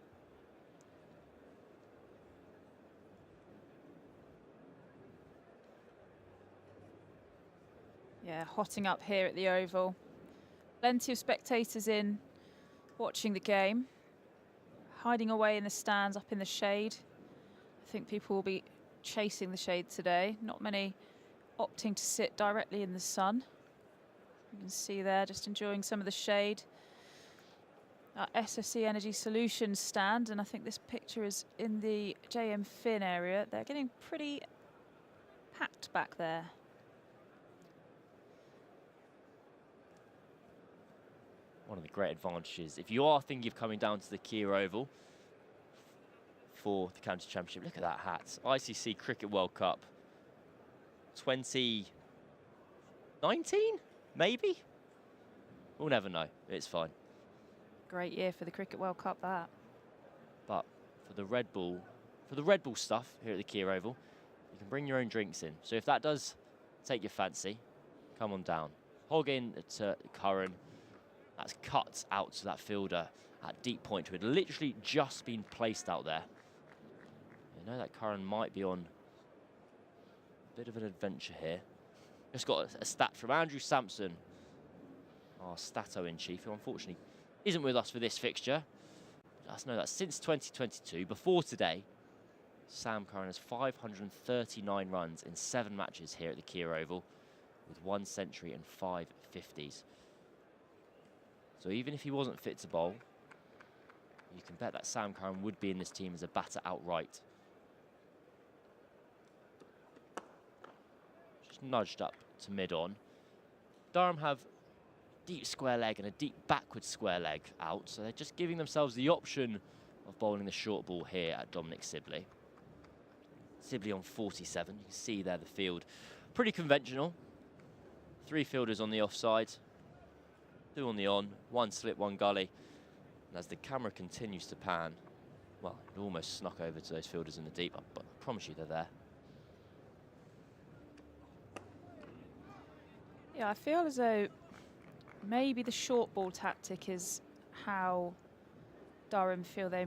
Yeah, hotting up here at the Oval. Plenty of spectators in watching the game. Hiding away in the stands, up in the shade. I think people will be chasing the shade today. Not many opting to sit directly in the sun. You can see there, just enjoying some of the shade. Our SSE Energy Solutions stand, and I think this picture is in the JM Finn area. They're getting pretty packed back there. One of the great advantages, if you are thinking of coming down to the Kia Oval for the County Championship, look at that hat. ICC Cricket World Cup 2019, maybe? We'll never know. It's fine. Great year for the Cricket World Cup, that. But for the Red Bull stuff here at the Kia Oval, you can bring your own drinks in. So if that does take your fancy, come on down. Hog in to Curran. That's cut out to that fielder at deep point, who had literally just been placed out there. You know that Curran might be on a bit of an adventure here. Just got a stat from Andrew Sampson, our Stato-in-Chief, who unfortunately isn't with us for this fixture. Let us know that since 2022, before today, Sam Curran has 539 runs in 7 matches here at the Kia Oval, with 1 century and 5 50s. So even if he wasn't fit to bowl, you can bet that Sam Curran would be in this team as a batter outright. Just nudged up to mid-on. Durham have deep square leg and a deep backward square leg out, so they're just giving themselves the option of bowling the short ball here at Dominic Sibley. Sibley on 47, you can see there the field. Pretty conventional. 3 fielders on the offside, 2 on the on, 1 slip, 1 gully. And as the camera continues to pan, well, it almost snuck over to those fielders in the deep, but I promise you they're there. Yeah, I feel as though maybe the short ball tactic is how Durham feel they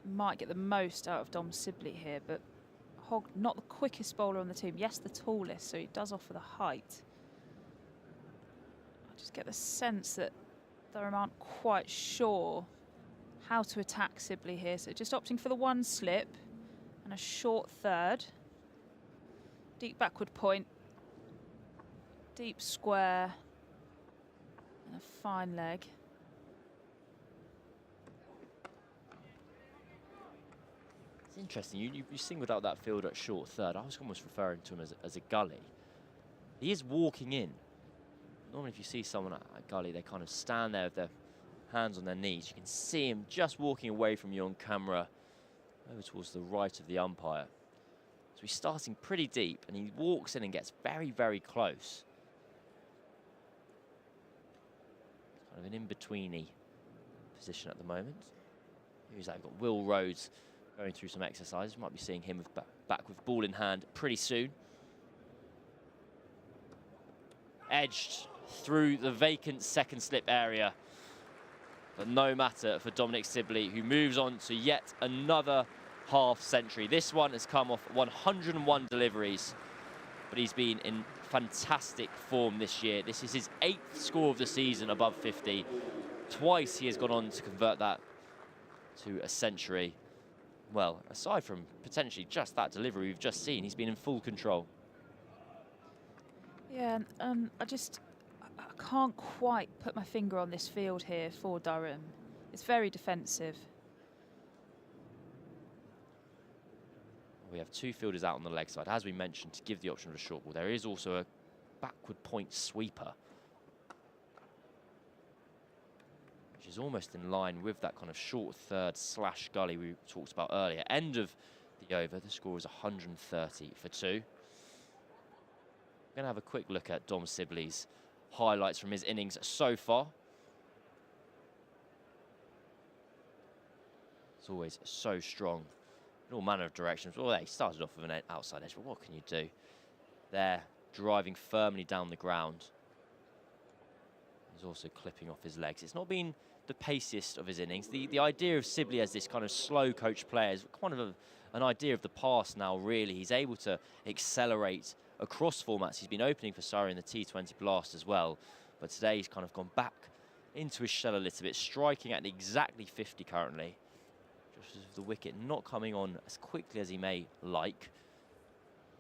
might get the most out of Dom Sibley here, but Hogg, not the quickest bowler on the team. Yes, the tallest, so he does offer the height. I just get the sense that Durham aren't quite sure how to attack Sibley here, so just opting for the 1 slip and a short third. Deep backward point, deep square, and a fine leg. It's interesting, you singled out that fielder at short third. I was almost referring to him as a gully. He is walking in. Normally if you see someone at a gully, they kind of stand there with their hands on their knees. You can see him just walking away from you on camera over towards the right of the umpire. So he's starting pretty deep and he walks in and gets very, very close. Kind of an in-betweeny position at the moment. Who's that? We've got Will Rhodes going through some exercises. Might be seeing him back with ball in hand pretty soon. Edged through the vacant second slip area. But no matter for Dominic Sibley, who moves on to yet another half century. This one has come off 101 deliveries, but he's been in fantastic form this year. This is his 8th score of the season above 50. Twice he has gone on to convert that to a century. Well, aside from potentially just that delivery we've just seen, he's been in full control. Yeah, I can't quite put my finger on this field here for Durham. It's very defensive. We have 2 fielders out on the leg side, as we mentioned, to give the option of a short ball. There is also a backward point sweeper, which is almost in line with that kind of short third / gully we talked about earlier. End of the over, the score is 130 for 2. We're going to have a quick look at Dom Sibley's highlights from his innings so far. It's always so strong in all manner of directions. Well, he started off with an outside edge, but what can you do? There, driving firmly down the ground. He's also clipping off his legs. It's not been the paciest of his innings. The idea of Sibley as this kind of slow coach player is kind of an idea of the past now, really. He's able to accelerate across formats. He's been opening for Surrey in the T20 Blast as well, but today he's kind of gone back into his shell a little bit, striking at exactly 50 currently. Just with the wicket not coming on as quickly as he may like.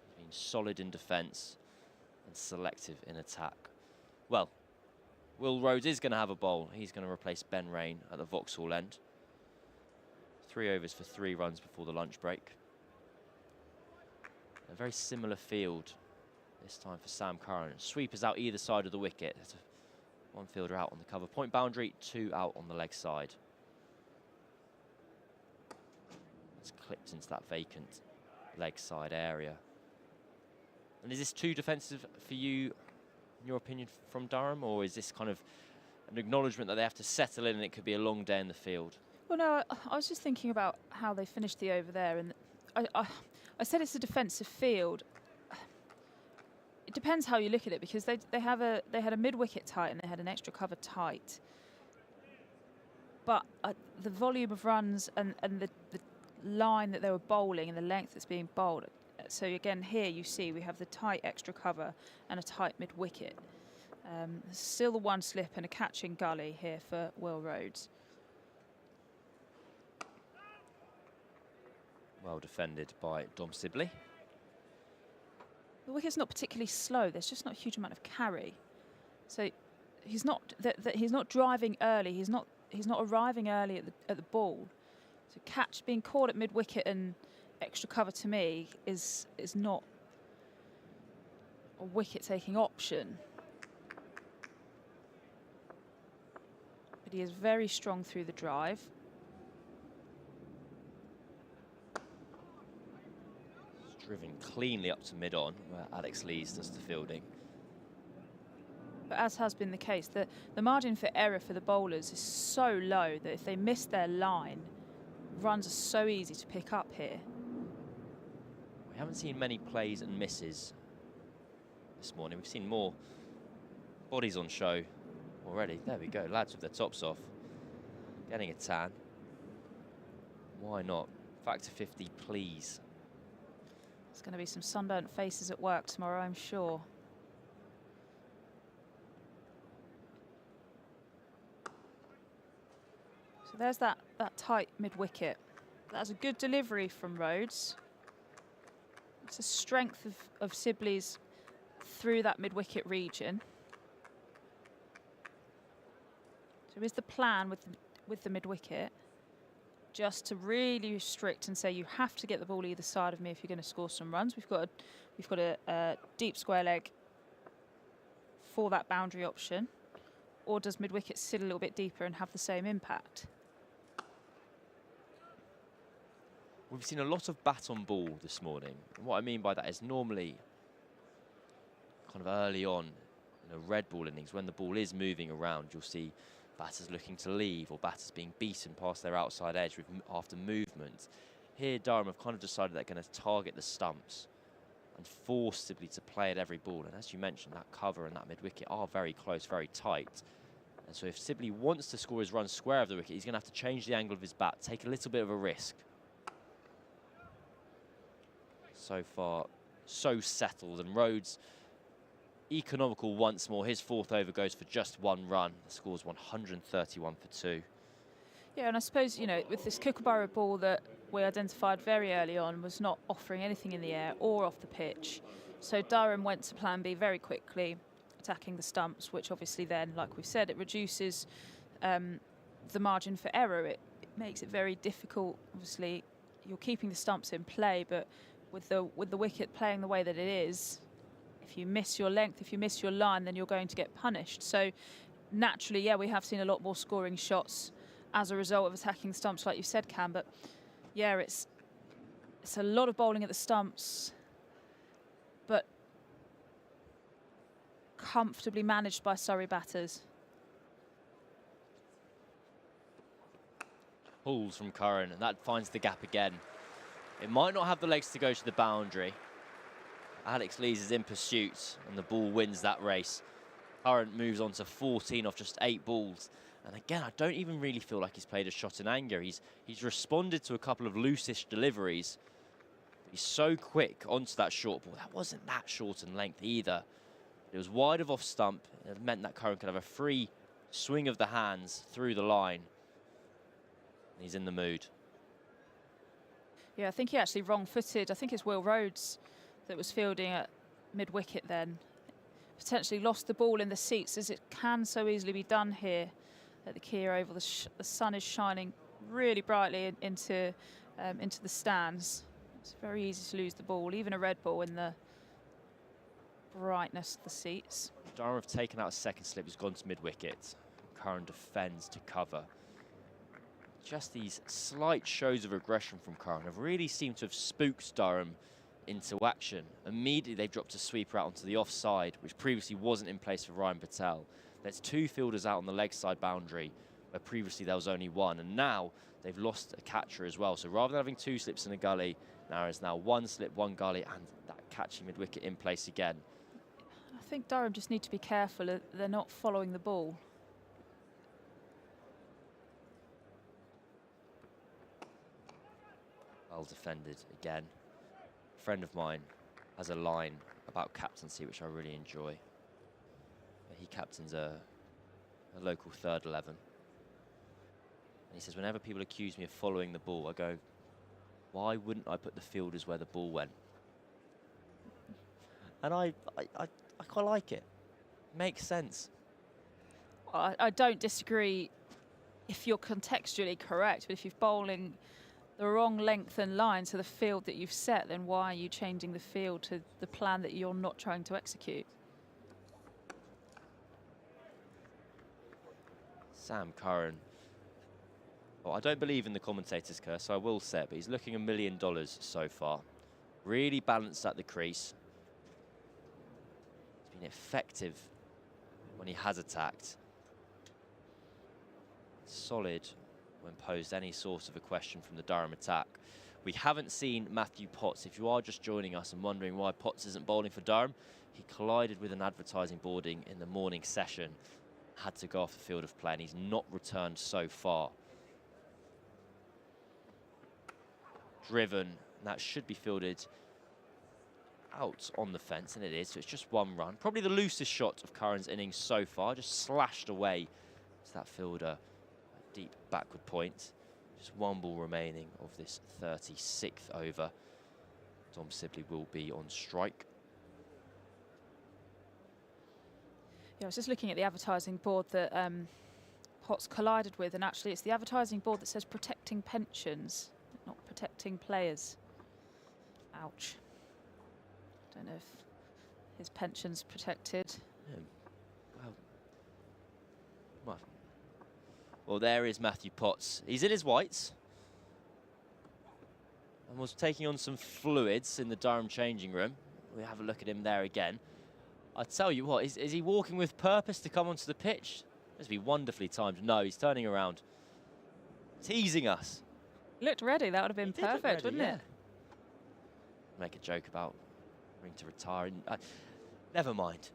He's been solid in defence and selective in attack. Well, Will Rhodes is going to have a bowl. He's going to replace Ben Rain at the Vauxhall end. 3 overs for 3 runs before the lunch break. A very similar field this time for Sam Curran. Sweepers out either side of the wicket. There's 1 fielder out on the cover point boundary, 2 out on the leg side. It's clipped into that vacant leg side area. And is this too defensive for you, in your opinion, from Durham, or is this kind of an acknowledgement that they have to settle in and it could be a long day in the field? Well, no, I was just thinking about how they finished the over there, and I said it's a defensive field. It depends how you look at it, because they had a mid-wicket tight and they had an extra cover tight. But the volume of runs and the line that they were bowling and the length that's being bowled. So again, here you see we have the tight extra cover and a tight mid-wicket. Still the 1 slip and a catching gully here for Will Rhodes. Well defended by Dom Sibley. The wicket's not particularly slow. There's just not a huge amount of carry. So he's not he's not driving early. He's not arriving early at the ball. So being caught at mid-wicket and extra cover to me is not a wicket-taking option. But he is very strong through the drive. Driven cleanly up to mid-on, where Alex Lees does the fielding. But as has been the case, the margin for error for the bowlers is so low that if they miss their line, runs are so easy to pick up here. We haven't seen many plays and misses this morning. We've seen more bodies on show already. There we go, lads with their tops off, getting a tan. Why not? Factor 50, please. There's going to be some sunburnt faces at work tomorrow, I'm sure. So there's that tight mid-wicket. That's a good delivery from Rhodes. It's a strength of Sibley's through that mid-wicket region. So is the plan with the mid-wicket just to really restrict and say you have to get the ball either side of me if you're going to score some runs? We've got a deep square leg for that boundary option, or does mid-wicket sit a little bit deeper and have the same impact? We've seen a lot of bat on ball this morning. And what I mean by that is normally kind of early on in a red ball innings, when the ball is moving around, you'll see batters looking to leave or batters being beaten past their outside edge after movement. Here, Durham have kind of decided they're going to target the stumps and force Sibley to play at every ball. And as you mentioned, that cover and that mid-wicket are very close, very tight. And so if Sibley wants to score his run square of the wicket, he's going to have to change the angle of his bat, take a little bit of a risk. So far, so settled, and Rhodes economical once more. His fourth over goes for just one run. The score's 131 for 2. Yeah, and I suppose, you know, with this Kookaburra ball that we identified very early on was not offering anything in the air or off the pitch. So Durham went to plan B very quickly, attacking the stumps, which obviously then, like we've said, it reduces the margin for error. It makes it very difficult. Obviously, you're keeping the stumps in play, but with the wicket playing the way that it is, if you miss your length, if you miss your line, then you're going to get punished. So naturally, yeah, we have seen a lot more scoring shots as a result of attacking stumps, like you said, Cam. But yeah, it's a lot of bowling at the stumps, but comfortably managed by Surrey batters. Pulls from Curran, and that finds the gap again. It might not have the legs to go to the boundary. Alex Lees is in pursuit, and the ball wins that race. Curran moves on to 14 off just 8 balls. And again, I don't even really feel like he's played a shot in anger. He's responded to a couple of loose-ish deliveries. But he's so quick onto that short ball. That wasn't that short in length either. It was wide of off stump. It meant that Curran could have a free swing of the hands through the line. And he's in the mood. Yeah, I think he actually wrong-footed. I think it's Will Rhodes that was fielding at mid-wicket then. Potentially lost the ball in the seats, as it can so easily be done here at the Kia Oval. The sun is shining really brightly into the stands. It's very easy to lose the ball, even a red ball, in the brightness of the seats. Durham have taken out a second slip. He's gone to mid-wicket. Curran defends to cover. Just these slight shows of aggression from Curran have really seemed to have spooked Durham into action. Immediately they've dropped a sweeper out onto the offside, which previously wasn't in place for Ryan Patel. There's 2 fielders out on the leg side boundary, where previously there was only 1, and now they've lost a catcher as well. So rather than having 2 slips in a gully, there's now 1 slip, 1 gully, and that catching mid-wicket in place again. I think Durham just need to be careful that they're not following the ball. Well defended again. A friend of mine has a line about captaincy, which I really enjoy. He captains a local third 11. And he says, whenever people accuse me of following the ball, I go, Why wouldn't I put the fielders where the ball went? And I quite like it. Makes sense. I don't disagree if you're contextually correct, but if you're bowling the wrong length and line to the field that you've set, then why are you changing the field to the plan that you're not trying to execute? Sam Curran. Well, I don't believe in the commentator's curse, so I will say it, but he's looking $1 million so far. Really balanced at the crease. He's been effective when he has attacked. Solid when posed any sort of a question from the Durham attack. We haven't seen Matthew Potts. If you are just joining us and wondering why Potts isn't bowling for Durham, he collided with an advertising boarding in the morning session. Had to go off the field of play, and he's not returned so far. Driven, and that should be fielded out on the fence, and it is, so it's just one run. Probably the loosest shot of Curran's innings so far, just slashed away to that fielder, a deep backward point. Just one ball remaining of this 36th over. Dom Sibley will be on strike. Yeah, I was just looking at the advertising board that Potts collided with, and actually it's the advertising board that says protecting pensions, not protecting players. Ouch. Don't know if his pension's protected. Yeah. Well, there is Matthew Potts. He's in his whites and was taking on some fluids in the Durham changing room. We'll have a look at him there again. I tell you what, is he walking with purpose to come onto the pitch? Must be wonderfully timed. No, he's turning around, teasing us. He looked ready. That would have been perfect, wouldn't it? Make a joke about having to retire. Never mind.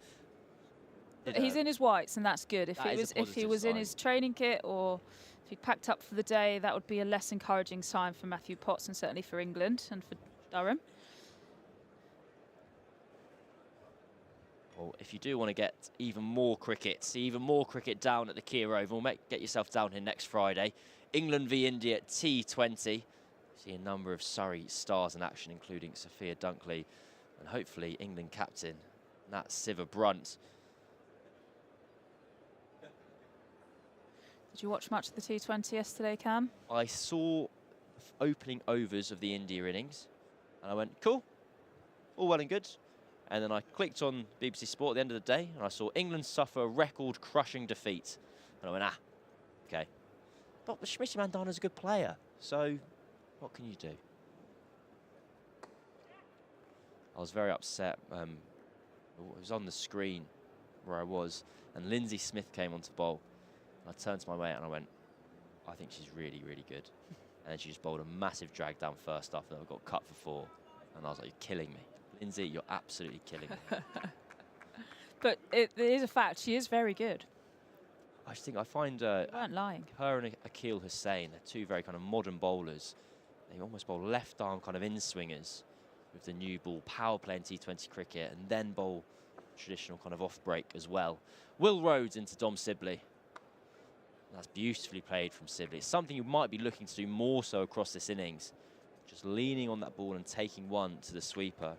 He's in his whites, and that's good. If he was in his training kit, or if he packed up for the day, that would be a less encouraging sign for Matthew Potts, and certainly for England and for Durham. Well, if you do want to get even more cricket, see even more cricket down at the Kia Oval, get yourself down here next Friday. England v India T20. See a number of Surrey stars in action, including Sophia Dunkley, and hopefully England captain Nat Siver Brunt. Did you watch much of the T20 yesterday, Cam? I saw opening overs of the India innings, and I went, cool, all well and good. And then I clicked on BBC Sport at the end of the day, and I saw England suffer a record-crushing defeat. And I went, okay. But Smriti Mandhana's a good player, so what can you do? I was very upset. It was on the screen where I was, and Lindsay Smith came onto bowl. And I turned to my mate and I went, I think she's really, really good. And then she just bowled a massive drag down first off, and I got cut for 4. And I was like, you're killing me. Lindsay, you're absolutely killing me. But it is a fact, she is very good. I just think I find You weren't lying. her and Akil Hussain, they're two very kind of modern bowlers. They almost bowl left arm kind of in-swingers with the new ball, power play in T20 cricket, and then bowl traditional kind of off break as well. Will Rhodes into Dom Sibley. That's beautifully played from Sibley. It's something you might be looking to do more so across this innings. Just leaning on that ball and taking one to the sweeper.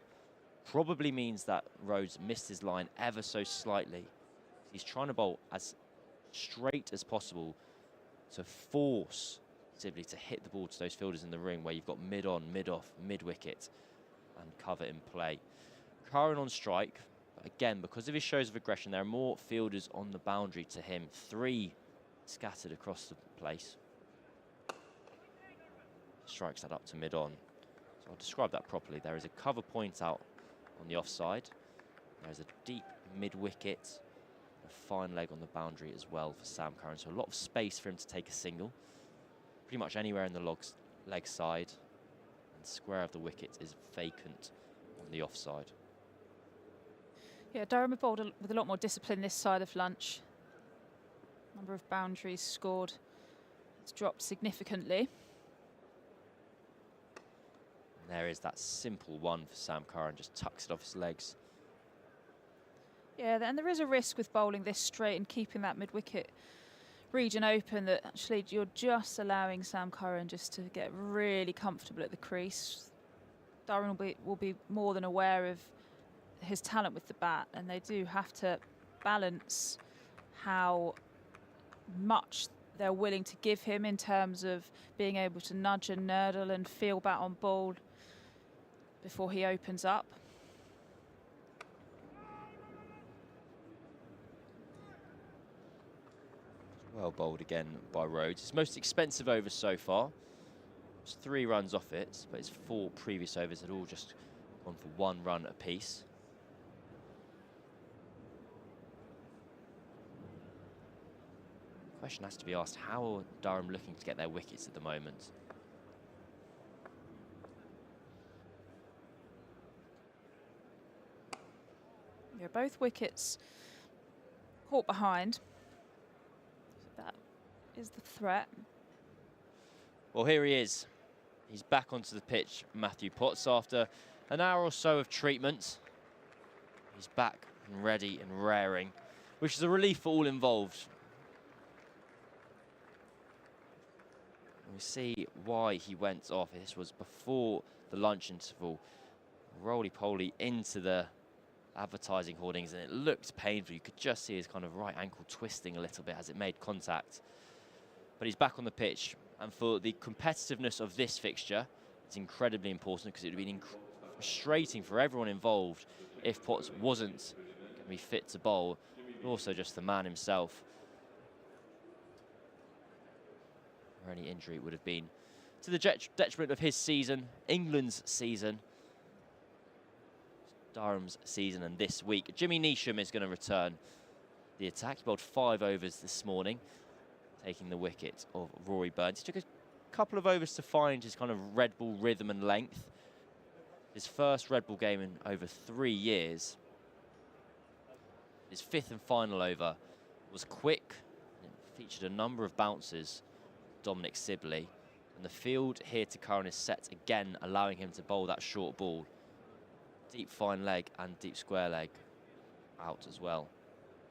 Probably means that Rhodes missed his line ever so slightly. He's trying to bowl as straight as possible to force Sibley to hit the ball to those fielders in the ring where you've got mid-on, mid-off, mid-wicket and cover in play. Curran on strike. But again, because of his shows of aggression, there are more fielders on the boundary to him. 3 scattered across the place. Strikes that up to mid-on. So I'll describe that properly. There is a cover point out on the offside. There's a deep mid-wicket, a fine leg on the boundary as well for Sam Curran. So a lot of space for him to take a single. Pretty much anywhere in the leg side. And square of the wicket is vacant on the offside. Yeah, Durham have bowled with a lot more discipline this side of lunch. Number of boundaries scored has dropped significantly. And there is that simple one for Sam Curran, just tucks it off his legs. Yeah, and there is a risk with bowling this straight and keeping that mid-wicket region open that actually you're just allowing Sam Curran just to get really comfortable at the crease. Durham will be more than aware of his talent with the bat, and they do have to balance how much they're willing to give him in terms of being able to nudge and nurdle and feel bat on ball before he opens up. Well bowled again by Rhodes. His most expensive over so far. It's 3 runs off it, but his 4 previous overs had all just gone for 1 run apiece. Question has to be asked, how are Durham looking to get their wickets at the moment? Yeah, both wickets caught behind. So that is the threat. Well, here he is. He's back onto the pitch, Matthew Potts, after an hour or so of treatment. He's back and ready and raring, which is a relief for all involved. We see why he went off. This was before the lunch interval. Roly-poly into the advertising hoardings, and it looked painful. You could just see his kind of right ankle twisting a little bit as it made contact. But he's back on the pitch, and for the competitiveness of this fixture, it's incredibly important, because it would have been frustrating for everyone involved if Potts wasn't going to be fit to bowl, and also just the man himself. Or any injury would have been to the detriment of his season, England's season, Durham's season, and this week. Jimmy Neesham is going to return the attack. He bowled 5 overs this morning, taking the wicket of Rory Burns. He took a couple of overs to find his kind of red ball rhythm and length. His first red ball game in over 3 years. His 5th and final over was quick. It featured a number of bounces. Dominic Sibley, and the field here to Curran is set again, allowing him to bowl that short ball. Deep fine leg and deep square leg out as well.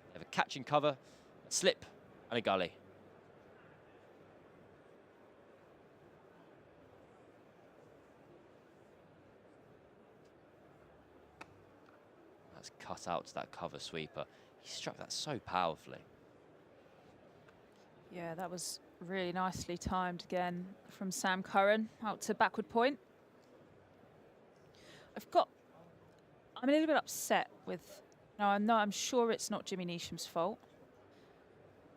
They have a catch and cover, a slip and a gully. That's cut out to that cover sweeper. He struck that so powerfully. Yeah, that was really nicely timed again from Sam Curran out to backward point. I'm a little bit upset with, I'm sure it's not Jimmy Neesham's fault,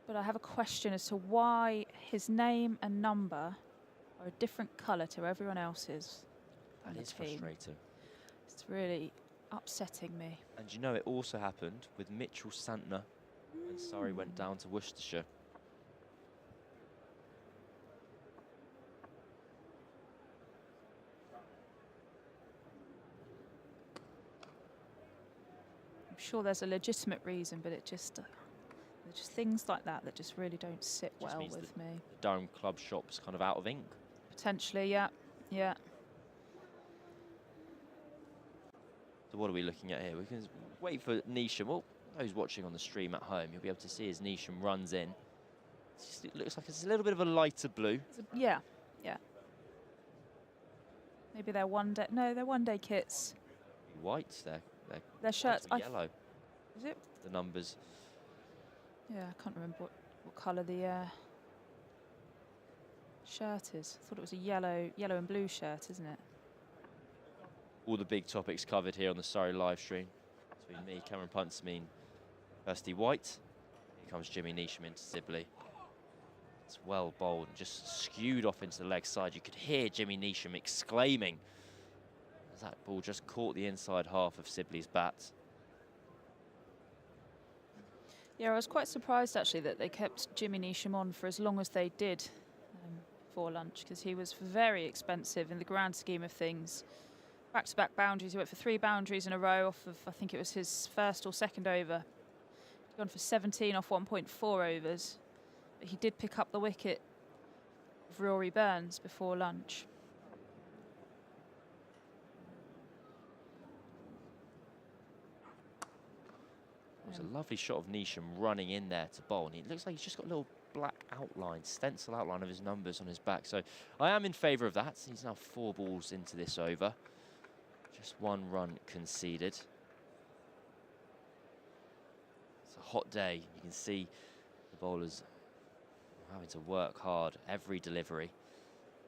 but I have a question as to why his name and number are a different colour to everyone else's. That is frustrating. It's really upsetting me. And you know, it also happened with Mitchell Santner when Surrey went down to Worcestershire. I'm sure there's a legitimate reason, but it just, there's just things like that that just really don't sit well with me. The Durham club shop's kind of out of ink. Potentially, yeah, yeah. So what are we looking at here? We can wait for Neesham. Well, those watching on the stream at home, you'll be able to see as Neesham runs in. It looks like it's a little bit of a lighter blue. Yeah, yeah. Maybe they're they're one-day kits. White, their shirts. Yellow. Is it? The numbers. Yeah, I can't remember what colour the shirt is. I thought it was a yellow and blue shirt, isn't it? All the big topics covered here on the Surrey live stream between me, Cameron Ponsonby, and Kirstie White. Here comes Jimmy Neesham into Sibley. It's well bowled and just skewed off into the leg side. You could hear Jimmy Neesham exclaiming as that ball just caught the inside half of Sibley's bat. Yeah, I was quite surprised actually that they kept Jimmy Neesham on for as long as they did before lunch, because he was very expensive in the grand scheme of things. Back-to-back boundaries. He went for 3 boundaries in a row off of, I think it was his first or second over. He'd gone for 17 off 1.4 overs. But he did pick up the wicket of Rory Burns before lunch. It was a lovely shot of Neesham running in there to bowl, and it looks like he's just got a little black outline, stencil outline of his numbers on his back. So I am in favour of that. He's now 4 balls into this over. Just 1 run conceded. It's a hot day. You can see the bowlers having to work hard every delivery.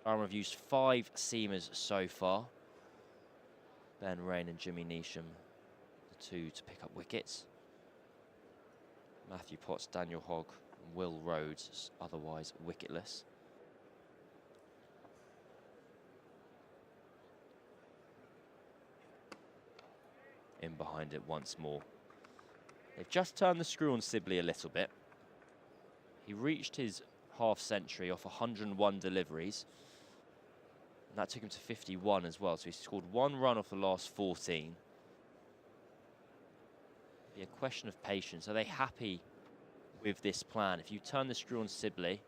Durham have used 5 seamers so far. Ben Rain and Jimmy Neesham, the 2 to pick up wickets. Matthew Potts, Daniel Hogg, and Will Rhodes, otherwise wicketless. In behind it once more. They've just turned the screw on Sibley a little bit. He reached his half century off 101 deliveries. And that took him to 51 as well. So he scored 1 run off the last 14. Be a question of patience. Are they happy with this plan? If you turn the screw on Sibley,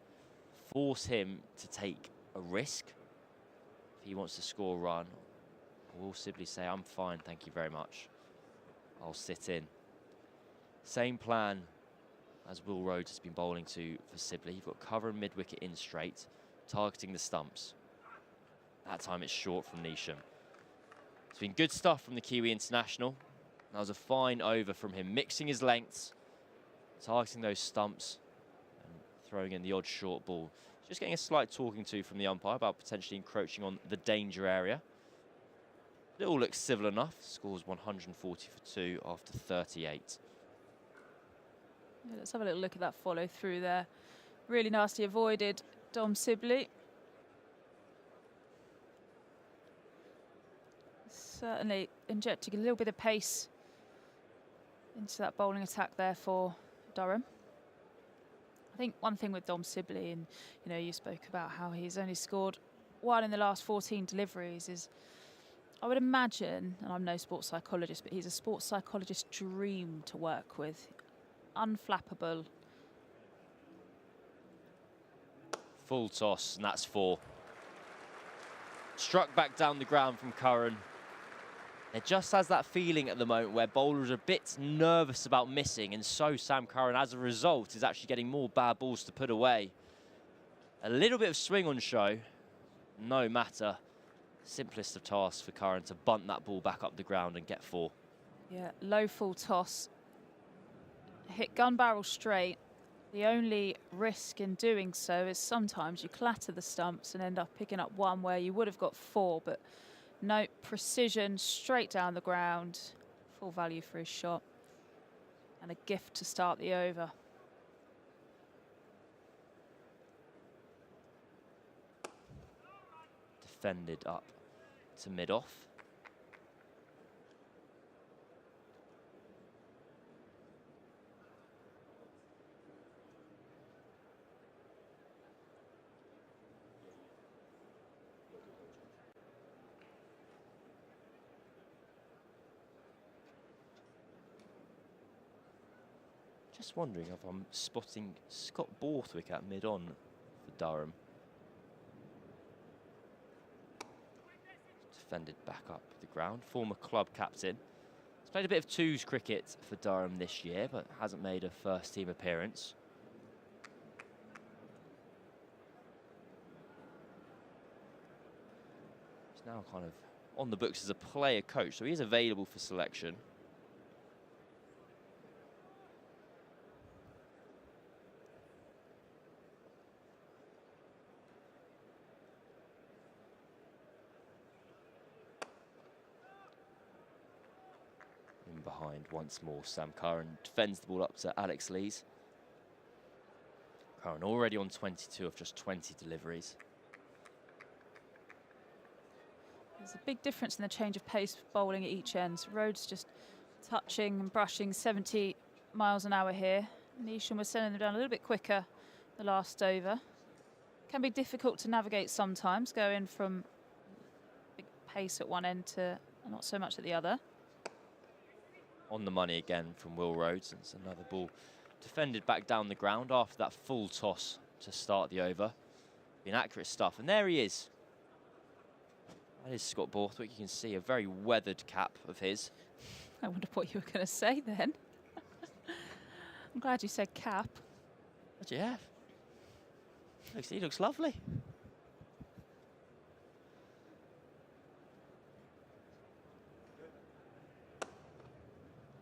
force him to take a risk if he wants to score a run, or will Sibley say, I'm fine, thank you very much, I'll sit in? Same plan as Will Rhodes has been bowling to for Sibley. You've got cover and mid-wicket in straight, targeting the stumps. That time it's short from Neesham. It's been good stuff from the Kiwi international. That was a fine over from him, mixing his lengths, targeting those stumps, and throwing in the odd short ball. Just getting a slight talking to from the umpire about potentially encroaching on the danger area. It all looks civil enough. Scores 140 for 2 after 38. Yeah, let's have a little look at that follow through there. Really nasty avoided Dom Sibley. Certainly injecting a little bit of pace into that bowling attack there for Durham. I think one thing with Dom Sibley, and you spoke about how he's only scored 1 in the last 14 deliveries, is I would imagine, and I'm no sports psychologist, but he's a sports psychologist's dream to work with. Unflappable. Full toss, and that's 4. Struck back down the ground from Curran. It just has that feeling at the moment where bowlers are a bit nervous about missing, and so Sam Curran, as a result, is actually getting more bad balls to put away. A little bit of swing on show, no matter. Simplest of tasks for Curran to bunt that ball back up the ground and get 4. Yeah, low full toss. Hit gun barrel straight. The only risk in doing so is sometimes you clatter the stumps and end up picking up 1 where you would have got 4, but no, precision straight down the ground. Full value for his shot. And a gift to start the over. Defended up to mid-off. Just wondering if I'm spotting Scott Borthwick at mid-on for Durham. Defended back up the ground. Former club captain. He's played a bit of 2s cricket for Durham this year, but hasn't made a first-team appearance. He's now kind of on the books as a player coach, so he is available for selection. In behind once more, Sam Curran defends the ball up to Alex Lees. Curran already on 22 of just 20 deliveries. There's a big difference in the change of pace bowling at each end. So Rhodes just touching and brushing 70 miles an hour here. Neesham was sending them down a little bit quicker the last over. Can be difficult to navigate sometimes, going from big pace at one end to not so much at the other. On the money again from Will Rhodes. It's another ball defended back down the ground after that full toss to start the over. Been accurate stuff, and there he is. That is Scott Borthwick. You can see a very weathered cap of his. I wonder what you were going to say then. I'm glad you said cap. Yeah. He looks lovely.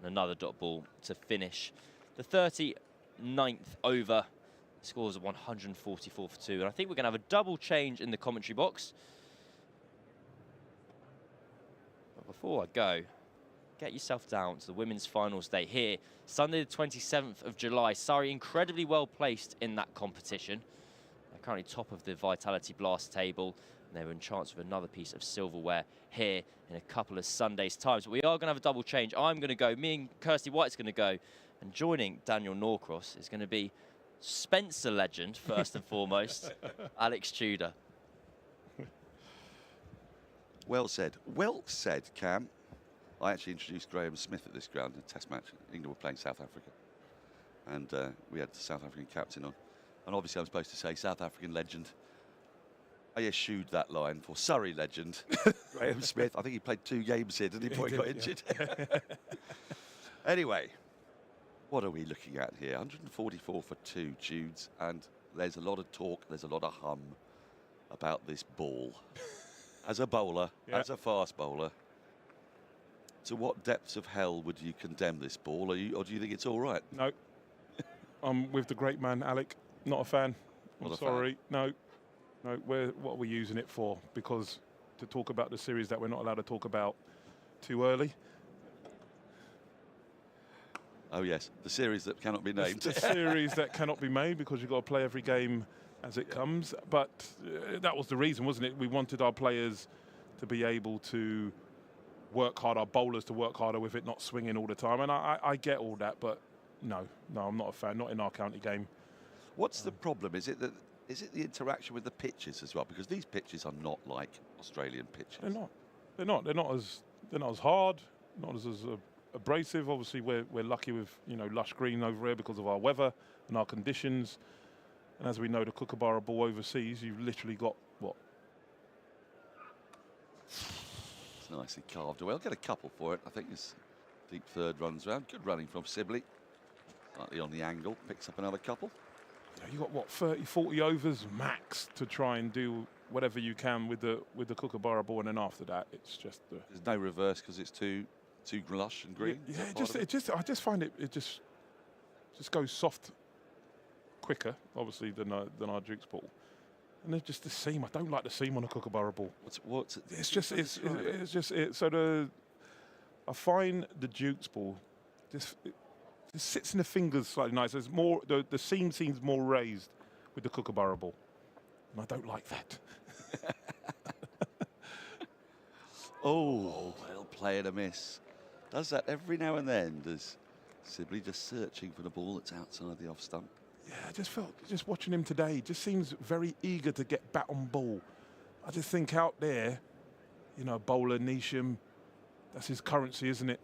Another dot ball to finish the 39th over. Scores of 144 for 2. And I think we're going to have a double change in the commentary box. But before I go, get yourself down to the women's finals day here, Sunday the 27th of July. Surrey incredibly well placed in that competition. They're currently top of the Vitality Blast table. They're in chance of another piece of silverware here in a couple of Sundays' time. So we are going to have a double change. I'm going to go, me and Kirstie White's going to go, and joining Daniel Norcross is going to be Spencer legend, first and foremost, Alex Tudor. Well said. Well said, Cam. I actually introduced Graham Smith at this ground in a test match. England were playing South Africa. And we had the South African captain on. And obviously I'm supposed to say South African legend. I eschewed that line for Surrey legend, Graham Smith. I think he played 2 games here, didn't he, before he got injured? Anyway, what are we looking at here? 144 for 2, Judes, and there's a lot of talk, there's a lot of hum about this ball. As a bowler, as a fast bowler, to what depths of hell would you condemn this ball, or do you think it's all right? No. I'm with the great man, Alec. Not a fan. I'm sorry. No. No, what are we using it for? Because to talk about the series that we're not allowed to talk about too early. Oh, yes, the series that cannot be named. The series that cannot be made because you've got to play every game as it comes. But that was the reason, wasn't it? We wanted our players to be able to work hard, our bowlers to work harder with it, not swinging all the time. And I get all that, but no, I'm not a fan, not in our county game. What's the problem? Is it the interaction with the pitches as well? Because these pitches are not like Australian pitches. They're not as hard, not as abrasive. Obviously, we're lucky with lush green over here because of our weather and our conditions. And as we know, the Kookaburra ball overseas, you've literally got what? It's nicely carved away. I'll get a couple for it. I think this deep third runs round. Good running from Sibley. Slightly on the angle. Picks up another couple. You got what, 30, 40 overs max to try and do whatever you can with the Kookaburra ball, and then after that, it's just there's no reverse because it's too lush and green. Yeah, I just find it just goes soft quicker, obviously, than our Duke's ball. And there's just the seam. I don't like the seam on a Kookaburra ball. What's it? So I find the Duke's ball it sits in the fingers slightly nice. There's more. The seam seems more raised with the Kookaburra ball, and I don't like that. Oh, well played, a miss. Does that every now and then? Does Sibley just searching for the ball that's outside the off stump? Yeah, I just felt, just watching him today, just seems very eager to get bat on ball. I just think out there, bowler, Nisham, that's his currency, isn't it?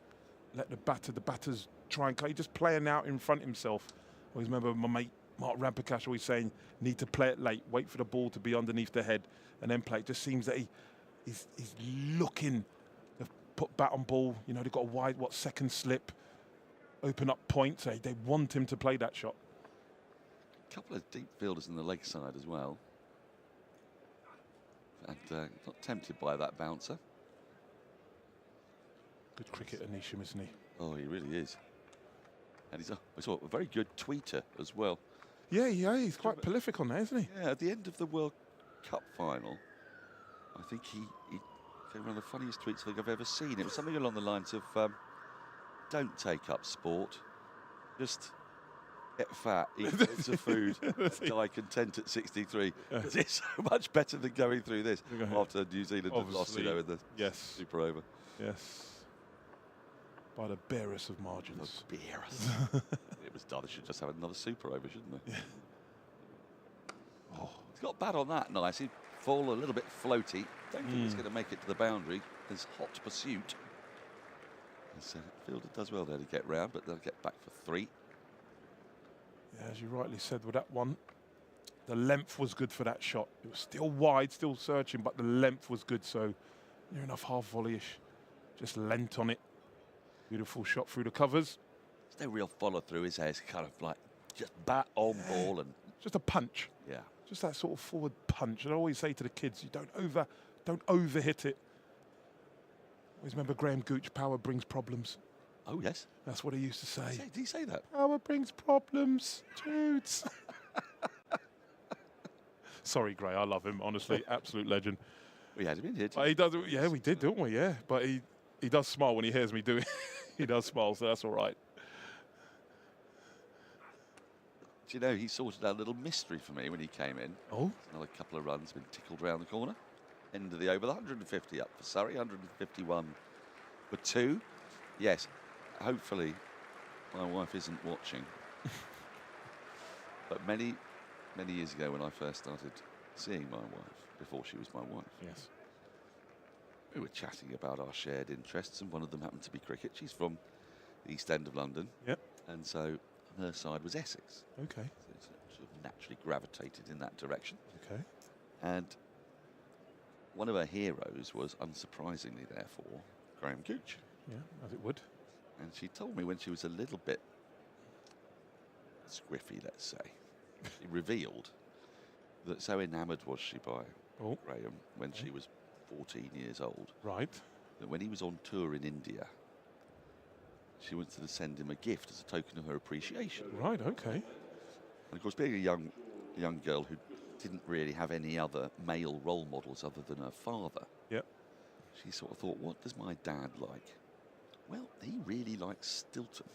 Let the batters try and play, just playing out in front himself. I always remember my mate Mark Rampakash always saying, need to play it late, wait for the ball to be underneath the head and then play. It just seems that he's looking to put bat on ball. They've got a wide, second slip, open up points. They want him to play that shot. A couple of deep fielders in the leg side as well. And not tempted by that bouncer. Good cricketer, Nisham, isn't he? Oh, he really is. And he's a very good tweeter as well. Yeah, he's quite prolific on there, isn't he? Yeah, at the end of the World Cup final, I think he gave one of the funniest tweets I think I've ever seen. It was something along the lines of, don't take up sport, just get fat, eat lots of food, die content at 63. Because it's so much better than going through this after New Zealand had lost, in the Super Over. Yes. By the barest of margins. The barest. It was done. They should just have another Super Over, shouldn't they? Yeah. Oh, he's got bat on that nice. He'd fall a little bit floaty. Don't think he's going to make it to the boundary. There's hot pursuit. So fielder does well there to get round, but they'll get back for 3. Yeah, as you rightly said with that one, the length was good for that shot. It was still wide, still searching, but the length was good. So near enough half volley-ish. Just lent on it. Beautiful shot through the covers. There's no real follow through, is there? It's kind of like just bat on ball and just a punch. Yeah. Just that sort of forward punch. And I always say to the kids, you don't over hit it. Always remember Graham Gooch, power brings problems. Oh, yes. That's what he used to say. Did he say that? Power brings problems, Judes. Sorry, Gray, I love him, honestly. Absolute legend. We had him in here, but he does, yeah, we did, didn't we? Yeah. But he does smile when he hears me do it. He does smile, so that's all right. Do you know, he sorted out a little mystery for me when he came in. Oh? Another couple of runs, been tickled round the corner. End of the over, 150 up for Surrey, 151 for 2. Yes, hopefully my wife isn't watching. But many years ago when I first started seeing my wife, before she was my wife. Yes. We were chatting about our shared interests, and one of them happened to be cricket. She's from the East End of London. Yep. And so her side was Essex. Okay. So it sort of naturally gravitated in that direction. Okay. And one of her heroes was, unsurprisingly, therefore, Graham Gooch. Yeah, as it would. And she told me when she was a little bit squiffy, let's say, she revealed that so enamoured was she by Graham when she was 14 years old. Right. That when he was on tour in India, she wanted to send him a gift as a token of her appreciation. Right, okay. And of course, being a young girl who didn't really have any other male role models other than her father. Yep. She sort of thought, what does my dad like? Well, he really likes Stilton.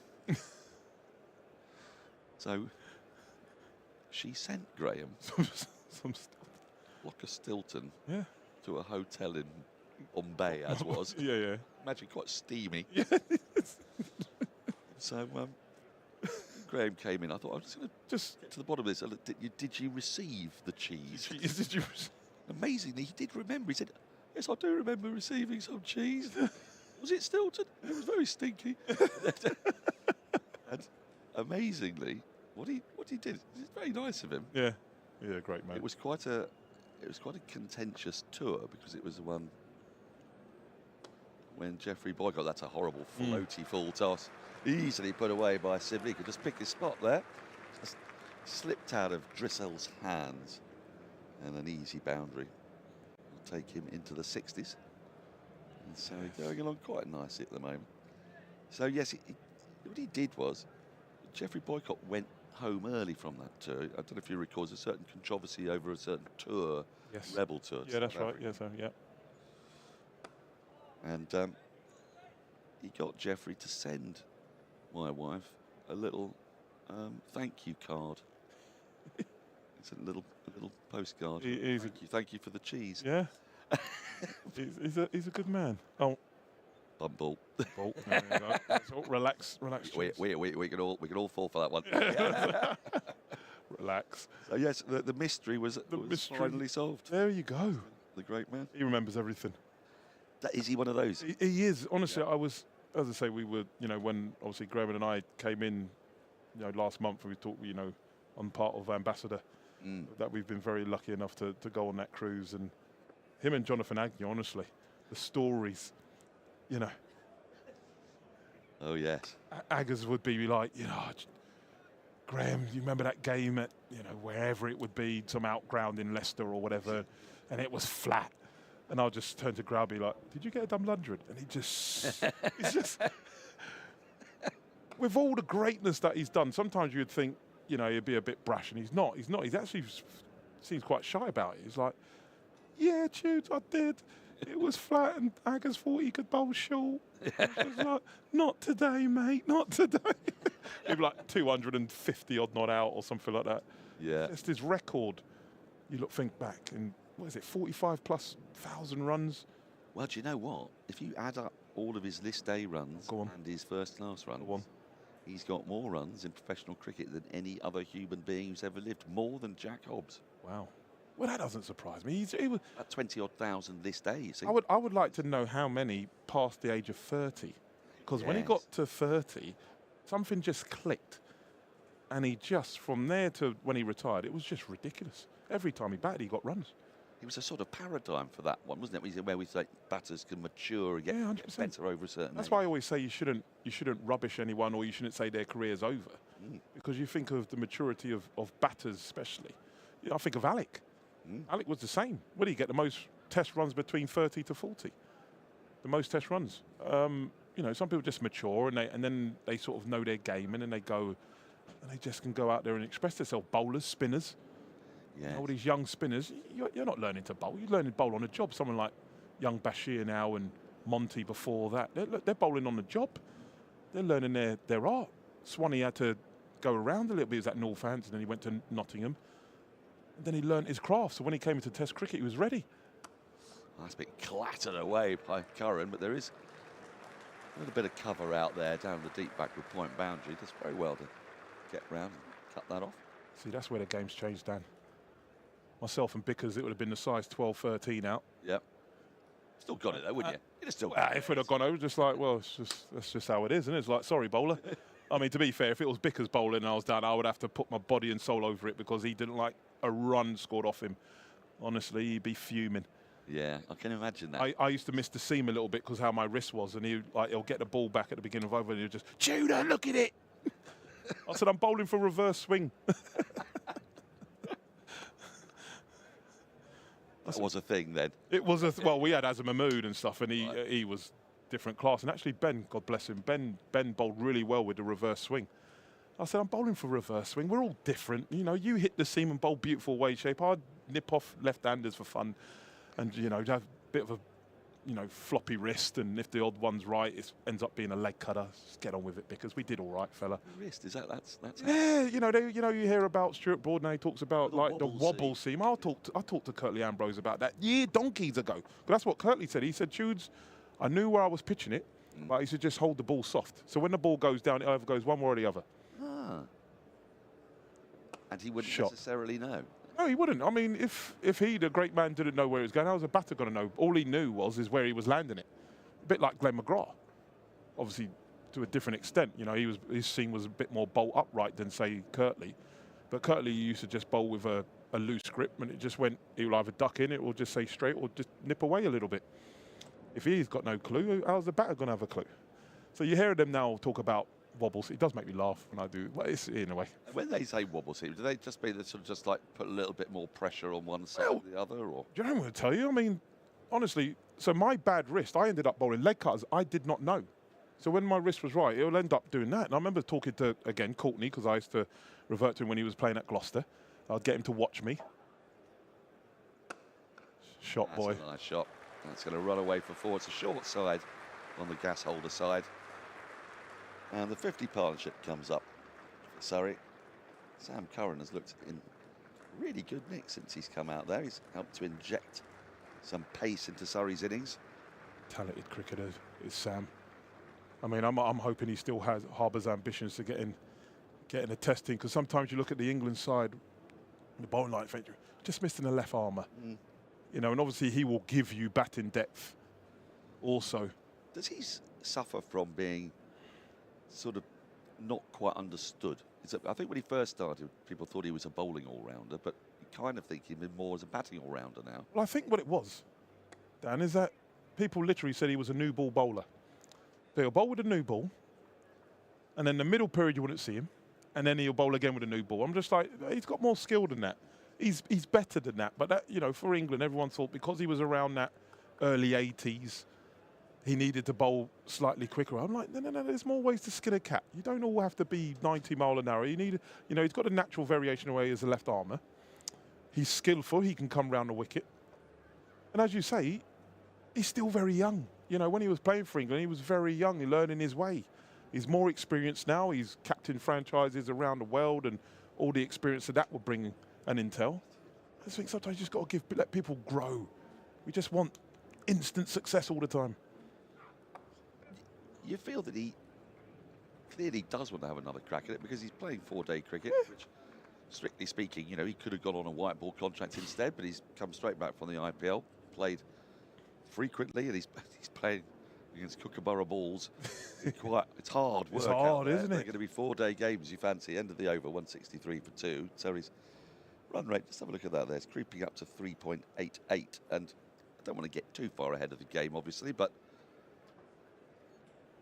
So she sent Graham some block of Stilton to a hotel in Bombay, as was. Yeah. Imagine quite steamy. Yeah. So Graham came in. I thought, I'm just going to get to the bottom of this. Did you receive the cheese? Did you? Amazingly, he did remember. He said, yes, I do remember receiving some cheese. Was it Stilton? It was very stinky. And amazingly, what he did, it's very nice of him. Yeah, great man. It was quite a contentious tour because it was the one when Geoffrey Boycott, that's a horrible floaty full toss, easily put away by Sibley. He could just pick his spot there. Just slipped out of Drisell's hands, and an easy boundary will take him into the 60s. And so he's going along quite nicely at the moment. So yes, what he did was, Geoffrey Boycott went home early from that tour. I don't know if you recall, there's a certain controversy over a certain tour, Rebel Tour. Yeah, that's right. Yes, yeah. And he got Geoffrey to send my wife a little thank you card. It's a little postcard. Thank you for the cheese. Yeah. he's a good man. Oh. Ball. Relax. We can all fall for that one. Relax. So yes, the mystery was finally solved. There you go. The great man. He remembers everything. Is he one of those? He is. Honestly, I was, as I say, we were, when obviously Graham and I came in, last month, and we talked, on part of Ambassador, that we've been very lucky enough to go on that cruise. And him and Jonathan Agnew, honestly, the stories, Oh, yes. Aggers would be like, Graham, you remember that game at, wherever it would be, some outground in Leicester or whatever, and it was flat. And I'll just turn to Graham and be like, did you get a dumb 100? And he's just, with all the greatness that he's done, sometimes you'd think, he'd be a bit brash, and he's not. He's actually seems quite shy about it. He's like, yeah, Tudes, I did. It was flat, and Aggers thought he could bowl short. I was like, not today, mate, not today. He'd be like 250 odd not out or something like that. Yeah. Just his record. You think back, and what is it, 45,000+ runs? Well, do you know what? If you add up all of his list A runs and his first class runs, he's got more runs in professional cricket than any other human being who's ever lived. More than Jack Hobbs. Wow. Well, that doesn't surprise me. He was at 20-odd thousand list A. See? I would like to know how many past the age of 30, because when he got to 30, something just clicked, and he just from there to when he retired, it was just ridiculous. Every time he batted, he got runs. It was a sort of paradigm for that one, wasn't it? Where we say batters can mature and get 100%. Better over a certain. That's why I always say you shouldn't rubbish anyone, or you shouldn't say their career's over, because you think of the maturity of batters, especially. I think of Alec. Alec was the same. Where do you get the most test runs between 30 to 40? The most test runs. You know, some people just mature and then they sort of know their game, and then they go and they just can go out there and express themselves. Bowlers, spinners. Yeah. You know, all these young spinners. You're not learning to bowl. You're learning to bowl on a job. Someone like young Bashir now and Monty before that. They're bowling on the job. They're learning their art. Swanee had to go around a little bit. He was at Northampton, then he went to Nottingham. And then he learned his craft. So when he came into Test cricket, he was ready. That's been clattered away by Curran, but there is a little bit of cover out there down the deep backward point boundary. Does very well to get round and cut that off. See, that's where the game's changed, Dan. Myself and Bickers, it would have been the size 12, 13 out. Yep. Still got it though, wouldn't you? You'd have still if it had gone over, just like, well, that's just how it is, isn't it? It's like, sorry, bowler. I mean, to be fair, if it was Bickers bowling and I was down, I would have to put my body and soul over it because he didn't like a run scored off him. Honestly, he'd be fuming. Yeah, I can imagine that. I used to miss the seam a little bit because how my wrist was, and he'll get the ball back at the beginning of over, and he'll just, Tudor, look at it. I said, I'm bowling for reverse swing. That was a thing then. It was well, we had Azam Mahmood and stuff, and he was different class. And actually, Ben, God bless him, Ben bowled really well with the reverse swing. I said, I'm bowling for reverse swing. We're all different. You know, you hit the seam and bowl beautiful wave shape. I'd nip off left-handers for fun, and you know, have a bit of a floppy wrist, and if the odd one's right, it ends up being a leg cutter. Just get on with it because we did all right, fella. Wrist, is that's yeah, you hear about Stuart Broad now. He talks about like the wobble seam. I talked to Curtly Ambrose about that donkeys ago. But that's what Curtly said. He said, Tudes, I knew where I was pitching it, but he said just hold the ball soft. So when the ball goes down, it either goes one way or the other. Ah. And he wouldn't necessarily know. No, he wouldn't. I mean, if he, the great man, didn't know where he was going, how was a batter going to know? All he knew is where he was landing it. A bit like Glenn McGrath. Obviously, to a different extent. You know, his seam was a bit more bolt upright than, say, Curtly. But Curtly used to just bowl with a loose grip, and it just went, he will either duck in it or just say straight or just nip away a little bit. If he's got no clue, how's the batter going to have a clue? So you hear them now talk about wobbles. It does make me laugh when I do. Well, it's in a way. When they say wobble seam, do they just mean sort of just like put a little bit more pressure on one side or the other? Or do you know what I'm going to tell you? I mean, honestly, so my bad wrist, I ended up bowling leg cutters. I did not know. So when my wrist was right, it'll end up doing that. And I remember talking to, again, Courtney, because I used to revert to him when he was playing at Gloucester. I'd get him to watch me. Shot, boy. That's a nice shot. That's going to run away for four. It's a short side on the gas holder side. And the 50 partnership comes up for Surrey. Sam Curran has looked in really good nick since he's come out there. He's helped to inject some pace into Surrey's innings. Talented cricketer is Sam. I mean, I'm hoping he still harbours ambitions to get in a testing, because sometimes you look at the England side, the bowling line, just missing a left armour. You know, and obviously he will give you batting depth also. Does he suffer from being sort of not quite understood? I think when he first started, people thought he was a bowling all-rounder, but you kind of think him more as a batting all-rounder now. Well, I think what it was, Dan, is that people literally said he was a new ball bowler. They'll bowl with a new ball, and then the middle period you wouldn't see him, and then he'll bowl again with a new ball. I'm just like, he's got more skill than that. He's better than that. But that, you know, for England, everyone thought because he was around that early 80s, he needed to bowl slightly quicker. I'm like, no, there's more ways to skin a cat. You don't all have to be 90 mile an hour. You need, you know, he's got a natural variation away as a left armour. He's skillful. He can come round the wicket. And as you say, he's still very young. You know, when he was playing for England, he was very young, learning his way. He's more experienced now. He's captain franchises around the world, and all the experience that would bring an intel. I just think sometimes you just got to let people grow. We just want instant success all the time. You feel that he clearly does want to have another crack at it because he's playing 4-day cricket, which, strictly speaking, you know, he could have gone on a white ball contract instead, but he's come straight back from the IPL, played frequently, and he's playing against Kookaburra balls. It's hard work. It's hard, isn't it? They're going to be 4-day games, you fancy. End of the over, 163 for 2. So his run rate, just have a look at that there. It's creeping up to 3.88. And I don't want to get too far ahead of the game, obviously, but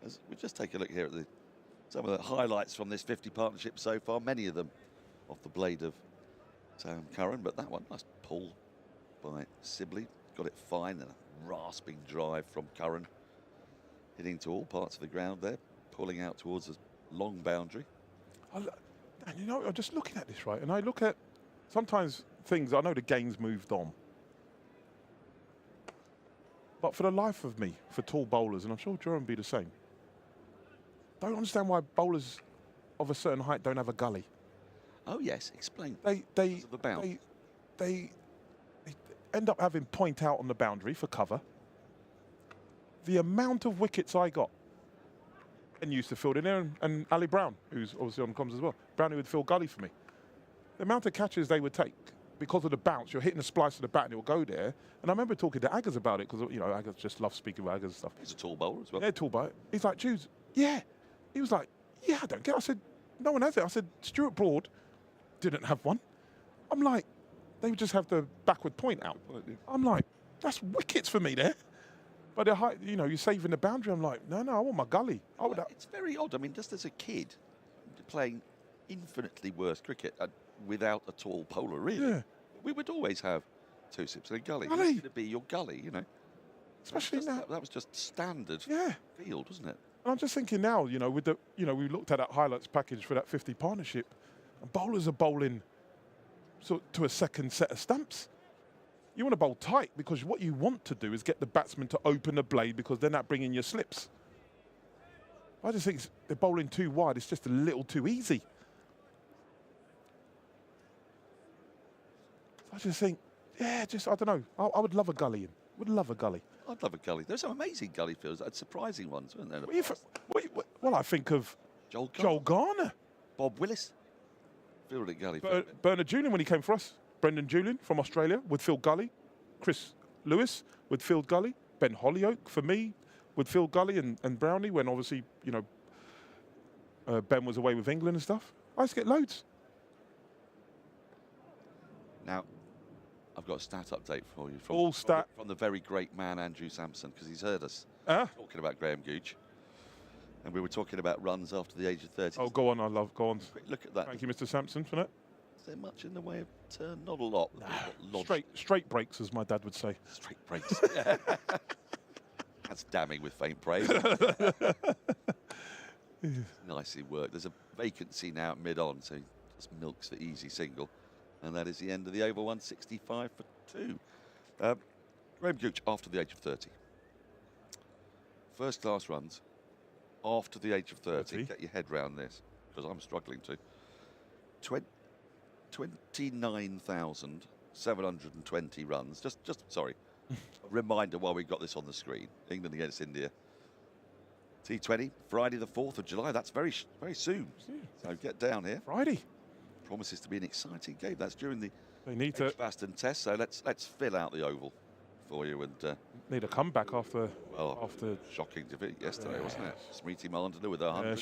as we just take a look here at some of the highlights from this 50 partnership so far, many of them off the blade of Curran, but that one, nice pull by Sibley. Got it fine, and a rasping drive from Curran. Hitting to all parts of the ground there, pulling out towards a long boundary. And you know, I'm just looking at this, right? And I look at sometimes things, I know the game's moved on. But for the life of me, for tall bowlers, and I'm sure Durham be the same, don't understand why bowlers of a certain height don't have a gully. Oh yes, explain. They end up having point out on the boundary for cover. The amount of wickets I got, and used to field in there, and Ali Brown, who's obviously on comms as well, Brownie would field gully for me. The amount of catches they would take because of the bounce, you're hitting the splice of the bat and it will go there. And I remember talking to Aggers about it because, you know, Aggers just loves speaking about Aggers and stuff. He's a tall bowler as well. Yeah, tall bowler. He's like, Jules, yeah. He was like, yeah, I don't get it. I said, no one has it. I said, Stuart Broad didn't have one. I'm like, they would just have the backward point out. I'm like, that's wickets for me there. But the height, you know, you're saving the boundary. I'm like, no, I want my gully. It's very odd. I mean, just as a kid, playing infinitely worse cricket without a tall bowler, really. Yeah. We would always have two sips and a gully. Gully. It's going to be your gully, you know. Especially now. That was just standard field, wasn't it? And I'm just thinking now, you know, with the, you know, we looked at that highlights package for that 50 partnership, and bowlers are bowling to a second set of stumps. You want to bowl tight because what you want to do is get the batsman to open the blade because they're not bringing your slips. I just think they're bowling too wide. It's just a little too easy. I just think, yeah, I don't know. I would love a gully in. Would love a gully. I'd love a gully. There's some amazing gully fields, surprising ones, weren't there? Well, I think of Joel Garner. Bob Willis fielded gully. Bernard Julian, when he came for us. Brendan Julian from Australia would field gully. Chris Lewis would field gully. Ben Hollyoake, for me, would field gully. And Brownie, when obviously, you know, Ben was away with England and stuff. I used to get loads. Now, I've got a stat update for you from the very great man Andrew Sampson, because he's heard us talking about Graham Gooch. And we were talking about runs after the age of 30. Oh, go on, go on. Quick look at that. Thank you, Mr. Sampson, for that. Is there much in the way of turn? Not a lot. Straight breaks, as my dad would say. Straight breaks. That's damning with faint praise. Nicely worked. There's a vacancy now at mid-on, so he just milks the easy single. And that is the end of the over, 165 for 2. Graham Gooch after the age of 30. First class runs after the age of 30. Get your head round this, because I'm struggling to. 29,720 runs. Sorry. A reminder while we've got this on the screen. England against India. T20, Friday the 4th of July. That's very soon. So get down here. Friday. Promises to be an exciting game. That's during the Edgbaston Test. So let's fill out the oval for you and need a comeback after shocking defeat yesterday, wasn't it? Smriti Mandana with 100. Yeah,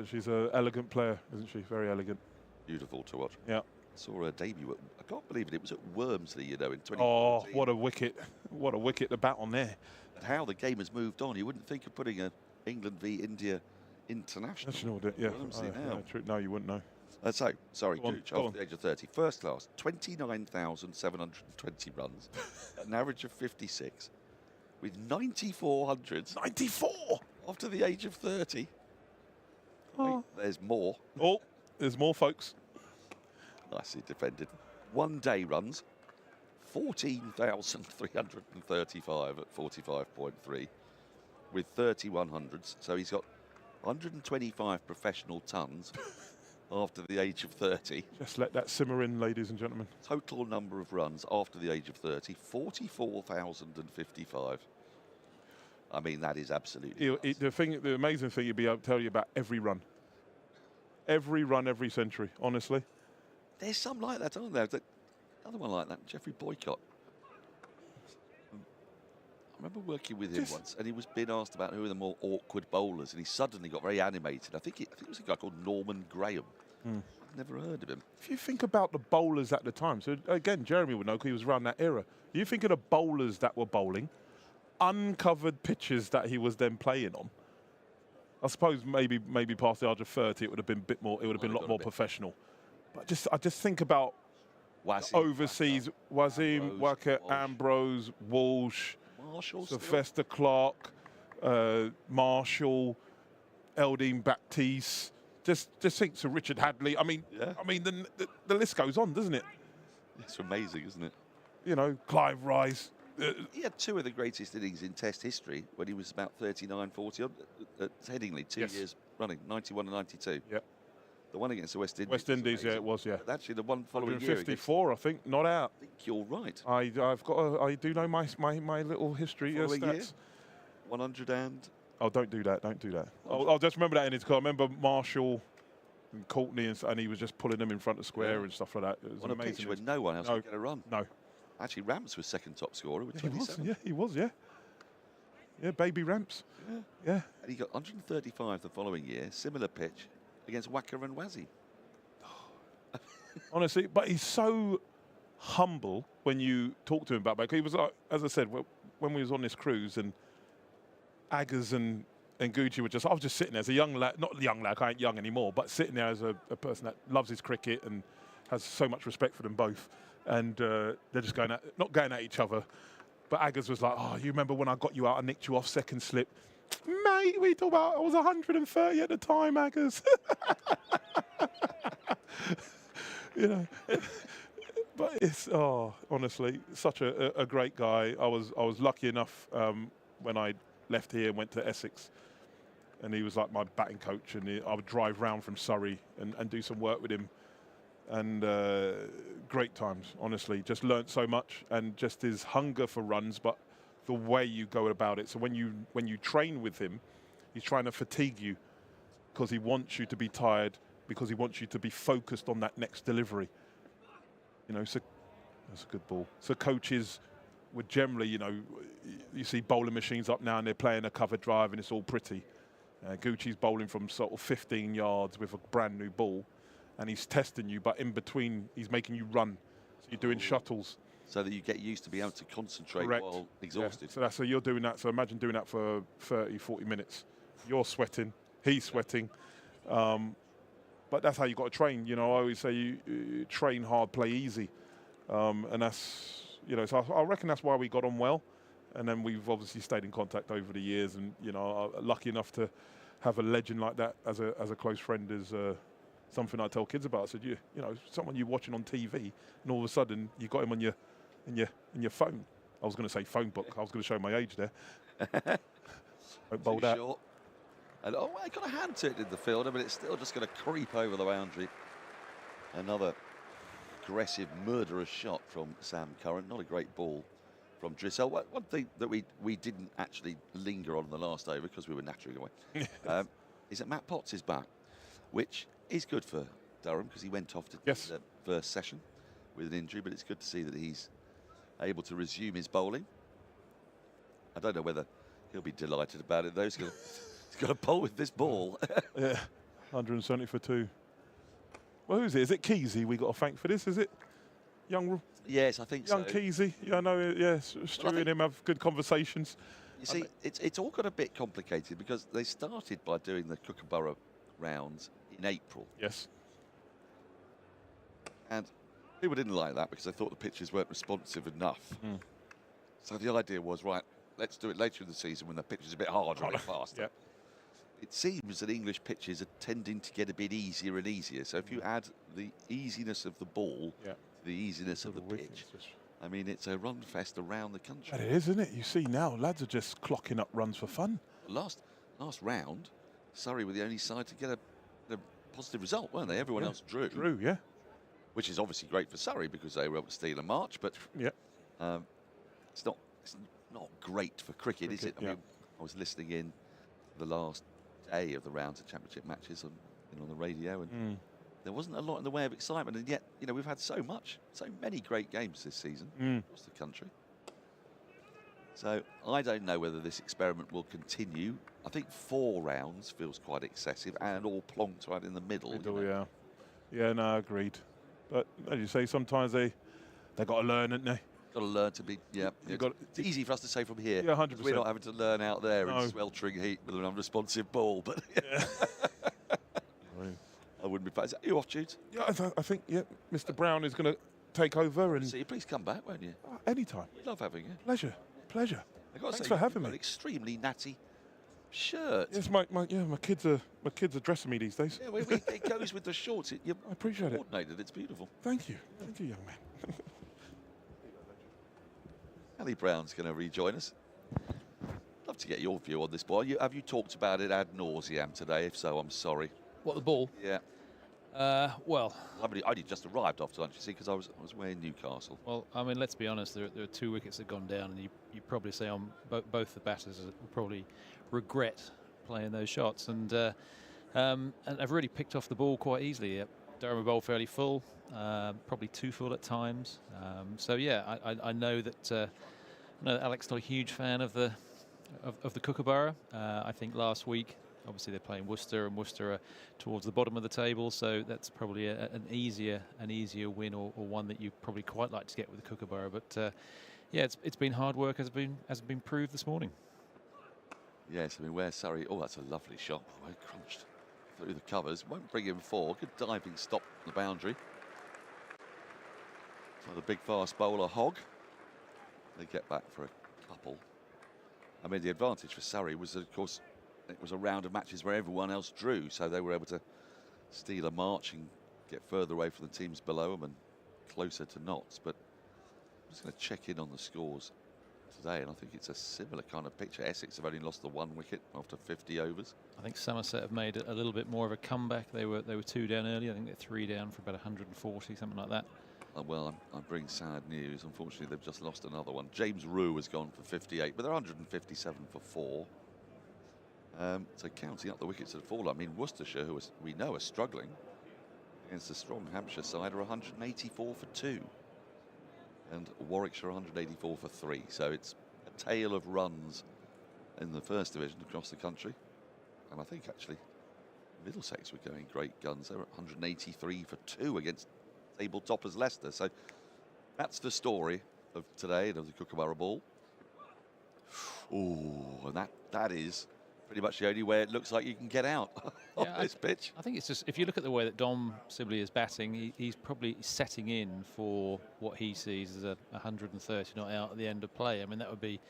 she's a elegant player, isn't she? Very elegant. Beautiful to watch. Yeah. Saw her debut I can't believe it. It was at Wormsley, you know, in 2014. Oh, what a wicket! What a wicket! The bat on there. And how the game has moved on. You wouldn't think of putting a England v India international. Yeah. No, you wouldn't know. Sorry, Gooch, after the age of 30. First class, 29,720 runs, an average of 56, with 9,400s. 94! After the age of 30. Oh. Wait, there's more. Oh, there's more, folks. Nicely defended. 1 day runs, 14,335 at 45.3, with 3,100s. So he's got 125 professional tons. After the age of 30. Just let that simmer in, ladies and gentlemen. Total number of runs after the age of 30, 44,055. I mean, that is absolutely the amazing thing you'd be able to tell you about every run. Every run, every century, honestly. There's some like that, aren't there? Another one like that, Geoffrey Boycott. I remember working with him once, and he was being asked about who are the more awkward bowlers, and he suddenly got very animated. I think it was a guy called Norman Graham. I've never heard of him. If you think about the bowlers at the time, so again, Jeremy would know because he was around that era. You think of the bowlers that were bowling, uncovered pitches that he was then playing on. I suppose maybe past the age of 30, it would have been a bit more. It would have been a lot more professional. But I just think about overseas, Wazim, Wacker, Ambrose, Walsh, Sylvester Clark, Marshall, Eldine Baptiste. Just think Sir Richard Hadley. I mean, the list goes on, doesn't it? It's amazing, isn't it? You know, Clive Rice. He had 2 of the greatest innings in Test history when he was about 39, 40 at Headingley, 2 years running, 91 and 92. Yeah. The one against the West Indies. West Indies, yeah, it was, yeah. But actually, the one following year. 154, I think, not out. I think you're right. I do know my little history stats. Year, 100 and. Oh, don't do that! Don't do that. I'll just remember that in his car. I remember Marshall and Courtney, and he was just pulling them in front of square and stuff like that. It was amazing. A pitch where no one else could get a run. No. Actually, Ramps was second top scorer with 27. He was. Yeah, baby Ramps. Yeah. And he got 135 the following year, similar pitch against Wacker and Wazzy. Honestly, but he's so humble when you talk to him about back. He was like, as I said, when we was on this cruise and Aggers and Gucci were I was just sitting there as a young lad, not a young lad, I ain't young anymore, but sitting there as a person that loves his cricket and has so much respect for them both. And they're just not going at each other. But Aggers was like, oh, you remember when I got you out, I nicked you off second slip? Mate, we talk about, I was 130 at the time, Aggers. You know. But it's, honestly, such a great guy. I was lucky enough when I left here and went to Essex. And he was like my batting coach. And I would drive round from Surrey and do some work with him. And great times, honestly. Just learnt so much, and just his hunger for runs, but the way you go about it. So when you train with him, he's trying to fatigue you because he wants you to be tired, because he wants you to be focused on that next delivery. You know, so that's a good ball. So coaches would generally, you see bowling machines up now and they're playing a cover drive and it's all pretty. Gucci's bowling from sort of 15 yards with a brand new ball. And he's testing you, but in between, he's making you run. So you're doing shuttles. So that you get used to be able to concentrate while exhausted. Yeah. So you're doing that. So imagine doing that for 30, 40 minutes. You're sweating, he's sweating. But that's how you got to train. I always say you train hard, play easy. And that's, so I reckon that's why we got on well. And then we've obviously stayed in contact over the years. And, lucky enough to have a legend like that as a close friend is something I tell kids about. I said, someone you're watching on TV, and all of a sudden you got him on in your phone. I was going to say phone book. I was going to show my age there. Bowled out. Short. And I got a hand to it in the fielder, but it's still just going to creep over the boundary. Another aggressive, murderous shot from Sam Curran. Not a great ball from Drissel. One thing that we didn't actually linger on in the last over because we were nattering away is that Matt Potts is back, which is good for Durham because he went off to the first session with an injury, but it's good to see that he's able to resume his bowling. I don't know whether he'll be delighted about it though. He's got to bowl with this ball. Yeah, 170 for 2. Well, who's it? Is it Keesey we got to thank for this? Is it young? Yes, I think young Keesey. Yeah, I know. Yes, Stu and him have good conversations. You see, it's all got a bit complicated because they started by doing the Kookaburra rounds in April. Yes. And people didn't like that because they thought the pitches weren't responsive enough. Mm. So the idea was, right, let's do it later in the season when the pitch is a bit harder and a bit faster. Yep. It seems that English pitches are tending to get a bit easier and easier. So if you add the easiness of the ball to the easiness of the pitch, I mean, it's a run fest around the country. But it is, isn't it? You see now, lads are just clocking up runs for fun. Last round, Surrey were the only side to get a positive result, weren't they? Everyone else drew. Drew, yeah. Which is obviously great for Surrey because they were able to steal a march, but it's not great for cricket, is it? I mean, I was listening in the last day of the rounds of championship matches on the radio, and there wasn't a lot in the way of excitement, and yet we've had so many great games this season across the country. So I don't know whether this experiment will continue. I think 4 rounds feels quite excessive, and all plonked right in the middle. Yeah, no, agreed. But as you say, sometimes they got to learn, haven't they? Got to learn to be, it's easy for us to say from here. Yeah, 100%. We're not having to learn out there in sweltering heat with an unresponsive ball, but I wouldn't be. Is that you off, Jude? Yeah, I think Mr. Brown is going to take over. And see you. Please come back, won't you? Anytime. Love having you. Pleasure. Pleasure. I've got to Thanks say, for having you've got me. an extremely natty shirt. Yes, my kids are dressing me these days. Yeah, it goes with the shorts. I appreciate it. Coordinated. It's beautiful. Thank you, young man. Ali Brown's going to rejoin us. Love to get your view on this ball. Have you talked about it ad nauseam today? If so, I'm sorry. What, the ball? Yeah. Well, I only just arrived after lunch, you see, because I was away in Newcastle. Well, I mean, let's be honest. There are 2 wickets that have gone down, and you probably say on both the batters will probably regret playing those shots, and I've really picked off the ball quite easily. Durham bowled fairly full, probably too full at times. So yeah, I know that Alex not a huge fan of the Kookaburra. I think last week, obviously they're playing Worcester, and Worcester are towards the bottom of the table, so that's probably an easier win, or one that you probably quite like to get with the Kookaburra. But yeah, it's been hard work, as been proved this morning. Yes, I mean, where's Surrey? Oh, that's a lovely shot. Oh, he crunched through the covers. Won't bring him 4. Good diving stop on the boundary. So the big fast bowler Hogg. They get back for a couple. I mean, the advantage for Surrey was, of course, it was a round of matches where everyone else drew, so they were able to steal a march and get further away from the teams below them and closer to knots. But I'm just going to check in on the scores today, and I think it's a similar kind of picture. Essex have only lost the 1 wicket after 50 overs. I think Somerset have made a little bit more of a comeback. They were 2 down early. I think they're 3 down for about 140, something like that. Well, I bring sad news. Unfortunately, they've just lost another one. James Rue has gone for 58, but they're 157 for 4. So counting up the wickets that have fallen, I mean, Worcestershire, who we know are struggling against a strong Hampshire side, are 184 for 2. And Warwickshire 184 for 3. So it's a tale of runs in the first division across the country. And I think actually Middlesex were going great guns. They were 183 for 2 against table toppers Leicester. So that's the story of today and of the Kookaburra ball. Oh, and that is pretty much the only way it looks like you can get out on this pitch. I think it's just, if you look at the way that Dom Sibley is batting, he's probably setting in for what he sees as a 130 not out at the end of play. I mean, that would be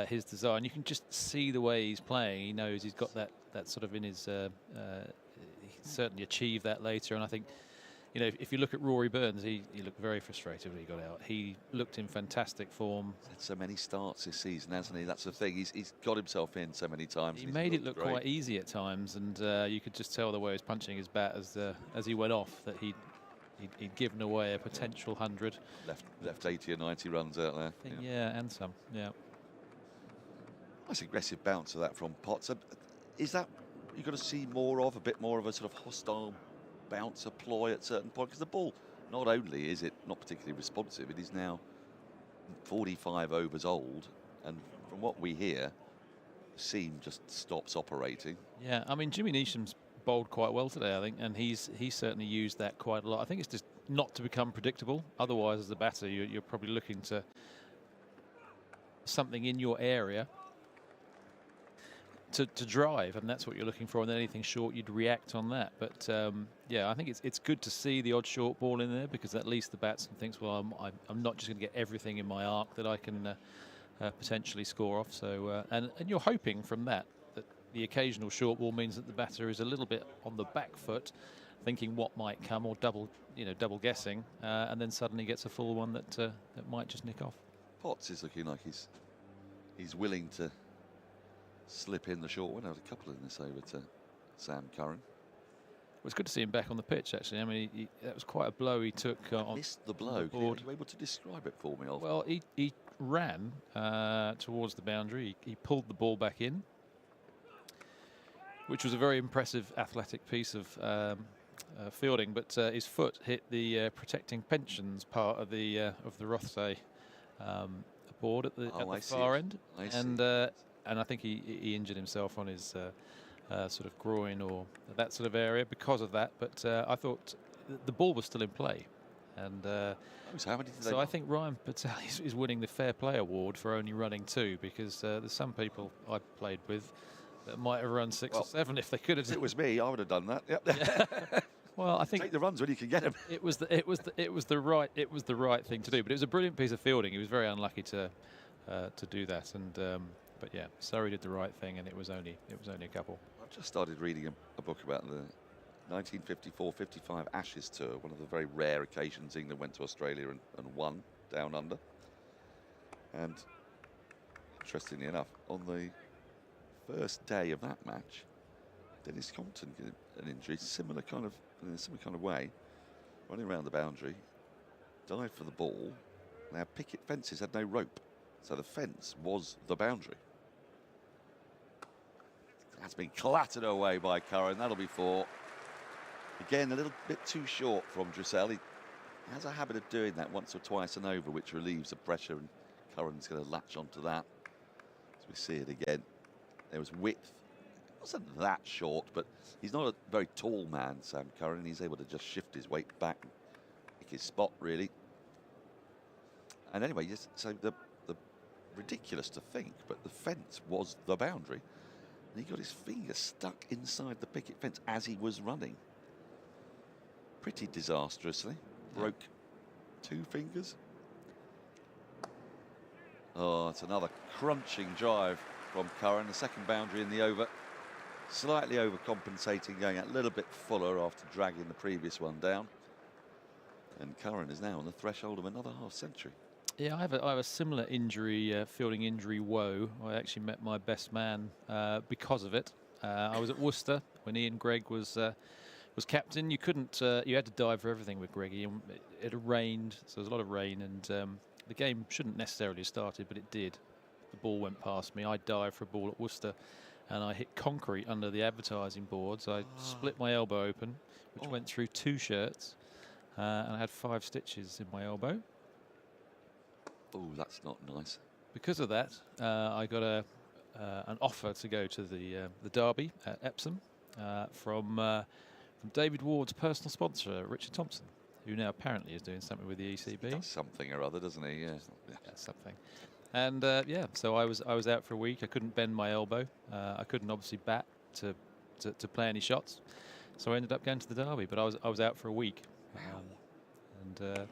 his design. You can just see the way he's playing. He knows he's got that sort of in his. He can certainly achieve that later. And I think, you know, if you look at Rory Burns, he looked very frustrated when he got out. He looked in fantastic form. He's had so many starts this season, hasn't he? That's the thing. He's got himself in so many times. He made it look quite easy at times, and you could just tell the way he was punching his bat as he went off that he'd given away a potential 100. Left 80 or 90 runs out there. I think, yeah, and some, yeah. Nice aggressive bounce of that from Potts. Is that you've got to see more of, a bit more of a sort of hostile bounce, a ploy at certain point? Because the ball, not only is it not particularly responsive, it is now 45 overs old, and from what we hear, the seam just stops operating. Yeah, I mean, Jimmy Neesham's bowled quite well today, I think, and he's certainly used that quite a lot. I think it's just not to become predictable. Otherwise, as a batter, you're probably looking to something in your area to drive, and that's what you're looking for, and then anything short, you'd react on that. But yeah, I think it's good to see the odd short ball in there, because at least the batsman thinks, well, I'm not just going to get everything in my arc that I can potentially score off. So and you're hoping from that the occasional short ball means that the batter is a little bit on the back foot, thinking what might come, or double guessing, and then suddenly gets a full one that might just nick off. Potts is looking like he's willing to slip in the short one. There was a couple in this over to Sam Curran. Well, it's good to see him back on the pitch, actually. I mean, that was quite a blow he took on. Missed the blow. Are you able to describe it for me? Well, he ran towards the boundary. He pulled the ball back in, which was a very impressive athletic piece of fielding. But his foot hit the protecting pensions part of the Rothesay board at the far end, and I think he injured himself on his sort of groin or that sort of area because of that. But I thought the ball was still in play. And so I think Ryan Patel is winning the Fair Play Award for only running 2, because there's some people I played with that might have run 6 or 7 if they could have. If it was me, I would have done that. Yep. Well, I think take the runs when you can get them. It was the right thing to do. But it was a brilliant piece of fielding. He was very unlucky to do that. And but yeah, Surrey did the right thing, and it was only a couple. I've just started reading a book about the 1954-55 Ashes tour, one of the very rare occasions England went to Australia and won down under. And interestingly enough, on the first day of that match, Dennis Compton got an injury, in a similar kind of way, running around the boundary, dived for the ball. Now picket fences had no rope, so the fence was the boundary. That's been clattered away by Curran. That'll be 4. Again, a little bit too short from Drissel. He has a habit of doing that once or twice and over, which relieves the pressure, and Curran's going to latch onto that. As we see it again, there was width. It wasn't that short, but he's not a very tall man, Sam Curran. He's able to just shift his weight back, pick his spot, really. And anyway, so the ridiculous to think, but the fence was the boundary. And he got his finger stuck inside the picket fence as he was running. Pretty disastrously. Broke 2 fingers. Oh, it's another crunching drive from Curran. The second boundary in the over. Slightly overcompensating, going a little bit fuller after dragging the previous one down. And Curran is now on the threshold of another half-century. Yeah, I have a similar injury, fielding injury woe. I actually met my best man because of it. I was at Worcester when Ian Gregg was captain. You couldn't, you had to dive for everything with Greggy. And it had rained, so there was a lot of rain, and the game shouldn't necessarily have started, but it did. The ball went past me. I dived for a ball at Worcester, and I hit concrete under the advertising boards. I split my elbow open, which went through 2 shirts, and I had 5 stitches in my elbow. Oh, that's not nice. Because of that, I got an offer to go to the Derby at Epsom from David Ward's personal sponsor, Richard Thompson, who now apparently is doing something with the ECB. He does something or other, doesn't he? Yeah, something. And yeah, so I was out for a week. I couldn't bend my elbow. I couldn't obviously bat to play any shots. So I ended up going to the Derby, but I was out for a week. And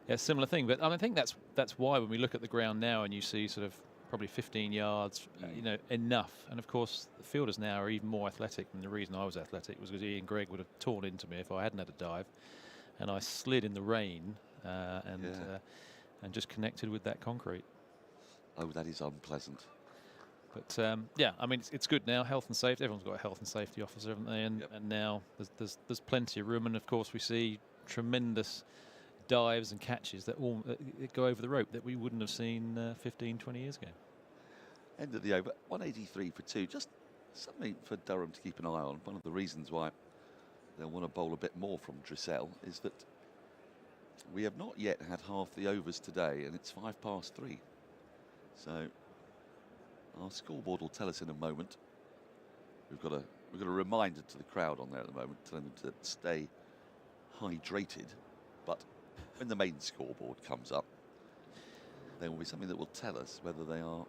yeah, similar thing. But I think that's why when we look at the ground now and you see sort of probably 15 yards, you know, enough. And of course, the fielders now are even more athletic. And the reason I was athletic was because Ian Gregg would have torn into me if I hadn't had a dive. And I slid in the rain and just connected with that concrete. Oh, that is unpleasant. But yeah, I mean, it's good now. Health and safety. Everyone's got a health and safety officer, haven't they? And now there's plenty of room. And of course, we see tremendous dives and catches that all go over the rope that we wouldn't have seen 15, 20 years ago. End of the over, 183 for 2. Just something for Durham to keep an eye on. One of the reasons why they'll want to bowl a bit more from Drissel is that we have not yet had half the overs today, and it's 3:05. So our scoreboard will tell us in a moment. We've got a reminder to the crowd on there at the moment, telling them to stay hydrated. But when the main scoreboard comes up, there will be something that will tell us whether they are.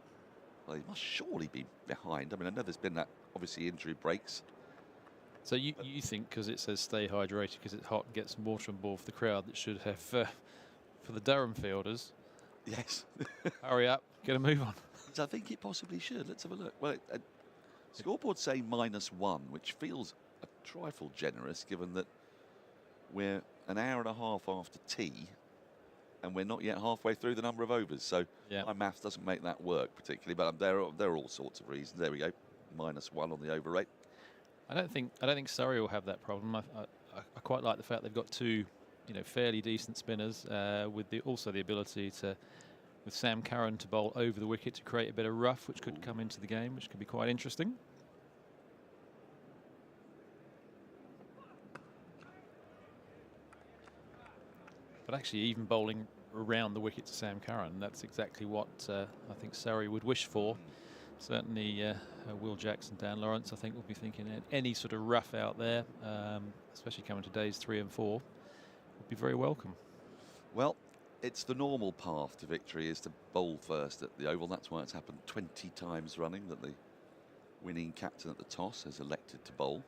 Well, they must surely be behind. I mean, I know there's been that obviously injury breaks. So you think because it says stay hydrated because it's hot, get some water on board for the crowd, that should have for the Durham fielders. Yes. Hurry up, get a move on. I think it possibly should. Let's have a look. Well, scoreboard saying -1, which feels a trifle generous given that we're an hour and a half after tea and we're not yet halfway through the number of overs. So my maths doesn't make that work particularly, but there are all sorts of reasons. There we go, -1 on the over rate. I don't think Surrey will have that problem. I quite like the fact they've got 2, you know, fairly decent spinners with also the ability to, with Sam Curran to bowl over the wicket to create a bit of rough, which could come into the game, which could be quite interesting. But actually, even bowling around the wicket to Sam Curran, that's exactly what I think Surrey would wish for. Certainly, Will Jackson, Dan Lawrence, I think, will be thinking any sort of rough out there, especially coming to days 3 and 4, would be very welcome. Well, it's the normal path to victory is to bowl first at the Oval. That's why it's happened 20 times running that the winning captain at the toss has elected to bowl.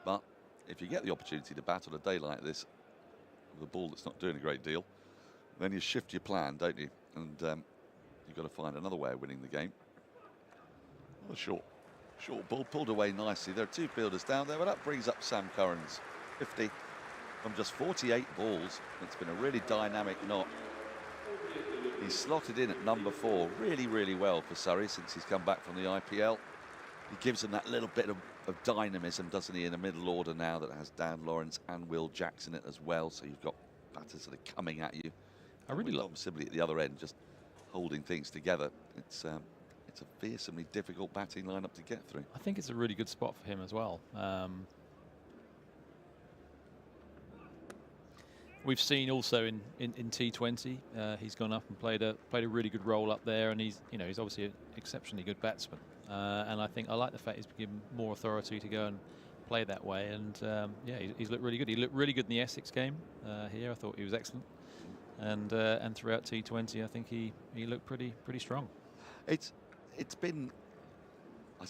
But if you get the opportunity to bat on a day like this, with a ball that's not doing a great deal, then you shift your plan, don't you? And you've got to find another way of winning the game. A short ball pulled away nicely. There are 2 fielders down there, but that brings up Sam Curran's 50 from just 48 balls. It's been a really dynamic knot. He's slotted in at number 4 really, really well for Surrey since he's come back from the IPL. He gives them that little bit of dynamism, doesn't he, in the middle order now that has Dan Lawrence and Will Jackson in it as well. So you've got batters that are coming at you. I really love Sibley at the other end, just holding things together. It's a fearsomely difficult batting lineup to get through. I think it's a really good spot for him as well. We've seen also in T20, he's gone up and played a really good role up there, and he's obviously an exceptionally good batsman. And I think I like the fact he's been given more authority to go and play that way. And yeah, he's looked really good. He looked really good in the Essex game here. I thought he was excellent. And throughout T20, I think he looked pretty strong. It's been a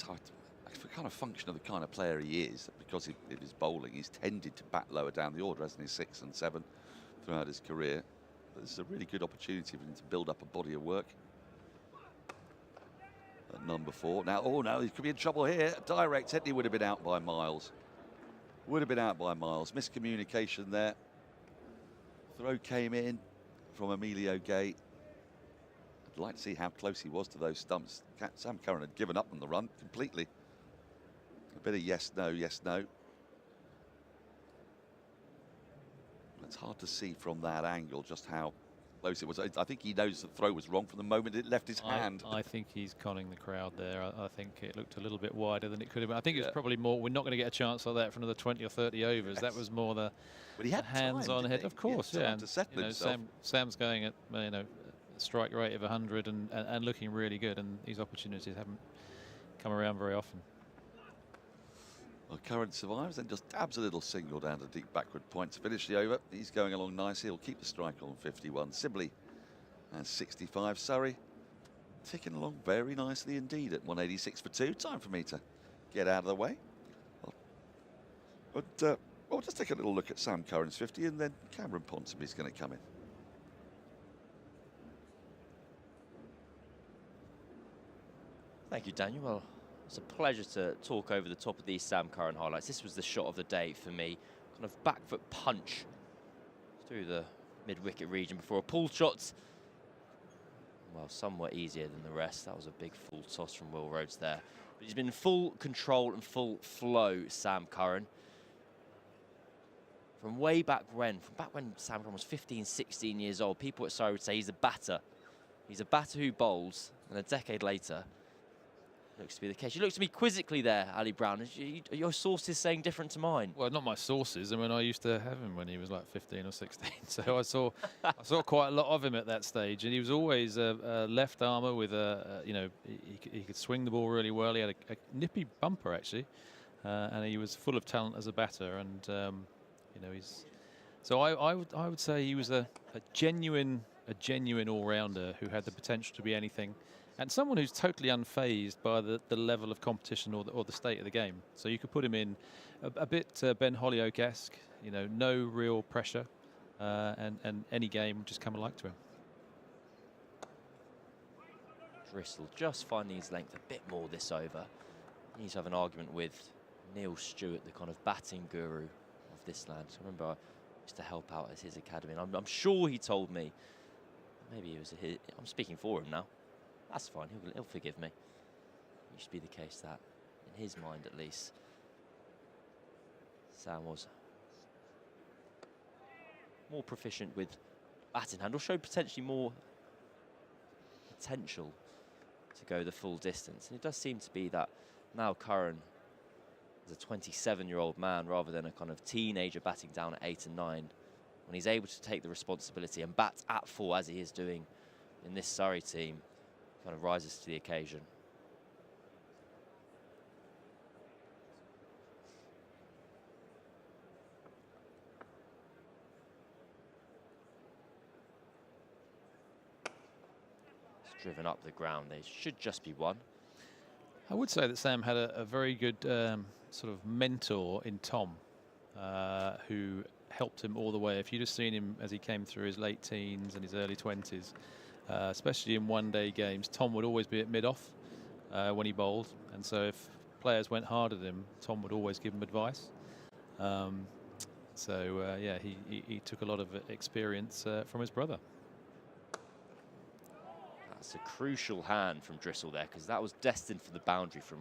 kind of function of the kind of player he is, because of his bowling. He's tended to bat lower down the order, hasn't he? 6 and 7 throughout his career. But this is a really good opportunity for him to build up a body of work. At number 4. Now, oh no, he could be in trouble here. Direct hit, he would have been out by miles. Would have been out by miles. Miscommunication there. Throw came in from Emilio Gay. I'd like to see how close he was to those stumps. Sam Curran had given up on the run completely. A bit of yes, no, yes, no. It's hard to see from that angle just how close it was. I think he knows the throw was wrong from the moment it left his hand. I think he's conning the crowd there. I think it looked a little bit wider than it could have been. I think it was probably more, we're not going to get a chance like that for another 20 or 30 overs. Yes. That was more the hands-on hit. Of course, yeah. Sam's going at a strike rate of 100 and looking really good, and these opportunities haven't come around very often. Well, Curran survives, then just dabs a little single down to deep backward point to finish the over. He's going along nicely. He'll keep the strike on 51. Sibley has 65. Surrey ticking along very nicely indeed at 186 for 2. Time for me to get out of the way. But we'll just take a little look at Sam Curran's 50, and then Cameron Ponsonby's going to come in. Thank you, Daniel. Well, it's a pleasure to talk over the top of these Sam Curran highlights. This was the shot of the day for me. Kind of back foot punch through the mid-wicket region before a pull shot. Well, somewhat easier than the rest. That was a big full toss from Will Rhodes there. But he's been in full control and full flow, Sam Curran. From way back when, Sam Curran was 15, 16 years old, people at Surrey would say he's a batter. He's a batter who bowls, and a decade later, looks to be the case. You looked at me quizzically there, Ali Brown. Are your sources saying different to mine? Well, not my sources. I mean, I used to have him when he was like 15 or 16. So I saw quite a lot of him at that stage, and he was always a left armer with he could swing the ball really well. He had a nippy bumper actually, and he was full of talent as a batter. And he's. So I would say he was a genuine all-rounder who had the potential to be anything. And someone who's totally unfazed by the level of competition or the state of the game. So you could put him in a bit Ben Hollyoake-esque, no real pressure, and any game just come alike to him. Drissel just finding his length a bit more this over. He needs to have an argument with Neil Stewart, the kind of batting guru of this land. So I remember I used to help out at his academy, and I'm sure he told me, maybe it was I'm speaking for him now. That's fine, he'll forgive me. It used to be the case that, in his mind at least, Sam was more proficient with batting hand, or showed potentially more potential to go the full distance. And it does seem to be that now Curran is a 27-year-old man rather than a kind of teenager batting down at 8 and 9. When he's able to take the responsibility and bat at full as he is doing in this Surrey team, kind of rises to the occasion. It's driven up the ground. They should just be one. I would say that Sam had a very good sort of mentor in Tom. who helped him all the way. If you'd have seen him as he came through his late teens and his early 20s, especially in one-day games, Tom would always be at mid-off when he bowled. And so if players went hard at him, Tom would always give him advice. Yeah, he took a lot of experience from his brother. That's a crucial hand from Drissel there, because that was destined for the boundary from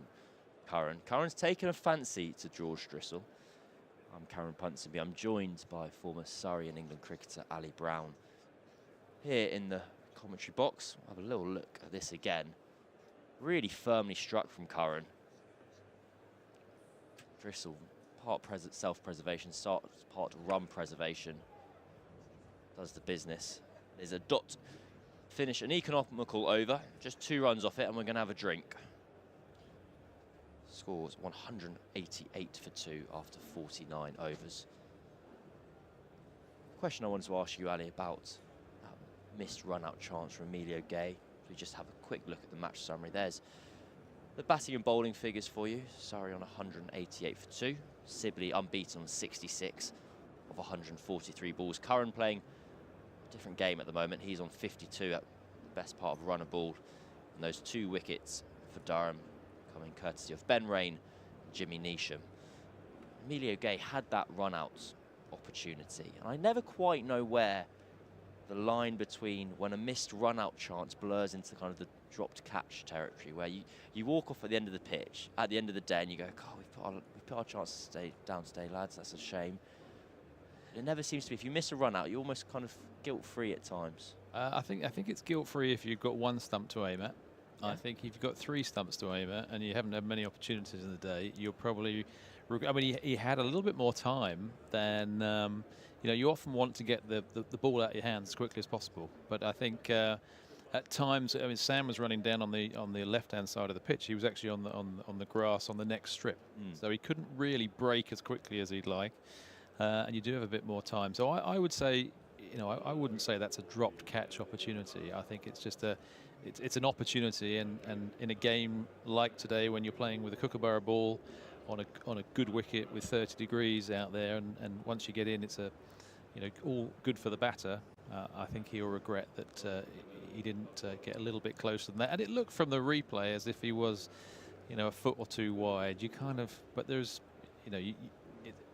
Curran. Curran's taken a fancy to George Drissel. I'm Curran Ponsonby. I'm joined by former Surrey and England cricketer Ali Brown. Here in the commentary box, we'll have a little look at this again. Really firmly struck from Curran. Drissel, part self-preservation, part run preservation. Does the business. There's a dot finish, an economical over. Just 2 runs off it, and we're going to have a drink. Scores 188 for 2 after 49 overs. Question I wanted to ask you, Ali, about that missed run-out chance from Emilio Gay. We just have a quick look at the match summary. There's the batting and bowling figures for you. Surrey on 188 for 2. Sibley unbeaten on 66 of 143 balls. Curran playing a different game at the moment. He's on 52 at the best part of run a ball. And those 2 wickets for Durham coming courtesy of Ben Rain and Jimmy Neesham. Emilio Gay had that run-out opportunity. And I never quite know where the line between when a missed run-out chance blurs into kind of the dropped catch territory, where you walk off at the end of the pitch, at the end of the day, and you go, God, we've put our chance to stay down today, lads. That's a shame. It never seems to be. If you miss a run-out, you're almost kind of guilt-free at times. I think it's guilt-free if you've got 1 stump to aim at. Yeah. I think if you've got 3 stumps to aim at and you haven't had many opportunities in the day, you're probably... I mean, he had a little bit more time than... you know, you often want to get the ball out of your hands as quickly as possible. But I think at times, I mean, Sam was running down on the left-hand side of the pitch. He was actually on the grass on the next strip. So he couldn't really break as quickly as he'd like. And you do have a bit more time. So I would say, you know, I wouldn't say that's a dropped catch opportunity. I think it's just it's an opportunity, and in a game like today when you're playing with a kookaburra ball on a good wicket with 30 degrees out there, and once you get in, it's all good for the batter. I think he'll regret that he didn't get a little bit closer than that. And it looked from the replay as if he was, you know, a foot or 2 wide. You kind of, but there's, you know,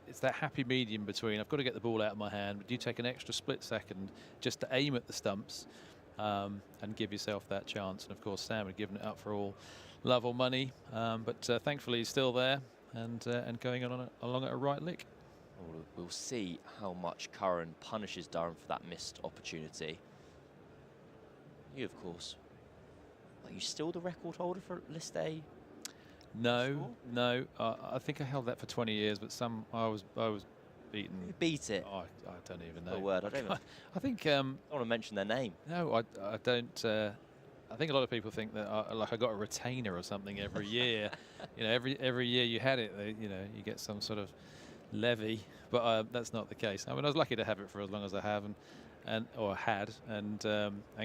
it's that happy medium between I've got to get the ball out of my hand, but you take an extra split second just to aim at the stumps and give yourself that chance. And of course, Sam had given it up for all love or money, but thankfully he's still there and going along at a right lick. We'll see how much Curran punishes Durham for that missed opportunity. You, of course, are you still the record holder for List A? No. I think I held that for 20 years, but I was beaten. You beat it? Oh, I don't even know. The word. I think. I don't want to mention their name. No, I don't. I think a lot of people think that I got a retainer or something every year. You know, every year you had it, you know, you get some sort of levy, but that's not the case. I mean, I was lucky to have it for as long as I have, and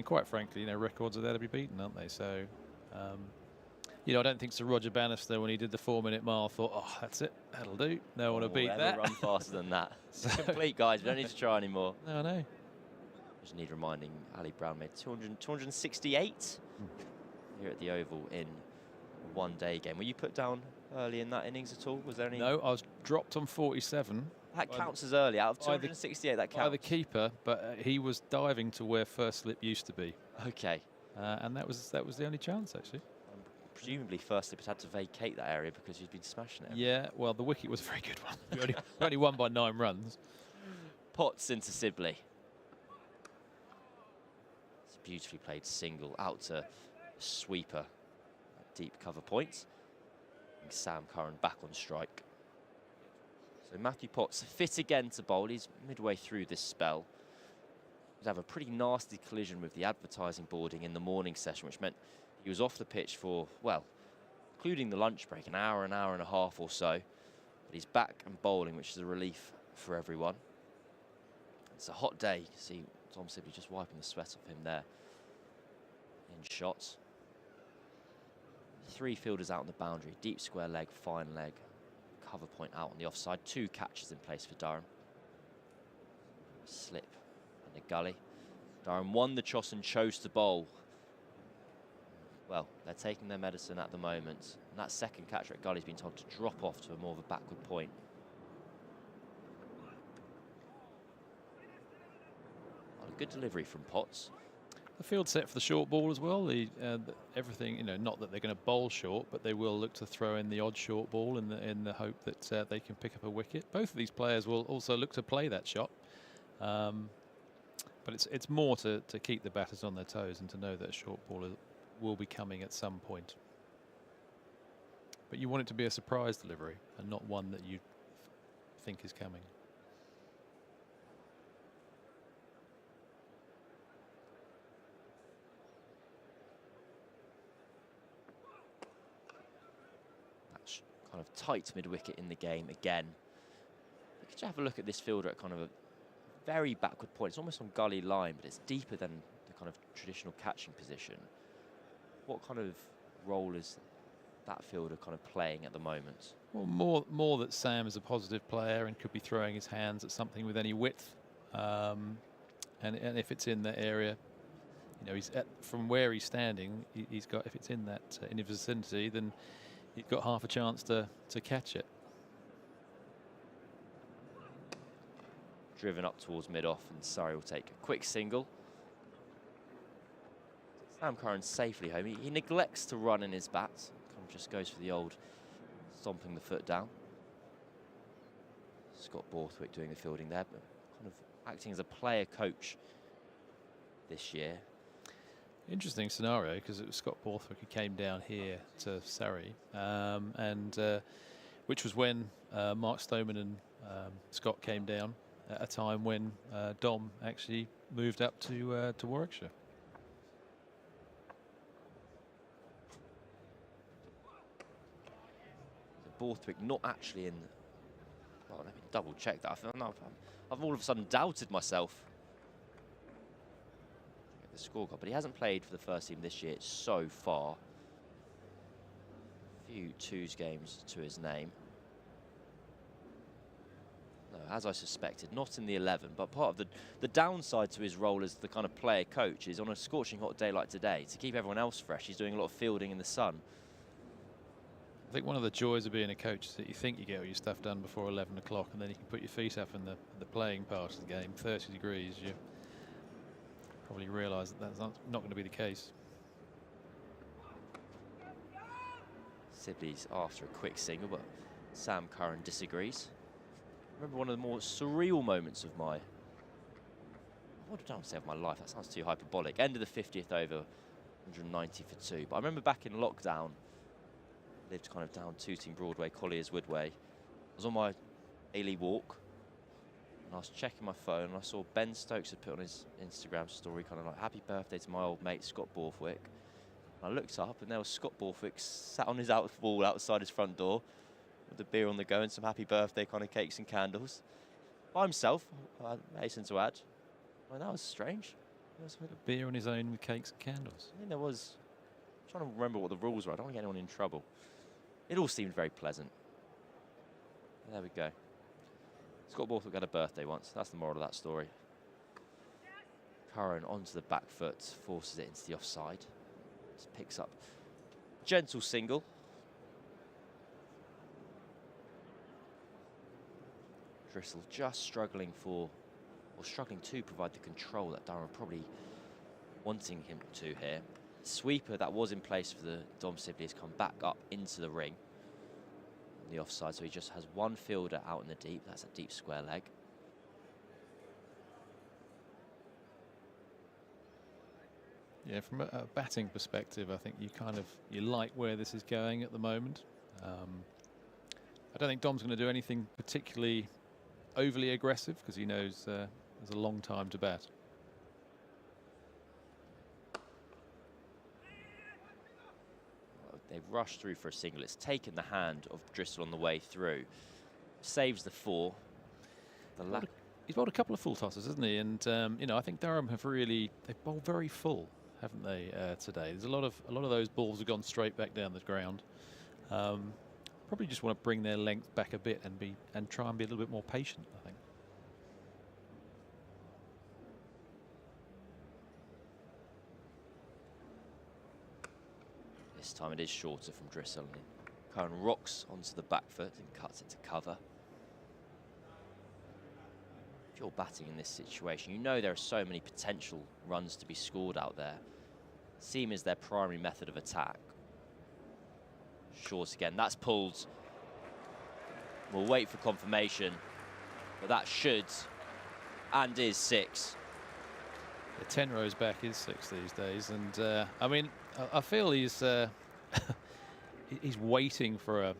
quite frankly, you know, records are there to be beaten, aren't they? So, you know, I don't think Sir Roger Bannister, when he did the 4-minute mile, thought, oh, that's it, that'll do. No one will beat that. Run faster than that. It's complete, guys. We don't need to try anymore. No, I know. Just need reminding, Ali Brown made 268 here at the Oval in a one-day game. Were you put down early in that innings at all? Was there any? No, I was dropped on 47. That counts as early. Out of 268, that counts. By the keeper, but he was diving to where first slip used to be. Okay. And that was the only chance, actually. Presumably first slip had to vacate that area because he'd been smashing it. Yeah, well, the wicket was a very good one. we only won by 9 runs. Potts into Sibley. It's a beautifully played single out to sweeper at deep cover points. And Sam Curran back on strike. So Matthew Potts fit again to bowl. He's midway through this spell. He'd have a pretty nasty collision with the advertising boarding in the morning session, which meant he was off the pitch for, well, including the lunch break, an hour and a half or so. But he's back and bowling, which is a relief for everyone. It's a hot day. You can see Tom Sibley just wiping the sweat off him there in shots. 3 fielders out on the boundary. Deep square leg, fine leg. cover point out on the offside. 2 catches in place for Durham. Slip in the gully. Durham won the toss and chose to bowl. Well, they're taking their medicine at the moment. And that second catcher at gully's been told to drop off to a more of a backward point. Well, a good delivery from Potts. The field set for the short ball as well. Everything, not that they're going to bowl short, but they will look to throw in the odd short ball in the hope that they can pick up a wicket. Both of these players will also look to play that shot. But it's more to keep the batters on their toes and to know that a short ball will be coming at some point. But you want it to be a surprise delivery and not one that you think is coming. That's kind of tight mid-wicket in the game again. Could you have a look at this fielder at kind of a very backward point? It's almost on gully line, but it's deeper than the kind of traditional catching position. What kind of role is that fielder kind of playing at the moment? Well, more that Sam is a positive player and could be throwing his hands at something with any width. And if it's in that area, he's from where he's standing, he's got, if it's in that in his vicinity, then he's got half a chance to catch it. Driven up towards mid-off, and Surrey will take a quick single. Sam Curran safely home. He neglects to run in his bat. Kind of just goes for the old stomping the foot down. Scott Borthwick doing the fielding there, but kind of acting as a player coach this year. Interesting scenario, because it was Scott Borthwick who came down here to Surrey, which was when Mark Stoneman and Scott came down at a time when Dom actually moved up to Warwickshire. Borthwick not actually in. Well, let me double check that. I've all of a sudden doubted myself. Check the scorecard, but he hasn't played for the first team this year so far. Few twos games to his name. No, as I suspected, not in the 11. But part of the downside to his role as the kind of player coach is on a scorching hot day like today, to keep everyone else fresh, he's doing a lot of fielding in the sun. I think one of the joys of being a coach is that you think you get all your stuff done before 11 o'clock, and then you can put your feet up in the playing part of the game. 30 degrees, you probably realise that that's not going to be the case. Sibley's after a quick single, but Sam Curran disagrees. I remember one of the more surreal moments of my, what did I say of my life? That sounds too hyperbolic. End of the 50th over, 190 for 2. But I remember back in lockdown, lived kind of down Tooting Broadway, Collier's Woodway. I was on my daily walk and I was checking my phone and I saw Ben Stokes had put on his Instagram story kind of like happy birthday to my old mate Scott Borthwick. And I looked up and there was Scott Borthwick sat on his wall outside his front door with a beer on the go and some happy birthday kind of cakes and candles. By himself, I hasten to add. Well, that was strange. A beer on his own with cakes and candles. I think there was, I'm trying to remember what the rules were. I don't want to get anyone in trouble. It all seemed very pleasant. There we go. Scott Borthwick had a birthday once. That's the moral of that story. Curran onto the back foot, forces it into the offside. Just picks up gentle single. Driscoll just struggling to provide the control that Durham probably wanting him to here. Sweeper that was in place for the Dom Sibley has come back up into the ring on the offside, so he just has one fielder out in the deep. That's a deep square leg. Yeah, from a batting perspective, I think you like where this is going at the moment. I don't think Dom's going to do anything particularly overly aggressive because he knows there's a long time to bat. They've rushed through for a single. It's taken the hand of Driscoll on the way through. Saves the 4. He's bowled a couple of full tosses, hasn't he? And I think Durham they've bowled very full, haven't they, today? There's a lot of those balls have gone straight back down the ground. probably just want to bring their length back a bit and try and be a little bit more patient, I think. This time it is shorter from Drissel. Curran rocks onto the back foot and cuts it to cover. If you're batting in this situation, you know there are so many potential runs to be scored out there. Seam is their primary method of attack. Short again, that's pulled. We'll wait for confirmation, but that should and is 6. The 10 rows back is 6 these days, and I mean, I feel he's he's waiting for a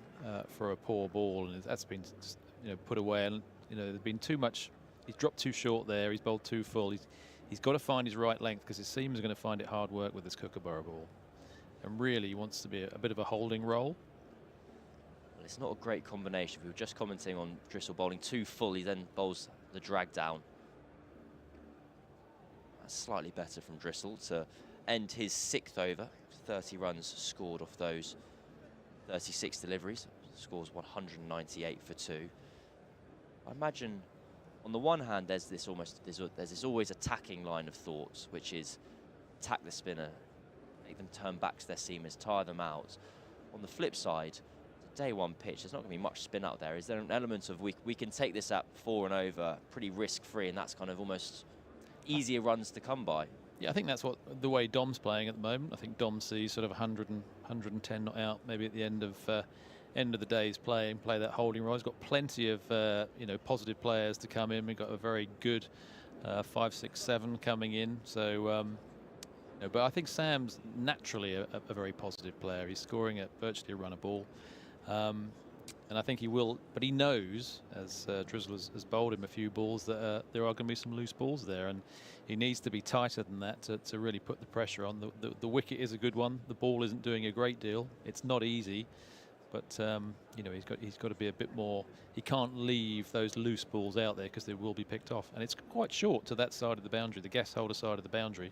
poor ball, and that's been just, put away. And there's been too much. He's dropped too short there. He's bowled too full. He's got to find his right length, because his seamer is going to find it hard work with this Kookaburra ball, and really he wants to be a bit of a holding role. Well, it's not a great combination. We were just commenting on Drissel bowling too full. He then bowls the drag down. That's slightly better from Drissel to end his 6th over. 30 runs scored off those 36 deliveries. Scores 198 for 2. I imagine, on the one hand, there's this always attacking line of thoughts, which is attack the spinner, make them turn back to their seamers, tire them out. On the flip side, it's a day 1 pitch. There's not going to be much spin out there. Is there an element of we can take this at 4 and over pretty risk-free, and that's kind of almost easier runs to come by? Yeah, I think that's the way Dom's playing at the moment. I think Dom sees sort of 100 and 110 not out maybe at the end of the day's play that holding role. He's got plenty of positive players to come in. We've got a very good 5, 6, 7 coming in. So, but I think Sam's naturally a very positive player. He's scoring at virtually a run a ball. And I think he will, but he knows, as Drizzle has bowled him a few balls, that there are going to be some loose balls there, and he needs to be tighter than that to really put the pressure on. The wicket is a good one. The ball isn't doing a great deal. It's not easy, but he's got to be a bit more. He can't leave those loose balls out there, because they will be picked off, and it's quite short to that side of the boundary. The guest holder side of the boundary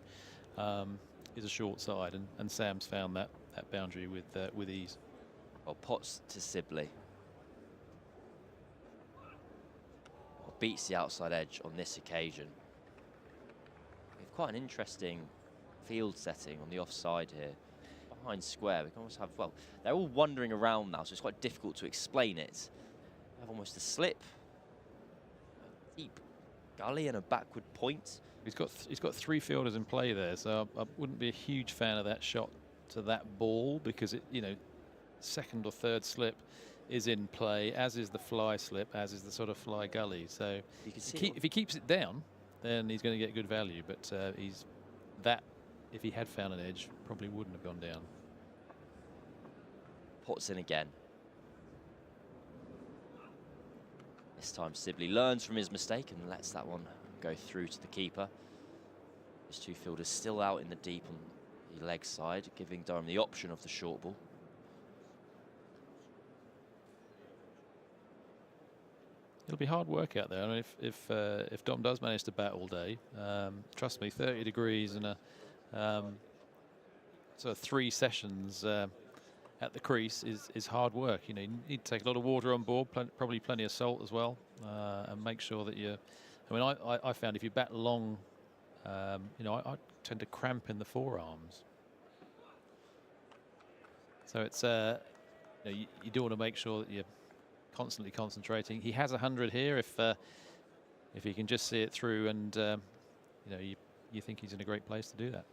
is a short side, and Sam's found that boundary with ease. Well, Potts to Sibley. Beats the outside edge on this occasion. We have quite an interesting field setting on the offside here. Behind square, we can almost have, well, they're all wandering around now, so it's quite difficult to explain it. We have almost a slip, a deep gully and a backward point. He's got 3 fielders in play there, so I wouldn't be a huge fan of that shot to that ball, because it, second or third slip is in play, as is the fly slip, as is the sort of fly gully. So you can see if he keeps it down, then he's going to get good value. But if he had found an edge, probably wouldn't have gone down. Potts in again. This time Sibley learns from his mistake and lets that one go through to the keeper. His 2 fielders still out in the deep on the leg side, giving Durham the option of the short ball. It'll be hard work out there. I mean, if Dom does manage to bat all day, trust me, 30 degrees and sort of 3 sessions at the crease is hard work. You need to take a lot of water on board, probably plenty of salt as well, and make sure that you. I mean, I found if you bat long, I tend to cramp in the forearms. So it's you do want to make sure that you're constantly concentrating. He has 100 here if he can just see it through, and you think he's in a great place to do that.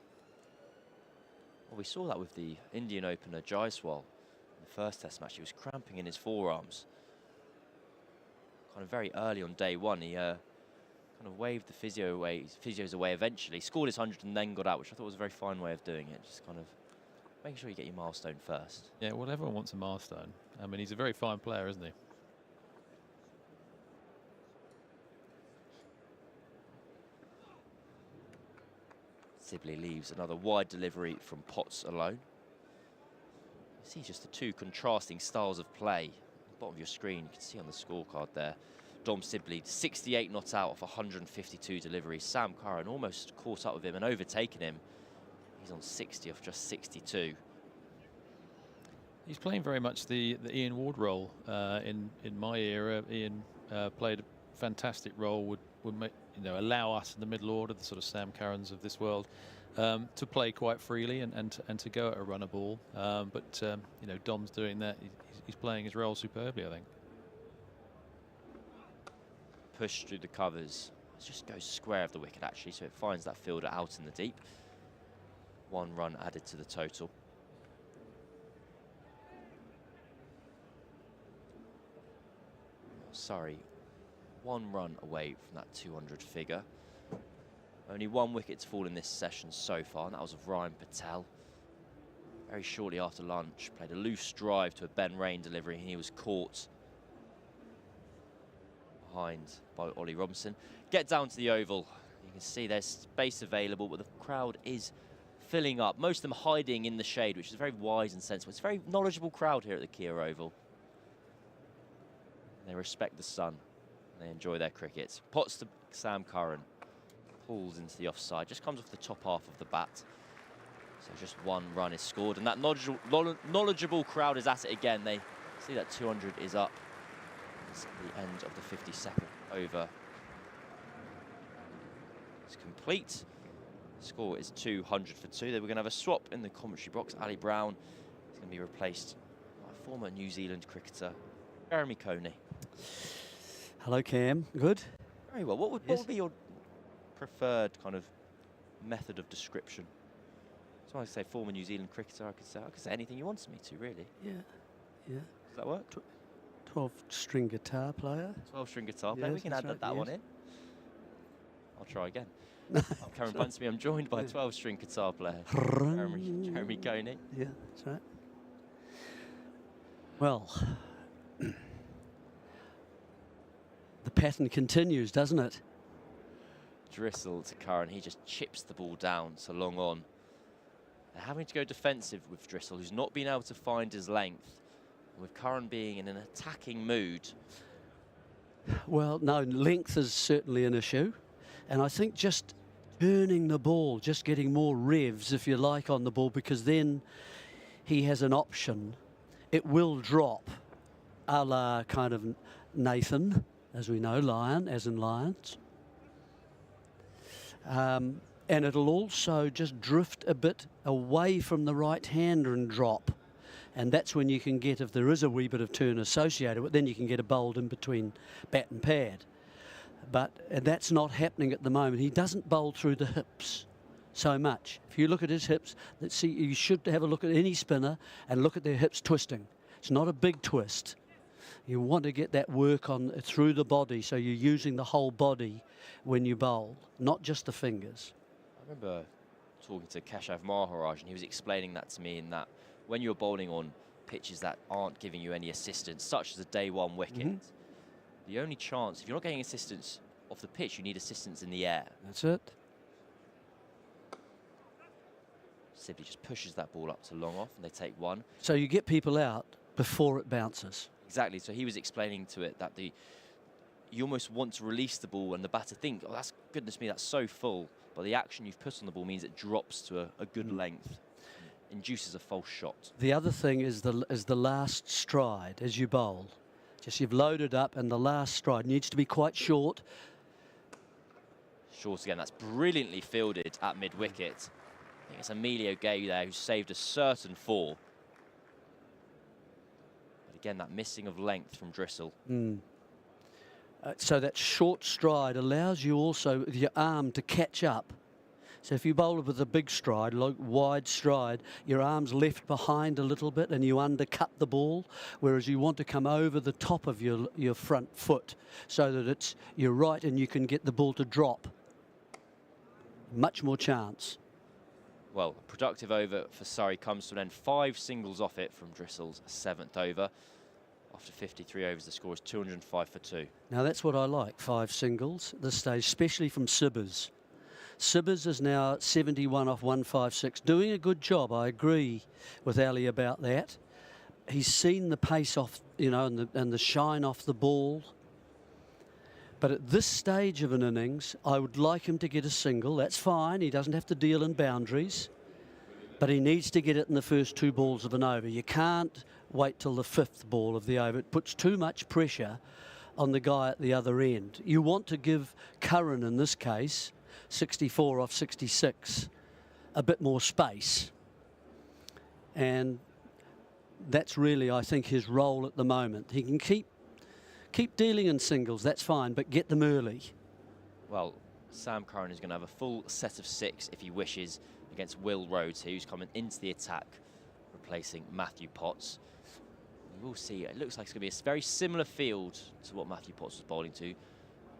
Well, we saw that with the Indian opener Jaiswal in the first Test match. He was cramping in his forearms. Kind of very early on day 1, he kind of waved the physios away eventually. Scored his 100 and then got out, which I thought was a very fine way of doing it. Just kind of making sure you get your milestone first. Yeah, well, everyone wants a milestone. I mean, he's a very fine player, isn't he? Sibley leaves another wide delivery from Potts alone. You see just the 2 contrasting styles of play. At the bottom of your screen, you can see on the scorecard there, Dom Sibley, 68 not out off 152 deliveries. Sam Curran almost caught up with him and overtaken him. He's on 60 off just 62. He's playing very much the Ian Ward role. In my era, Ian played a fantastic role. Would make, allow us in the middle order, the sort of Sam Currans of this world, to play quite freely and to go at a runner ball. But Dom's doing that. He's playing his role superbly, I think. Push through the covers. It just goes square of the wicket, actually, so it finds that fielder out in the deep. 1 run added to the total. Sorry, 1 run away from that 200 figure. Only 1 wicket to fall in this session so far, and that was of Ryan Patel. Very shortly after lunch, played a loose drive to a Ben Rain delivery, and he was caught behind by Ollie Robinson. Get down to the oval. You can see there's space available, but the crowd is filling up. Most of them hiding in the shade, which is very wise and sensible. It's a very knowledgeable crowd here at the Kia Oval. They respect the sun. They enjoy their cricket. Pots to Sam Curran. Pulls into the offside. Just comes off the top half of the bat. So just 1 run is scored. And that knowledgeable crowd is at it again. They see that 200 is up. It's the end of the 52nd over. It's complete. Score is 200 for 2. Then we're going to have a swap in the commentary box. Ali Brown is going to be replaced by former New Zealand cricketer Jeremy Coney. Hello, Cam. Good? Very well. What would be your preferred kind of method of description? So I say former New Zealand cricketer. I could say anything you wanted me to, really. Yeah. Yeah. Does that work? 12-string guitar player. 12-string guitar player. Yes, We can that's add right, that one yes. in. I'll try again. I'm Curran Ponsonby. I'm joined by 12-string guitar player Jeremy Coney. Yeah, that's right. Well, the pattern continues, doesn't it? Drissel to Curran. He just chips the ball down so long on. They're having to go defensive with Drissel, who's not been able to find his length. With Curran being in an attacking mood. Well, no, length is certainly an issue. And I think just turning the ball, just getting more revs, if you like, on the ball, because then he has an option. It will drop, a la kind of Nathan, as we know, Lion, as in Lions. And it'll also just drift a bit away from the right-hander and drop. And that's when you can get, if there is a wee bit of turn associated with it, then you can get a bowled in between bat and pad. But that's not happening at the moment. He doesn't bowl through the hips so much. If you look at his hips, you should have a look at any spinner and look at their hips twisting. It's not a big twist. You want to get that work on through the body, so you're using the whole body when you bowl, not just the fingers. I remember talking to Keshav Maharaj, and he was explaining that to me, in that when you're bowling on pitches that aren't giving you any assistance, such as a day 1 wicket, the only chance, if you're not getting assistance off the pitch, you need assistance in the air. That's it. Sibley just pushes that ball up to long off, and they take 1. So you get people out before it bounces. Exactly. So he was explaining to it that you almost want to release the ball, and the batter think, oh, that's, goodness me, that's so full. But the action you've put on the ball means it drops to a good length, induces a false shot. The other thing is the last stride as you bowl. Just you've loaded up, and the last stride needs to be quite short. Short again. That's brilliantly fielded at mid-wicket. I think it's Emilio Gay there who saved a certain 4. But again, that missing of length from Drissel. So that short stride allows you also, with your arm, to catch up. So if you bowl with a big stride, wide stride, your arm's left behind a little bit and you undercut the ball, whereas you want to come over the top of your front foot so that you're right and you can get the ball to drop. Much more chance. Well, a productive over for Surrey comes to an end. 5 singles off it from Drissel's 7th over. After 53 overs, the score is 205 for 2. Now that's what I like, 5 singles at this stage, especially from Sibbers. Sibbers is now 71 off 156, doing a good job. I agree with Ali about that. He's seen the pace off, and the shine off the ball. But at this stage of an innings, I would like him to get a single. That's fine. He doesn't have to deal in boundaries. but he needs to get it in the first 2 balls of an over. You can't wait till the 5th ball of the over. It puts too much pressure on the guy at the other end. You want to give Curran, in this case, 64 off 66, a bit more space. And that's really, I think, his role at the moment. He can keep dealing in singles, that's fine, but get them early. Well, Sam Curran is going to have a full set of 6 if he wishes against Will Rhodes, who's coming into the attack, replacing Matthew Potts. We'll see. It looks like it's going to be a very similar field to what Matthew Potts was bowling to.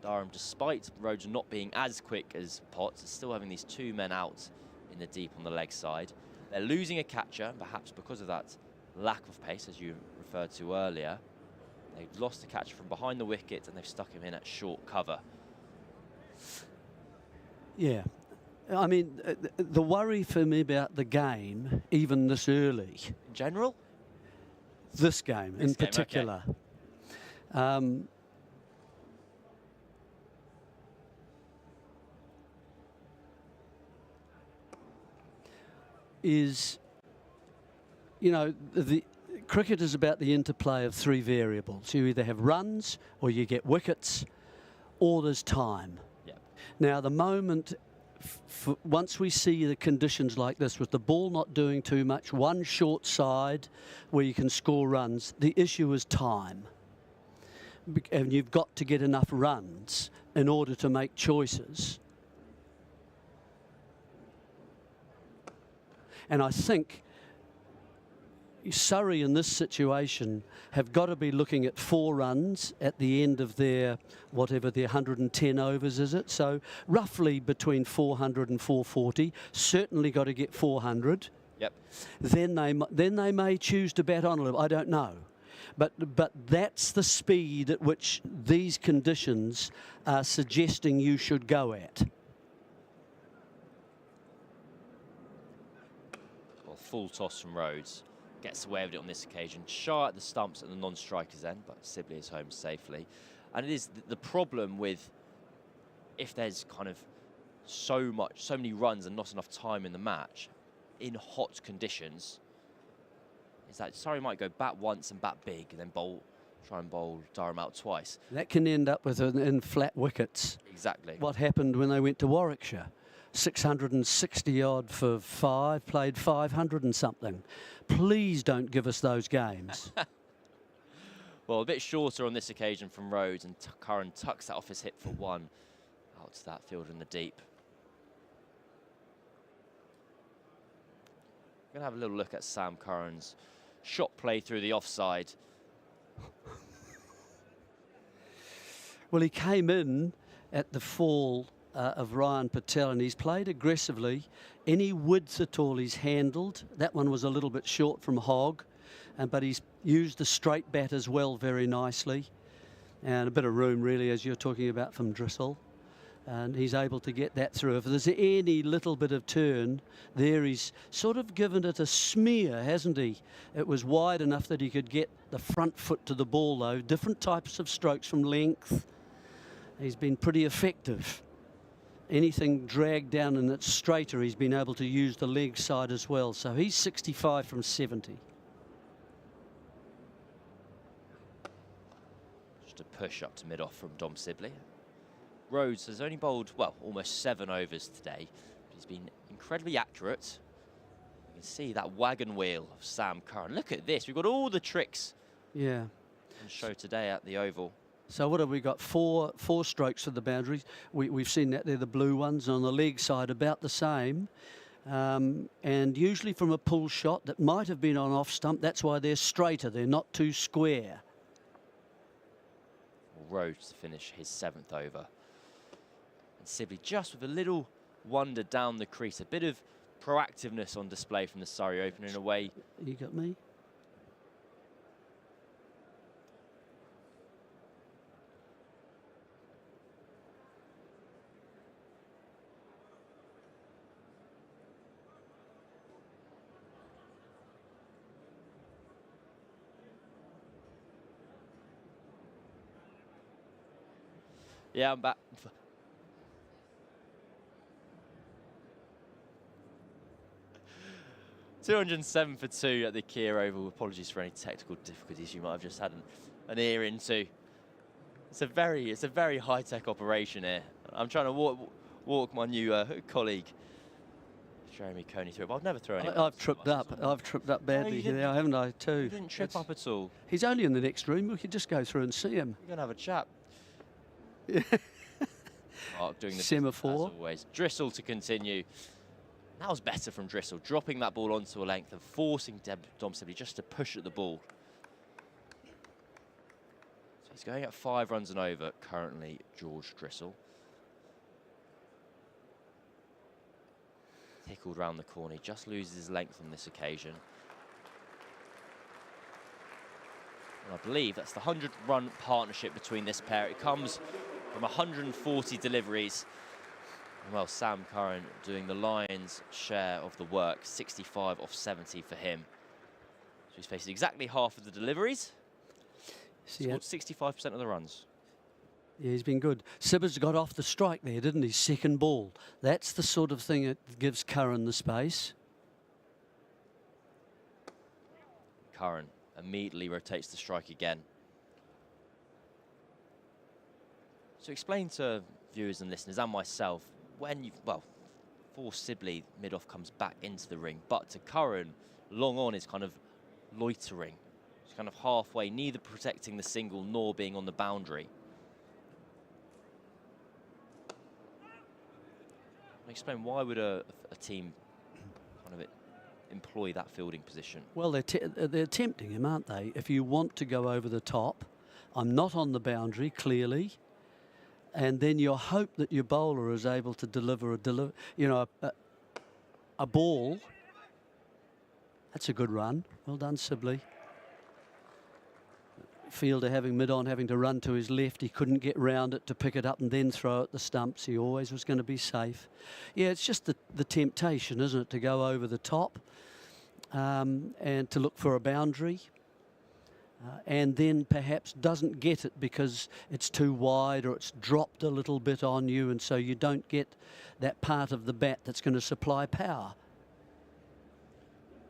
Durham, despite Rhodes not being as quick as Potts, is still having these 2 men out in the deep on the leg side. They're losing a catcher, perhaps because of that lack of pace, as you referred to earlier. They've lost the catcher from behind the wicket and they've stuck him in at short cover. Yeah. I mean, the worry for me about the game, even this early. In general? This game in particular. Okay. Is, you know, the cricket is about the interplay of 3 variables. You either have runs, or you get wickets, or there's time. Yep. Now, the moment, once we see the conditions like this, with the ball not doing too much, one short side where you can score runs, the issue is time. And you've got to get enough runs in order to make choices. And I think Surrey in this situation have got to be looking at 4 runs at the end of their, whatever their 110 overs, is it? So roughly between 400 and 440, certainly got to get 400. Yep. Then they may choose to bat on a little, I don't know. But that's the speed at which these conditions are suggesting you should go at. Full toss from Rhodes. Gets away with it on this occasion. Shy at the stumps at the non-strikers end, but Sibley is home safely. And it is the problem with, if there's kind of so many runs and not enough time in the match, in hot conditions, is that Surrey might go bat once and bat big, and then try and bowl Durham out twice. That can end up with in flat wickets. Exactly. What happened when they went to Warwickshire? 660 odd for 5, played 500 and something. Please don't give us those games. Well, a bit shorter on this occasion from Rhodes, and Curran tucks that off his hip for 1 out to that field in the deep. We're going to have a little look at Sam Curran's shot play through the offside. Well, he came in at the fall of Ryan Patel, and he's played aggressively. Any width at all he's handled. That one was a little bit short from Hogg, but he's used the straight bat as well very nicely. And a bit of room, really, as you're talking about, from Driscoll. And he's able to get that through. If there's any little bit of turn there, he's sort of given it a smear, hasn't he? It was wide enough that he could get the front foot to the ball, though. Different types of strokes from length. He's been pretty effective. Anything dragged down and it's straighter, he's been able to use the leg side as well. So he's 65 from 70. Just a push up to mid-off from Dom Sibley. Rhodes has only bowled, well, almost 7 overs today. But he's been incredibly accurate. You can see that wagon wheel of Sam Curran. Look at this. We've got all the tricks on show today at the Oval. So what have we got? Four strokes for the boundaries. We've seen that they're the blue ones. On the leg side, about the same. And usually from a pull shot that might have been on off stump. That's why they're straighter. They're not too square. Rhodes to finish his 7th over. And Sibley just with a little wonder down the crease. A bit of proactiveness on display from the Surrey opener in a way. You got me? Yeah, I'm back. 207 for 2 at the Kia Oval. Apologies for any technical difficulties you might have just had an ear into. It's a very high-tech operation here. I'm trying to walk my new colleague, Jeremy Coney, through it, but I've never thrown it. I've tripped up. I've tripped up badly here, haven't I, too? You didn't trip up at all. He's only in the next room. We could just go through and see him. You're going to have a chat. Mark doing the semaphore. As always. Drissel to continue. That was better from Drissel, dropping that ball onto a length and forcing Dom Sibley just to push at the ball. So he's going at 5 runs and over currently, George Drissel. Tickled round the corner, he just loses his length on this occasion. And I believe that's the 100-run partnership between this pair. It comes from 140 deliveries. And well, Sam Curran doing the Lions' share of the work, 65 off 70 for him. So he's faced exactly half of the deliveries. Scored 65% of the runs. Yeah, he's been good. Sibbers got off the strike there, didn't he? Second ball. That's the sort of thing that gives Curran the space. Curran immediately rotates the strike again. So explain to viewers and listeners and myself, when you've, well, for Sibley, mid-off comes back into the ring, but to Curran, long on is kind of loitering. He's kind of halfway, neither protecting the single nor being on the boundary. Explain, why would a team kind of employ that fielding position? Well, they're tempting him, aren't they? If you want to go over the top, I'm not on the boundary, clearly, and then you hope that your bowler is able to deliver a ball. That's a good run. Well done, Sibley. Fielder having mid-on, having to run to his left. He couldn't get round it to pick it up and then throw at the stumps. He always was going to be safe. Yeah, it's just the temptation, isn't it, to go over the top and to look for a boundary. And then perhaps doesn't get it because it's too wide or it's dropped a little bit on you, and so you don't get that part of the bat that's going to supply power.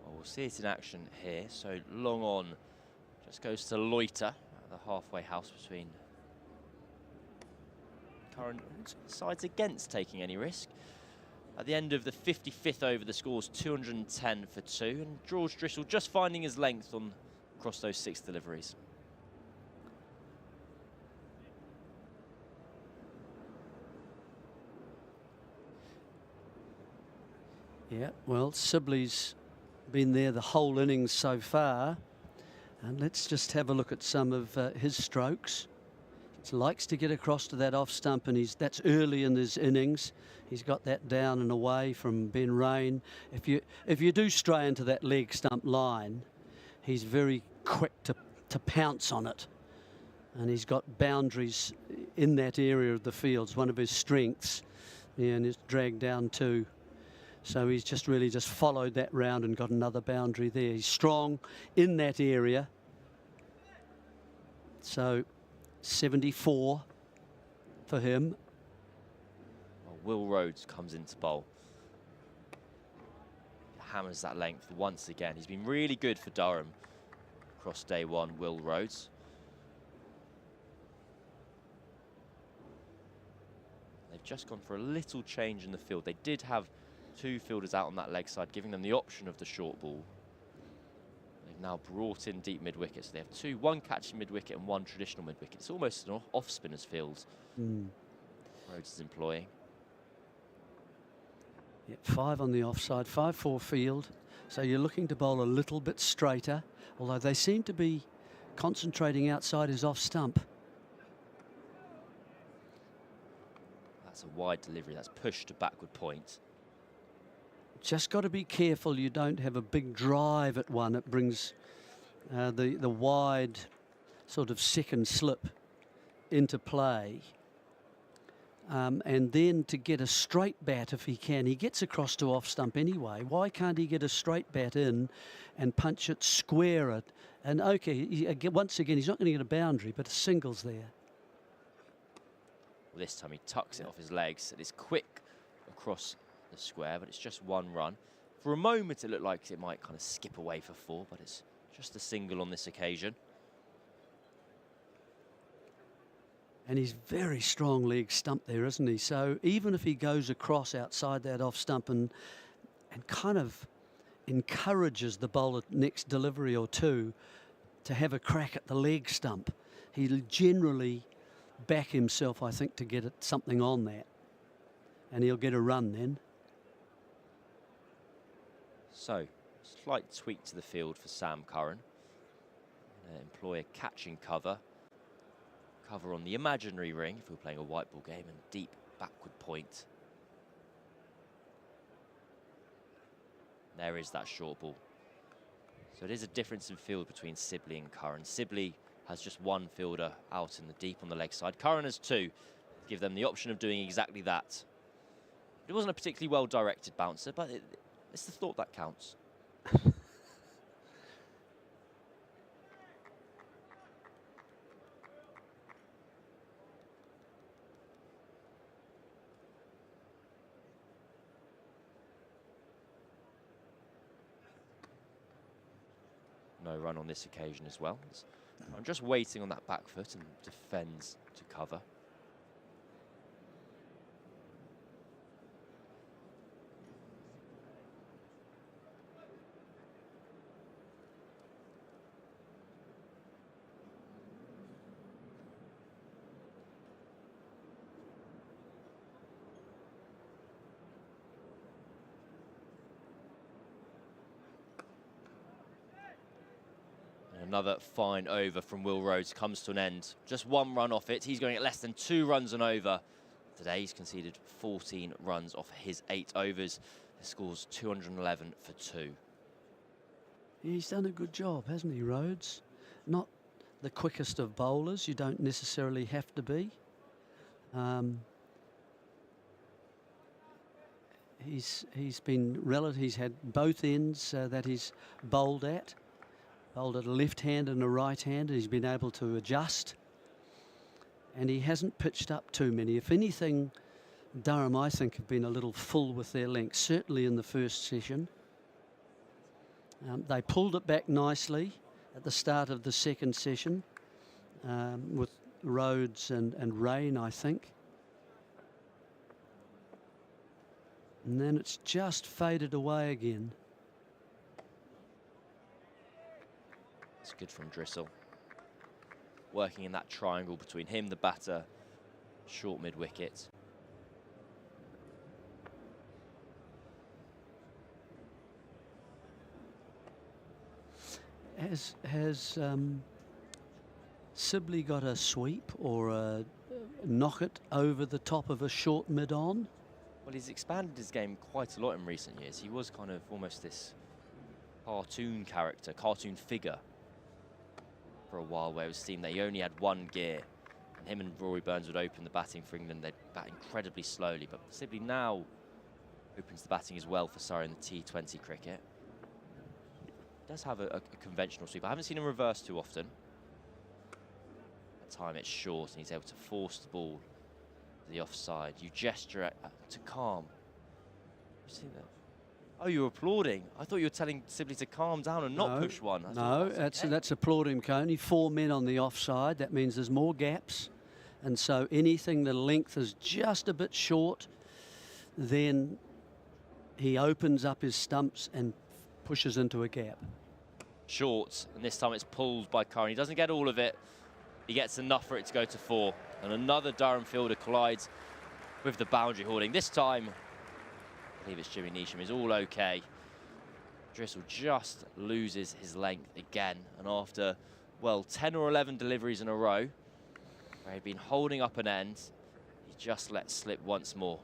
Well, we'll see it in action here. So long on. Just goes to loiter at the halfway house between Curran. Sides against taking any risk. At the end of the 55th over, the score's 210 for 2, and George Drissel just finding his length on across those 6 deliveries. Yeah, well, Sibley's been there the whole innings so far. And let's just have a look at some of his strokes. He likes to get across to that off stump, and that's early in his innings. He's got that down and away from Ben Rain. If you do stray into that leg stump line, he's very quick to pounce on it. And he's got boundaries in that area of the field. It's one of his strengths. Yeah, and it's dragged down too. So he's just really just followed that round and got another boundary there. He's strong in that area. So 74 for him. Well, Will Rhodes comes into bowl. Hammers that length once again. He's been really good for Durham across day one, Will Rhodes. They've just gone for a little change in the field. They did have 2 fielders out on that leg side, giving them the option of the short ball. They've now brought in deep mid-wicket, so they have 1 catching mid-wicket and 1 traditional mid-wicket. It's almost an off-spinner's field. Rhodes is employing. Yep, 5 on the offside, 5-4 field. So you're looking to bowl a little bit straighter, although they seem to be concentrating outside his off stump. That's a wide delivery. That's pushed to backward point. Just got to be careful you don't have a big drive at one. It brings the wide sort of second slip into play. And then to get a straight bat if he can. He gets across to off stump anyway. Why can't he get a straight bat in and punch it, square it? And okay, once again, he's not going to get a boundary, but a single's there. Well, this time he tucks it off his legs. It is quick across the square, but it's just 1 run. For a moment, it looked like it might kind of skip away for 4, but it's just a single on this occasion. And he's very strong leg stump there, isn't he? So even if he goes across outside that off stump and kind of encourages the bowler next delivery or two to have a crack at the leg stump, he'll generally back himself, I think, to get something on that. And he'll get a run then. So, slight tweak to the field for Sam Curran. Employ a catching cover. Cover on the imaginary ring if we're playing a white ball game, and deep backward point. There is that short ball. So it is a difference in field between Sibley and Curran. Sibley has just 1 fielder out in the deep on the leg side. Curran has 2. Give them the option of doing exactly that. It wasn't a particularly well-directed bouncer, but it's the thought that counts. No run on this occasion as well. I'm just waiting on that back foot and defends to cover. Another fine over from Will Rhodes comes to an end. Just 1 run off it. He's going at less than 2 runs and over. Today he's conceded 14 runs off his 8 overs. He scores 211 for 2. He's done a good job, hasn't he, Rhodes? Not the quickest of bowlers. You don't necessarily have to be. He's had both ends that he's bowled at. Bowled at a left hand and a right hand, and he's been able to adjust. And he hasn't pitched up too many. If anything, Durham, I think, have been a little full with their length, certainly in the first session. They pulled it back nicely at the start of the second session with Rhodes and Rain, I think. And then it's just faded away again. It's good from Drissel. Working in that triangle between him, the batter, short mid-wicket. Has Sibley got a sweep or a knock it over the top of a short mid-on? Well, he's expanded his game quite a lot in recent years. He was kind of almost this cartoon character, cartoon figure for a while, where it was seen that he only had 1 gear, and him and Rory Burns would open the batting for England. They'd bat incredibly slowly, but Sibley now opens the batting as well for Surrey in the T20 cricket. He does have a conventional sweep. I haven't seen him reverse too often. At time it's short, and he's able to force the ball to the offside. You gesture to calm. You've seen that? Oh, you're applauding. I thought you were telling Sibley to calm down and not push one. No, that's applauding, Coney. 4 men on the offside. That means there's more gaps. And so anything the length is just a bit short, then he opens up his stumps and pushes into a gap. Short, and this time it's pulled by Curran. He doesn't get all of it. He gets enough for it to go to 4. And another Durham fielder collides with the boundary hoarding. This time, I believe it's Jimmy Neesham, is all okay. Drissel just loses his length again. And after, well, 10 or 11 deliveries in a row, where he'd been holding up an end, he just let slip once more.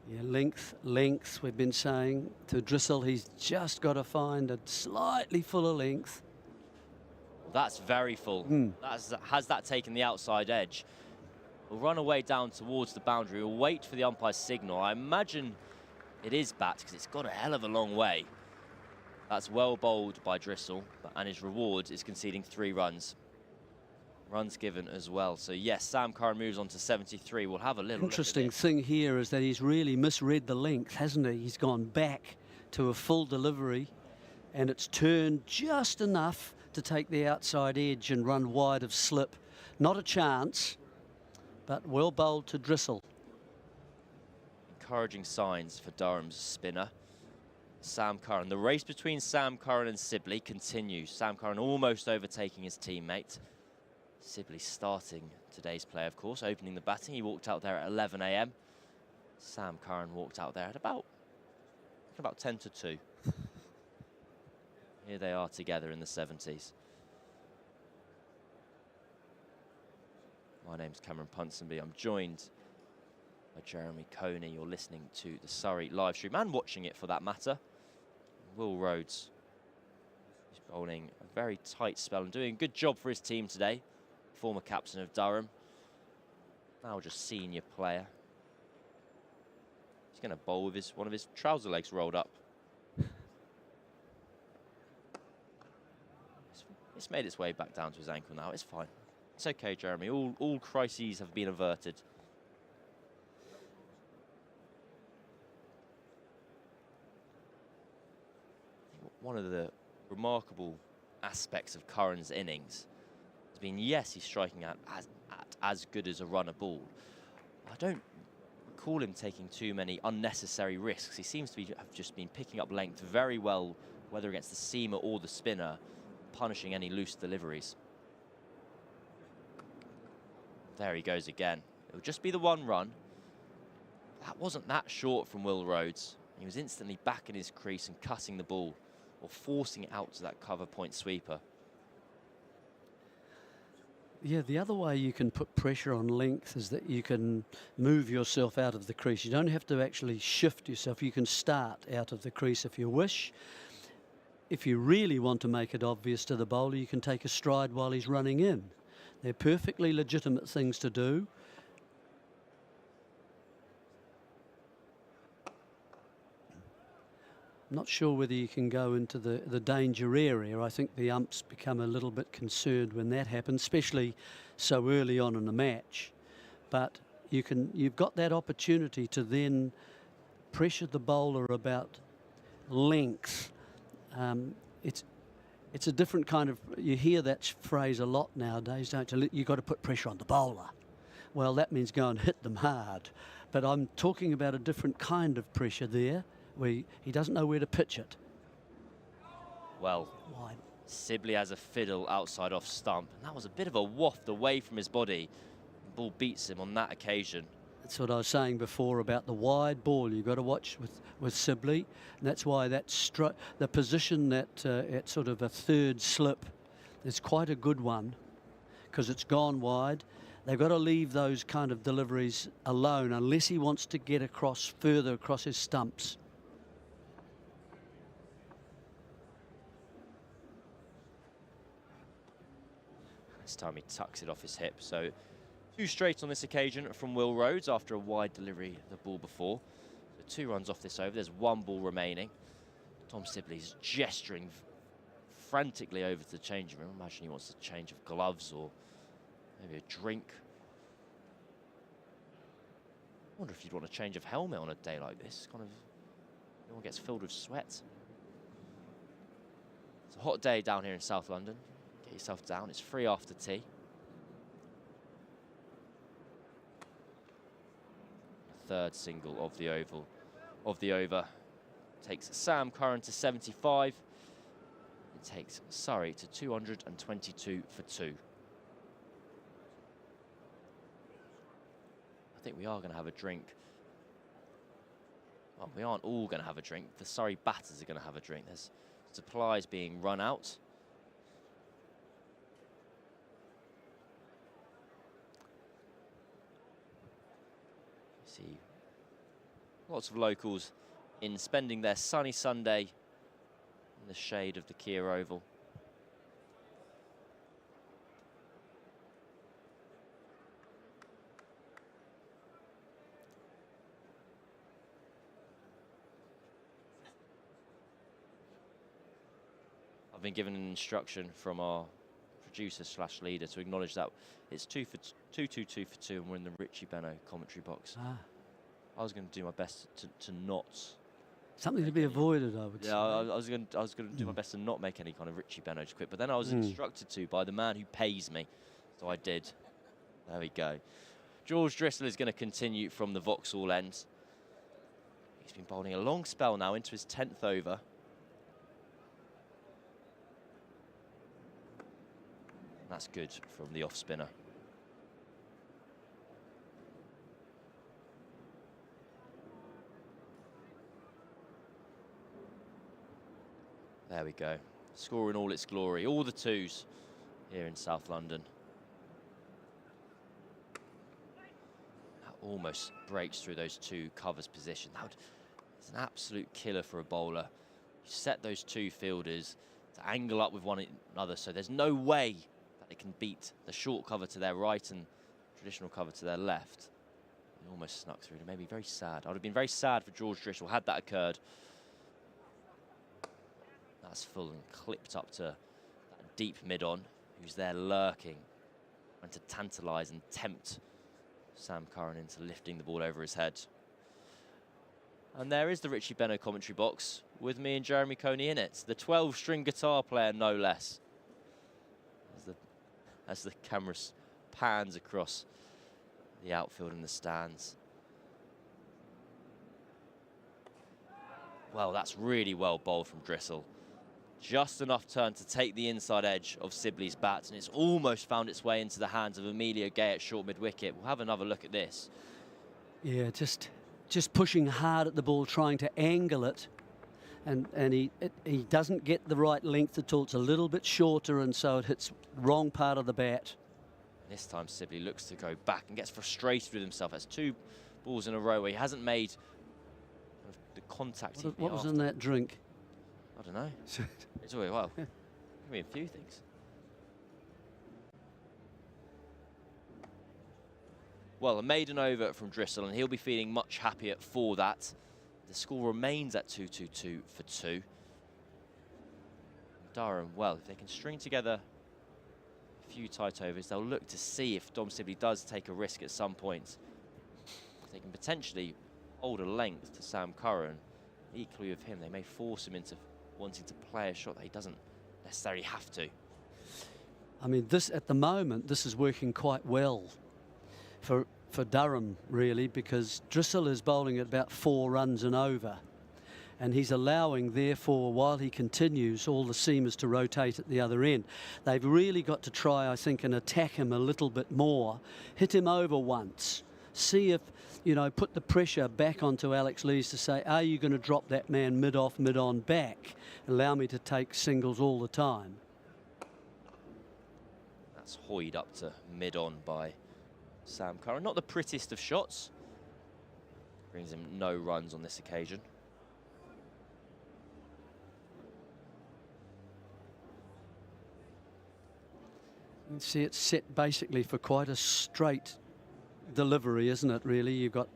Yeah, length, we've been saying to Drissel, he's just got to find a slightly fuller length. Well, that's very full. Has that taken the outside edge? We'll run away down towards the boundary. We'll wait for the umpire's signal. I imagine it is bat because it's got a hell of a long way. That's well bowled by Drissel, and his reward is conceding 3 runs. runs given as well. So yes, Sam Curran moves on to 73. We'll have a little Interesting look at thing here is that he's really misread the length, hasn't he? He's gone back to a full delivery, and it's turned just enough to take the outside edge and run wide of slip. Not a chance, but well bowled to Driscoll. Encouraging signs for Durham's spinner, Sam Curran. The race between Sam Curran and Sibley continues. Sam Curran almost overtaking his teammate. Sibley starting today's play, of course, opening the batting. He walked out there at 11 AM. Sam Curran walked out there at about 10 to 2. Here they are together in the 70s. My name's Cameron Ponsonby. I'm joined by Jeremy Coney. You're listening to the Surrey live stream and watching it for that matter. Will Rhodes is bowling a very tight spell and doing a good job for his team today. Former captain of Durham, now just senior player. He's going to bowl with one of his trouser legs rolled up. It's made its way back down to his ankle now. It's fine. It's okay, Jeremy. All crises have been averted. One of the remarkable aspects of Curran's innings has been, yes, he's striking at as good as a runner ball. I don't recall him taking too many unnecessary risks. He seems to have just been picking up length very well, whether against the seamer or the spinner, punishing any loose deliveries. There he goes again. It'll just be the one run. That wasn't that short from Will Rhodes. He was instantly back in his crease and cutting the ball, or forcing it out to that cover point sweeper. Yeah, the other way you can put pressure on length is that you can move yourself out of the crease. You don't have to actually shift yourself. You can start out of the crease if you wish. If you really want to make it obvious to the bowler, you can take a stride while he's running in. They're perfectly legitimate things to do. I'm not sure whether you can go into the danger area. I think the umps become a little bit concerned when that happens, especially so early on in the match. But you've got that opportunity to then pressure the bowler about length. It's a different kind of, you hear that phrase a lot nowadays, don't you? You've got to put pressure on the bowler. Well, that means go and hit them hard. But I'm talking about a different kind of pressure there, where he doesn't know where to pitch it. Well, wide. Sibley has a fiddle outside off stump, and that was a bit of a waft away from his body. The ball beats him on that occasion. That's what I was saying before about the wide ball. You've got to watch with Sibley, and that's why the position that at sort of a third slip is quite a good one, because it's gone wide. They've got to leave those kind of deliveries alone unless he wants to get further across his stumps. This time he tucks it off his hip. So 2 straight on this occasion from Will Rhodes after a wide delivery of the ball before. So 2 runs off this over. There's 1 ball remaining. Tom Sibley's gesturing frantically over to the changing room. Imagine he wants a change of gloves or maybe a drink. I wonder if you'd want a change of helmet on a day like this. Kind of, no one gets filled with sweat. It's a hot day down here in South London. Get yourself down. It's free after tea. Third single of the over takes Sam Curran to 75. It takes Surrey to 222 for 2. I think we are going to have a drink. Well, we aren't all going to have a drink. The Surrey batters are going to have a drink. There's supplies being run out. See lots of locals in spending their sunny Sunday in the shade of the Kia Oval. I've been given an instruction from our producer/leader to acknowledge that it's 2 for 2, for 2, and we're in the Richie Benno commentary box. I was going to do my best to not. Something to be avoided, I would say. Yeah, I was going to do my best to not make any kind of Richie Benno quit, but then I was instructed to by the man who pays me, so I did. There we go. George Drissel is going to continue from the Vauxhall end. He's been bowling a long spell now into his 10th over. That's good from the off spinner. There we go. Score in all its glory. All the 2s here in South London. That almost breaks through those 2 covers position. It's an absolute killer for a bowler. You set those 2 fielders to angle up with one another, so there's no way that they can beat the short cover to their right and traditional cover to their left. It almost snuck through. It made me very sad. I would have been very sad for George Drissel had that occurred. That's full and clipped up to that deep mid-on, who's there lurking, and to tantalise and tempt Sam Curran into lifting the ball over his head. And there is the Richie Benno commentary box with me and Jeremy Coney in it, the 12-string guitar player, no less. As the camera pans across the outfield and the stands. Well, that's really well bowled from Drissel. Just enough turn to take the inside edge of Sibley's bat, and it's almost found its way into the hands of Emilio Gay at short mid-wicket. We'll have another look at this. Yeah, just pushing hard at the ball, trying to angle it, and he doesn't get the right length at all. It's a little bit shorter, and so it hits wrong part of the bat. This time Sibley looks to go back and gets frustrated with himself. That's 2 balls in a row where he hasn't made the contact. What was in that drink? I don't know. It's always, well, give me a few things. Well, a maiden over from Drissel, and he'll be feeling much happier for that. The score remains at 2-2-2 for 2. Durham, well, if they can string together a few tight overs, they'll look to see if Dom Sibley does take a risk at some point. They can potentially hold a length to Sam Curran. Equally with him, they may force him into wanting to play a shot that he doesn't necessarily have to. I mean, at the moment, this is working quite well for Durham, really, because Drissel is bowling at about 4 runs and over. And he's allowing, therefore, while he continues, all the seamers to rotate at the other end. They've really got to try, I think, and attack him a little bit more. Hit him over once. See if, put the pressure back onto Alex Lees to say, are you going to drop that man mid-off, mid-on back? Allow me to take singles all the time. That's hoyed up to mid-on by Sam Curran. Not the prettiest of shots. Brings him no runs on this occasion. You can see it's set basically for quite a straight delivery, isn't it, really? You've got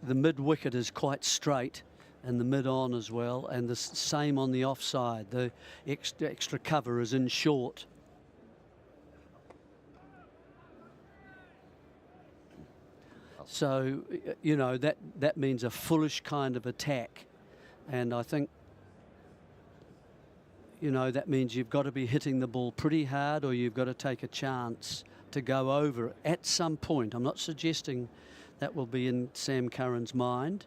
the mid-wicket is quite straight and the mid-on as well, and the same on the offside. The extra cover is in short. So, that means a foolish kind of attack. And I think, that means you've got to be hitting the ball pretty hard, or you've got to take a chance to go over it at some point. I'm not suggesting that will be in Sam Curran's mind,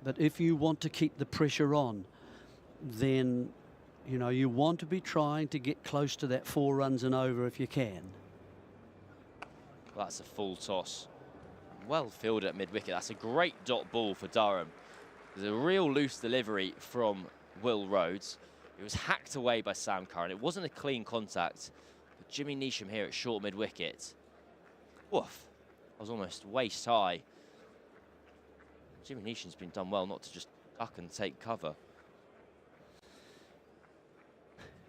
but if you want to keep the pressure on, then, you want to be trying to get close to that 4 runs and over if you can. Well, that's a full toss. Well fielded at mid-wicket. That's a great dot ball for Durham. There's a real loose delivery from Will Rhodes. It was hacked away by Sam Curran. It wasn't a clean contact. But Jimmy Neesham here at short mid-wicket. Woof. I was almost waist high. Jimmy Neesham's been done well not to just duck and take cover.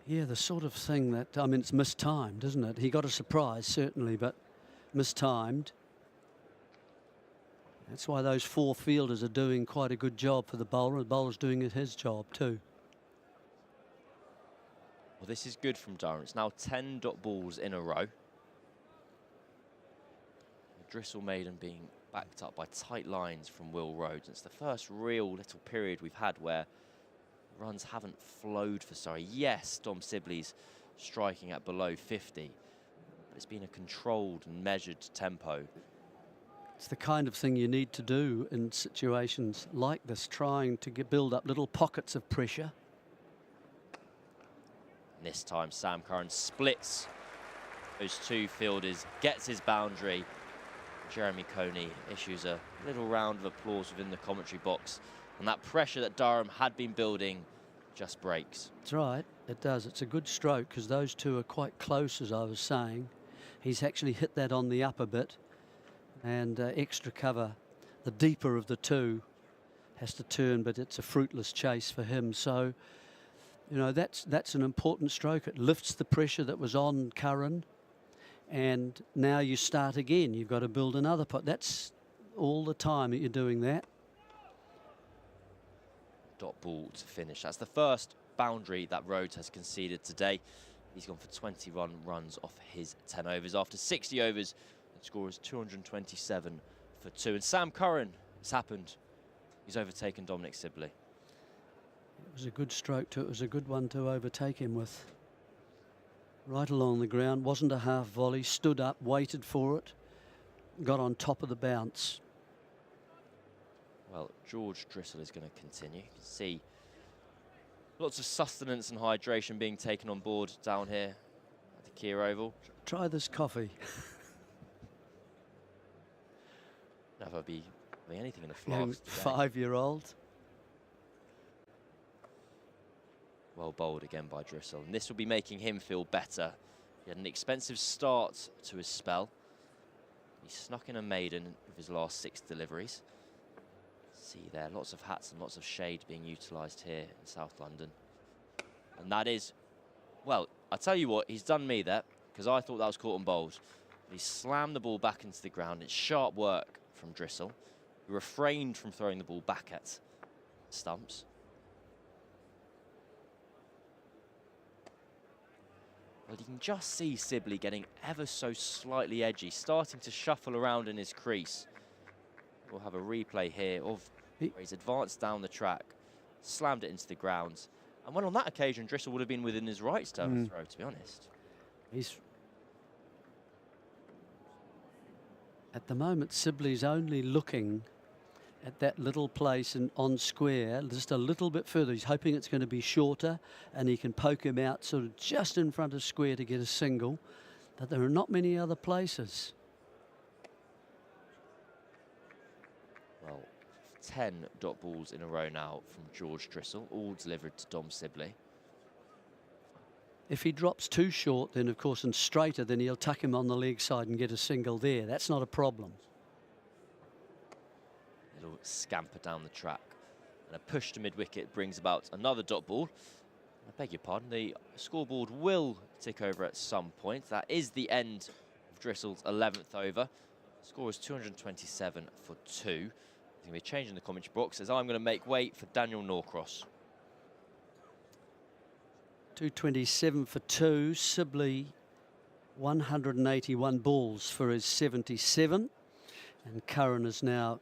Yeah, the sort of thing that, it's mistimed, isn't it? He got a surprise, certainly, but mistimed. That's why those 4 fielders are doing quite a good job for the bowler. The bowler's doing his job too. Well, this is good from Durham. It's now 10 dot balls in a row. Drissel Maiden being backed up by tight lines from Will Rhodes. It's the first real little period we've had where runs haven't flowed for Surrey. Yes, Dom Sibley's striking at below 50, but it's been a controlled and measured tempo. It's the kind of thing you need to do in situations like this, trying to build up little pockets of pressure. And this time Sam Curran splits those two fielders, gets his boundary. Jeremy Coney issues a little round of applause within the commentary box, and that pressure that Durham had been building just breaks. That's right, it does. It's a good stroke because those two are quite close, as I was saying. He's actually hit that on the upper bit, and extra cover, the deeper of the two, has to turn, but it's a fruitless chase for him. So, you know, that's an important stroke. It lifts the pressure that was on Curran, and now you start again. You've got to build another pot. That's all the time that you're doing that. Dot ball to finish. That's the first boundary that Rhodes has conceded today. He's gone for 21 runs off his 10 overs. After 60 overs, the score is 227 for 2. And Sam Curran, it's happened. He's overtaken Dominic Sibley. It was a good stroke too. It was a good one to overtake him with. Right along the ground, wasn't a half volley, stood up, waited for it, got on top of the bounce. Well, George Drissel is going to continue. You can see lots of sustenance and hydration being taken on board down here at the Kia Oval. Try this coffee. Never be anything in a Young flask. 5-year-old. Well bowled again by Drissel, and this will be making him feel better. He had an expensive start to his spell. He snuck in a maiden with his last 6 deliveries. See there, lots of hats and lots of shade being utilised here in South London. And that is, well, I tell you what, he's done me that, because I thought that was caught and bowled. But he slammed the ball back into the ground. It's sharp work from Drissel, who refrained from throwing the ball back at Stumps. Well, you can just see Sibley getting ever so slightly edgy, starting to shuffle around in his crease. We'll have a replay here of where he's advanced down the track, slammed it into the ground. And when on that occasion, Drissel would have been within his rights to overthrow, to be honest. He's at the moment, Sibley's only looking at that little place on square, just a little bit further. He's hoping it's going to be shorter and he can poke him out sort of just in front of square to get a single. But there are not many other places. Well, 10 dot balls in a row now from George Drissel, all delivered to Dom Sibley. If he drops too short, then of course, and straighter, then he'll tuck him on the leg side and get a single there. That's not a problem. Little scamper down the track. And a push to mid-wicket brings about another dot ball. I beg your pardon, the scoreboard will tick over at some point. That is the end of Drissel's 11th over. Score is 227 for 2. There's going to be a change in the commentary box as I'm going to make way for Daniel Norcross. 227 for 2. Sibley 181 balls for his 77. And Curran has now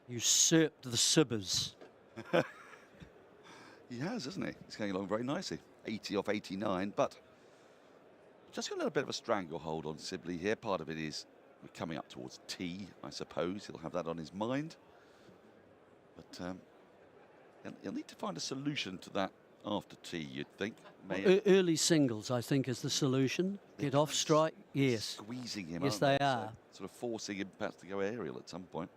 usurped the Sibbers. He has, hasn't he? He's going along very nicely. 80 off 89, but just got a little bit of a stranglehold on Sibley here. Part of it is we're coming up towards tea, I suppose. He'll have that on his mind. But he'll need to find a solution to that after tea, you'd think. Early singles, I think, is the solution. Get off strike, yes. Squeezing him, yes, they are. Sort of forcing him perhaps to go aerial at some point.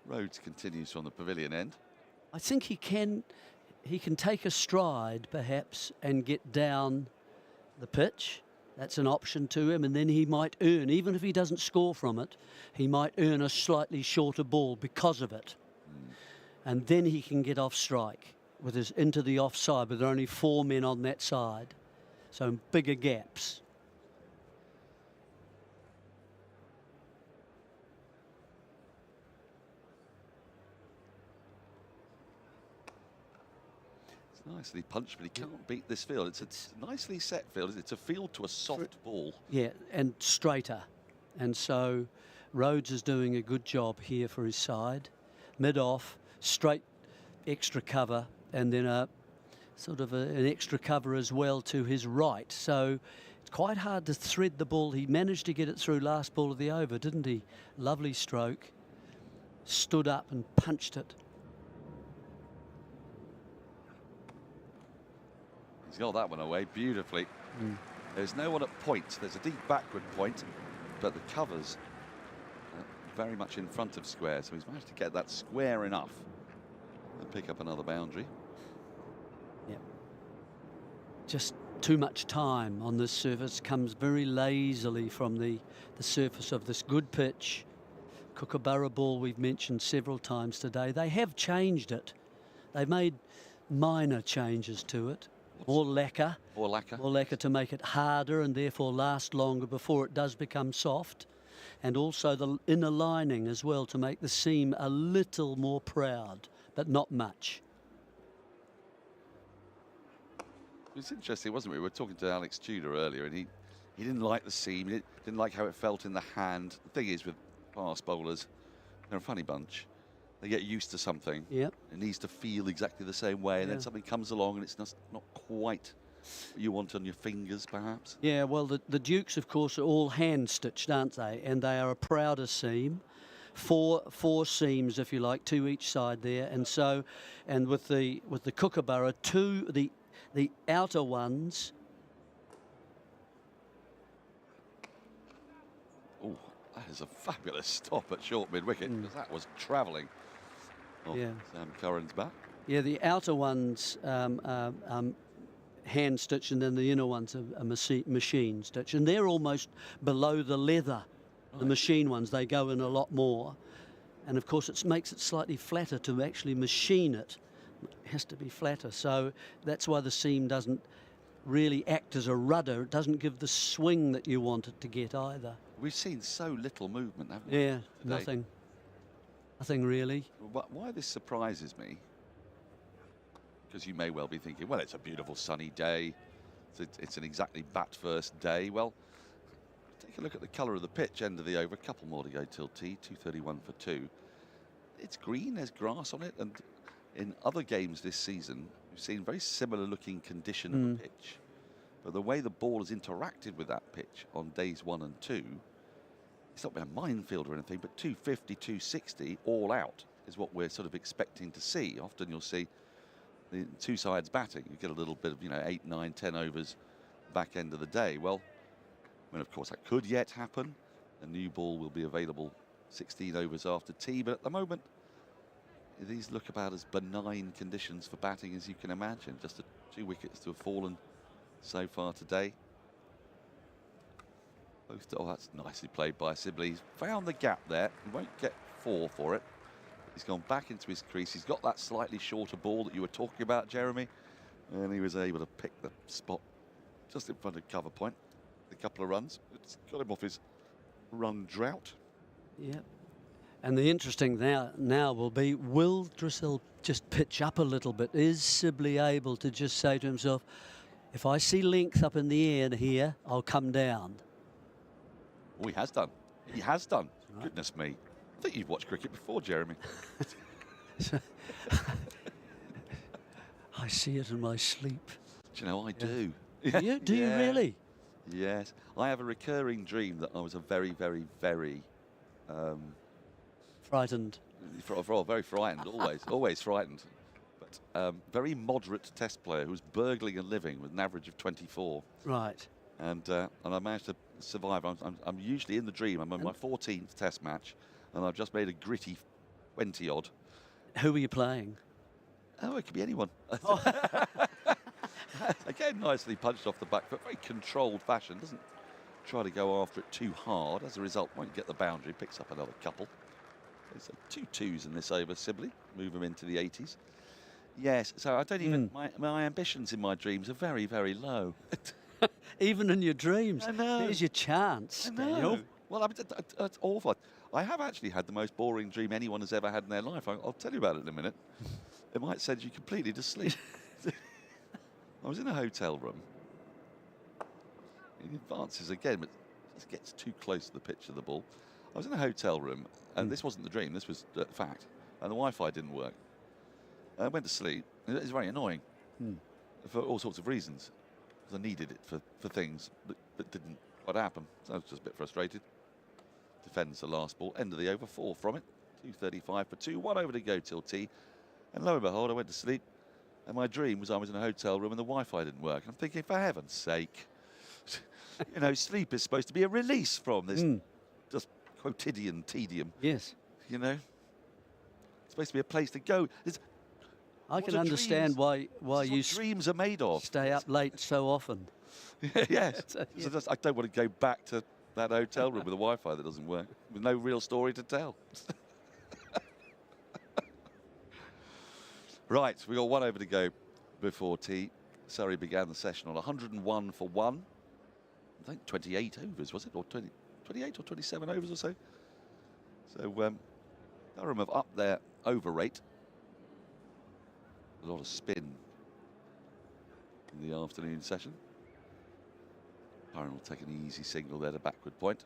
Rhodes continues from the pavilion end. I think he can take a stride, perhaps, and get down the pitch. That's an option to him, and then he might earn, even if he doesn't score from it, he might earn a slightly shorter ball because of it. And then he can get off strike with his into the offside, but there are only 4 men on that side, so bigger gaps. nicely punched, but he can't beat this field. It's a nicely set field. It's a field to a soft ball. Yeah, and straighter. And so Rhodes is doing a good job here for his side. Mid-off, straight extra cover, and then a sort of an extra cover as well to his right. So it's quite hard to thread the ball. He managed to get it through last ball of the over, didn't he? Lovely stroke. Stood up and punched it. He's got that one away beautifully. There's no one at point. There's a deep backward point, but the cover's very much in front of square, so he's managed to get that square enough and pick up another boundary. Yeah. Just too much time on this surface. Comes very lazily from the surface of this good pitch. Kookaburra ball we've mentioned several times today. They have changed it. They've made minor changes to it. More lacquer. More lacquer. More lacquer to make it harder and therefore last longer before it does become soft. And also the inner lining as well to make the seam a little more proud, but not much. It was interesting, wasn't it? We were talking to Alex Tudor earlier, and he didn't like the seam. He didn't like how it felt in the hand. The thing is with fast bowlers, they're a funny bunch. They get used to something. Yep. It needs to feel exactly the same way, and then something comes along and it's not quite what you want on your fingers, perhaps. Yeah, well, the Dukes, of course, are all hand-stitched, aren't they? And they are a prouder seam. Four seams, if you like, two each side there. And so, and with the Kookaburra, the outer ones. Oh, that is a fabulous stop at short mid-wicket, because that was travelling. Yeah. Sam Curran's back. Yeah, the outer ones hand stitched, and then the inner ones are machine stitched, and they're almost below the leather. The machine ones, they go in a lot more, and of course it makes it slightly flatter to actually machine it. It has to be flatter, so that's why the seam doesn't really act as a rudder. It doesn't give the swing that you want it to get either. We've seen so little movement, haven't we? Yeah, today? nothing really. Why this surprises me, because you may well be thinking, well, it's a beautiful sunny day. It's an exactly bat-first day. Well, take a look at the colour of the pitch, end of the over. A couple more to go till tea, 2:31 for 2. It's green, there's grass on it, and in other games this season, we've seen very similar looking condition of the pitch. But the way the ball has interacted with that pitch on days 1 and 2, it's not been a minefield or anything, but 250, 260 all out is what we're sort of expecting to see. Often you'll see the two sides batting. You get a little bit of, 8, 9, 10 overs back end of the day. Well, I mean, of course, that could yet happen. A new ball will be available 16 overs after tea, but at the moment, these look about as benign conditions for batting as you can imagine. Just the 2 wickets to have fallen so far today. Oh, that's nicely played by Sibley. He's found the gap there. He won't get 4 for it. He's gone back into his crease. He's got that slightly shorter ball that you were talking about, Jeremy. And he was able to pick the spot just in front of cover point. A couple of runs. It's got him off his run drought. Yeah. And the interesting now will be, will Drissel just pitch up a little bit? Is Sibley able to just say to himself, if I see length up in the air here, I'll come down? Oh, he has done. He has done. Right. Goodness me. I think you've watched cricket before, Jeremy. I see it in my sleep. Do you know, I do. Do you really? Yes. I have a recurring dream that I was a very, very, very... frightened. Very frightened, always frightened. But very moderate test player who was burgling a living with an average of 24. Right. And I managed to survive. I'm usually in the dream. I'm on my 14th test match, and I've just made a gritty 20-odd. Who were you playing? Oh, it could be anyone. Again, nicely punched off the back foot, very controlled fashion. Doesn't try to go after it too hard. As a result, won't get the boundary. Picks up another couple. There's 2 2s in this over, Sibley. Move him into the 80s. Yes, so I don't even... My ambitions in my dreams are very, very low. Even in your dreams? I know. There's your chance, Daniel. Well, I mean, that's awful. I have actually had the most boring dream anyone has ever had in their life. I'll tell you about it in a minute. It might send you completely to sleep. I was in a hotel room. He advances again, but just gets too close to the pitch of the ball. I was in a hotel room, and this wasn't the dream, this was the fact. And the Wi-Fi didn't work. I went to sleep. It was very annoying for all sorts of reasons. Because I needed it for things that didn't quite happen. So I was just a bit frustrated. Defends the last ball. End of the over, 4 from it. 2:35 for 2. 1 over to go till tea. And lo and behold, I went to sleep. And my dream was I was in a hotel room and the Wi-Fi didn't work. And I'm thinking, for heaven's sake, you know, sleep is supposed to be a release from this just quotidian tedium. Yes. You know? It's supposed to be a place to go. I can understand why you dreams are made of. Stay up late so often. Yes. So I don't want to go back to that hotel room with a Wi-Fi that doesn't work, with no real story to tell. Right, we got 1 over to go before tea. Surrey began the session on 101 for 1. I think 28 overs, was it? Or 28 or 27 overs or so. So Durham have upped their over rate. A lot of spin in the afternoon session. Curran will take an easy single there to backward point.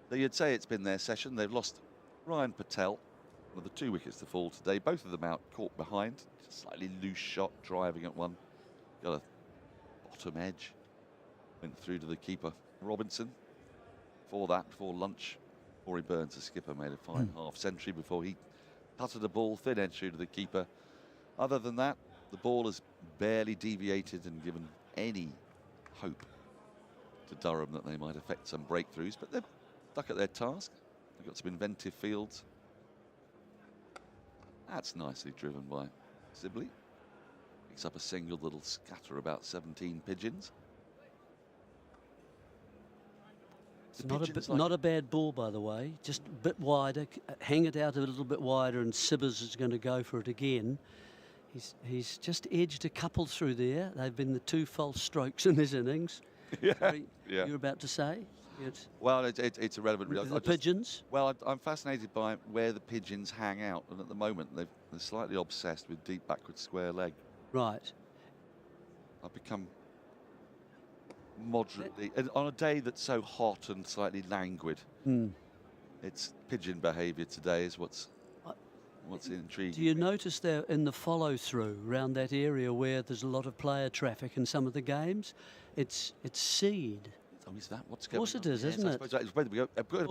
Though you'd say it's been their session. They've lost Ryan Patel, one of the 2 wickets to fall today. Both of them out caught behind. Slightly loose shot, driving at one. Got a bottom edge. Went through to the keeper, Robinson. Before lunch, Rory Burns, the skipper, made a fine half century before he putted the ball thin edge through to the keeper. Other than that, the ball has barely deviated and given any hope to Durham that they might affect some breakthroughs, but they're stuck at their task. They've got some inventive fields. That's nicely driven by Sibley. Picks up a single that'll scatter about 17 pigeons. It's not a bad ball, by the way. Just a bit wider. Hang it out a little bit wider, and Sibbers is going to go for it again. He's just edged a couple through there. They've been the 2 false strokes in his innings. Yeah. You're about to say? Well, it's irrelevant. The pigeons? Well, I'm fascinated by where the pigeons hang out, and at the moment they're slightly obsessed with deep backward square leg. Right. I've become moderately, and on a day that's so hot and slightly languid, it's pigeon behaviour today is what's intriguing. Do you notice there in the follow-through around that area where there's a lot of player traffic in some of the games? It's seed. Oh, is that what's going on? Of course it is, isn't it? It's supposed to be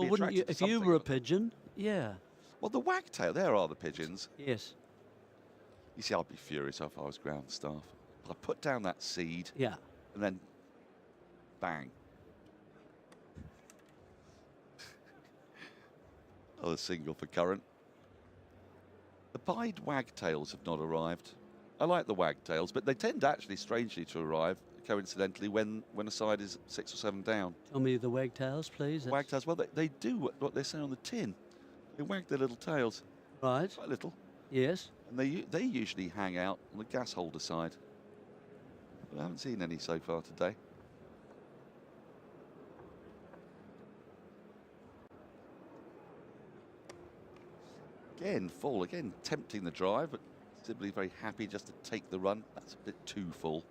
wouldn't you, if you were a pigeon, yeah. Well, the wagtail, there are the pigeons. Yes. You see, I'd be furious if I was ground staff. I'd put down that seed. Yeah. And then bang. Another single for Curran. The pied wagtails have not arrived. I like the wagtails, but they tend actually, strangely, to arrive coincidentally when a side is 6 or 7 down. Tell me the wagtails, please. Wagtails, well, they do what they say on the tin. They wag their little tails. Right. Quite little. Yes. And they usually hang out on the gas holder side. But I haven't seen any so far today. Again, full. Again, tempting the drive, but Sibley very happy just to take the run. That's a bit too full.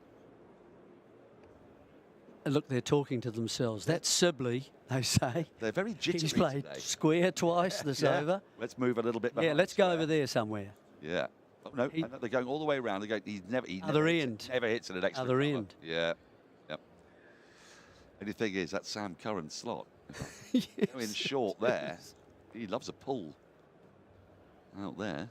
Look, they're talking to themselves. That's Sibley, they say. They're very jittery. He's played today. square twice this over. Let's move a little bit behind. Yeah, let's go over there somewhere. Yeah. Oh, no, they're going all the way around. They go. He never Other hits at an extra. Other end. Yeah. Yep. And the thing is, that's Sam Curran's slot. Yes, in short there. He loves a pull out there.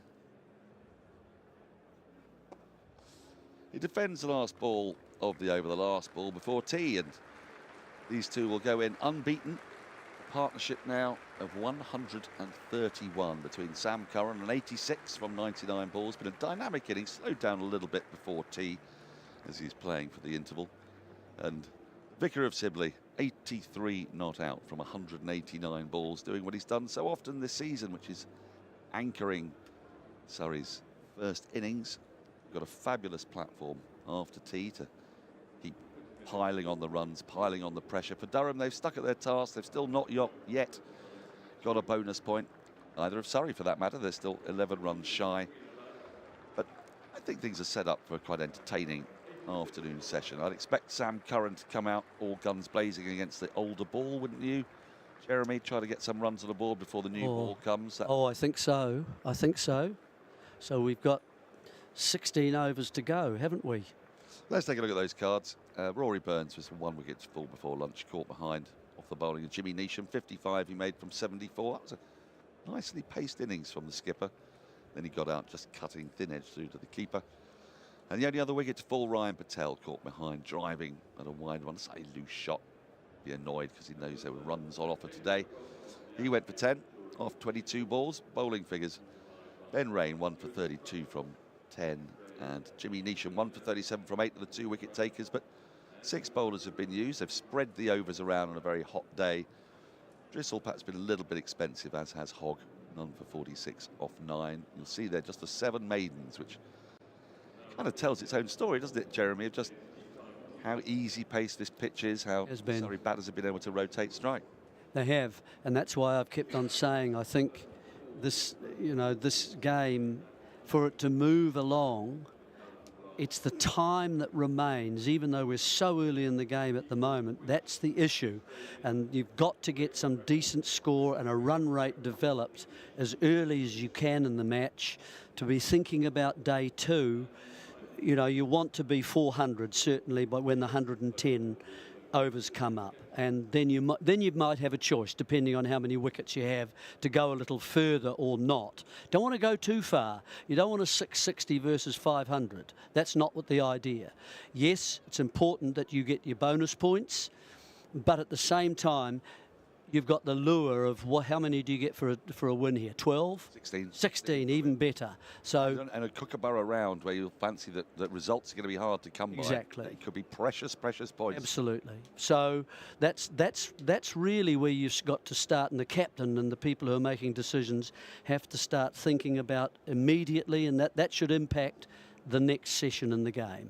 He defends the last ball of the over, the last ball before tea, and these two will go in unbeaten. A partnership now of 131 between Sam Curran and 86 from 99 balls. Been a dynamic inning, slowed down a little bit before tea as he's playing for the interval. And Vicar of Sibley, 83 not out from 189 balls, doing what he's done so often this season, which is anchoring Surrey's first innings. Got a fabulous platform after tea to keep piling on the runs, piling on the pressure. For Durham, they've stuck at their task. They've still not yet got a bonus point. Neither of Surrey, for that matter. They're still 11 runs shy. But I think things are set up for a quite entertaining afternoon session. I'd expect Sam Curran to come out all guns blazing against the older ball, wouldn't you, Jeremy? Try to get some runs on the board before the new ball comes. I think so. I think so. So we've got 16 overs to go, haven't we? Let's take a look at those cards. Rory Burns was 1 wicket to fall before lunch, caught behind off the bowling of Jimmy Neesham. 55 he made from 74. That was a nicely paced innings from the skipper. Then he got out just cutting thin edge through to the keeper. And the only other wicket to fall, Ryan Patel, caught behind, driving at a wide one. Slightly loose shot. Be annoyed because he knows there were runs on offer today. He went for 10 off 22 balls. Bowling figures. Ben Rain 1 for 32 from 10. And Jimmy Neesham 1 for 37 from 8 of the 2 wicket takers. But 6 bowlers have been used. They've spread the overs around on a very hot day. Drissel perhaps been a little bit expensive, as has Hogg. None for 46 off 9. You'll see there just the 7 maidens, which kind of tells its own story, doesn't it, Jeremy, of just how easy paced this pitch is, how Surrey batters have been able to rotate strike. They have, and that's why I've kept on saying I think this, this game, for it to move along, it's the time that remains, even though we're so early in the game at the moment. That's the issue, and you've got to get some decent score and a run rate developed as early as you can in the match to be thinking about day 2. You want to be 400 certainly, but when the 110 overs come up, and then you might have a choice depending on how many wickets you have to go a little further or not. Don't want to go too far. You don't want a 660 versus 500. That's not what the idea. Yes, it's important that you get your bonus points, but at the same time you've got the lure of how many do you get for a win here? 12? 16, even better. So and a Kookaburra round where you'll fancy that results are going to be hard to come by. Exactly. It could be precious points. Absolutely. So that's really where you've got to start, and the captain and the people who are making decisions have to start thinking about immediately, and that should impact the next session in the game.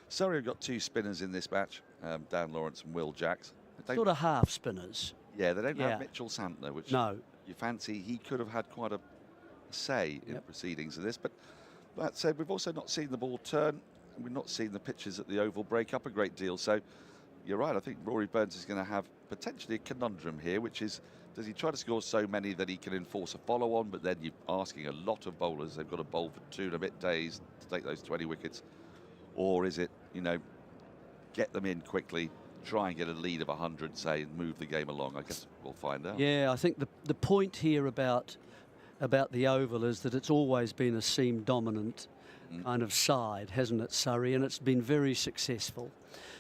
Surrey have got 2 spinners in this match, Dan Lawrence and Will Jacks. Sort of half spinners. Yeah, they don't have Mitchell Santner, which you fancy he could have had quite a say in proceedings of this. But that said, we've also not seen the ball turn, and we've not seen the pitches at the Oval break up a great deal. So you're right, I think Rory Burns is going to have potentially a conundrum here, which is, does he try to score so many that he can enforce a follow-on, but then you're asking a lot of bowlers, they've got to bowl for 2 and a bit days to take those 20 wickets, or is it, get them in quickly, try and get a lead of 100, say, and move the game along? I guess we'll find out. Yeah, I think the point here about the Oval is that it's always been a seam dominant kind of side, hasn't it, Surrey? And it's been very successful.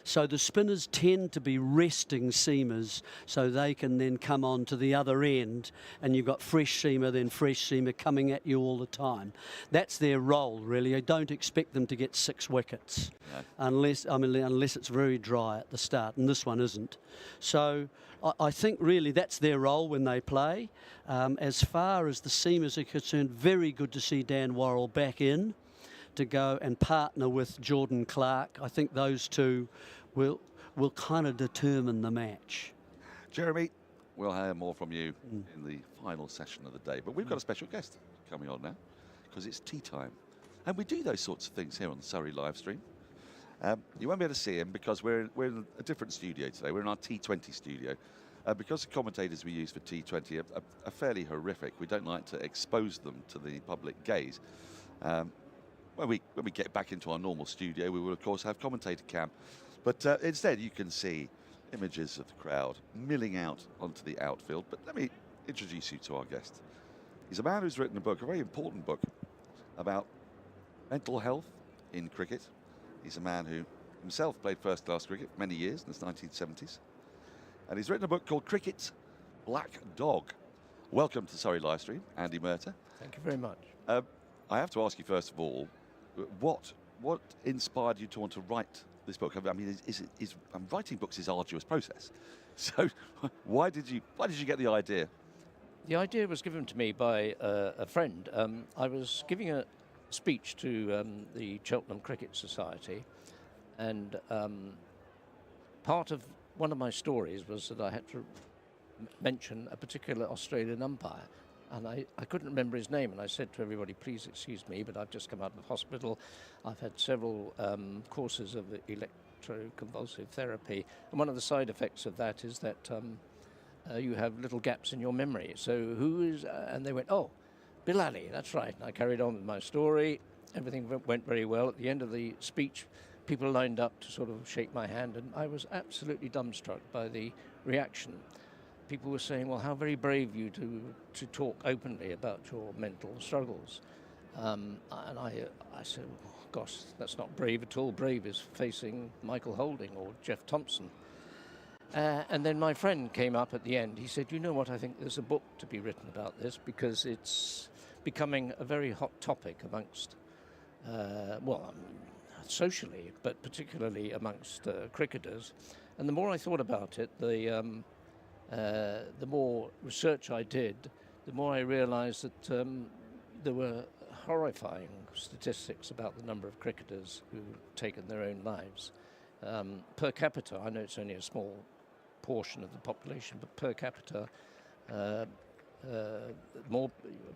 So the spinners tend to be resting seamers so they can then come on to the other end, and you've got fresh seamer, then fresh seamer coming at you all the time. That's their role, really. I don't expect them to get 6 wickets unless it's very dry at the start, and this one isn't. So I think really that's their role when they play. As far as the seamers are concerned, very good to see Dan Worrell back in to go and partner with Jordan Clark. I think those 2 will kind of determine the match. Jeremy, we'll hear more from you in the final session of the day. But we've got a special guest coming on now, because it's tea time. And we do those sorts of things here on the Surrey live stream. You won't be able to see him because we're in a different studio today. We're in our T20 studio. Because the commentators we use for T20 are fairly horrific, we don't like to expose them to the public gaze. When we get back into our normal studio, we will, of course, have commentator cam. But instead, you can see images of the crowd milling out onto the outfield. But let me introduce you to our guest. He's a man who's written a book, a very important book, about mental health in cricket. He's a man who himself played first-class cricket for many years in the 1970s. And he's written a book called Cricket's Black Dog. Welcome to Surrey Livestream, Andy Murtagh. Thank you very much. I have to ask you, first of all, what inspired you to want to write this book? I mean, writing books is an arduous process. So why did you get the idea? The idea was given to me by a friend. I was giving a speech to the Cheltenham Cricket Society, and part of one of my stories was that I had to mention a particular Australian umpire. and I couldn't remember his name, and I said to everybody, please excuse me, but I've just come out of hospital. I've had several courses of electroconvulsive therapy, and one of the side effects of that is that you have little gaps in your memory. So who is, and they went, oh, Bill Ali, that's right. And I carried on with my story. Everything went very well. At the end of the speech, people lined up to sort of shake my hand, and I was absolutely dumbstruck by the reaction. People were saying, well, how very brave you to talk openly about your mental struggles. And I said, oh, gosh, that's not brave at all. Brave is facing Michael Holding or Jeff Thompson. And then my friend came up at the end. He said, you know what, I think there's a book to be written about this because it's becoming a very hot topic amongst, socially, but particularly amongst cricketers. And the more I thought about it, the more research I did, the more I realised that there were horrifying statistics about the number of cricketers who've taken their own lives. Per capita, I know it's only a small portion of the population, but per capita,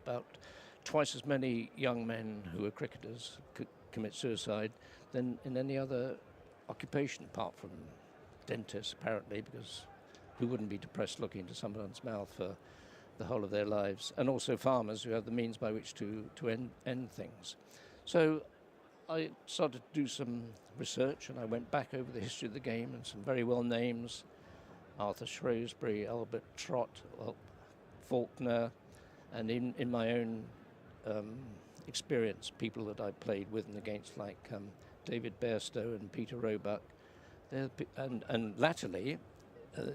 about twice as many young men who are cricketers commit suicide than in any other occupation apart from dentists, apparently, because who wouldn't be depressed looking into someone's mouth for the whole of their lives, and also farmers who have the means by which to end things. So I started to do some research, and I went back over the history of the game and some very well names: Arthur Shrewsbury, Albert Trott, Faulkner, and in my own experience, people that I played with and against, like David Bairstow and Peter Roebuck. And latterly,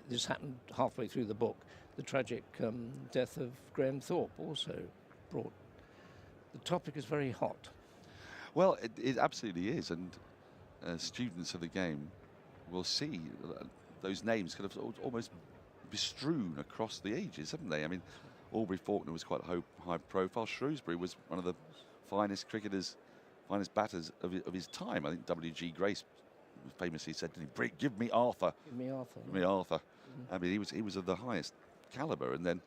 this happened halfway through the book, the tragic death of Graham Thorpe also brought. The topic is very hot. Well, it absolutely is, and students of the game will see those names kind of almost bestrewn across the ages, haven't they? I mean, Aubrey Faulkner was quite high profile. Shrewsbury was one of the finest cricketers, finest batters of his time. I think W.G. Grace famously said to him, "Give me Arthur." Give me Arthur. Give me Arthur. Mm-hmm. I mean, he was of the highest caliber, and then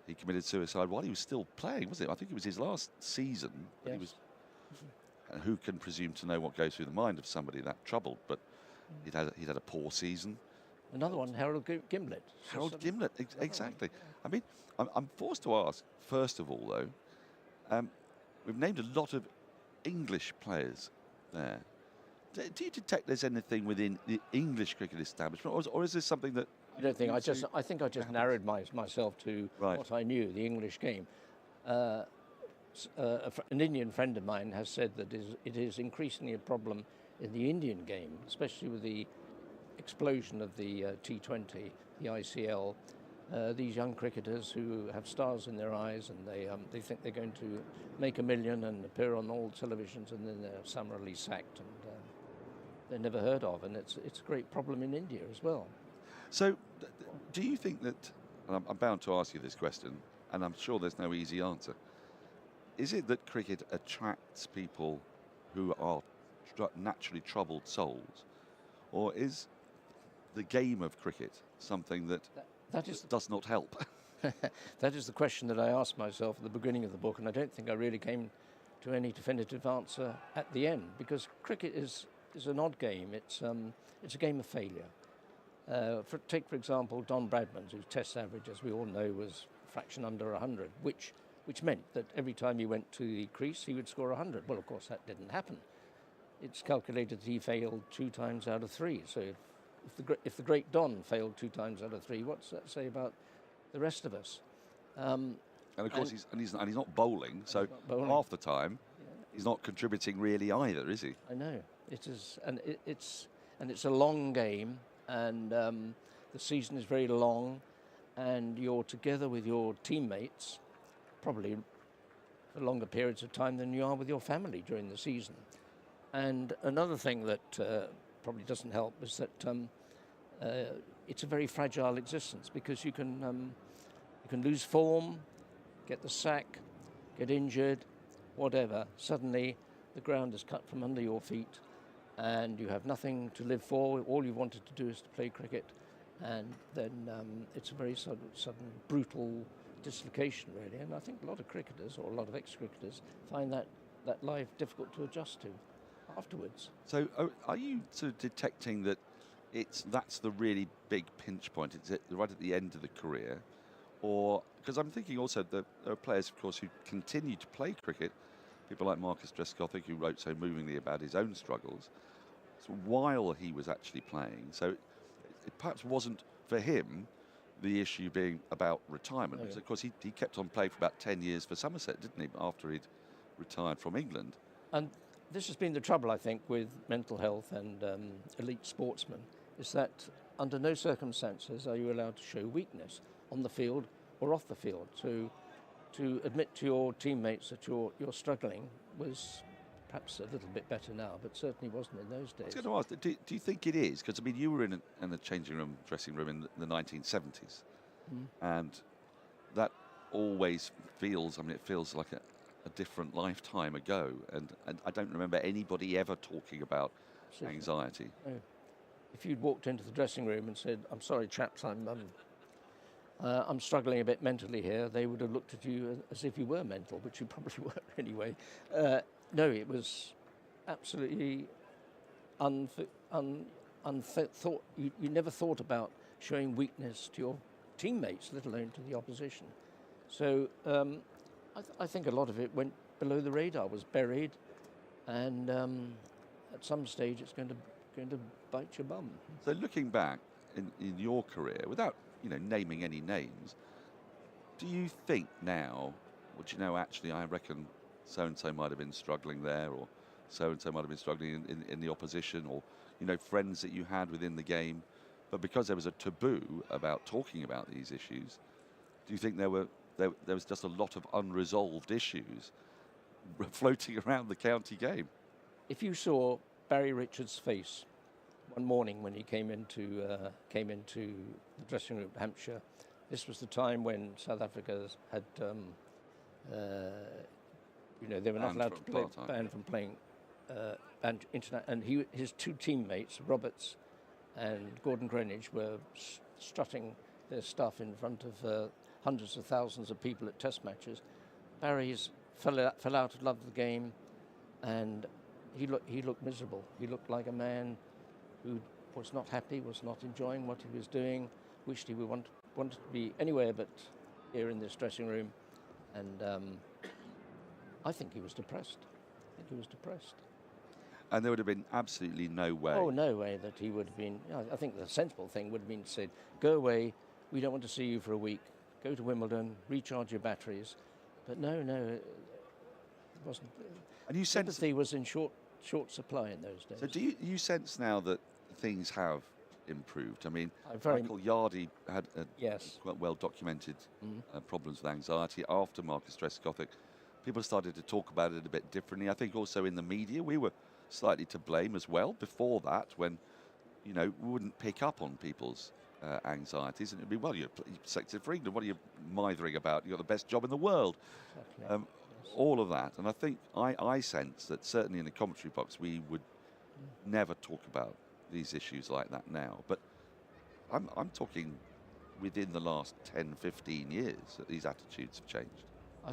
he committed suicide while he was still playing, wasn't it? I think it was his last season. But yes. He was. And who can presume to know what goes through the mind of somebody that troubled? But he'd had a poor season. Another one, Harold Gimblett. Harold Gimblett, exactly. I mean, I'm forced to ask, first of all, though, we've named a lot of English players there. Do you detect there's anything within the English cricket establishment, or is this something that... I don't think. I think I just narrowed myself to what I knew, the English game. An Indian friend of mine has said that it is increasingly a problem in the Indian game, especially with the explosion of the T20, the ICL. These young cricketers who have stars in their eyes, and they think they're going to make $1 million and appear on all televisions, and then they're summarily sacked and they're never heard of. And it's a great problem in India as well. So, do you think that, and I'm bound to ask you this question, and I'm sure there's no easy answer, is it that cricket attracts people who are naturally troubled souls, or is the game of cricket something that does not help? That is the question that I asked myself at the beginning of the book, and I don't think I really came to any definitive answer at the end, because cricket is an odd game. It's a game of failure. Take, for example, Don Bradman's, whose test average, as we all know, was a fraction under 100, which meant that every time he went to the crease, he would score 100. Well, of course, that didn't happen. It's calculated that he failed 2 times out of 3. So if the great Don failed 2 times out of 3, what's that say about the rest of us? And of course, he's not bowling, so half the time he's not contributing really either, is he? I know it is, and it's a long game, and the season is very long, and you're together with your teammates, probably for longer periods of time than you are with your family during the season. And another thing that probably doesn't help is that it's a very fragile existence, because you can lose form, get the sack, get injured, whatever. Suddenly the ground is cut from under your feet and you have nothing to live for. All you wanted to do is to play cricket, and then it's a very sudden brutal dislocation, really. And I think a lot of cricketers, or a lot of ex-cricketers, find that life difficult to adjust to afterwards. So are you sort of detecting that that's the really big pinch point? It's right at the end of the career? Or, because I'm thinking also that there are players, of course, who continue to play cricket, people like Marcus Trescothick, who wrote so movingly about his own struggles, so while he was actually playing. So it perhaps wasn't, for him, the issue being about retirement. Because, of course, he kept on playing for about 10 years for Somerset, didn't he, after he'd retired from England. And this has been the trouble, I think, with mental health and elite sportsmen, is that under no circumstances are you allowed to show weakness on the field or off the field. To admit to your teammates that you're struggling was perhaps a little bit better now, but certainly wasn't in those days. I was going to ask, do you think it is? Because, I mean, you were in a changing room, dressing room in the 1970s, and that always feels, I mean, it feels like a different lifetime ago, and I don't remember anybody ever talking about anxiety. No. If you'd walked into the dressing room and said, "I'm sorry, chaps, I'm struggling a bit mentally here," they would have looked at you as if you were mental, which you probably were anyway. No, it was absolutely unthought. You never thought about showing weakness to your teammates, let alone to the opposition. So I think a lot of it went below the radar, was buried, and at some stage it's going to bite your bum. So looking back in your career, without naming any names, do you think now, actually I reckon so-and-so might have been struggling there, or so-and-so might have been struggling in the opposition, or friends that you had within the game, but because there was a taboo about talking about these issues, do you think there was just a lot of unresolved issues floating around the county game? If you saw Barry Richards' face one morning when he came into the dressing room at Hampshire, this was the time when South Africa had, they were not allowed to play, banned from playing, and his two teammates, Roberts and Gordon Greenwich, were strutting their stuff in front of hundreds of thousands of people at test matches. Barry fell out of love with the game, and he looked miserable. He looked like a man who was not happy, was not enjoying what he was doing, wished he wanted to be anywhere but here in this dressing room. And I think he was depressed. And there would have been absolutely no way. Oh, no way that he would have been. I think the sensible thing would have been said, "Go away, we don't want to see you for a week. Go to Wimbledon, recharge your batteries." But no, it wasn't. And you sympathy was in short supply in those days. So do you sense now that things have improved? I mean, Michael Yardy had quite well documented problems with anxiety after Marcus Trescothick. People started to talk about it a bit differently. I think also in the media we were slightly to blame as well before that, when we wouldn't pick up on people's anxieties, and it'd be, well, you're selected for England, what are you mithering about? You've got the best job in the world. Exactly. All of that. And I think I sense that certainly in the commentary box we would never talk about these issues like that now. But I'm talking within the last 10, 15 years that these attitudes have changed. I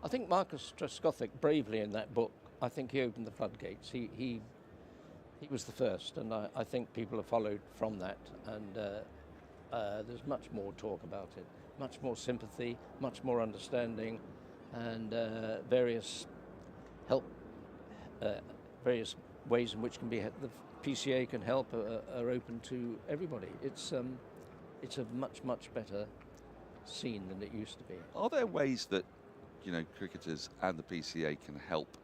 think Marcus Trescothick bravely in that book, I think he opened the floodgates. He was the first, and I think people have followed from that, and there's much more talk about it, much more sympathy, much more understanding, and various ways in which the PCA can help are open to everybody. It's a much better scene than it used to be. Are there ways that cricketers and the PCA can help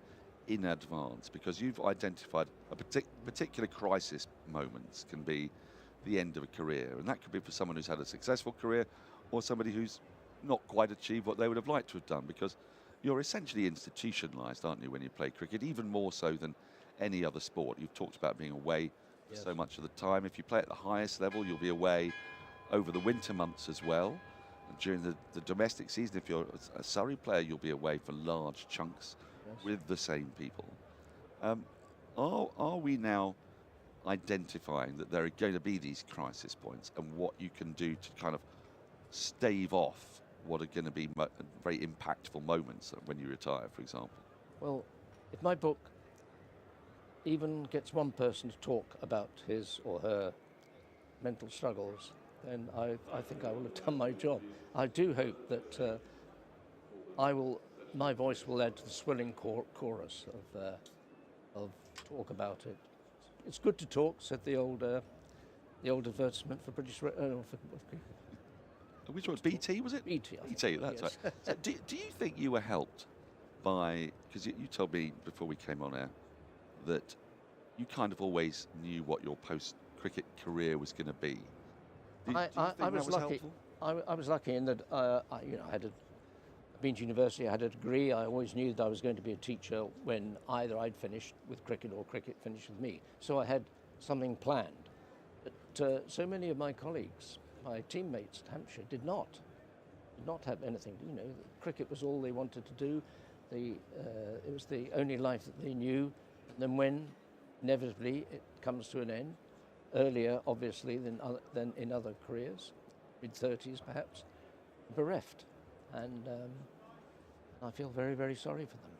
in advance? Because you've identified a particular crisis moments can be the end of a career, and that could be for someone who's had a successful career or somebody who's not quite achieved what they would have liked to have done, because you're essentially institutionalised, aren't you, when you play cricket, even more so than any other sport. You've talked about being away so much of the time. If you play at the highest level, you'll be away over the winter months as well. And during the domestic season, if you're a Surrey player, you'll be away for large chunks with the same people. Are we now identifying that there are going to be these crisis points, and what you can do to kind of stave off what are going to be very impactful moments when you retire, for example? Well, if my book even gets one person to talk about his or her mental struggles, then I think I will have done my job. I do hope that my voice will add to the swelling chorus of talk about it. It's good to talk, said the old advertisement for British. Which one? BT, was it? BT, BT, that's yes. right. So do you think you were helped by, because you told me before we came on air that you kind of always knew what your post-cricket career was going to be. Do you think I was lucky. helpful? I was lucky in that I had been to university. I had a degree. I always knew that I was going to be a teacher when either I'd finished with cricket or cricket finished with me. So I had something planned. But so many of my colleagues, my teammates at Hampshire, did not have anything. Cricket was all they wanted to do. It was the only life that they knew. And then when inevitably it comes to an end, earlier obviously than in other careers, mid-30s perhaps, bereft. And I feel very, very sorry for them.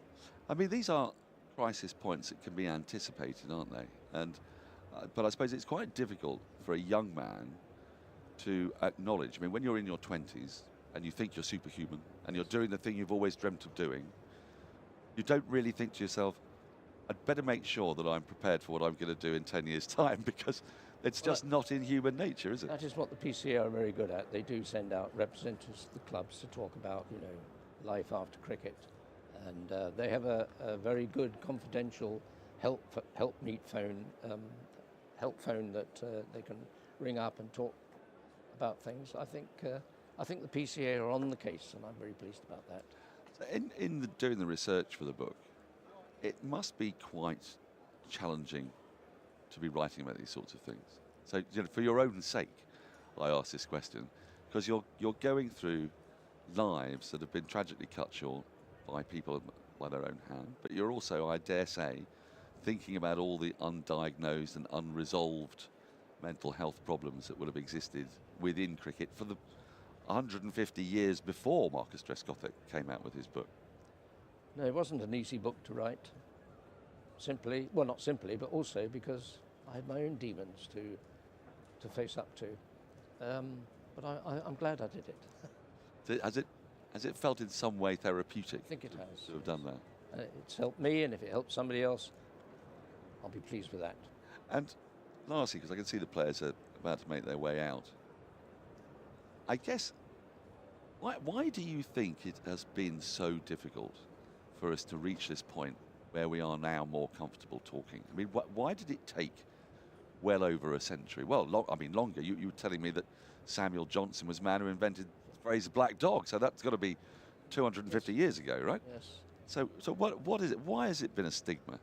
I mean, these are crisis points that can be anticipated, aren't they? And but I suppose it's quite difficult for a young man to acknowledge. I mean, when you're in your 20s and you think you're superhuman and you're doing the thing you've always dreamt of doing, you don't really think to yourself, I'd better make sure that I'm prepared for what I'm going to do in 10 years' time, because it's just not in human nature, is it? That is what the PCA are very good at. They do send out representatives to the clubs to talk about, life after cricket. And they have a very good confidential help phone that they can ring up and talk about things. I think the PCA are on the case, and I'm very pleased about that. In doing the research for the book, it must be quite challenging to be writing about these sorts of things. So, for your own sake, I ask this question, because you're going through lives that have been tragically cut short by people by their own hand, but you're also, I dare say, thinking about all the undiagnosed and unresolved mental health problems that would have existed within cricket for the 150 years before Marcus Trescothick came out with his book. No, it wasn't an easy book to write. Not simply, but also because I had my own demons to face up to. But I'm glad I did it. Has it felt in some way therapeutic? I think it has. To have done that. It's helped me, and if it helps somebody else, I'll be pleased with that. And lastly, because I can see the players are about to make their way out, I guess, why do you think it has been so difficult for us to reach this point where we are now more comfortable talking? I mean, why did it take well over a century? Well, longer. You were telling me that Samuel Johnson was the man who invented the phrase black dog, so that's got to be 250 years ago, right? Yes. So what is it? Why has it been a stigma?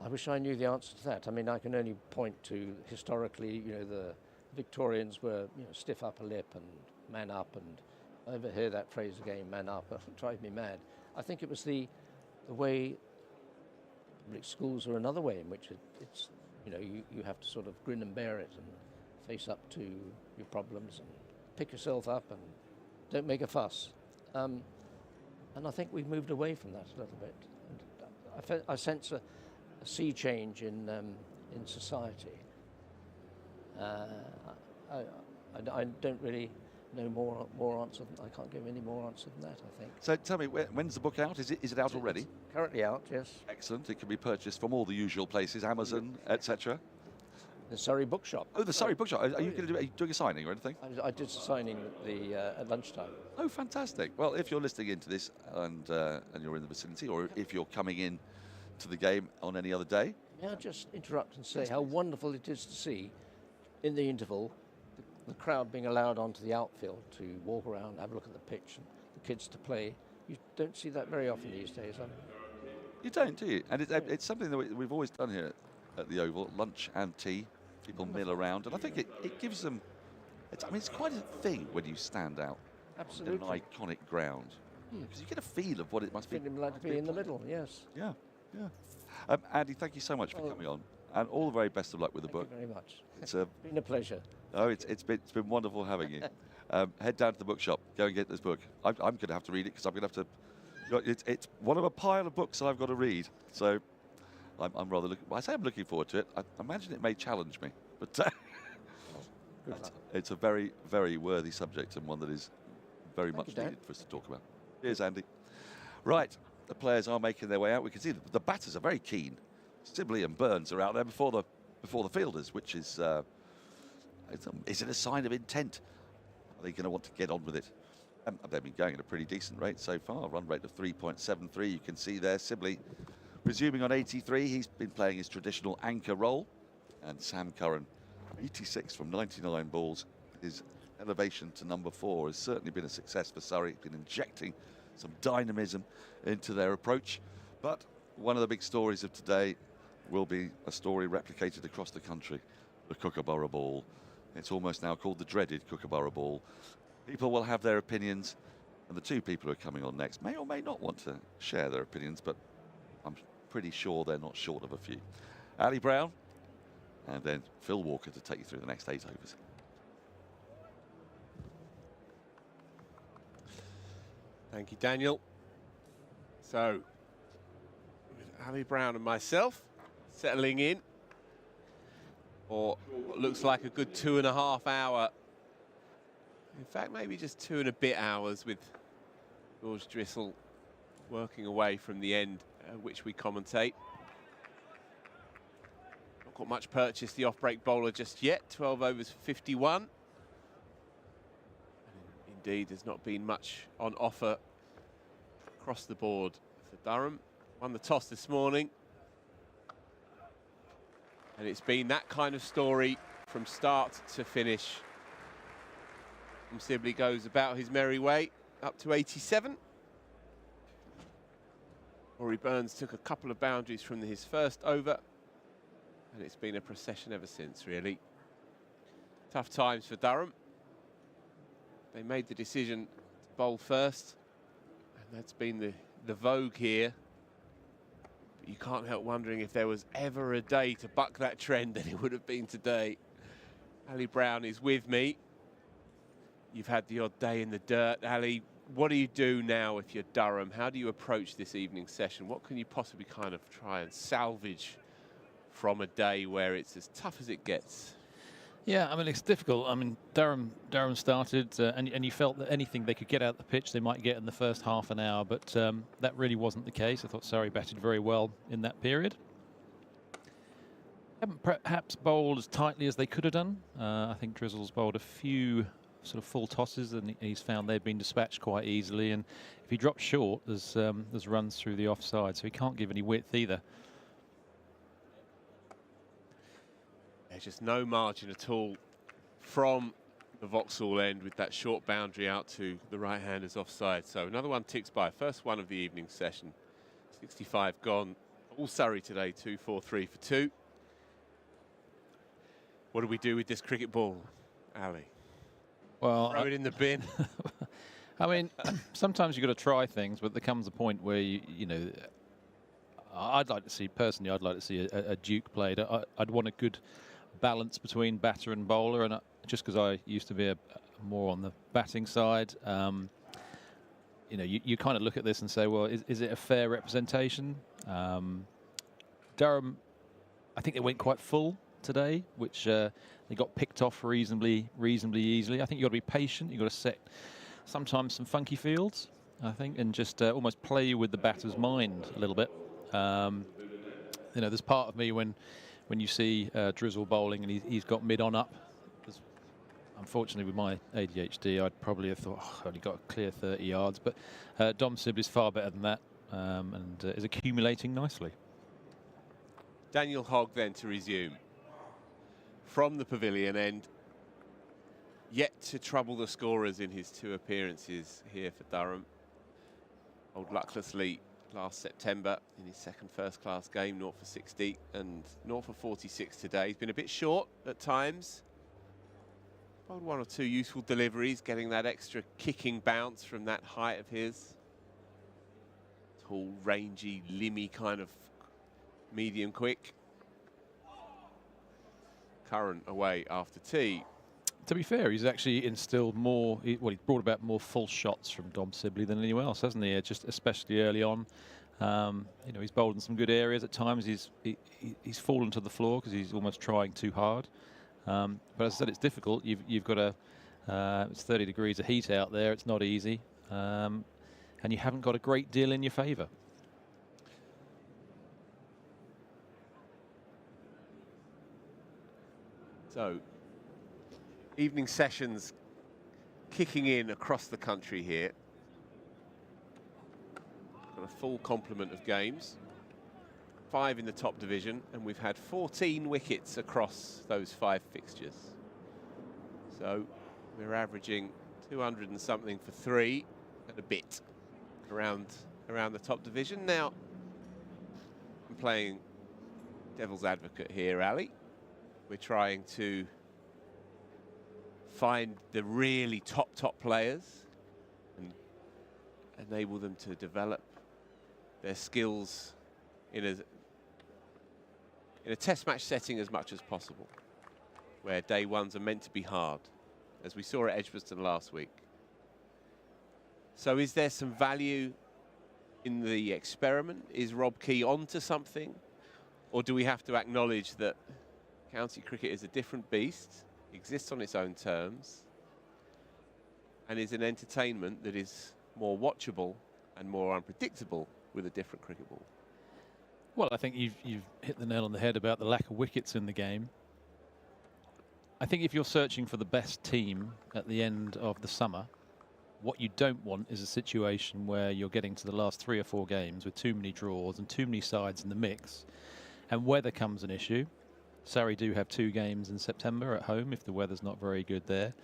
I wish I knew the answer to that. I mean, I can only point to historically, the Victorians were, stiff upper lip and man up, and I ever hear that phrase again, man up, it drives me mad. I think it was the way public schools are another way in which it's you have to sort of grin and bear it and face up to your problems and pick yourself up and don't make a fuss. And I think we've moved away from that a little bit. And I sense a sea change in society. I don't really know more answer. I can't give any more answer than that, I think. So tell me, when's the book out? Is it out already? It's currently out, yes. Excellent. It can be purchased from all the usual places, Amazon, etc. The Surrey Bookshop. Oh, the Surrey Bookshop. Are you doing a signing or anything? I did a signing at lunchtime. Oh, fantastic. Well, if you're listening into this and you're in the vicinity, or if you're coming in to the game on any other day. May I just interrupt and say how wonderful it is to see, in the interval, the crowd being allowed onto the outfield to walk around, have a look at the pitch, and the kids to play. You don't see that very often these days. You don't, do you? And it's something that we've always done here at the Oval, lunch and tea. People mill around, and I think it gives them... It's quite a thing when you stand out Absolutely. in an iconic ground. Because you get a feel of what it must be. Like to be in the middle, yes. Yeah. Andy, thank you so much for coming on, and all the very best of luck with the book. Thank you very much. It's been a pleasure. No, it's been wonderful having you. Head down to the bookshop. Go and get this book. I'm going to have to read it because I'm going to have to. It's one of a pile of books I've got to read. So I'm rather looking. I say I'm looking forward to it. I imagine it may challenge me, but it's a very, very worthy subject and one that is very much needed for us to talk about. Here's Andy. Right, the players are making their way out. We can see the batters are very keen. Sibley and Burns are out there before the fielders, which is it a sign of intent? Are they going to want to get on with it? They've been going at a pretty decent rate so far. Run rate of 3.73. You can see there Sibley resuming on 83. He's been playing his traditional anchor role. And Sam Curran, 86 from 99 balls. His elevation to number 4 has certainly been a success for Surrey. Been injecting some dynamism into their approach. But one of the big stories of today will be a story replicated across the country. The Kookaburra Ball. It's almost now called the dreaded Kookaburra Ball. People will have their opinions, and the two people who are coming on next may or may not want to share their opinions, but I'm pretty sure they're not short of a few. Ali Brown, and then Phil Walker to take you through the next 8 overs. Thank you, Daniel. So, with Ali Brown and myself settling in, or what looks like a good 2.5 hour. In fact, maybe just 2 and a bit hours with George Drissel working away from the end, which we commentate. Not got much purchase, the off-break bowler just yet. 12 overs, 51. Indeed, there's not been much on offer across the board for Durham. Won the toss this morning. And it's been that kind of story from start to finish. And Sibley goes about his merry way up to 87. Rory Burns took a couple of boundaries from his first over, and it's been a procession ever since, really. Tough times for Durham. They made the decision to bowl first, and that's been the vogue here. But you can't help wondering if there was ever a day to buck that trend, then it would have been today. Ali Brown is with me. You've had the odd day in the dirt. Ali, what do you do now if you're Durham? How do you approach this evening session? What can you possibly kind of try and salvage from a day where it's as tough as it gets? Yeah, I mean, it's difficult. I mean, Durham started, and you felt that anything they could get out the pitch, they might get in the first half an hour, but that really wasn't the case. I thought Surrey batted very well in that period. Haven't perhaps bowled as tightly as they could have done. I think Drizzle's bowled a few sort of full tosses, and he's found they've been dispatched quite easily. And if he drops short, there's runs through the offside, so he can't give any width either. There's just no margin at all from the Vauxhall end with that short boundary out to the right-handers offside. So another one ticks by. First one of the evening session. 65 gone. All Surrey today, 2-4-3 for 2. What do we do with this cricket ball, Ali? Well, throw it in the bin. I mean, sometimes you've got to try things, but there comes a point where you know. I'd like to see a Duke played. I'd want a good balance between batter and bowler, and just because I used to be more on the batting side, you know, you kind of look at this and say, well, is it a fair representation? Durham, I think they went quite full today, which they got picked off reasonably easily. I think you've got to be patient. You've got to set sometimes some funky fields, I think, and just almost play with the batter's mind a little bit. You know, there's part of me when you see Drizzle bowling and he's got mid-on up. Unfortunately, with my ADHD, I'd probably have thought, oh, I only got a clear 30 yards. But Dom Sibley's far better than that, and is accumulating nicely. Daniel Hogg then to resume. From the pavilion end, yet to trouble the scorers in his 2 appearances here for Durham. Old lucklessly last September in his second first-class game, 0 for 60 and 0 for 46 today. He's been a bit short at times. Bowled 1 or 2 useful deliveries, getting that extra kicking bounce from that height of his. Tall, rangy, limmy kind of medium quick. Curran away after tea. To be fair, he's actually instilled more. He brought about more full shots from Dom Sibley than anyone else, hasn't he? Just especially early on. You know, he's bowled in some good areas at times. He's fallen to the floor because he's almost trying too hard. But as I said, it's difficult. You've got a it's 30 degrees of heat out there. It's not easy, and you haven't got a great deal in your favour. So, evening sessions kicking in across the country here. Got a full complement of games. 5 in the top division, and we've had 14 wickets across those 5 fixtures. So we're averaging 200 and something for 3 and a bit around the top division. Now, I'm playing devil's advocate here, Ali. We're trying to find the really top players and enable them to develop their skills in a test match setting as much as possible, where day ones are meant to be hard, as we saw at Edgbaston last week. So is there some value in the experiment? Is Rob Key onto something? Or do we have to acknowledge that county cricket is a different beast, exists on its own terms, and is an entertainment that is more watchable and more unpredictable with a different cricket ball? Well, I think you've hit the nail on the head about the lack of wickets in the game. I think if you're searching for the best team at the end of the summer, what you don't want is a situation where you're getting to the last 3 or 4 games with too many draws and too many sides in the mix, and weather comes an issue. Surrey do have 2 games in September at home if the weather's not very good there.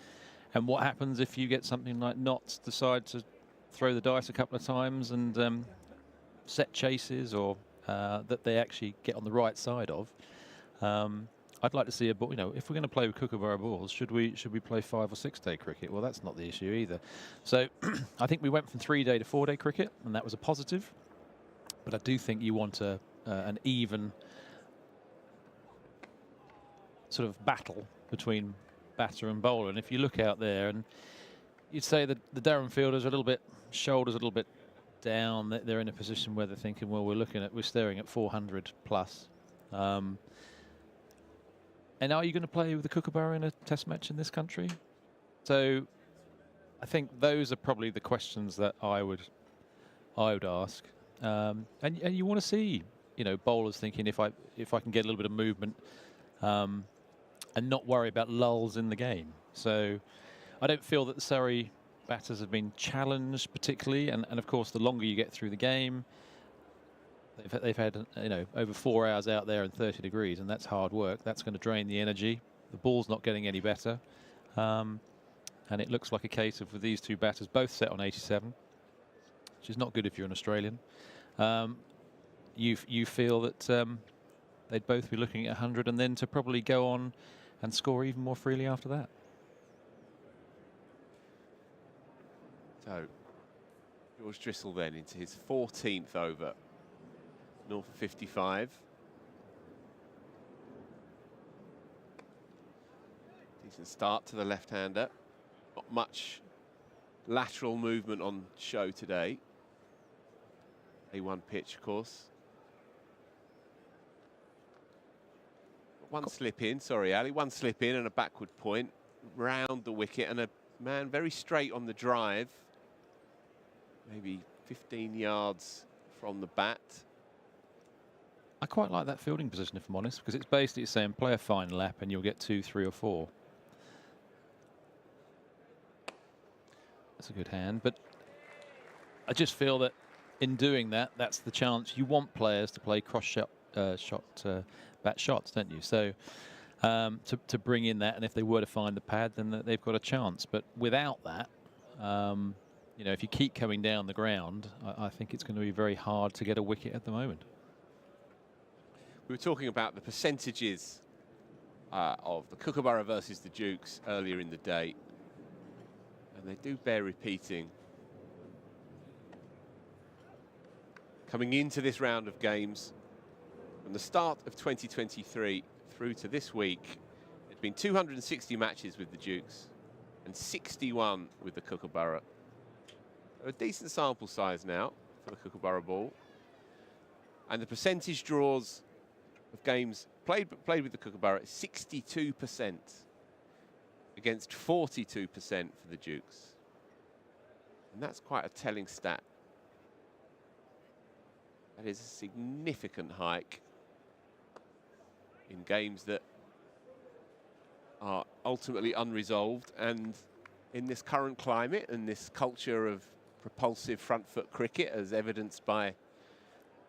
And what happens if you get something like Notts decide to throw the dice a couple of times and set chases, or that they actually get on the right side of? I'd like to see a ball. You know, if we're going to play with Kookaburra balls, should we play 5 or 6 day cricket? Well, that's not the issue either. So I think we went from 3-day to 4-day cricket, and that was a positive. But I do think you want an even sort of battle between batter and bowler. And if you look out there, and you'd say that the Durham fielders are a little bit, shoulders a little bit down. They're in a position where they're thinking, well, we're staring at 400 plus. And are you going to play with the Kookaburra in a test match in this country? So I think those are probably the questions that I would ask. And you want to see, you know, bowlers thinking, if I can get a little bit of movement and not worry about lulls in the game. So I don't feel that the Surrey batters have been challenged particularly, and of course the longer you get through the game, they've had, you know, over 4 hours out there in 30 degrees, and that's hard work. That's going to drain the energy. The ball's not getting any better, and it looks like a case of, with these 2 batters both set on 87, which is not good if you're an Australian. You feel that they'd both be looking at 100, and then to probably go on and score even more freely after that. So George Drissel then into his 14th over. 0 for 55. Decent start to the left-hander. Not much lateral movement on show today. A1 pitch, of course. One slip in, sorry, Ali. One slip in and a backward point round the wicket, and a man very straight on the drive. Maybe 15 yards from the bat. I quite like that fielding position, if I'm honest, because it's basically saying play a fine lap and you'll get 2, 3 or 4. That's a good hand, but I just feel that in doing that, that's the chance. You want players to play cross shot, bat shots, don't you? So to bring in that, and if they were to find the pad, then they've got a chance. But without that, you know, if you keep coming down the ground, I think it's going to be very hard to get a wicket at the moment. We were talking about the percentages of the Kookaburra versus the Dukes earlier in the day, and they do bear repeating. Coming into this round of games, from the start of 2023 through to this week, there'd been 260 matches with the Dukes and 61 with the Kookaburra. A decent sample size now for the Kookaburra ball. And the percentage draws of games played with the Kookaburra is 62% against 42% for the Dukes. And that's quite a telling stat. That is a significant hike in games that are ultimately unresolved, and in this current climate and this culture of propulsive front foot cricket, as evidenced by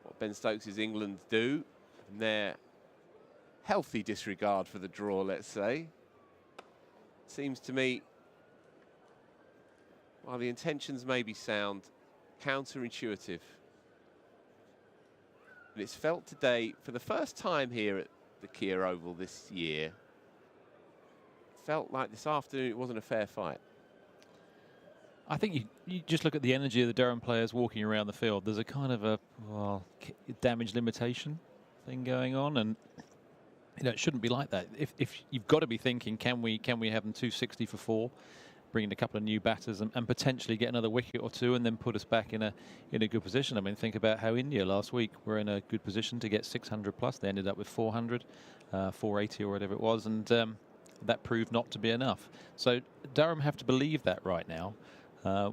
what Ben Stokes' England do, and their healthy disregard for the draw, let's say, seems to me, while the intentions may be sound, counterintuitive. And it's felt today, for the first time here at the Kia Oval this year, felt like this afternoon it wasn't a fair fight. I think you just look at the energy of the Durham players walking around the field. There's a kind of a damage limitation thing going on, and it shouldn't be like that. If you've got to be thinking, can we have them 260 for 4, bring in a couple of new batters and potentially get another wicket or two, and then put us back in a good position. I mean, think about how India last week were in a good position to get 600 plus. They ended up with 400, 480 or whatever it was, and that proved not to be enough. So Durham have to believe that right now,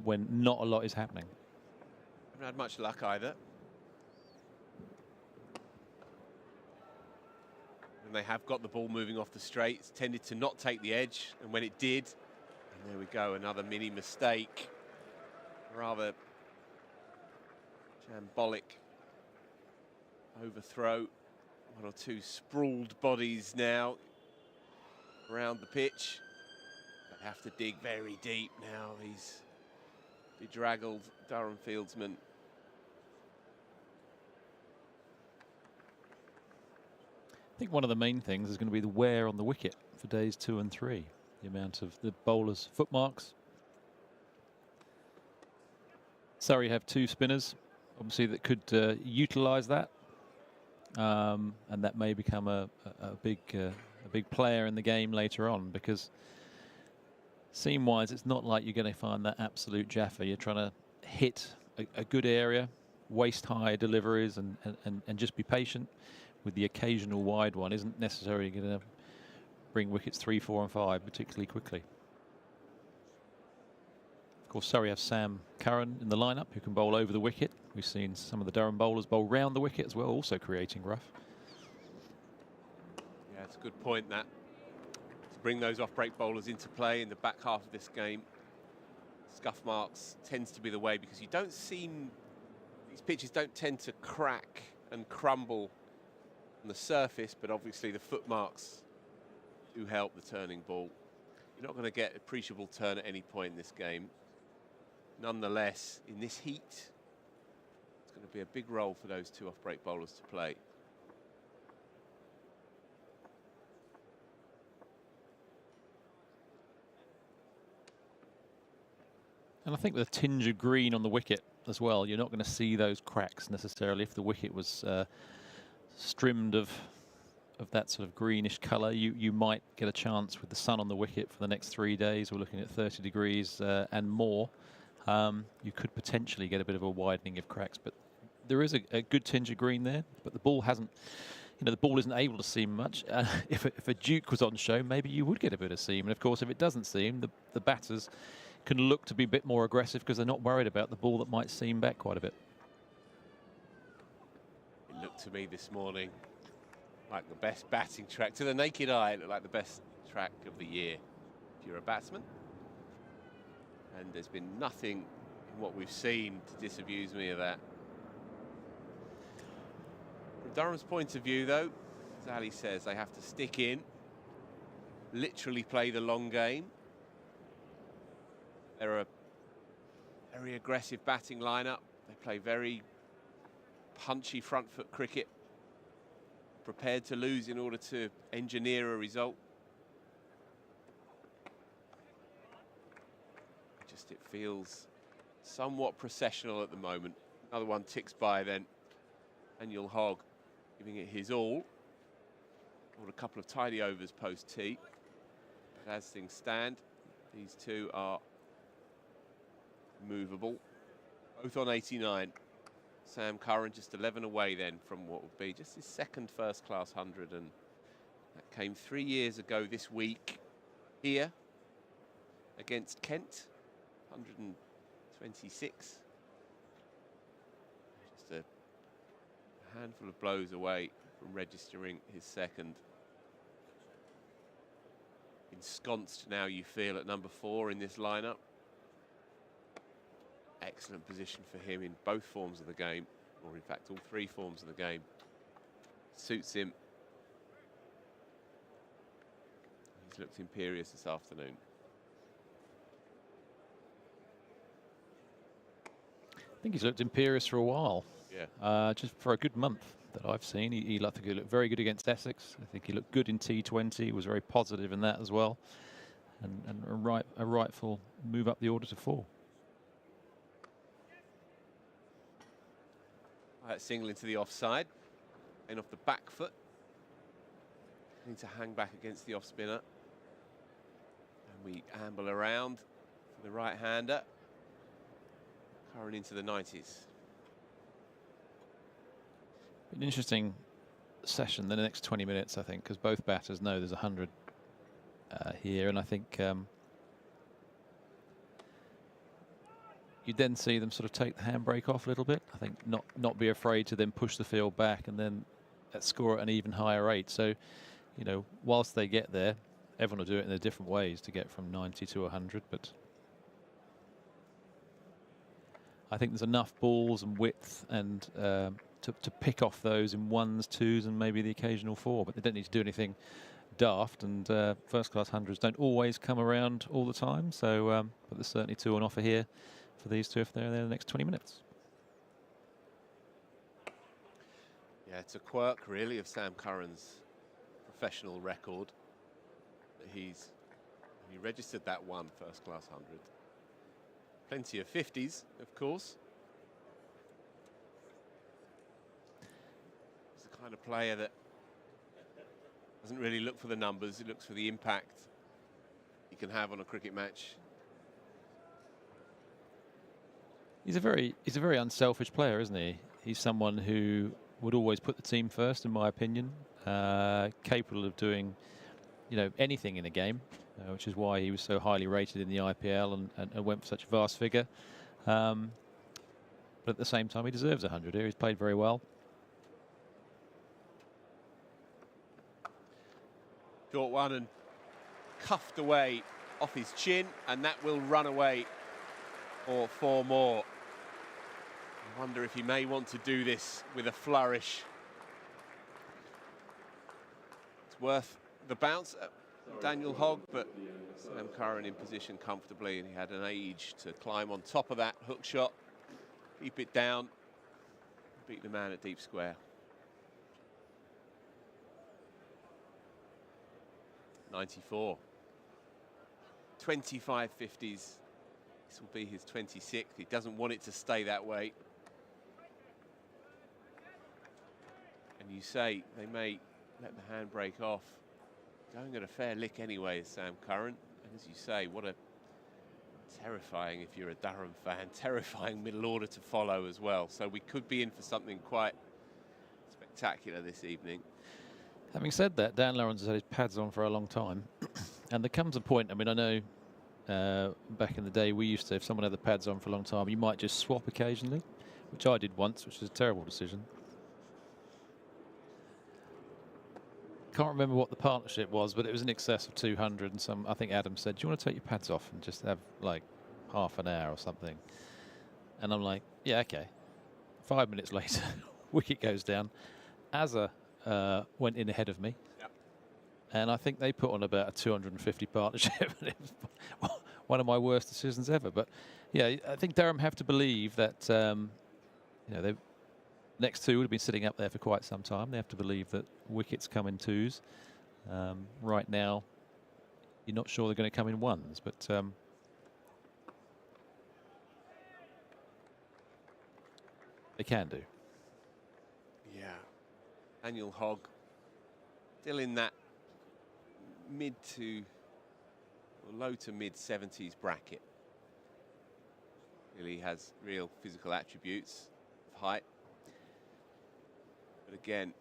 when not a lot is happening. Haven't had much luck either. And they have got the ball moving off the straights, tended to not take the edge, and when it did, and there we go, another mini mistake. Rather shambolic overthrow. One or two sprawled bodies now around the pitch. They have to dig very deep now, these bedraggled Durham fieldsmen. I think one of the main things is going to be the wear on the wicket for days 2 and 3. The amount of the bowlers' footmarks. Surrey have 2 spinners, obviously, that could utilise that, and that may become a big player in the game later on, because seam-wise, it's not like you're going to find that absolute jaffa. You're trying to hit a good area, waist-high deliveries, and just be patient with the occasional wide one. Isn't necessarily going to bring wickets 3, 4 and 5 particularly quickly. Of course, Surrey have Sam Curran in the lineup, who can bowl over the wicket. We've seen some of the Durham bowlers bowl round the wicket as well, also creating rough. Yeah, it's a good point, that. To bring those off-break bowlers into play in the back half of this game. Scuff marks tends to be the way, because you don't seem, these pitches don't tend to crack and crumble on the surface, but obviously the footmarks do help the turning ball. You're not going to get appreciable turn at any point in this game. Nonetheless, in this heat, it's going to be a big role for those 2 off-break bowlers to play. And I think with a tinge of green on the wicket as well, you're not going to see those cracks necessarily. If the wicket was strimmed of that sort of greenish colour, you might get a chance with the sun on the wicket for the next 3 days. We're looking at 30 degrees and more. You could potentially get a bit of a widening of cracks, but there is a good tinge of green there. But the ball hasn't, the ball isn't able to seam much. If a Duke was on show, maybe you would get a bit of seam. And of course, if it doesn't seam, the batters can look to be a bit more aggressive, because they're not worried about the ball that might seam back quite a bit. It looked to me this morning like the best batting track. To the naked eye, it looked like the best track of the year if you're a batsman. And there's been nothing in what we've seen to disabuse me of that. From Durham's point of view, though, as Ali says, they have to stick in, literally play the long game. They're a very aggressive batting lineup. They play very punchy front foot cricket, prepared to lose in order to engineer a result. Just it feels somewhat processional at the moment. Another one ticks by then. Daniel Hogg giving it his all. Or a couple of tidy overs post-tee. as things stand, these two are movable. Both on 89. Sam Curran just 11 away then from what would be just his second first-class 100, and that came 3 years ago this week here against Kent, 126. Just a handful of blows away from registering his second. Ensconced now, you feel, at number 4 in this lineup. Excellent position for him in both forms of the game, or in fact all 3 forms of the game. Suits him. He's looked imperious this afternoon. I think he's looked imperious for a while. Yeah. Just for a good month that I've seen. He looked very good against Essex. I think he looked good in T20. Was very positive in that as well. And a rightful move up the order to 4. That single into the offside. And off the back foot. Need to hang back against the off spinner. And we amble around for the right-hander. Curran into the 90s. An interesting session the next 20 minutes, I think, because both batters know there's 100 here, and I think you'd then see them sort of take the handbrake off a little bit. I think not be afraid to then push the field back and then score at an even higher rate. So, you know, whilst they get there, everyone will do it in their different ways to get from 90 to 100, but I think there's enough balls and width and to pick off those in 1s, 2s, and maybe the occasional 4, but they don't need to do anything daft, and first-class 100s don't always come around all the time, so but there's certainly 2 on offer here for these two if they're there in the next 20 minutes. Yeah, it's a quirk, really, of Sam Curran's professional record. He registered that one first-class 100. Plenty of 50s, of course. He's the kind of player that doesn't really look for the numbers, he looks for the impact he can have on a cricket match. He's a very unselfish player, isn't he? He's someone who would always put the team first, in my opinion. Capable of doing, you know, anything in a game, which is why he was so highly rated in the IPL and went for such a vast figure. But at the same time, he deserves 100 here. He's played very well. Short one and cuffed away off his chin, and that will run away for 4 more. I wonder if he may want to do this with a flourish. It's worth the bounce at Daniel Hogg, but Sam Curran in position comfortably, and he had an age to climb on top of that hook shot, keep it down, beat the man at deep square. 94. 25 50s. This will be his 26th. He doesn't want it to stay that way. And you say they may let the handbrake off. Going at a fair lick anyway, Sam Curran. And as you say, what a terrifying, if you're a Durham fan, terrifying middle order to follow as well. So we could be in for something quite spectacular this evening. Having said that, Dan Lawrence has had his pads on for a long time. And there comes a point, I mean, I know back in the day we used to, if someone had the pads on for a long time, you might just swap occasionally, which I did once, which was a terrible decision. Can't remember what the partnership was, but it was in excess of 200 and some. I think Adam said, do you want to take your pads off and just have like half an hour or something? And I'm like, yeah, okay. 5 minutes later, wicket goes down. Azza went in ahead of me. Yep. And I think they put on about a 250 partnership. It was one of my worst decisions ever. But yeah, I think Durham have to believe that you know, they next 2 would have been sitting up there for quite some time. They have to believe that wickets come in 2s. Right now, you're not sure they're going to come in 1s, but they can do. Yeah. Daniel Hogg still in that mid to low to mid 70s bracket. Really has real physical attributes of height. But again,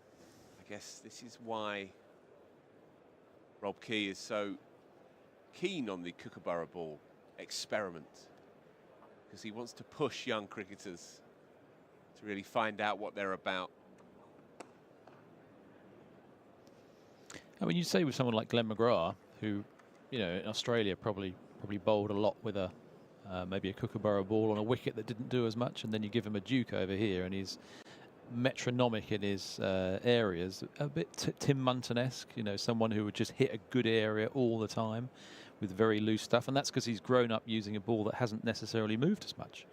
I guess this is why Rob Key is so keen on the Kookaburra ball experiment, because he wants to push young cricketers to really find out what they're about. I mean, you say with someone like Glenn McGrath, who, you know, in Australia probably bowled a lot with a maybe a Kookaburra ball on a wicket that didn't do as much, and then you give him a Duke over here, and he's metronomic in his areas, a bit Tim Munton-esque, you know, someone who would just hit a good area all the time with very loose stuff, and that's because he's grown up using a ball that hasn't necessarily moved as much.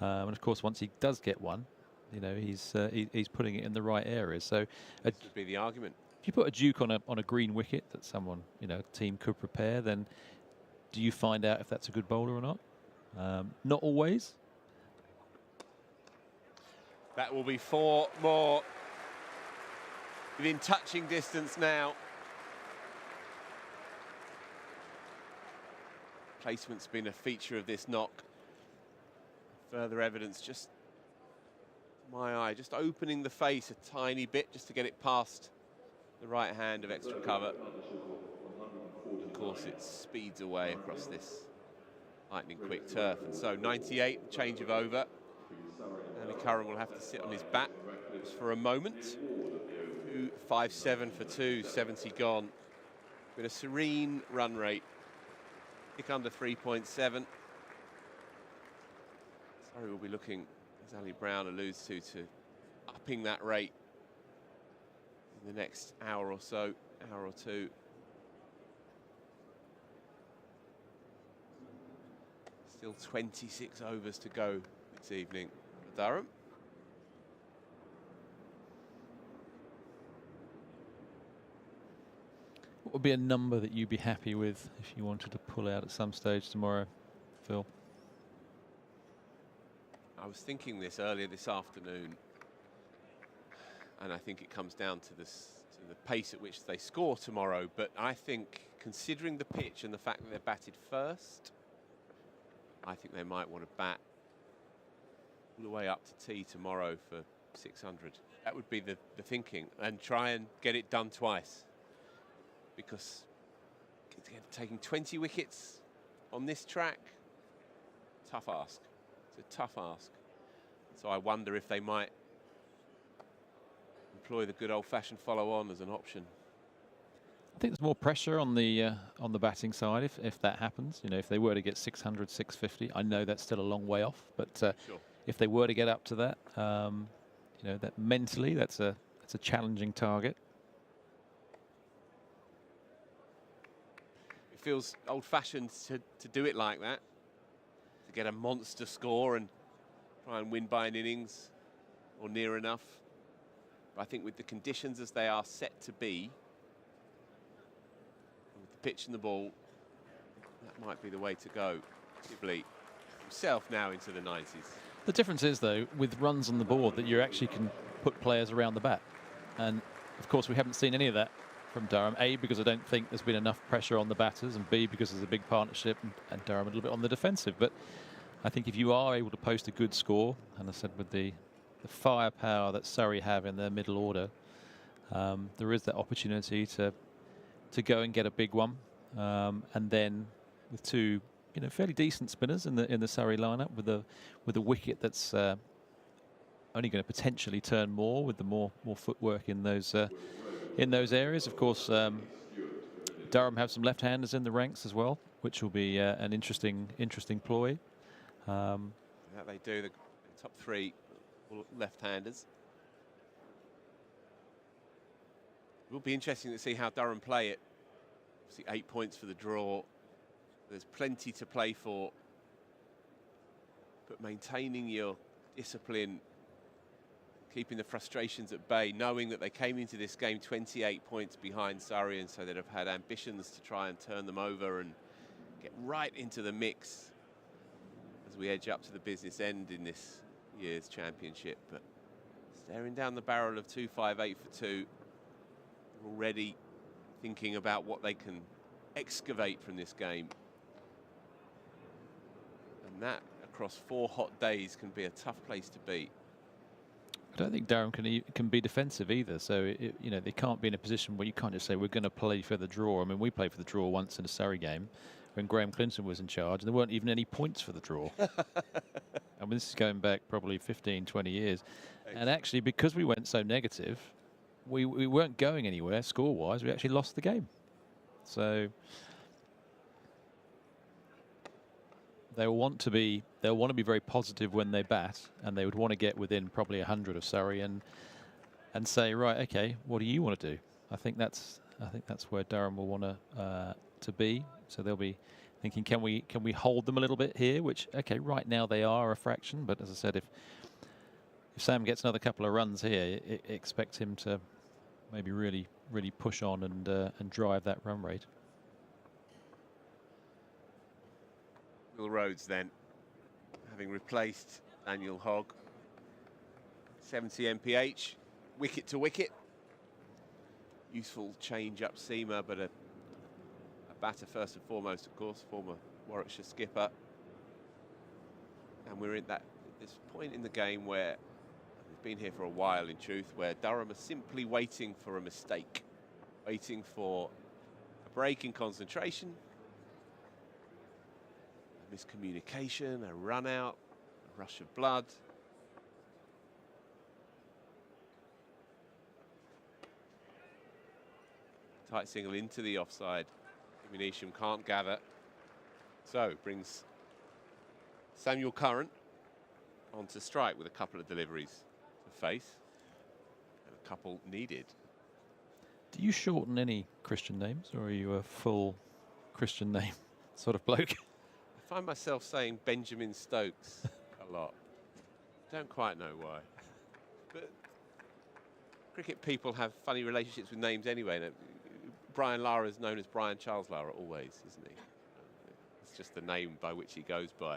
And of course, once he does get one, you know, he's putting it in the right areas. So This would be the argument. if you put a Duke on a green wicket that someone, you know, team could prepare, then do you find out if that's a good bowler or not? Not always. That will be 4 more within touching distance now. Placement's been a feature of this knock. Further evidence, just my eye, just opening the face a tiny bit just to get it past the right hand of extra cover. Of course, it speeds away across this lightning quick turf. And so 98, change of over. And Curran will have to sit on his back just for a moment. 5-7 for 2, 70 gone. With a serene run rate. Kick under 3.7. Sorry, we'll be looking, as Ali Brown alludes to upping that rate in the next hour or so, hour or two. Still 26 overs to go this evening for Durham. What would be a number that you'd be happy with if you wanted to pull out at some stage tomorrow, Phil? I was thinking this earlier this afternoon, and I think it comes down to the pace at which they score tomorrow. But I think, considering the pitch and the fact that they're batted first, I think they might want to bat all the way up to tee tomorrow for 600. That would be the thinking, and try and get it done twice. Because taking 20 wickets on this track, tough ask. It's a tough ask. So I wonder if they might employ the good old-fashioned follow-on as an option. I think there's more pressure on the batting side if that happens. You know, if they were to get 600, 650, I know that's still a long way off, but Sure. if they were to get up to that, you know, that mentally that's a challenging target. It feels old-fashioned to do it like that, to get a monster score and try and win by an innings or near enough. But I think with the conditions as they are set to be, with the pitch and the ball, that might be the way to go. Sibley himself now into the 90s. The difference is, though, with runs on the board, that you actually can put players around the bat. And, of course, we haven't seen any of that from Durham. A, because I don't think there's been enough pressure on the batters, and B, because there's a big partnership and Durham a little bit on the defensive. But I think if you are able to post a good score, and I said with the firepower that Surrey have in their middle order, there is that opportunity to go and get a big one. And then with two, you know, fairly decent spinners in the Surrey lineup, with a wicket that's only going to potentially turn more with the more footwork in those areas. Of course, Durham have some left-handers in the ranks as well, which will be an interesting ploy. That they do. The top three left-handers. It will be interesting to see how Durham play it. Obviously 8 points for the draw. There's plenty to play for. But maintaining your discipline, keeping the frustrations at bay, knowing that they came into this game 28 points behind Surrey, and so they'd have had ambitions to try and turn them over and get right into the mix as we edge up to the business end in this year's championship. But staring down the barrel of 258 for 2, already thinking about what they can excavate from this game that across 4 hot days can be a tough place to beat. I don't think Durham can be defensive either. So, you know, they can't be in a position where you can't just say we're going to play for the draw. I mean, we played for the draw once in a Surrey game when Graham Clinton was in charge, and there weren't even any points for the draw. I mean, this is going back probably 15, 20 years. And actually, because we went so negative, we weren't going anywhere score-wise. We actually lost the game. So they'll want to be very positive when they bat, and they would want to get within probably 100 of Surrey and say, right, okay, what do you want to do? I think that's where Durham will want to be. So they'll be thinking, can we hold them a little bit here? Which, okay, right now they are a fraction, but as I said, if Sam gets another couple of runs here, expect him to maybe really push on and drive that run rate. Will Rhodes then, having replaced Daniel Hogg, 70 mph, wicket to wicket. Useful change-up seamer, but a batter first and foremost, of course, former Warwickshire skipper. And we're at this point in the game where we've been here for a while, in truth, where Durham are simply waiting for a mistake, waiting for a break in concentration, a miscommunication, a run out, a rush of blood. Tight single into the offside. Neesham can't gather, so brings Samuel Curran onto strike with a couple of deliveries to face, and a couple needed. Do you shorten any Christian names, or are you a full Christian name sort of bloke? I find myself saying Benjamin Stokes a lot. Don't quite know why, but cricket people have funny relationships with names anyway. Brian Lara is known as Brian Charles Lara always, isn't he? It's just the name by which he goes by.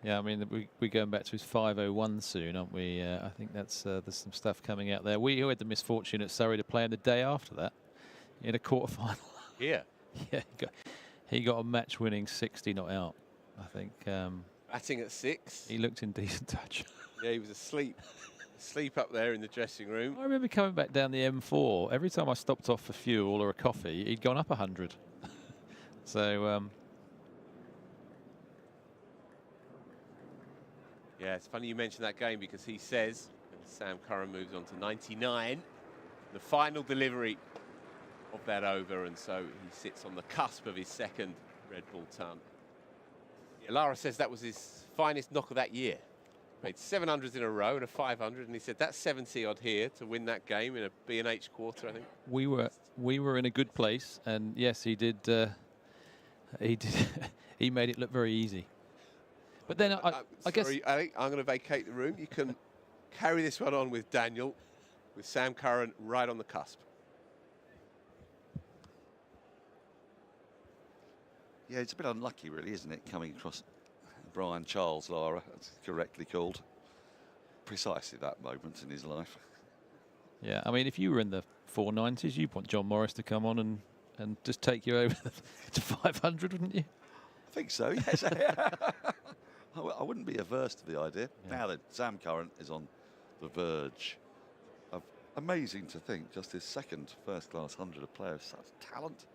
Yeah, I mean, we're going back to his 501 soon, aren't we? I think there's some stuff coming out there. We had the misfortune at Surrey to play him the day after that in a quarter-final. Yeah. Yeah, he got a match-winning 60 not out, I think. Batting at 6. He looked in decent touch. Yeah, he was asleep up there in the dressing room. I remember coming back down the M4. Every time I stopped off for fuel or a coffee, he'd gone up 100. So, yeah, it's funny you mention that game, because he says, and Sam Curran moves on to 99, the final delivery of that over, and so he sits on the cusp of his second red ball ton. Yeah, Lara says that was his finest knock of that year. Made 700s in a row and a 500, and he said that's 70 odd here to win that game in a B&H quarter, I think. We were in a good place, and yes, he did. He made it look very easy. But then I guess I'm going to vacate the room. You can carry this one on with Daniel, with Sam Curran right on the cusp. Yeah, it's a bit unlucky, really, isn't it, coming across Brian Charles Lara, that's correctly called. Precisely that moment in his life. Yeah, I mean, if you were in the 490s, you'd want John Morris to come on and just take you over to 500, wouldn't you? I think so, yes. I wouldn't be averse to the idea. Yeah. Now that Sam Curran is on the verge of, amazing to think, just his second first-class 100, a player of such talent.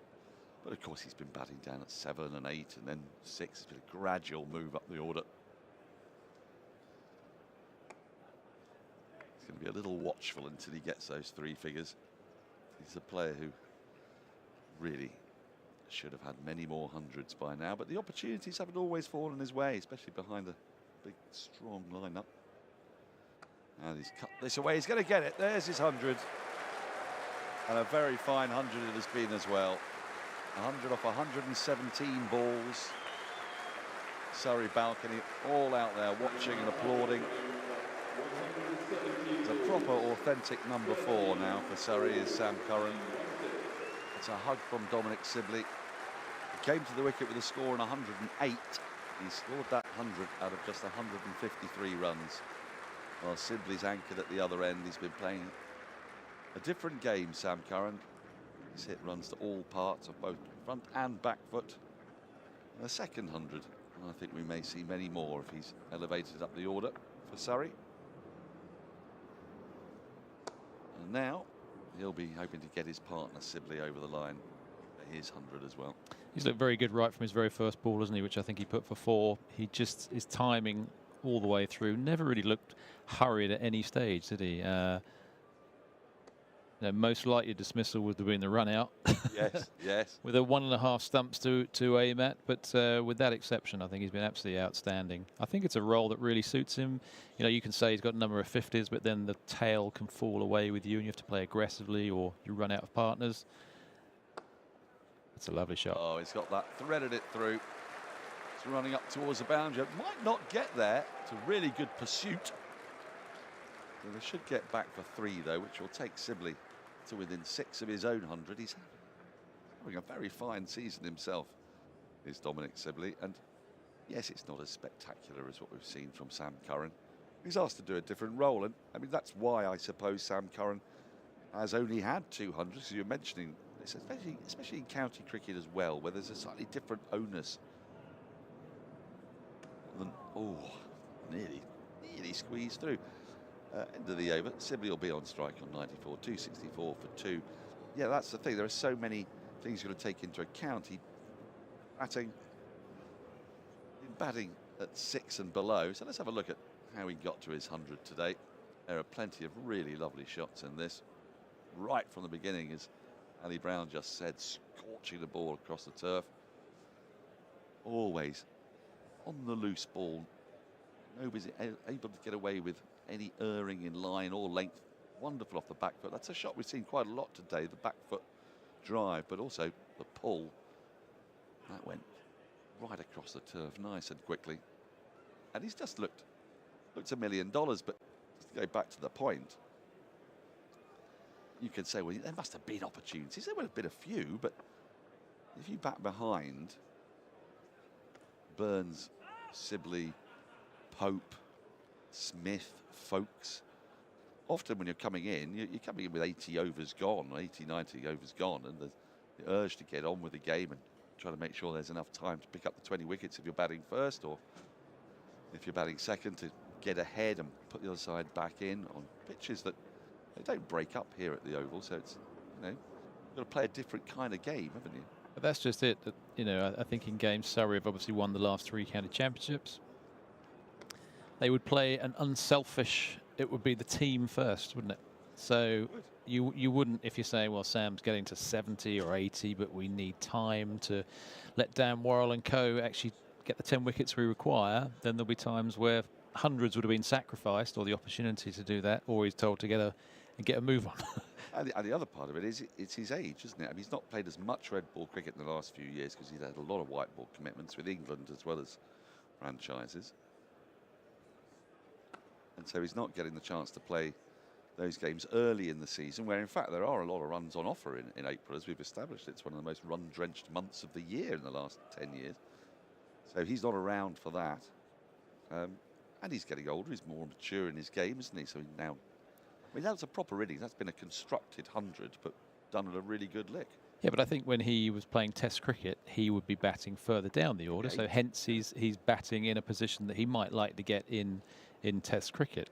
But of course, he's been batting down at 7 and 8, and then 6. It's been a gradual move up the order. He's going to be a little watchful until he gets those 3 figures. He's a player who really should have had many more hundreds by now, but the opportunities haven't always fallen his way, especially behind a big, strong lineup. And he's cut this away. He's going to get it. There's his 100. And a very fine 100 it has been as well. 100 off 117 balls. Surrey balcony all out there watching and applauding. It's a proper authentic number 4 now for Surrey is Sam Curran. It's a hug from Dominic Sibley. He came to the wicket with a score in 108. He scored that 100 out of just 153 runs. While Sibley's anchored at the other end. He's been playing a different game, Sam Curran. He's hit runs to all parts of both front and back foot. And a second 100. And I think we may see many more if he's elevated up the order for Surrey. And now he'll be hoping to get his partner Sibley over the line for his 100 as well. He's looked very good right from his very first ball, hasn't he? Which I think he put for 4. He just is timing all the way through. Never really looked hurried at any stage, did he? Most likely dismissal would have been the run out. Yes, yes. With a 1.5 stumps to aim at, but with that exception, I think he's been absolutely outstanding. I think it's a role that really suits him. You know, you can say he's got a number of 50s, but then the tail can fall away with you, and you have to play aggressively, or you run out of partners. It's a lovely shot. Oh, he's got that, threaded it through. It's running up towards the boundary. Might not get there. It's a really good pursuit. Well, they should get back for 3 though, which will take Sibley to within 6 of his own 100. He's having a very fine season himself, is Dominic Sibley. And yes, it's not as spectacular as what we've seen from Sam Curran. He's asked to do a different role, and I mean that's why I suppose Sam Curran has only had 200s. So you're mentioning this, especially in county cricket as well, where there's a slightly different onus. Oh, nearly squeezed through. End of the over. Sibley will be on strike on 94, 264 for 2. Yeah, that's the thing. There are so many things you've got to take into account. He batting at 6 and below. So let's have a look at how he got to his 100 today. There are plenty of really lovely shots in this. Right from the beginning, as Ali Brown just said, scorching the ball across the turf. Always on the loose ball. Nobody's able to get away with any erring in line or length. Wonderful off the back foot. That's a shot we've seen quite a lot today, the back foot drive, but also the pull. That went right across the turf, nice and quickly. And he's just looked $1 million, but just to go back to the point, you could say, well, there must have been opportunities. There would have been a few, but if you back behind Burns, Sibley, Pope, Smith, Folkes, often when you're coming in, you're coming in with 80 overs gone, 80, 90 overs gone, and the urge to get on with the game and try to make sure there's enough time to pick up the 20 wickets if you're batting first, or if you're batting second, to get ahead and put the other side back in on pitches that they don't break up here at the Oval. So it's, you know, you've got to play a different kind of game, haven't you? But that's just it. You know, I think in games, Surrey have obviously won the last 3 county championships. They would play an unselfish, it would be the team first, wouldn't it? So you wouldn't, if you say, well, Sam's getting to 70 or 80, but we need time to let Dan Worrell and co actually get the 10 wickets we require, then there'll be times where hundreds would have been sacrificed, or the opportunity to do that, or he's told to get a move on. And the other part of it is it's his age, isn't it? I mean, he's not played as much red ball cricket in the last few years because he's had a lot of white ball commitments with England as well as franchises. And so he's not getting the chance to play those games early in the season, where in fact there are a lot of runs on offer in April, as we've established. It's one of the most run-drenched months of the year in the last 10 years. So he's not around for that. And he's getting older, he's more mature in his game, isn't he? So he now, I mean, that's a proper innings. That's been a constructed 100, but done at a really good lick. Yeah, but I think when he was playing Test cricket, he would be batting further down the order. So hence he's batting in a position that he might like to get in Test cricket.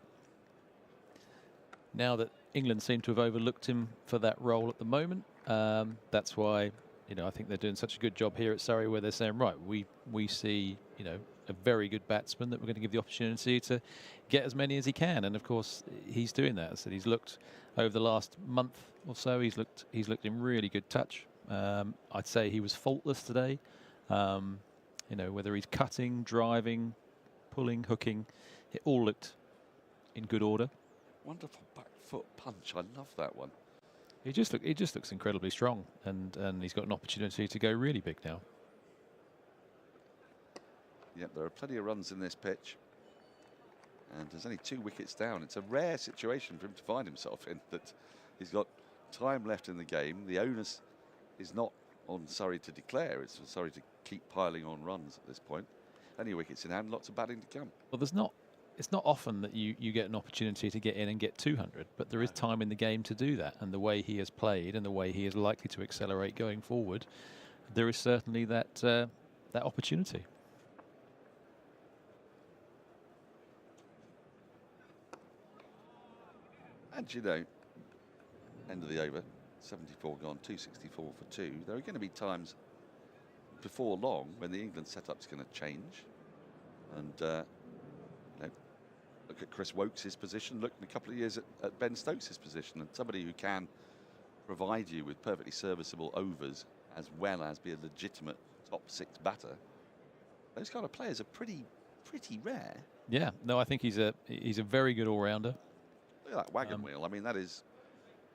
Now that England seem to have overlooked him for that role at the moment, that's why, you know, I think they're doing such a good job here at Surrey, where they're saying, right, we see, you know, a very good batsman that we're going to give the opportunity to get as many as he can, and of course he's doing that. So he's looked over the last month or so, he's looked in really good touch. I'd say he was faultless today. You know, whether he's cutting, driving, pulling, hooking, it all looked in good order. Wonderful back foot punch. I love that one. He just looks incredibly strong, and he's got an opportunity to go really big now. Yep, there are plenty of runs in this pitch, and there's only 2 wickets down. It's a rare situation for him to find himself in, that he's got time left in the game. The onus is not on Surrey to declare, it's for Surrey to keep piling on runs at this point. Plenty of wickets in hand, lots of batting to come. Well, there's not, it's not often that you get an opportunity to get in and get 200, but there is time in the game to do that. And the way he has played and the way he is likely to accelerate going forward, there is certainly that that opportunity. And you know, end of the over, 74 gone, 264 for 2. There are going to be times before long when the England setup's going to change. And you know, look at Chris Wokes' position, look in a couple of years at Ben Stokes' position, and somebody who can provide you with perfectly serviceable overs as well as be a legitimate top 6 batter. Those kind of players are pretty rare. Yeah, no, I think he's a very good all-rounder. Look at that wagon wheel. I mean, that is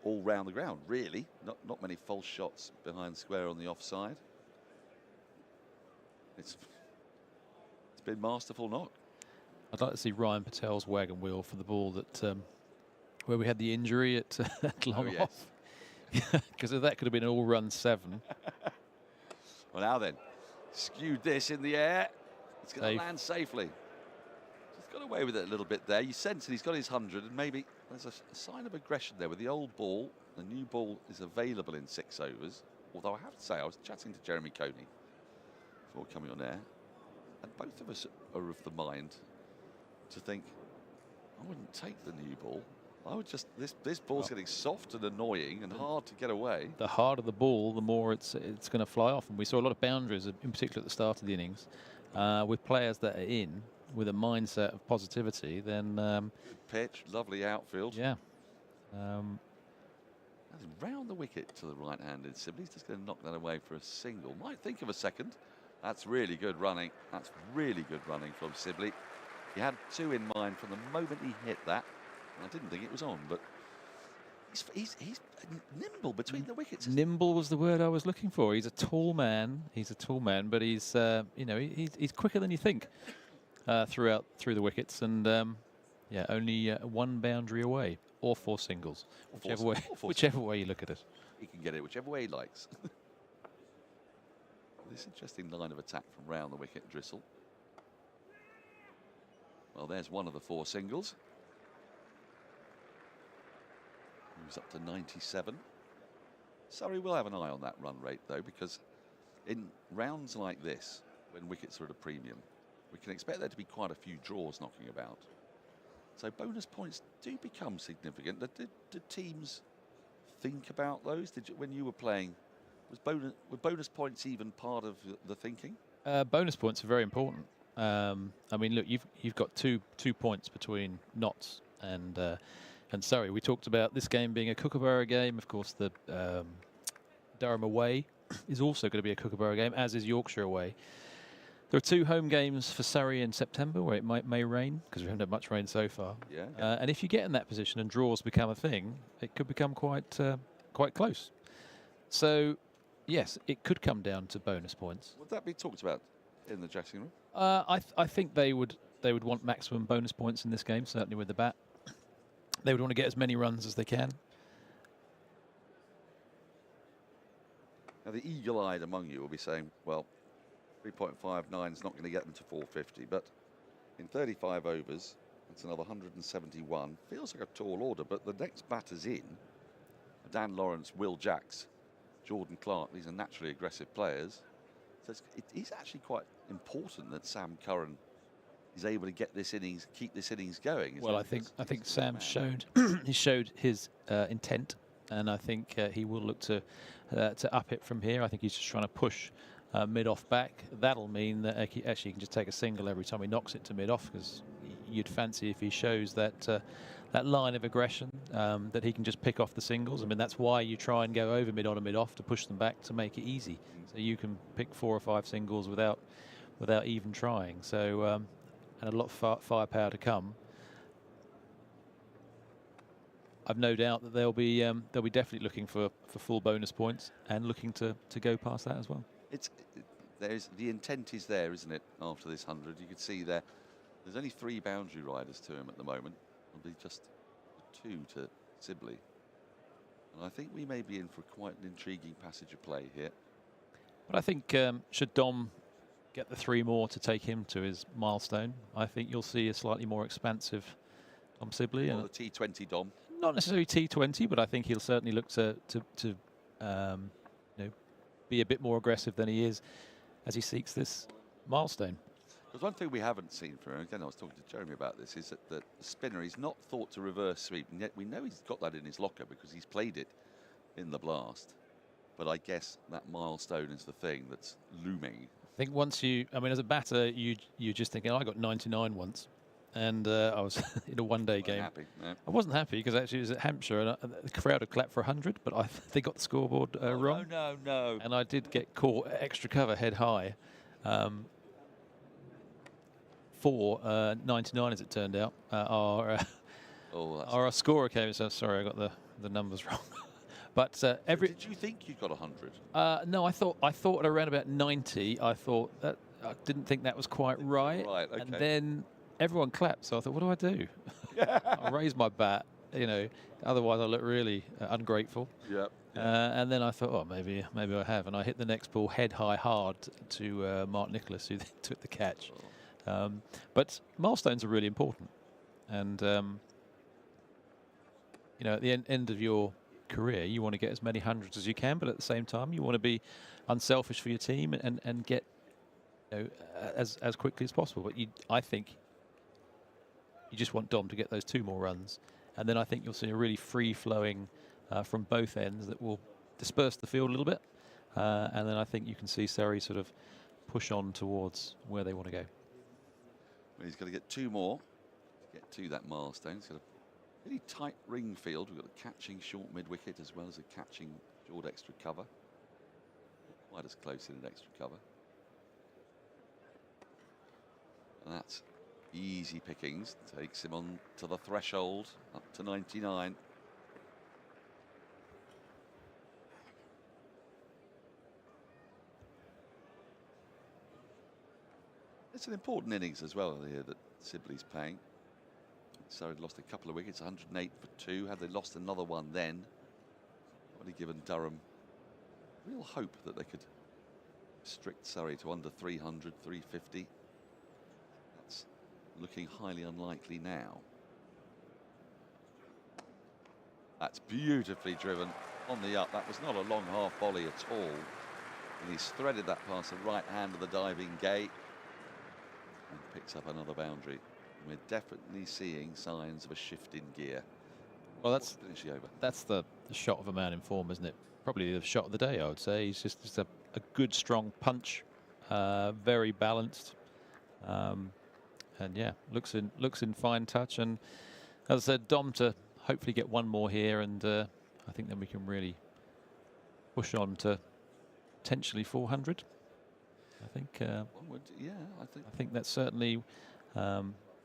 all round the ground, really. Not many false shots behind square on the offside. It's been masterful knock. I'd like to see Ryan Patel's wagon wheel for the ball that where we had the injury at long off. Because that could have been an all-run 7. Well, now then, skewed this in the air. It's going to land safely. He's got away with it a little bit there. You sense that he's got his 100, and maybe there's a sign of aggression there with the old ball. The new ball is available in 6 overs. Although I have to say, I was chatting to Jeremy Coney before coming on air, and both of us are of the mind to think, I wouldn't take the new ball. I would just, this ball's getting soft and annoying and hard to get away. The harder the ball, the more it's going to fly off. And we saw a lot of boundaries, in particular at the start of the innings, with players that are in with a mindset of positivity. Then good pitch, lovely outfield. Yeah. Round the wicket to the right-handed Sibley's just going to knock that away for a single. Might think of a second. That's really good running. That's really good running from Sibley. He had 2 in mind from the moment he hit that. I didn't think it was on, but he's nimble between the wickets. Nimble was the word I was looking for. He's a tall man. He's a tall man, but he's you know, he's quicker than you think through the wickets, and yeah, only 1 boundary away or 4 singles, whichever way you look at it. He can get it whichever way he likes. This interesting line of attack from round the wicket, Drissel. Well, there's one of the 4 singles. Moves up to 97. Surrey will have an eye on that run rate, though, because in rounds like this, when wickets are at a premium, we can expect there to be quite a few draws knocking about. So bonus points do become significant. Did teams think about those? When you were playing, were bonus points even part of the thinking? Bonus points are very important. I mean, look, you've got two points between Notts and Surrey. We talked about this game being a Kookaburra game. Of course, the Durham away is also going to be a Kookaburra game, as is Yorkshire away. There are 2 home games for Surrey in September where it may rain, because we haven't had much rain so far. Yeah. And if you get in that position and draws become a thing, it could become quite close. So, yes, it could come down to bonus points. Would that be talked about in the dressing room? I think they would want maximum bonus points in this game, certainly with the bat. They would want to get as many runs as they can. Now, the eagle-eyed among you will be saying, well, 3.59 is not going to get them to 450, but in 35 overs, that's another 171. Feels like a tall order, but the next batters in, Dan Lawrence, Will Jacks, Jordan Clark, these are naturally aggressive players. So it is actually quite important that Sam Curran is able to get this innings, keep this innings going. Well, I think Sam showed he showed his intent, and I think he will look to up it from here. I think he's just trying to push mid-off back. That'll mean that he actually can just take a single every time he knocks it to mid-off, because you'd fancy if he shows that that line of aggression that he can just pick off the singles. I mean, that's why you try and go over mid-on and mid-off, to push them back to make it easy, so you can pick 4 or 5 singles without even trying. So and a lot of firepower to come. I've no doubt that they'll be definitely looking for full bonus points and looking to go past that as well. There's the intent is there, isn't it? After this 100, you can see there's only 3 boundary riders to him at the moment. It'll be just 2 to Sibley, and I think we may be in for quite an intriguing passage of play here. But I think should Dom get the 3 more to take him to his milestone, I think you'll see a slightly more expansive Dom Sibley. Or And the T20 Dom. not necessarily T20, but I think he'll certainly look to be a bit more aggressive than he is as he seeks this milestone. Because one thing we haven't seen from him, again, I was talking to Jeremy about this, is that the spinner is not thought to reverse sweep, and yet we know he's got that in his locker because he's played it in the Blast. But I guess that milestone is the thing that's looming. I think once as a batter, you're just thinking, I got 99 once, and I was in a one-day game. Happy, no. I wasn't happy because actually it was at Hampshire, and the crowd had clapped for 100, but they got the scoreboard wrong. No. And I did get caught extra cover head high. For 99, as it turned out, our scorer came. So sorry, I got the numbers wrong. But did you think you got 100? No, I thought at around about 90. I didn't think that was quite right. Right. Okay. And then everyone clapped, so I thought, what do I do? I raised my bat, otherwise I look really ungrateful. Yep. And then I thought, oh, maybe I have, and I hit the next ball head high hard to Mark Nicholas, who took the catch. But milestones are really important, and at the end of your career, you want to get as many hundreds as you can, but at the same time, you want to be unselfish for your team and get as quickly as possible. But I think you just want Dom to get those 2 more runs, and then I think you'll see a really free-flowing from both ends that will disperse the field a little bit, and then I think you can see Surrey sort of push on towards where they want to go. Well, he's got to get 2 more to get to that milestone. He's got a really tight ring field. We've got a catching short mid-wicket as well as a catching short extra cover. Not quite as close in an extra cover. And that's easy pickings. Takes him on to the threshold, up to 99. It's an important innings as well here that Sibley's paying. So he'd lost a couple of wickets, 108 for 2. Had they lost another one then, would have given Durham real hope that they could restrict Surrey to under 300, 350. That's looking highly unlikely now. That's beautifully driven on the up. That was not a long half volley at all. And he's threaded that past the right hand of the diving gate. And picks up another boundary. We're definitely seeing signs of a shift in gear. Well, that's the shot of a man in form, isn't it? Probably the shot of the day, I would say. He's just a good, strong punch, very balanced, and yeah, looks in fine touch. And as I said, Dom to hopefully get 1 more here, and I think then we can really push on to potentially 400. I think. I think that's certainly.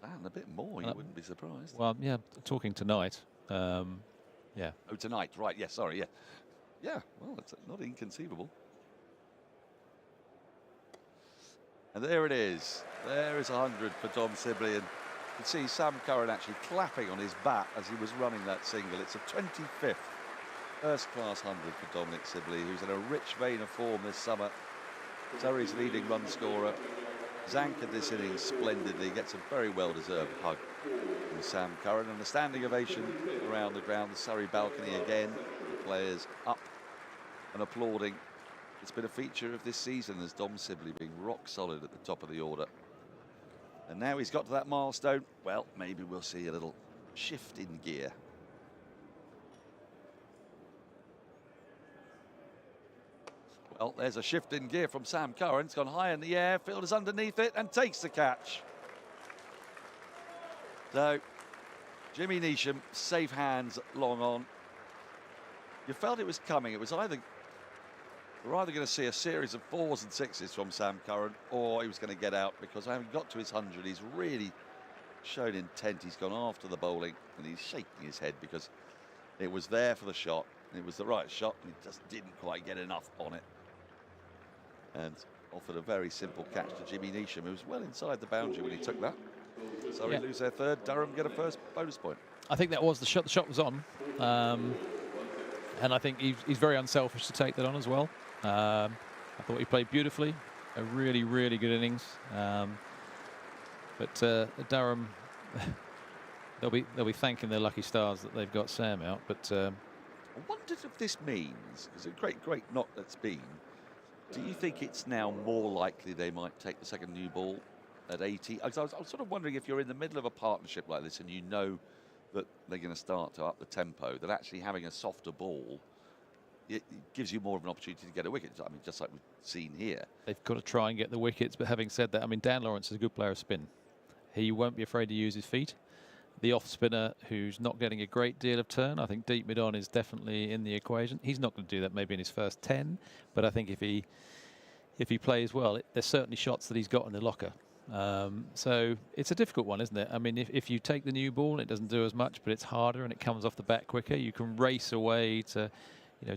And a bit more, you wouldn't be surprised. Well, yeah, talking tonight. Yeah. Oh, tonight, right? Yeah, sorry. Yeah. Yeah. Well, it's not inconceivable. And there it is. There is 100 for Dom Sibley, and you can see Sam Curran actually clapping on his bat as he was running that single. It's a 25th first-class 100 for Dominic Sibley, who's in a rich vein of form this summer. Surrey's leading run scorer. He's anchored this innings splendidly, gets a very well-deserved hug from Sam Curran, and a standing ovation around the ground. The Surrey balcony again, the players up and applauding. It's been a feature of this season as Dom Sibley being rock solid at the top of the order. And now he's got to that milestone. Well, maybe we'll see a little shift in gear. Well, there's a shift in gear from Sam Curran. It's gone high in the air. Fielder's underneath it and takes the catch. So, Jimmy Neesham, safe hands, long on. You felt it was coming. It was we're either going to see a series of 4s and 6s from Sam Curran, or he was going to get out, because having got to his 100, he's really shown intent. He's gone after the bowling, and he's shaking his head because it was there for the shot. It was the right shot, and he just didn't quite get enough on it. And offered a very simple catch to Jimmy Neesham, who was well inside the boundary when he took that. So we lose their 3rd. Durham get a first bonus point. I think that was the shot. The shot was on. And I think he's very unselfish to take that on as well. I thought he played beautifully. a really, really good innings. But Durham, they'll be thanking their lucky stars that they've got Sam out. But I wondered if this means, because a great knock that's been, do you think it's now more likely they might take the second new ball at 80? I was sort of wondering if you're in the middle of a partnership like this and you know that they're going to start to up the tempo, that actually having a softer ball, it gives you more of an opportunity to get a wicket. I mean, just like we've seen here. They've got to try and get the wickets. But having said that, I mean, Dan Lawrence is a good player of spin. He won't be afraid to use his feet. The off spinner who's not getting a great deal of turn, I think deep mid on is definitely in the equation. He's not going to do that maybe in his first 10, but I think if he plays well, there's certainly shots that he's got in the locker. So it's a difficult one, isn't it? I mean, if you take the new ball, it doesn't do as much, but it's harder and it comes off the bat quicker. You can race away to,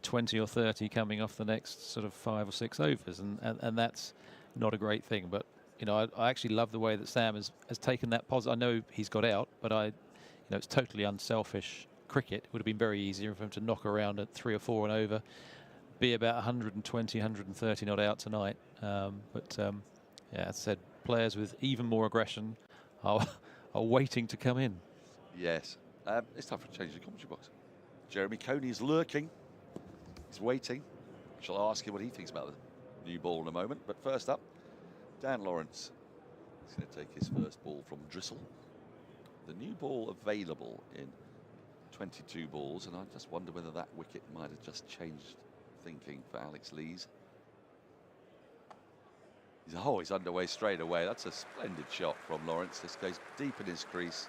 20 or 30 coming off the next sort of 5 or 6 overs, and that's not a great thing. But I actually love the way that Sam has taken that positive. I know he's got out, but it's totally unselfish cricket. It would have been very easy for him to knock around at 3 or 4 and over, be about 120, 130 not out tonight. Yeah, as I said, players with even more aggression are waiting to come in. Yes. It's time for a change in the commentary box. Jeremy Coney is lurking. He's waiting. I shall ask him what he thinks about the new ball in a moment. But first up, Dan Lawrence is going to take his first ball from Driscoll. The new ball available in 22 balls, and I just wonder whether that wicket might have just changed thinking for Alex Lees. He's underway straight away. That's a splendid shot from Lawrence. This goes deep in his crease.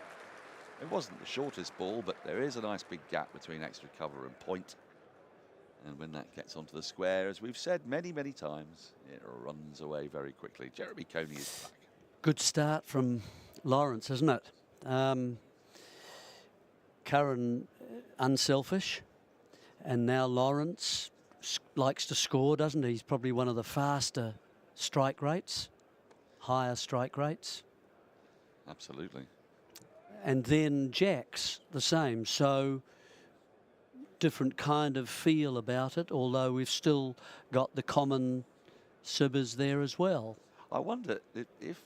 It wasn't the shortest ball, but there is a nice big gap between extra cover and point. And when that gets onto the square, as we've said many, many times, it runs away very quickly. Jeremy Coney is back. Good start from Lawrence, isn't it? Curran unselfish, and now Lawrence likes to score, doesn't he? He's probably one of the faster strike rates, higher strike rates. Absolutely. And then Jack's the same, so different kind of feel about it, although we've still got the common Sibbers there as well. I wonder if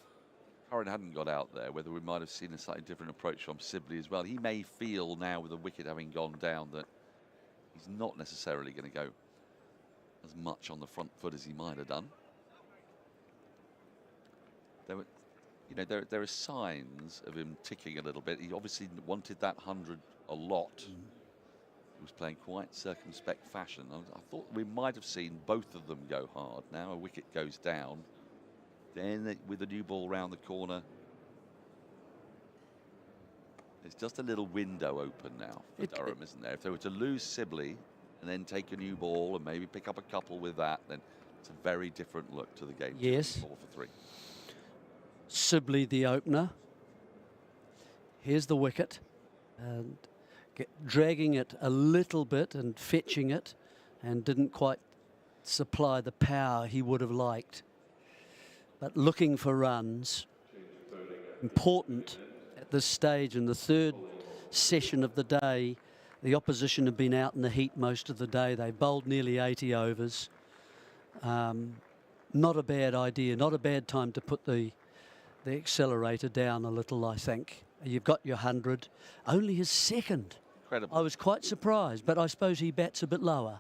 Curran hadn't got out there, whether we might have seen a slightly different approach from Sibley as well. He may feel now, with the wicket having gone down, that he's not necessarily going to go as much on the front foot as he might have done. There are signs of him ticking a little bit. He obviously wanted that 100 a lot. He was playing quite circumspect fashion. I thought we might have seen both of them go hard. Now a wicket goes down. Then with the new ball round the corner, there's just a little window open now for Durham, isn't there? If they were to lose Sibley and then take a new ball and maybe pick up a couple with that, then it's a very different look to the game. Yes. 4 for 3. Sibley the opener. Here's the wicket, and dragging it a little bit and fetching it, and didn't quite supply the power he would have liked. But looking for runs, important at this stage in the third session of the day. The opposition have been out in the heat most of the day. They bowled nearly 80 overs. Not a bad idea, not a bad time to put the accelerator down a little, I think. You've got your 100. Only his second. Incredible. I was quite surprised, but I suppose he bats a bit lower.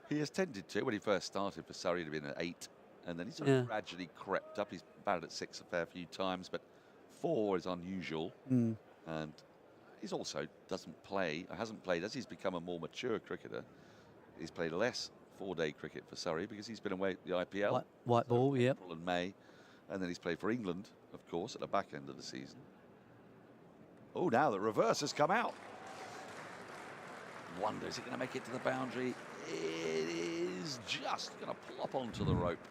He has tended to. When he first started for Surrey, he'd have been at 8, and then he's sort of gradually crept up. He's batted at 6 a fair few times, but 4 is unusual. And he's also hasn't played, as he's become a more mature cricketer, he's played less 4-day cricket for Surrey because he's been away at the IPL. White ball, yep. April and May. And then he's played for England, of course, at the back end of the season. Oh, now the reverse has come out. Wonder, is it going to make it to the boundary? It is just going to plop onto the rope.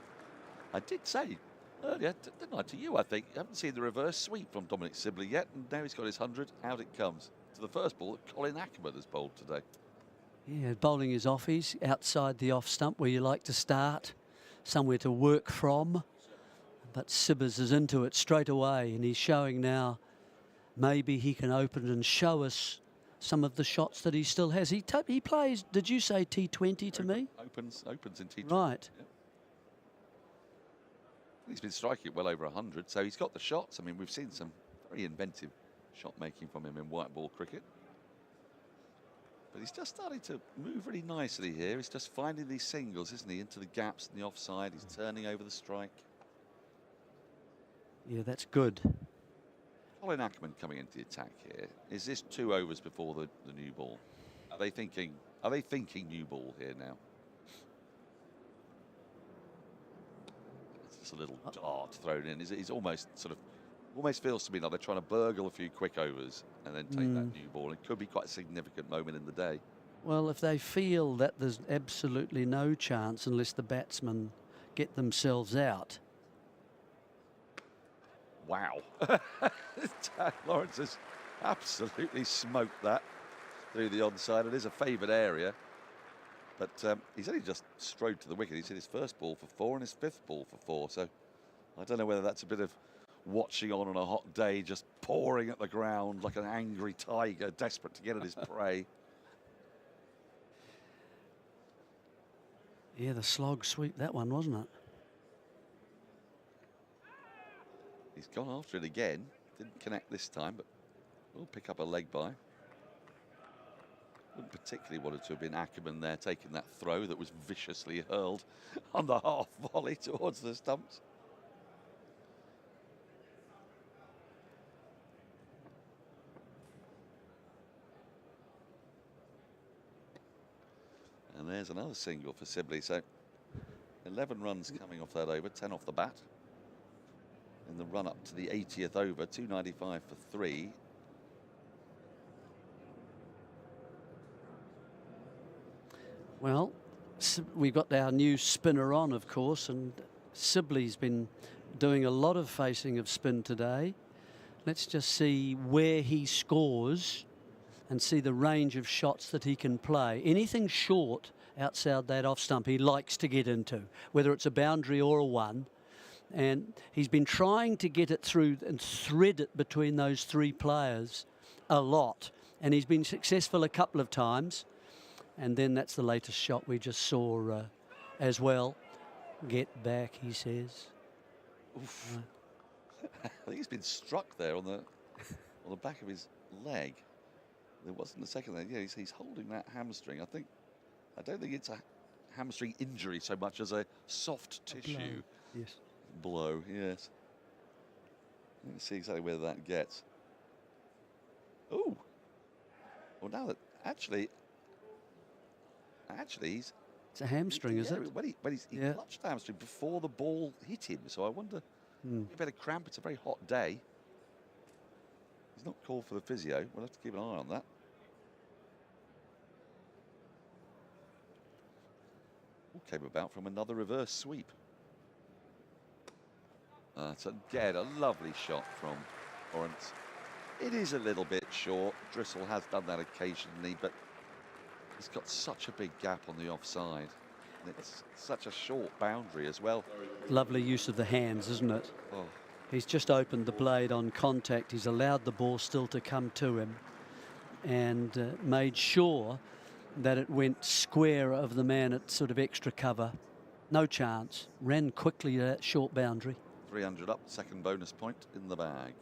I did say earlier, didn't I, to you, I think, you haven't seen the reverse sweep from Dominic Sibley yet, and now he's got his 100. Out it comes. To the first ball that Colin Ackerman has bowled today. Yeah, bowling his offies outside the off stump where you like to start, somewhere to work from. But Sibbers is into it straight away, and he's showing now maybe he can open and show us some of the shots that he still has. He plays, did you say T20 to me? Opens in T20. Right. Yep. He's been striking it well over 100, so he's got the shots. I mean, we've seen some very inventive shot making from him in white ball cricket. But he's just starting to move really nicely here. He's just finding these singles, isn't he, into the gaps and the offside. He's turning over the strike. Yeah, that's good. Colin Ackerman coming into the attack here. Is this 2 overs before the new ball? Are they thinking new ball here now? It's just a little dart thrown in. He's almost feels to me like they're trying to burgle a few quick overs and then take that new ball. It could be quite a significant moment in the day. Well, if they feel that there's absolutely no chance unless the batsmen get themselves out. Wow. Lawrence has absolutely smoked that through the onside. It is a favoured area. But he's only just strode to the wicket. He's hit his first ball for 4 and his 5th ball for 4. So I don't know whether that's a bit of watching on a hot day, just pouring at the ground like an angry tiger, desperate to get at his prey. Yeah, the slog sweep, that one, wasn't it? He's gone after it again. Didn't connect this time, but will pick up a leg by. Wouldn't particularly wanted to have been Ackerman there taking that throw that was viciously hurled on the half volley towards the stumps. And there's another single for Sibley. So 11 runs coming off that over, 10 off the bat. In the run up to the 80th over, 295 for 3. Well, we've got our new spinner on, of course, and Sibley's been doing a lot of facing of spin today. Let's just see where he scores and see the range of shots that he can play. Anything short outside that off stump he likes to get into, whether it's a boundary or a one. And he's been trying to get it through and thread it between those 3 players a lot. And he's been successful a couple of times. And then that's the latest shot we just saw as well. Get back, he says. Oof. I think he's been struck there on the back of his leg. There wasn't a second there. Yeah, he's holding that hamstring. I don't think it's a hamstring injury so much as a soft tissue blow. Yes. Let's see exactly where that gets. Oh. Well, now that actually he's. It's a hamstring, is it? When he clutched the hamstring before the ball hit him. So I wonder. He better cramp. It's a very hot day. He's not called for the physio. We'll have to keep an eye on that. All came about from another reverse sweep. It's again a lovely shot from Lawrence. It is a little bit short. Drissel has done that occasionally, but he's got such a big gap on the offside. And it's such a short boundary as well. Lovely use of the hands, isn't it? Oh. He's just opened the blade on contact. He's allowed the ball still to come to him and made sure that it went square of the man at sort of extra cover. No chance. Ran quickly to that short boundary. 300 up, second bonus point in the bag.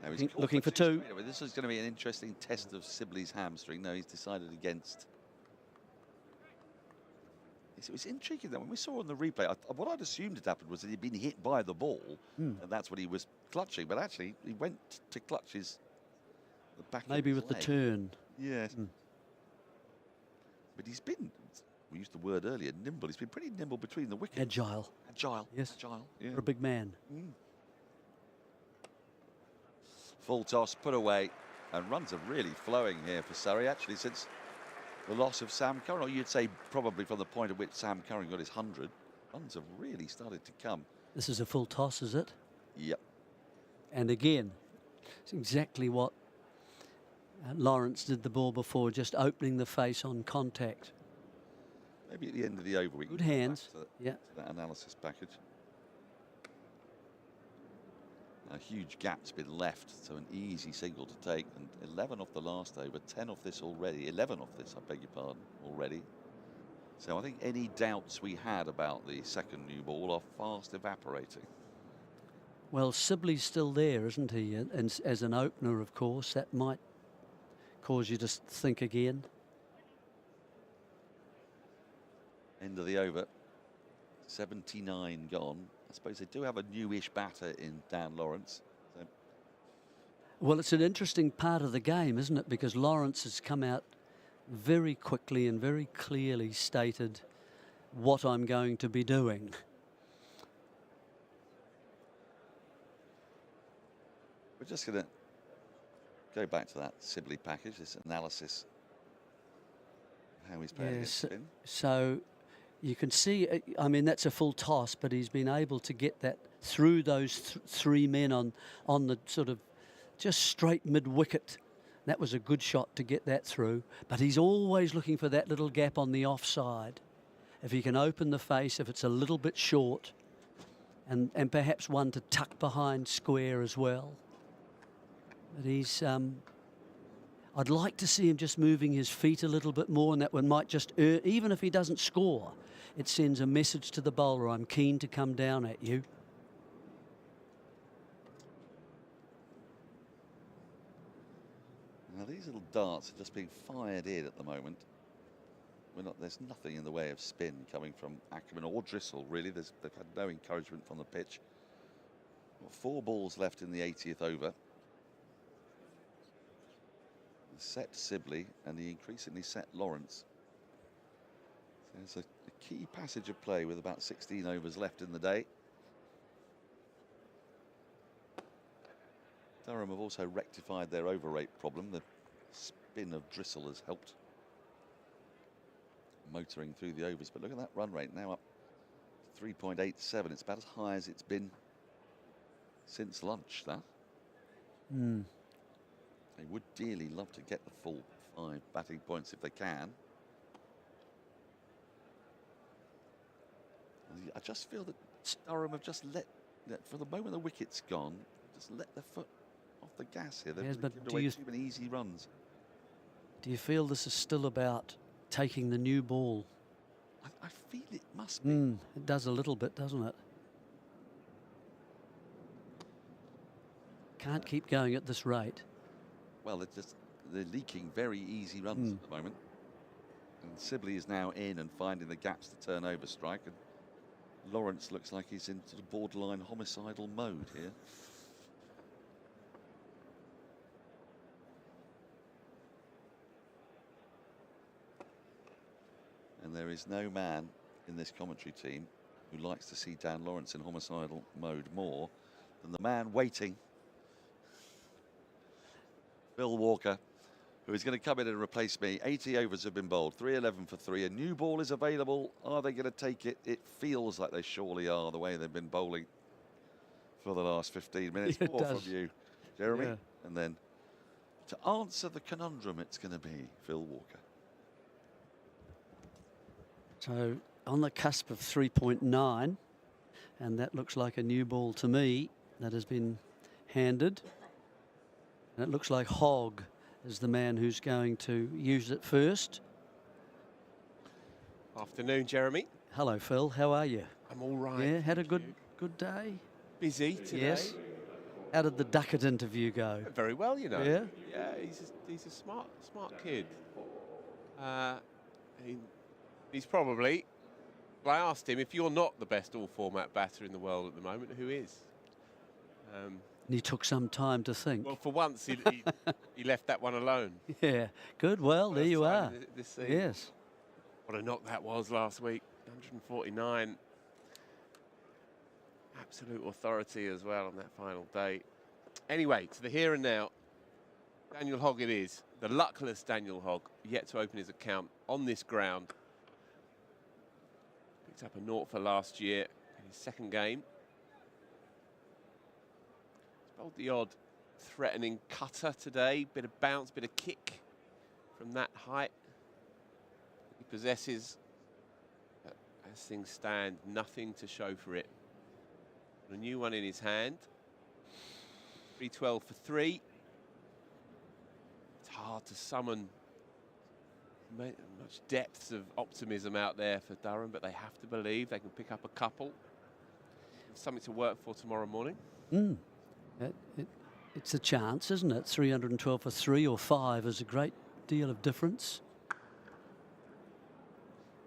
Now he's looking for 2. This is going to be an interesting test of Sibley's hamstring. No, he's decided against. It was intriguing that when we saw on the replay, what I'd assumed had happened was that he'd been hit by the ball, and that's what he was clutching. But actually, he went to clutch the back of maybe his with leg. the turn. Yes. But he's been, we used the word earlier, nimble. He's been pretty nimble between the wickets. Agile. Yes. Agile. Yeah. For a big man. Full toss, put away, and runs are really flowing here for Surrey, actually, since the loss of Sam Curran, or you'd say probably from the point at which Sam Curran got his 100. Runs have really started to come. This is a full toss, is it? Yep. And again, it's exactly what Lawrence did the ball before, just opening the face on contact. Maybe at the end of the over we Good can come hands. back to Yeah. that analysis package. A huge gap's been left, so an easy single to take, and 11 off the last over, 10 off this already, 11 off this, I beg your pardon, already. So I think any doubts we had about the second new ball are fast evaporating. Well, Sibley's still there, isn't he? And as an opener, of course, that might cause you to think again. End of the over. 79 gone. I suppose they do have a newish batter in Dan Lawrence. So. Well, it's an interesting part of the game, isn't it? Because Lawrence has come out very quickly and very clearly stated what I'm going to be doing. We're just going to go back to that Sibley package, this analysis of how he's playing against spin. So you can see, I mean, that's a full toss, but he's been able to get that through those three men on the sort of just straight mid-wicket. That was a good shot to get that through, but he's always looking for that little gap on the offside. If he can open the face, if it's a little bit short, and perhaps one to tuck behind square as well. But he's, I'd like to see him just moving his feet a little bit more, and that one might just, even if he doesn't score, it sends a message to the bowler, I'm keen to come down at you. Now these little darts are just being fired in at the moment. There's nothing in the way of spin coming from Ackerman or Drissel, really. They've had no encouragement from the pitch. Got 4 balls left in the 80th over. The set Sibley and the increasingly set Lawrence. So it's a key passage of play with about 16 overs left in the day. Durham have also rectified their overrate problem. The spin of Drissel has helped, motoring through the overs. But look at that run rate now up to 3.87. It's about as high as it's been since lunch, that. They would dearly love to get the full 5 batting points if they can. I just feel that Durham have just for the moment the wicket's gone, just let their foot off the gas here. They've given away too many easy runs. Do you feel this is still about taking the new ball? I feel it must be. It does a little bit, doesn't it? Can't keep going at this rate. Well, they're leaking very easy runs at the moment. And Sibley is now in and finding the gaps to turn over strike. And Lawrence looks like he's in sort of borderline homicidal mode here. And there is no man in this commentary team who likes to see Dan Lawrence in homicidal mode more than the man waiting, Phil Walker, who is going to come in and replace me. 80 overs have been bowled, 311 for 3. A new ball is available. Are they going to take it? It feels like they surely are, the way they've been bowling for the last 15 minutes. More from you, Jeremy. Yeah. And then to answer the conundrum, it's going to be Phil Walker. So on the cusp of 3.9, and that looks like a new ball to me that has been handed. And it looks like Hogg is the man who's going to use it first. Afternoon, Jeremy. Hello, Phil. How are you? I'm all right. Yeah, had a good day? Busy today. Yes. How did the Duckett interview go? Very well, you know. Yeah? Yeah, he's a smart kid. He's probably, I asked him, if you're not the best all-format batter in the world at the moment, who is? And he took some time to think. Well, for once, he left that one alone. Yeah, good. Well, there you are. This season. Yes. What a knock that was last week. 149. Absolute authority as well on that final day. Anyway, to the here and now. Daniel Hogg it is. The luckless Daniel Hogg, yet to open his account on this ground. Picked up a naught for last year in his second game. He's bowled the odd threatening cutter today. Bit of bounce, bit of kick from that height. He possesses, as things stand, nothing to show for it. A new one in his hand. 312 for 3. It's hard to summon much depths of optimism out there for Durham, but they have to believe they can pick up a couple. Something to work for tomorrow morning. It's a chance, isn't it? 312 for 3 or 5 is a great deal of difference.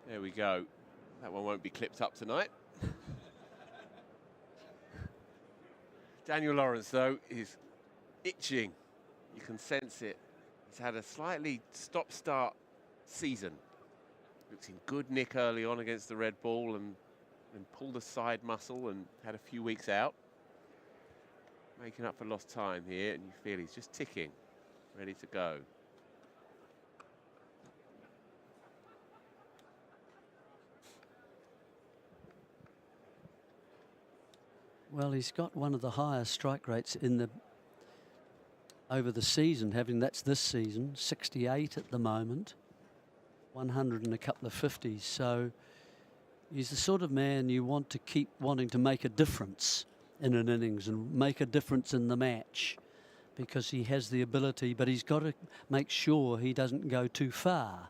There we go. That one won't be clipped up tonight. Daniel Lawrence, though, is itching. You can sense it. He's had a slightly stop-start season. Looks in good nick early on against the red ball and pulled a side muscle and had a few weeks out. Making up for lost time here, and you feel he's just ticking, ready to go. Well, he's got one of the highest strike rates over the season, that's this season, 68 at the moment, 100 and a couple of 50s. So he's the sort of man you want to keep wanting to make a difference in an innings and make a difference in the match, because he has the ability, but he's got to make sure he doesn't go too far.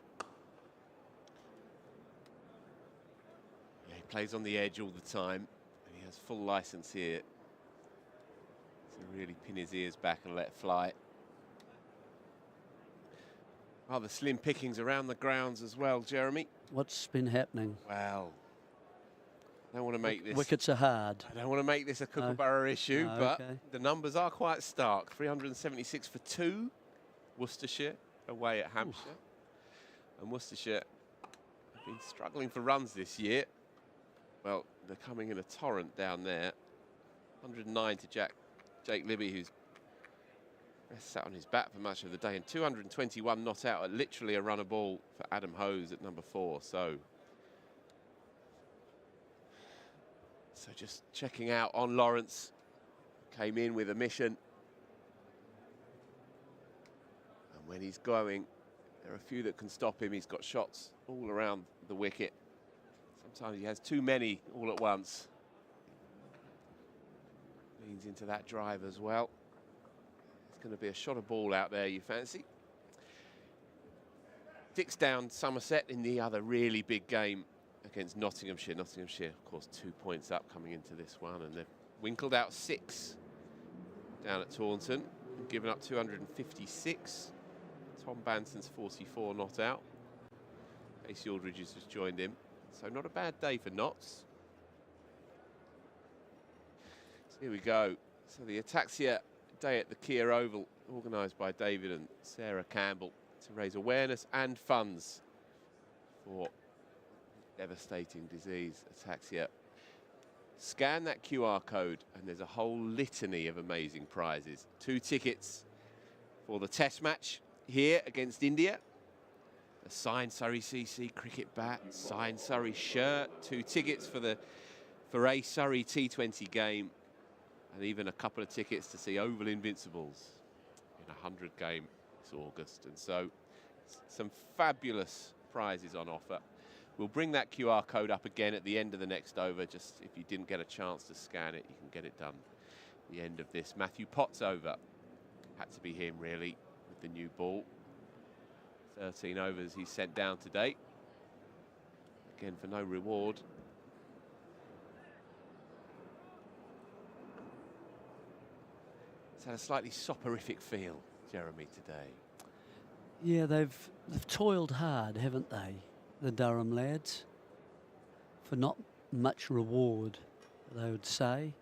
Yeah, he plays on the edge all the time. He has full license here to really pin his ears back and let fly. Rather slim pickings around the grounds as well, Jeremy. What's been happening? Well, I don't want to make this... Wickets are hard. I don't want to make this a Kookaburra issue, No, but okay. the numbers are quite stark. 376 for 2, Worcestershire away at Hampshire. Oof. And Worcestershire have been struggling for runs this year. Well, they're coming in a torrent down there. 109 to Jake Libby, who's sat on his bat for much of the day, and 221 not out at literally a runner ball for Adam Hose at number 4. So just checking out on Lawrence. Came in with a mission. And when he's going, there are a few that can stop him. He's got shots all around the wicket. Sometimes he has too many all at once. Leans into that drive as well. It's going to be a shot of ball out there, you fancy. Dicks down Somerset in the other really big game against Nottinghamshire. Nottinghamshire, of course, 2 points up coming into this one, and they've winkled out 6 down at Taunton and given up 256. Tom Banson's 44 not out. Casey Aldridge has just joined him. So not a bad day for Notts. So here we go. So the Ataxia Day at the Kia Oval, organised by David and Sarah Campbell to raise awareness and funds for devastating disease, ataxia. Scan that QR code and there's a whole litany of amazing prizes. 2 tickets for the test match here against India. A signed Surrey CC cricket bat, signed Surrey shirt, 2 tickets for a Surrey T20 game, and even a couple of tickets to see Oval Invincibles in a 100 game this August. And so some fabulous prizes on offer. We'll bring that QR code up again at the end of the next over. Just if you didn't get a chance to scan it, you can get it done at the end of this. Matthew Potts over. Had to be him, really, with the new ball. 13 overs he's sent down today. Again, for no reward. It's had a slightly soporific feel, Jeremy, today. Yeah, they've toiled hard, haven't they, the Durham lads, for not much reward, they would say.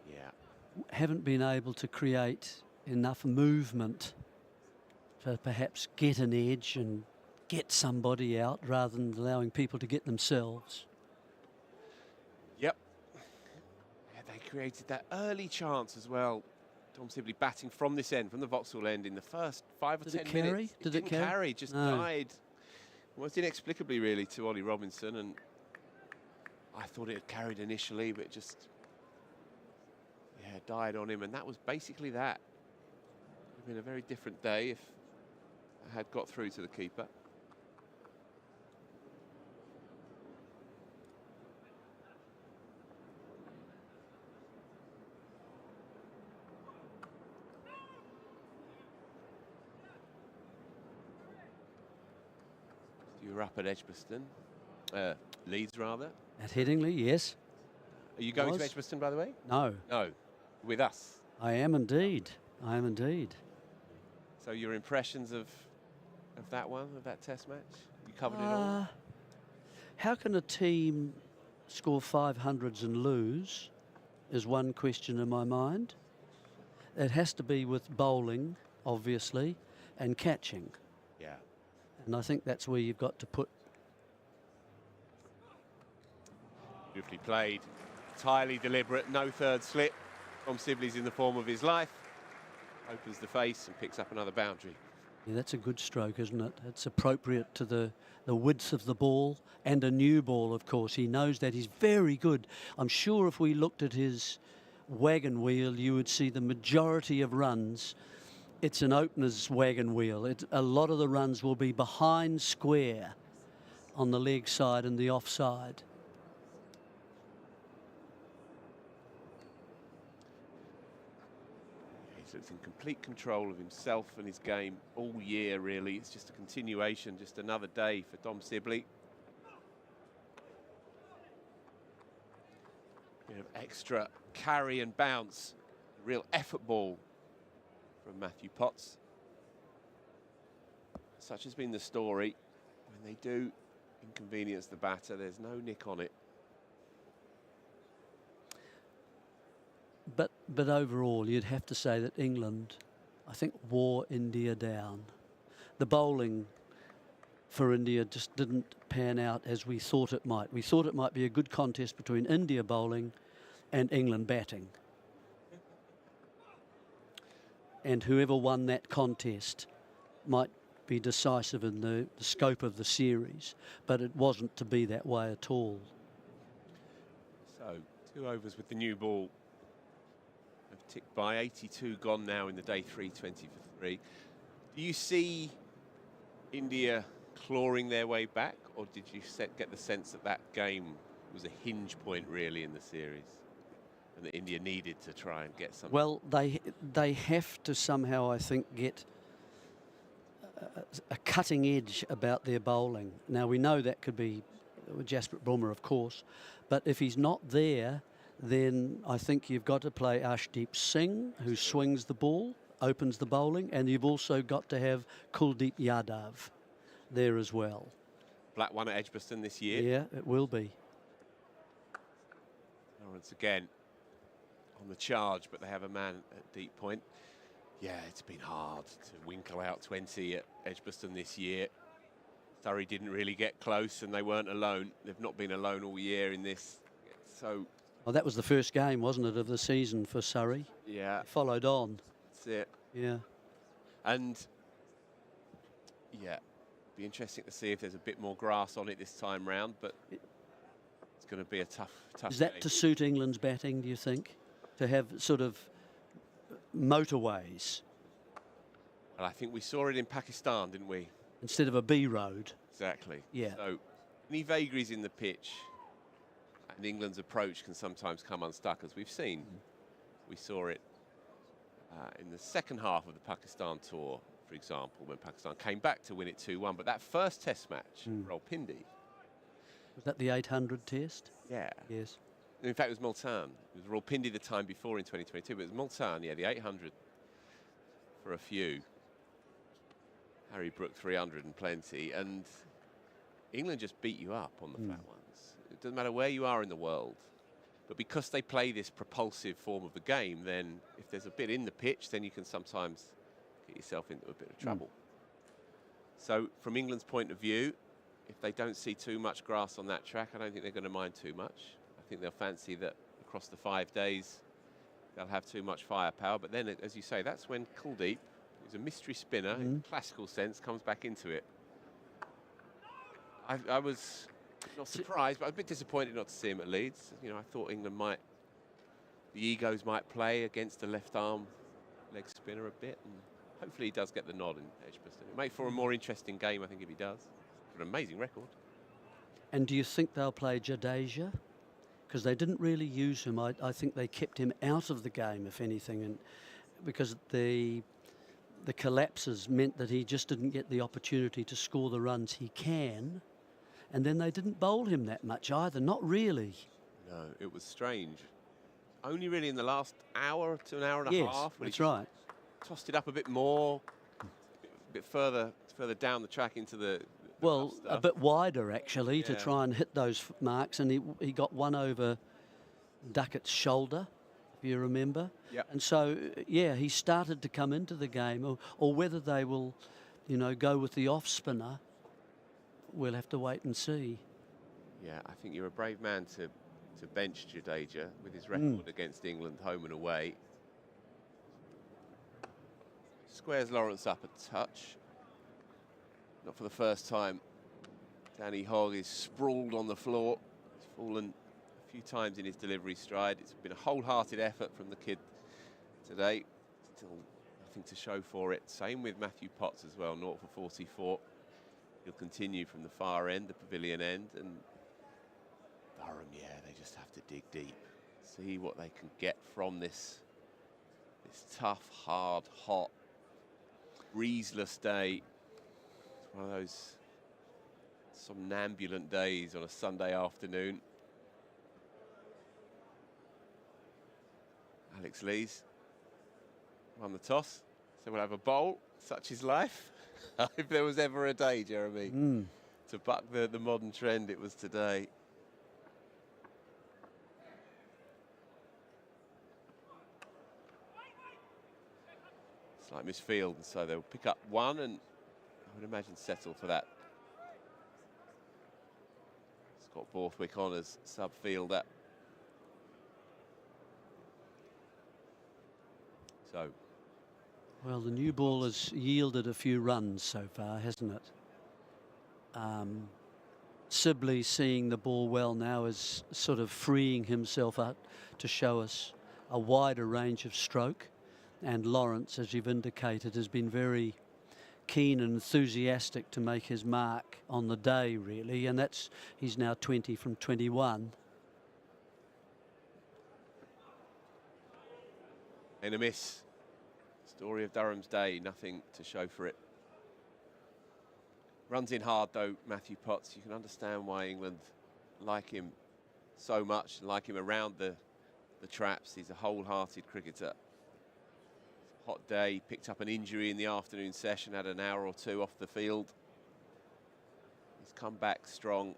Yeah. Haven't been able to create enough movement to perhaps get an edge and get somebody out rather than allowing people to get themselves. Yep. Yeah, they created that early chance as well. Tom Sibley batting from this end, from the Vauxhall end in the first 5 or 10 minutes. Did it carry? Just died almost inexplicably, really, to Ollie Robinson. And I thought it had carried initially, but just, yeah, died on him. And that was basically that. It would have been a very different day if I had got through to the keeper. You're up at Edgbaston, Leeds rather. At Headingley, yes. Are you going to Edgbaston, by the way? No. No, with us. I am indeed. I am indeed. So your impressions of that one, of that Test match? You covered it all? How can a team score 500s and lose is one question in my mind. It has to be with bowling, obviously, and catching. Yeah. And I think that's where you've got to put. Beautifully played, entirely deliberate, no third slip. Tom Sibley's in the form of his life. Opens the face and picks up another boundary. Yeah, that's a good stroke, isn't it? It's appropriate to the width of the ball and a new ball, of course. He knows that. He's very good. I'm sure if we looked at his wagon wheel, you would see the majority of runs. It's an opener's wagon wheel. A lot of the runs will be behind square on the leg side and the offside. He's in complete control of himself and his game all year, really. It's just a continuation, just another day for Dom Sibley. Bit of extra carry and bounce. A real effort ball from Matthew Potts. Such has been the story. When they do inconvenience the batter, there's no nick on it. But overall, you'd have to say that England, I think, wore India down. The bowling for India just didn't pan out as we thought it might. We thought it might be a good contest between India bowling and England batting. And whoever won that contest might be decisive in the scope of the series, but it wasn't to be that way at all. So, 2 overs with the new ball. Have ticked by, 82 gone now in the day, 320 for 3. Do you see India clawing their way back, or did you get the sense that that game was a hinge point really in the series and that India needed to try and get something? Well, they have to somehow, I think, get a cutting edge about their bowling. Now, we know that could be Jasprit Bumrah, of course, but if he's not there, then I think you've got to play Arshdeep Singh, who swings the ball, opens the bowling, and you've also got to have Kuldeep Yadav there as well. Black one at Edgbaston this year. Yeah, it will be. Lawrence again on the charge, but they have a man at deep point. Yeah, it's been hard to winkle out 20 at Edgbaston this year. Surrey didn't really get close, and they weren't alone. They've not been alone all year in this. So. Well, that was the first game, wasn't it, of the season for Surrey? Yeah. It followed on. That's it. Yeah. And, yeah, be interesting to see if there's a bit more grass on it this time round, but it's going to be a tough Is that game. to suit England's batting, do you think? To have sort of motorways? Well, I think we saw it in Pakistan, didn't we? Instead of a B road. Exactly. Yeah. So, any vagaries in the pitch, and England's approach can sometimes come unstuck, as we've seen. We saw it in the second half of the Pakistan tour, for example, when Pakistan came back to win it 2-1. But that first Test match, Rawalpindi. Was that the 800 Test? Yeah. Yes. In fact, it was Multan. It was Rawalpindi the time before in 2022, but it was Multan, yeah, the 800 for a few. Harry Brook 300 and plenty. And England just beat you up on the flat ones. It doesn't matter where you are in the world. But because they play this propulsive form of the game, then if there's a bit in the pitch, then you can sometimes get yourself into a bit of trouble. So from England's point of view, if they don't see too much grass on that track, I don't think they're going to mind too much. I think they'll fancy that across the 5 days, they'll have too much firepower. But then, as you say, that's when Kuldeep, who's a mystery spinner in the classical sense, comes back into it. I was not surprised, but a bit disappointed not to see him at Leeds. You know, I thought England the egos might play against a left-arm leg spinner a bit, and hopefully he does get the nod in Edgbaston. It make for a more interesting game, I think, if he does. An amazing record. And do you think they'll play Jadeja? Because they didn't really use him. I think they kept him out of the game, if anything, and because the collapses meant that he just didn't get the opportunity to score the runs he can. And then they didn't bowl him that much either, not really. No, it was strange. Only really in the last hour to an hour and a Yes, half. When that's he right. Tossed it up a bit more, a bit further down the track into the Well, rough a stuff. bit wider actually to Yeah. try and hit those marks, and he got one over Duckett's shoulder, if you remember. Yep. And so, yeah, he started to come into the game, or whether they will, you know, go with the off spinner, we'll have to wait and see. Yeah, I think you're a brave man to bench Jadeja with his record against England home and away. Squares Lawrence up a touch. Not for the first time. Danny Hogg is sprawled on the floor. He's fallen a few times in his delivery stride. It's been a wholehearted effort from the kid today. Still nothing to show for it. Same with Matthew Potts as well, 0 for 44. He'll continue from the far end, the pavilion end, and Durham, yeah, they just have to dig deep. See what they can get from this tough, hard, hot, breezeless day. It's one of those somnambulant days on a Sunday afternoon. Alex Lees won the toss, so we'll have a bowl. Such is life. If there was ever a day, Jeremy, to buck the modern trend, it was today. Slight misfield, and so they'll pick up one, and I would imagine settle for that. Scott Borthwick on as sub-fielder. So. Well, the new ball has yielded a few runs so far, hasn't it? Sibley, seeing the ball well now, is sort of freeing himself up to show us a wider range of stroke. And Lawrence, as you've indicated, has been very keen and enthusiastic to make his mark on the day, really. And he's now 20 from 21. And a miss. Story of Durham's day, nothing to show for it. Runs in hard though, Matthew Potts. You can understand why England like him so much, and like him around the traps. He's a wholehearted cricketer. Hot day, picked up an injury in the afternoon session, had an hour or two off the field. He's come back strong.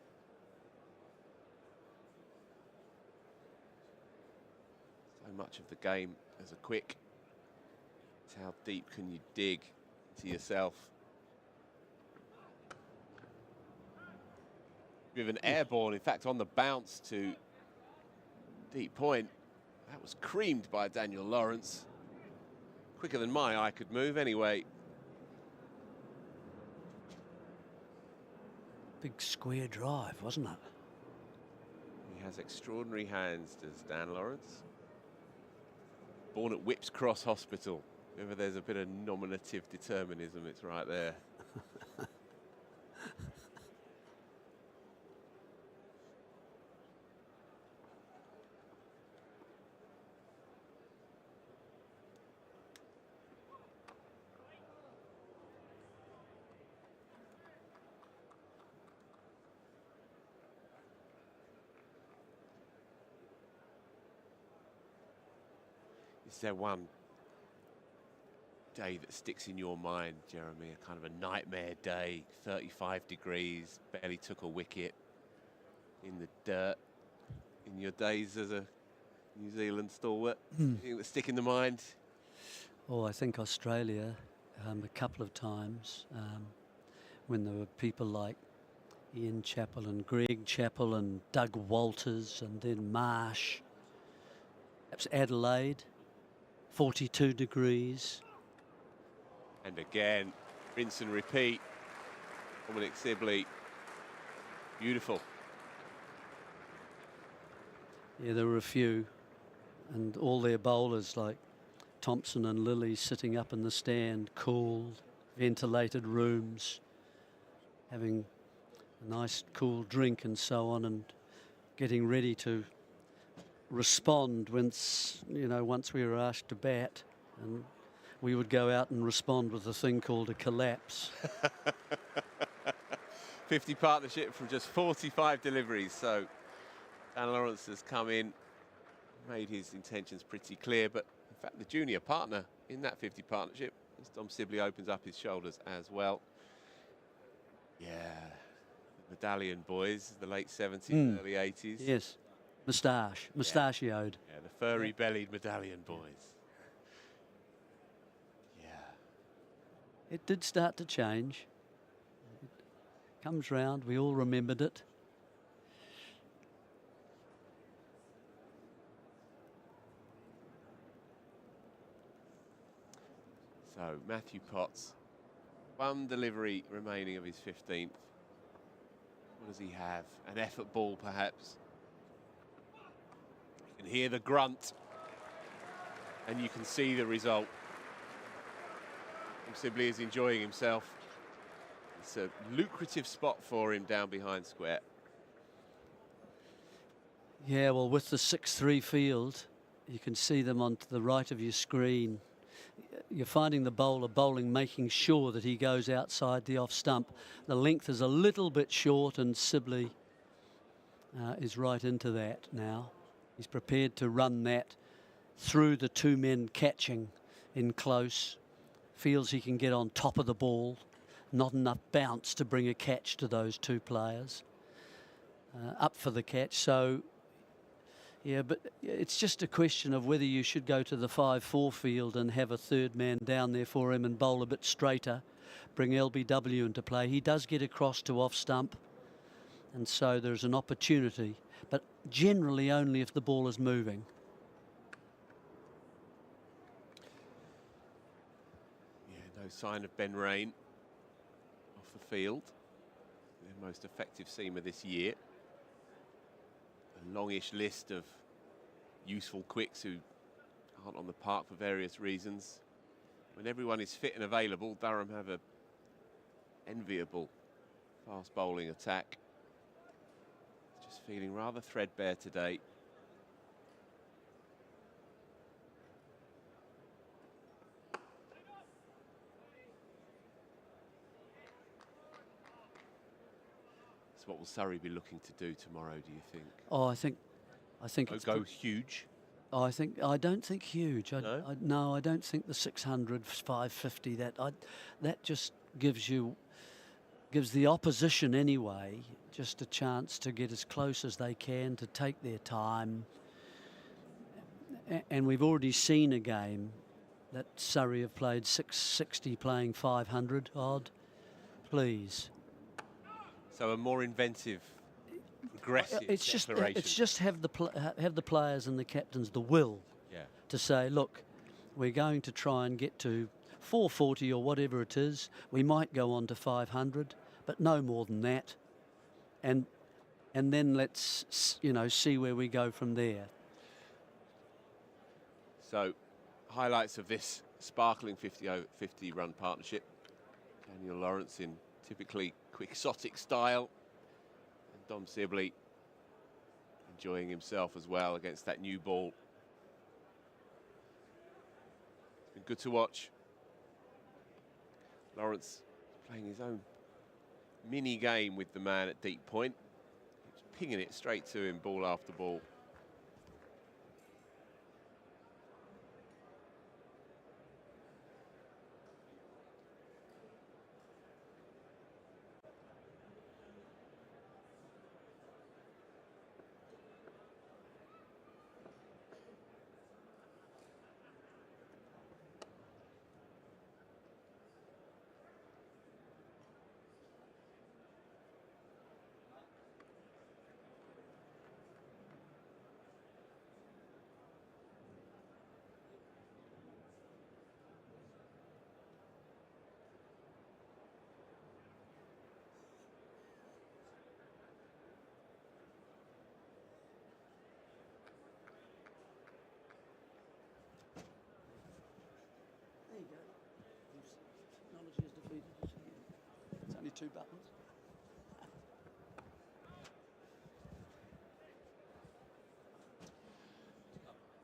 So much of the game as a quick. How deep can you dig into yourself? With an airborne, in fact, on the bounce to deep point. That was creamed by Daniel Lawrence. Quicker than my eye could move anyway. Big square drive, wasn't it? He has extraordinary hands, does Dan Lawrence. Born at Whipps Cross Hospital. If there's a bit of nominative determinism, it's right there. Is there one day that sticks in your mind, Jeremy? A kind of a nightmare day, 35 degrees, barely took a wicket in the dirt. In your days as a New Zealand stalwart, anything that stick in the mind? Oh, I think Australia a couple of times when there were people like Ian Chappell and Greg Chappell and Doug Walters and then Marsh. Perhaps Adelaide, 42 degrees. And again, rinse and repeat. Dominic Sibley, beautiful. Yeah, there were a few, and all their bowlers like Thompson and Lilly sitting up in the stand, cool, ventilated rooms, having a nice cool drink and so on, and getting ready to respond once we were asked to bat, and we would go out and respond with a thing called a collapse. 50 partnership from just 45 deliveries. So Dan Lawrence has come in, made his intentions pretty clear, but in fact the junior partner in that 50 partnership, as Dom Sibley opens up his shoulders as well. Yeah, the Medallion boys, the late 70s, early 80s. Yes, mustachioed. Yeah, the furry-bellied Medallion boys. Yeah. It did start to change. It comes round, we all remembered it. So Matthew Potts, one delivery remaining of his 15th. What does he have? An effort ball, perhaps. You can hear the grunt, and you can see the result. Sibley is enjoying himself. It's a lucrative spot for him down behind square. Yeah, well, with the 6-3 field, you can see them on to the right of your screen. You're finding the bowler bowling, making sure that he goes outside the off stump. The length is a little bit short, and Sibley is right into that now. He's prepared to run that through the two men catching in close. Feels he can get on top of the ball. Not enough bounce to bring a catch to those two players. Up for the catch, so yeah, but it's just a question of whether you should go to the 5-4 field and have a third man down there for him and bowl a bit straighter, bring LBW into play. He does get across to off stump, and so there's an opportunity, but generally only if the ball is moving. Yeah, no sign of Ben Rain off the field. Their most effective seamer this year. A longish list of useful quicks who aren't on the park for various reasons. When everyone is fit and available, Durham have a enviable fast bowling attack. Just feeling rather threadbare today. So what will Surrey be looking to do tomorrow, do you think? Oh, I think it's go huge. Oh, I don't think huge. No? No, I don't think the 600, 550. That just gives the opposition anyway just a chance to get as close as they can, to take their time. And we've already seen a game that Surrey have played 660, playing 500 odd. Please. So a more inventive, aggressive declaration. It's just have the players and the captains the will to say, look, we're going to try and get to 440 or whatever it is. We might go on to 500, but no more than that. And then let's see where we go from there. So, highlights of this sparkling 50 run partnership. Daniel Lawrence in typically quixotic style, and Dom Sibley enjoying himself as well against that new ball. It's been good to watch. Lawrence playing his own mini game with the man at deep point. He's pinging it straight to him, ball after ball. There you go. Technology is defeated. It's only 2 buttons.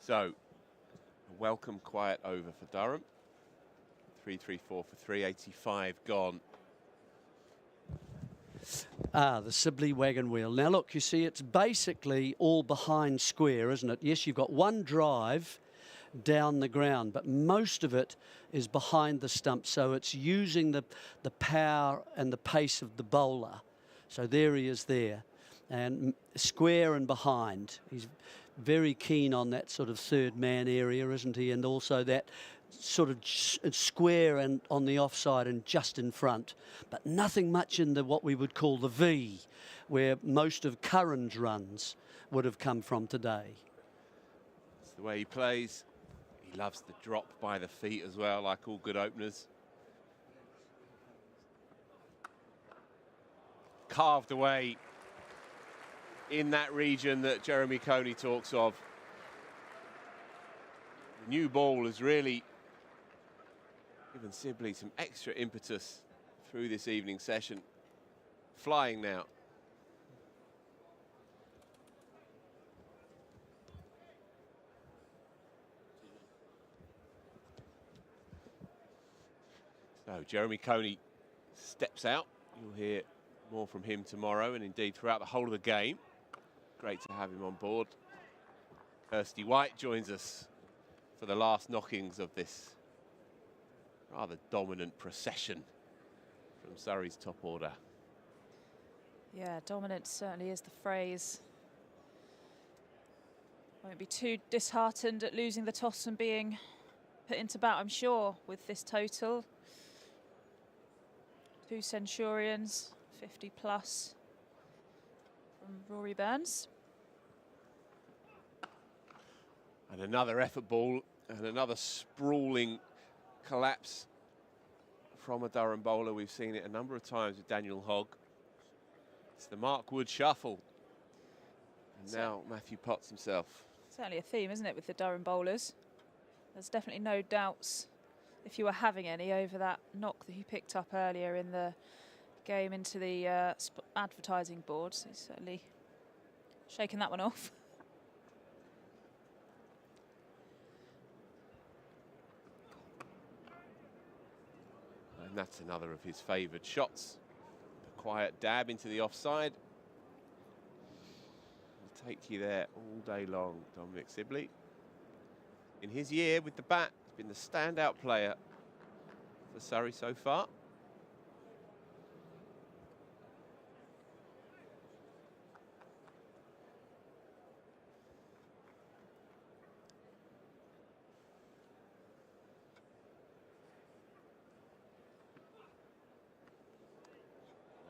So, a welcome quiet over for Durham. 3-3-4 for 385 gone. The Sibley wagon wheel. Now look, you see it's basically all behind square, isn't it? Yes, you've got one drive down the ground, but most of it is behind the stump, so it's using the power and the pace of the bowler. So there he is there, and square and behind. He's very keen on that sort of third man area, isn't he? And also that sort of square and on the offside and just in front, but nothing much in the what we would call the V, where most of Curran's runs would have come from today. That's the way he plays. He loves the drop by the feet as well, like all good openers. Carved away in that region that Jeremy Coney talks of. The new ball has really given Sibley some extra impetus through this evening session. Flying now. So Jeremy Coney steps out. You'll hear more from him tomorrow and indeed throughout the whole of the game. Great to have him on board. Kirstie White joins us for the last knockings of this rather dominant procession from Surrey's top order. Yeah, dominant certainly is the phrase. Won't be too disheartened at losing the toss and being put into bat, I'm sure, with this total. 2 Centurions, 50 plus from Rory Burns. And another effort ball and another sprawling collapse from a Durham bowler. We've seen it a number of times with Daniel Hogg. It's the Mark Wood shuffle. And now Matthew Potts himself. Certainly a theme, isn't it, with the Durham bowlers? There's definitely no doubts, if you were having any, over that knock that he picked up earlier in the game into the advertising boards. He's certainly shaken that one off. And that's another of his favoured shots. A quiet dab into the offside. Will take you there all day long, Dominic Sibley. In his year with the bat, he's been the standout player for Surrey so far.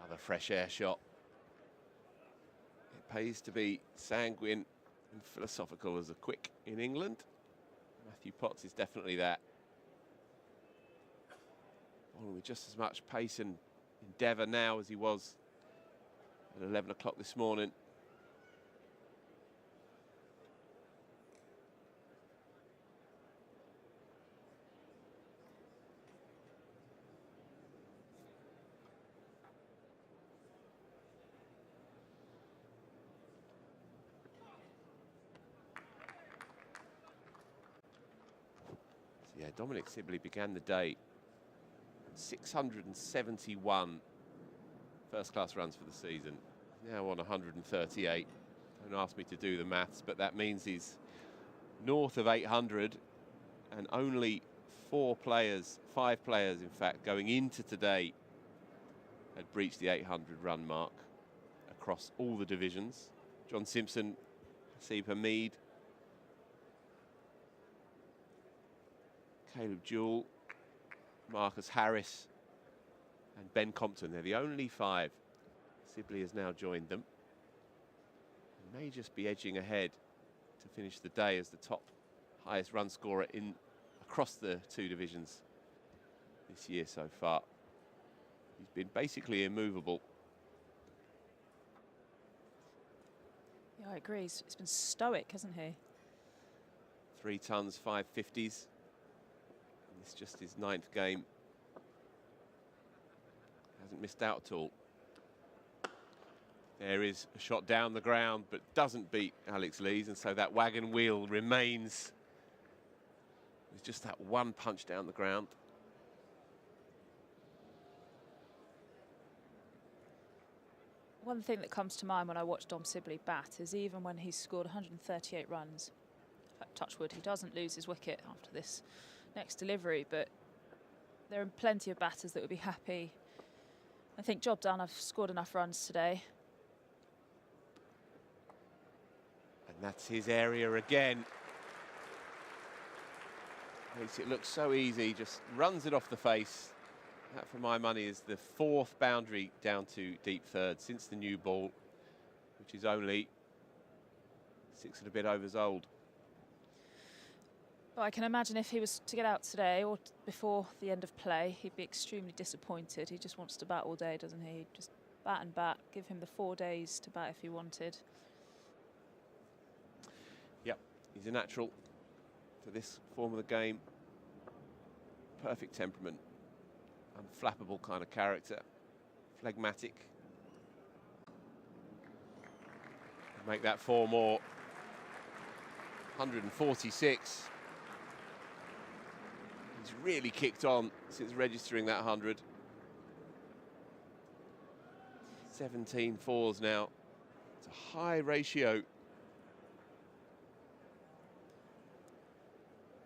Another fresh air shot. It pays to be sanguine and philosophical as a quick in England. Matthew Potts is definitely that. With just as much pace and endeavour now as he was at 11 o'clock this morning. Yeah, Dominic Sibley began the day 671 first-class runs for the season. Now on 138. Don't ask me to do the maths, but that means he's north of 800, and only 5 players in fact, going into today had breached the 800 run mark across all the divisions. John Simpson, Hasib Hamid, Caleb Jewell, Marcus Harris and Ben Compton. They're the only 5. Sibley has now joined them. He may just be edging ahead to finish the day as the top highest run scorer across the 2 divisions this year so far. He's been basically immovable. Yeah, I agree. It's been stoic, hasn't he? 3 tons, 5 50s. It's just his 9th game. Hasn't missed out at all. There is a shot down the ground, but doesn't beat Alex Lees, and so that wagon wheel remains with just that one punch down the ground. one thing that comes to mind when I watch Dom Sibley bat is even when he's scored 138 runs, touch wood, he doesn't lose his wicket after this next delivery, but there are plenty of batters that would be happy. I think job done, I've scored enough runs today. And that's his area again. Makes it look so easy, just runs it off the face. That, for my money, is the 4th boundary down to deep third since the new ball, which is only 6 and a bit overs old. Well, I can imagine if he was to get out today or before the end of play, he'd be extremely disappointed. He just wants to bat all day, doesn't he? Just bat and bat. Give him the 4 days to bat if he wanted. Yep, he's a natural for this form of the game. Perfect temperament. Unflappable kind of character. Phlegmatic. Make that 4 more. 146. He's really kicked on since registering that 100. 17 fours now. It's a high ratio.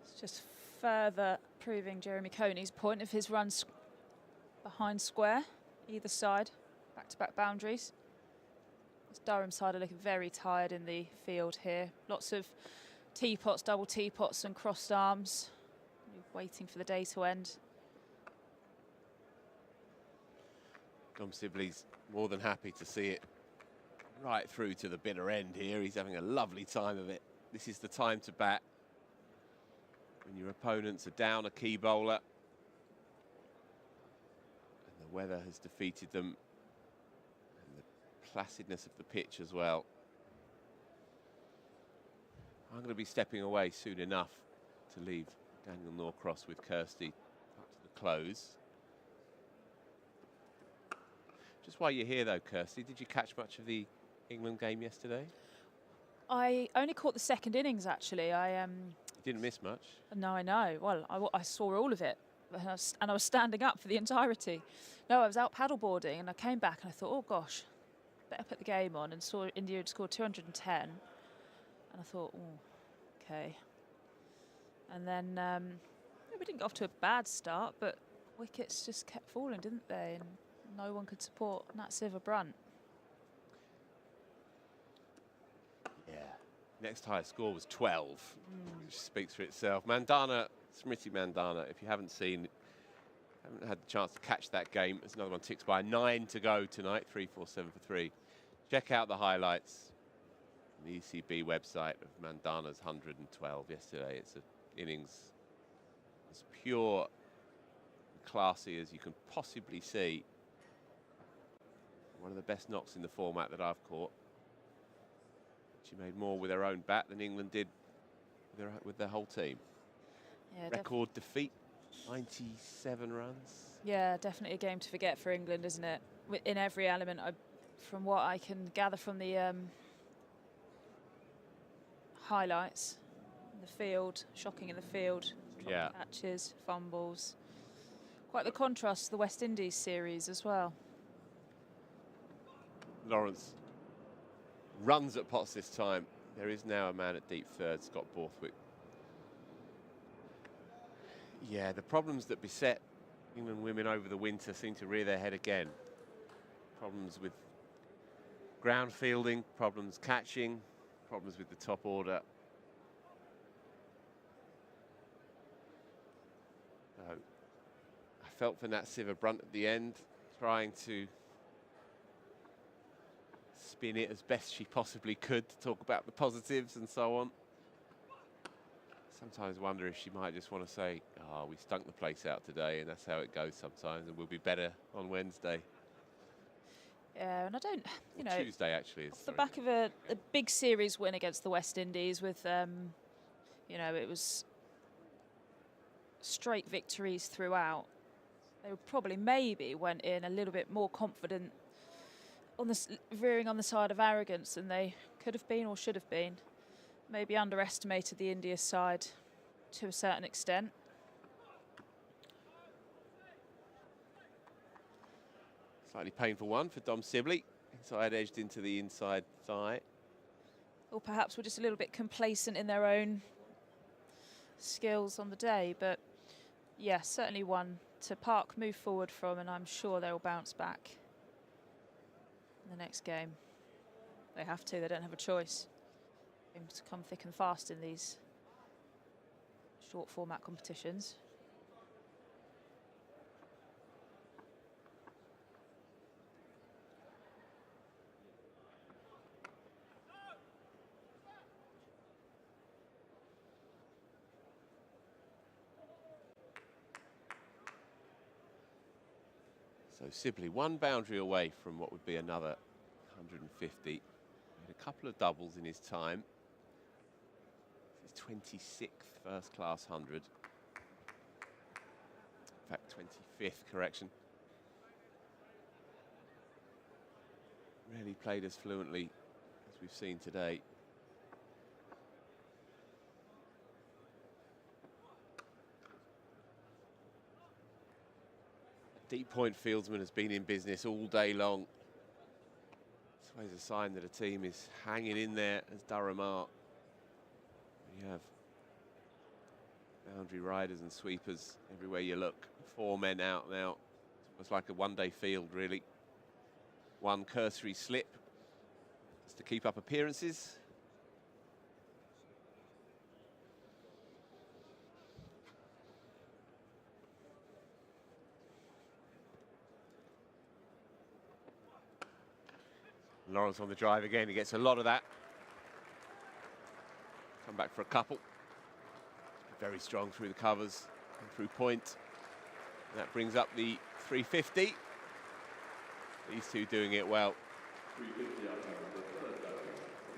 It's just further proving Jeremy Coney's point of his runs behind square, either side, back-to-back boundaries. This Durham side are looking very tired in the field here. Lots of teapots, double teapots and crossed arms, waiting for the day to end. Dom Sibley's more than happy to see it right through to the bitter end here. He's having a lovely time of it. This is the time to bat when your opponents are down a key bowler and the weather has defeated them, and the placidness of the pitch as well. I'm going to be stepping away soon enough to leave Daniel Norcross with Kirstie up to the close. Just while you're here though, Kirstie, did you catch much of the England game yesterday? I only caught the second innings, actually. You didn't miss much. No, I know. Well, I saw all of it, and I was standing up for the entirety. No, I was out paddleboarding, and I came back and I thought, oh gosh, better put the game on, and saw India had scored 210, and I thought, oh, okay. And then we didn't get off to a bad start, but wickets just kept falling, didn't they? And no one could support Nat Siver-Brunt. Yeah. Next highest score was 12, which speaks for itself. Mandana, Smriti Mandana, if you haven't had the chance to catch that game, there's another one ticks by. 9 to go tonight, 3-4-7 for 3. Check out the highlights on the ECB website of Mandana's 112 yesterday. It's an innings as pure and classy as you can possibly see. One of the best knocks in the format that I've caught. She made more with her own bat than England did with their whole team. Yeah, record defeat, 97 runs. Yeah, definitely a game to forget for England, isn't it? In every element, from what I can gather from the highlights, in the field, shocking in the field, catches, fumbles. Quite the contrast to the West Indies series as well. Lawrence runs at Potts this time. There is now a man at deep third, Scott Borthwick. Yeah, the problems that beset England women over the winter seem to rear their head again. Problems with ground fielding, problems catching, problems with the top order. I felt for Nat Siver-Brunt at the end, trying to spin it as best she possibly could to talk about the positives and so on. Sometimes wonder if she might just want to say, oh, we stunk the place out today, and that's how it goes sometimes, and we'll be better on Wednesday. Yeah, and I don't, Tuesday actually. Off the back of a big series win against the West Indies with, it was straight victories throughout. They probably maybe went in a little bit more confident, veering on the side of arrogance than they could have been or should have been. Maybe underestimated the India side to a certain extent. Slightly painful one for Dom Sibley. Side edged into the inside thigh. Or perhaps we're just a little bit complacent in their own skills on the day. But yeah, certainly one to Park move forward from, and I'm sure they'll bounce back in the next game. They have to, they don't have a choice. Games come thick and fast in these short format competitions. So Sibley, one boundary away from what would be another 150. He had a couple of doubles in his time. His 26th first-class 100. In fact, 25th, correction. Really played as fluently as we've seen today. Deep point fieldsman has been in business all day long. It's always a sign that a team is hanging in there, as Durham are. You have boundary riders and sweepers everywhere you look. 4 men out now. It's almost like a one-day field, really. One cursory slip just to keep up appearances. Lawrence on the drive again, he gets a lot of that. Come back for a couple. Very strong through the covers and through point. And that brings up the 350. These two doing it well.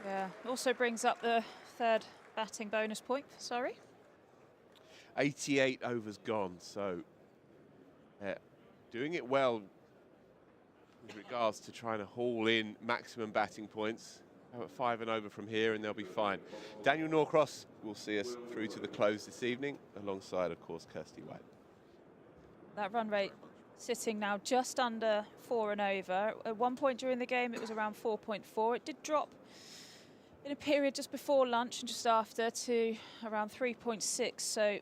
Yeah, also brings up the third batting bonus point for Surrey. 88 overs gone, so doing it well with regards to trying to haul in maximum batting points. How about 5 and over from here and they'll be fine. Daniel Norcross will see us through to the close this evening, alongside, of course, Kirstie White. That run rate sitting now just under 4 and over. At one point during the game, it was around 4.4. It did drop in a period just before lunch and just after to around 3.6. So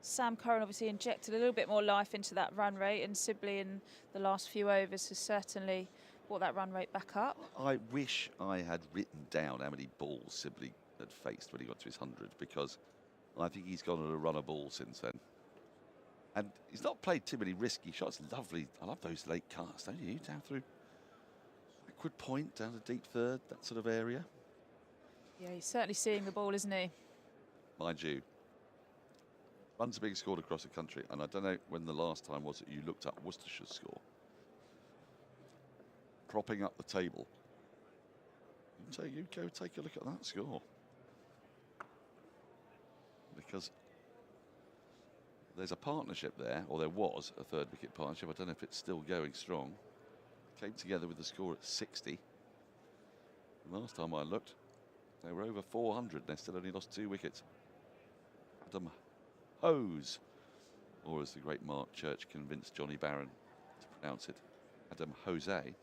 Sam Curran obviously injected a little bit more life into that run rate, and Sibley in the last few overs has certainly brought that run rate back up. I wish I had written down how many balls Sibley had faced when he got to his 100, because I think he's gone on a run of balls since then. And he's not played too many risky shots. Lovely. I love those late casts, don't you? Down through backward point, down to deep third, that sort of area. Yeah, he's certainly seeing the ball, isn't he? Mind you, runs are being scored across the country, and I don't know when the last time was that you looked up Worcestershire's score. Propping up the table. You go take a look at that score. Because there's a partnership there, or there was a third wicket partnership. I don't know if it's still going strong. Came together with the score at 60. Last time I looked, they were over 400. They still only lost 2 wickets. Adam Hose, or as the great Mark Church convinced Johnny Barron to pronounce it, Adam Jose.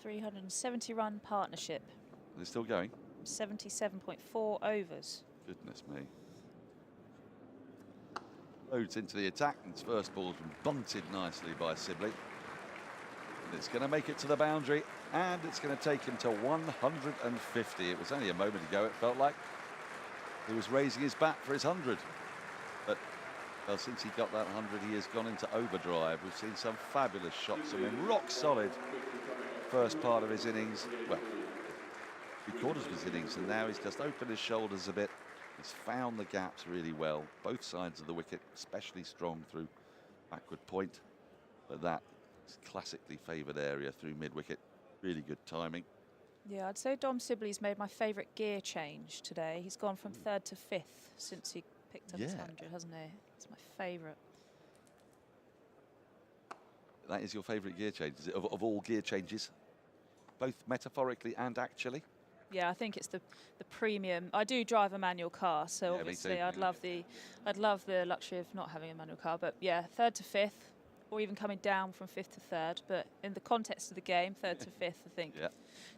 370 run partnership. They're still going. 77.4 overs. Goodness me. Loads into the attack, and its first ball's been bunted nicely by Sibley. And it's going to make it to the boundary, and it's going to take him to 150. It was only a moment ago, it felt like he was raising his bat for his 100. But well, since he got that 100, he has gone into overdrive. We've seen some fabulous shots from him. Rock solid first part of his innings. Well, 3/4 of his innings, and now he's just opened his shoulders a bit. He's found the gaps really well. Both sides of the wicket, especially strong through backward point. But that is classically favoured area through mid-wicket. Really good timing. Yeah, I'd say Dom Sibley's made my favourite gear change today. He's gone from 3rd to 5th since he picked up his 100, hasn't he? It's my favourite. That is your favourite gear change, is it? Of all gear changes, both metaphorically and actually? Yeah, I think it's the premium. I do drive a manual car, so Yeah, obviously I'd love the luxury of not having a manual car. But yeah, 3rd to 5th, or even coming down from 5th to 3rd. But in the context of the game, 3rd to 5th, I think,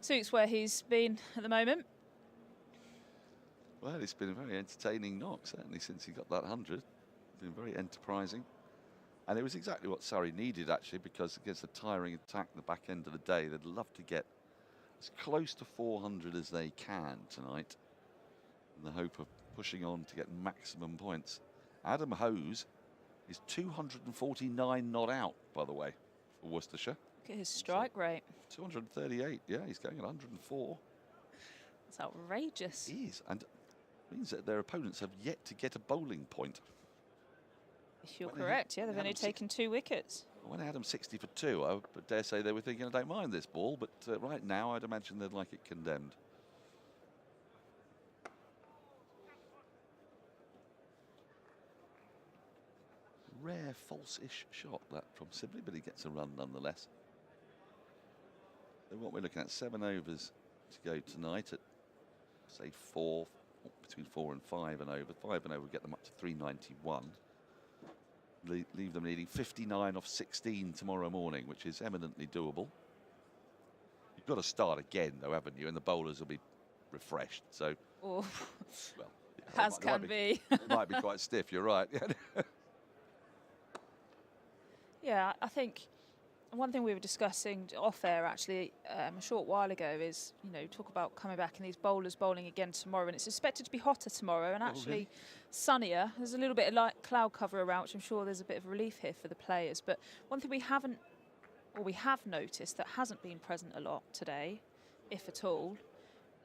suits where he's been at the moment. Well, it's been a very entertaining knock, certainly since he got that 100. Been very enterprising. And it was exactly what Surrey needed, actually, because against the tiring attack at the back end of the day, they'd love to get as close to 400 as they can tonight, in the hope of pushing on to get maximum points. Adam Hose is 249 not out, by the way, for Worcestershire. Look at his strike rate. 238, yeah, he's going at 104. It's outrageous. It is, and means that their opponents have yet to get a bowling point. If you're correct, yeah, they've only taken 2 wickets. When I had them 60 for 2, I dare say they were thinking, I don't mind this ball, but right now I'd imagine they'd like it condemned. Rare false-ish shot, that from Sibley, but he gets a run nonetheless. So what we're looking at, 7 overs to go tonight at, say, 4, between 4 and 5 and over. 5 and over will get them up to 391. Leave them needing 59 off 16 tomorrow morning, which is eminently doable. You've got to start again, though, haven't you? And the bowlers will be refreshed. So, well, yeah, as can be. It might be quite stiff. You're right. Yeah, I think one thing we were discussing off air actually a short while ago is, you know, talk about coming back and these bowlers bowling again tomorrow, and it's expected to be hotter tomorrow and actually sunnier. There's a little bit of light cloud cover around, which I'm sure there's a bit of relief here for the players. But one thing we have noticed that hasn't been present a lot today, if at all,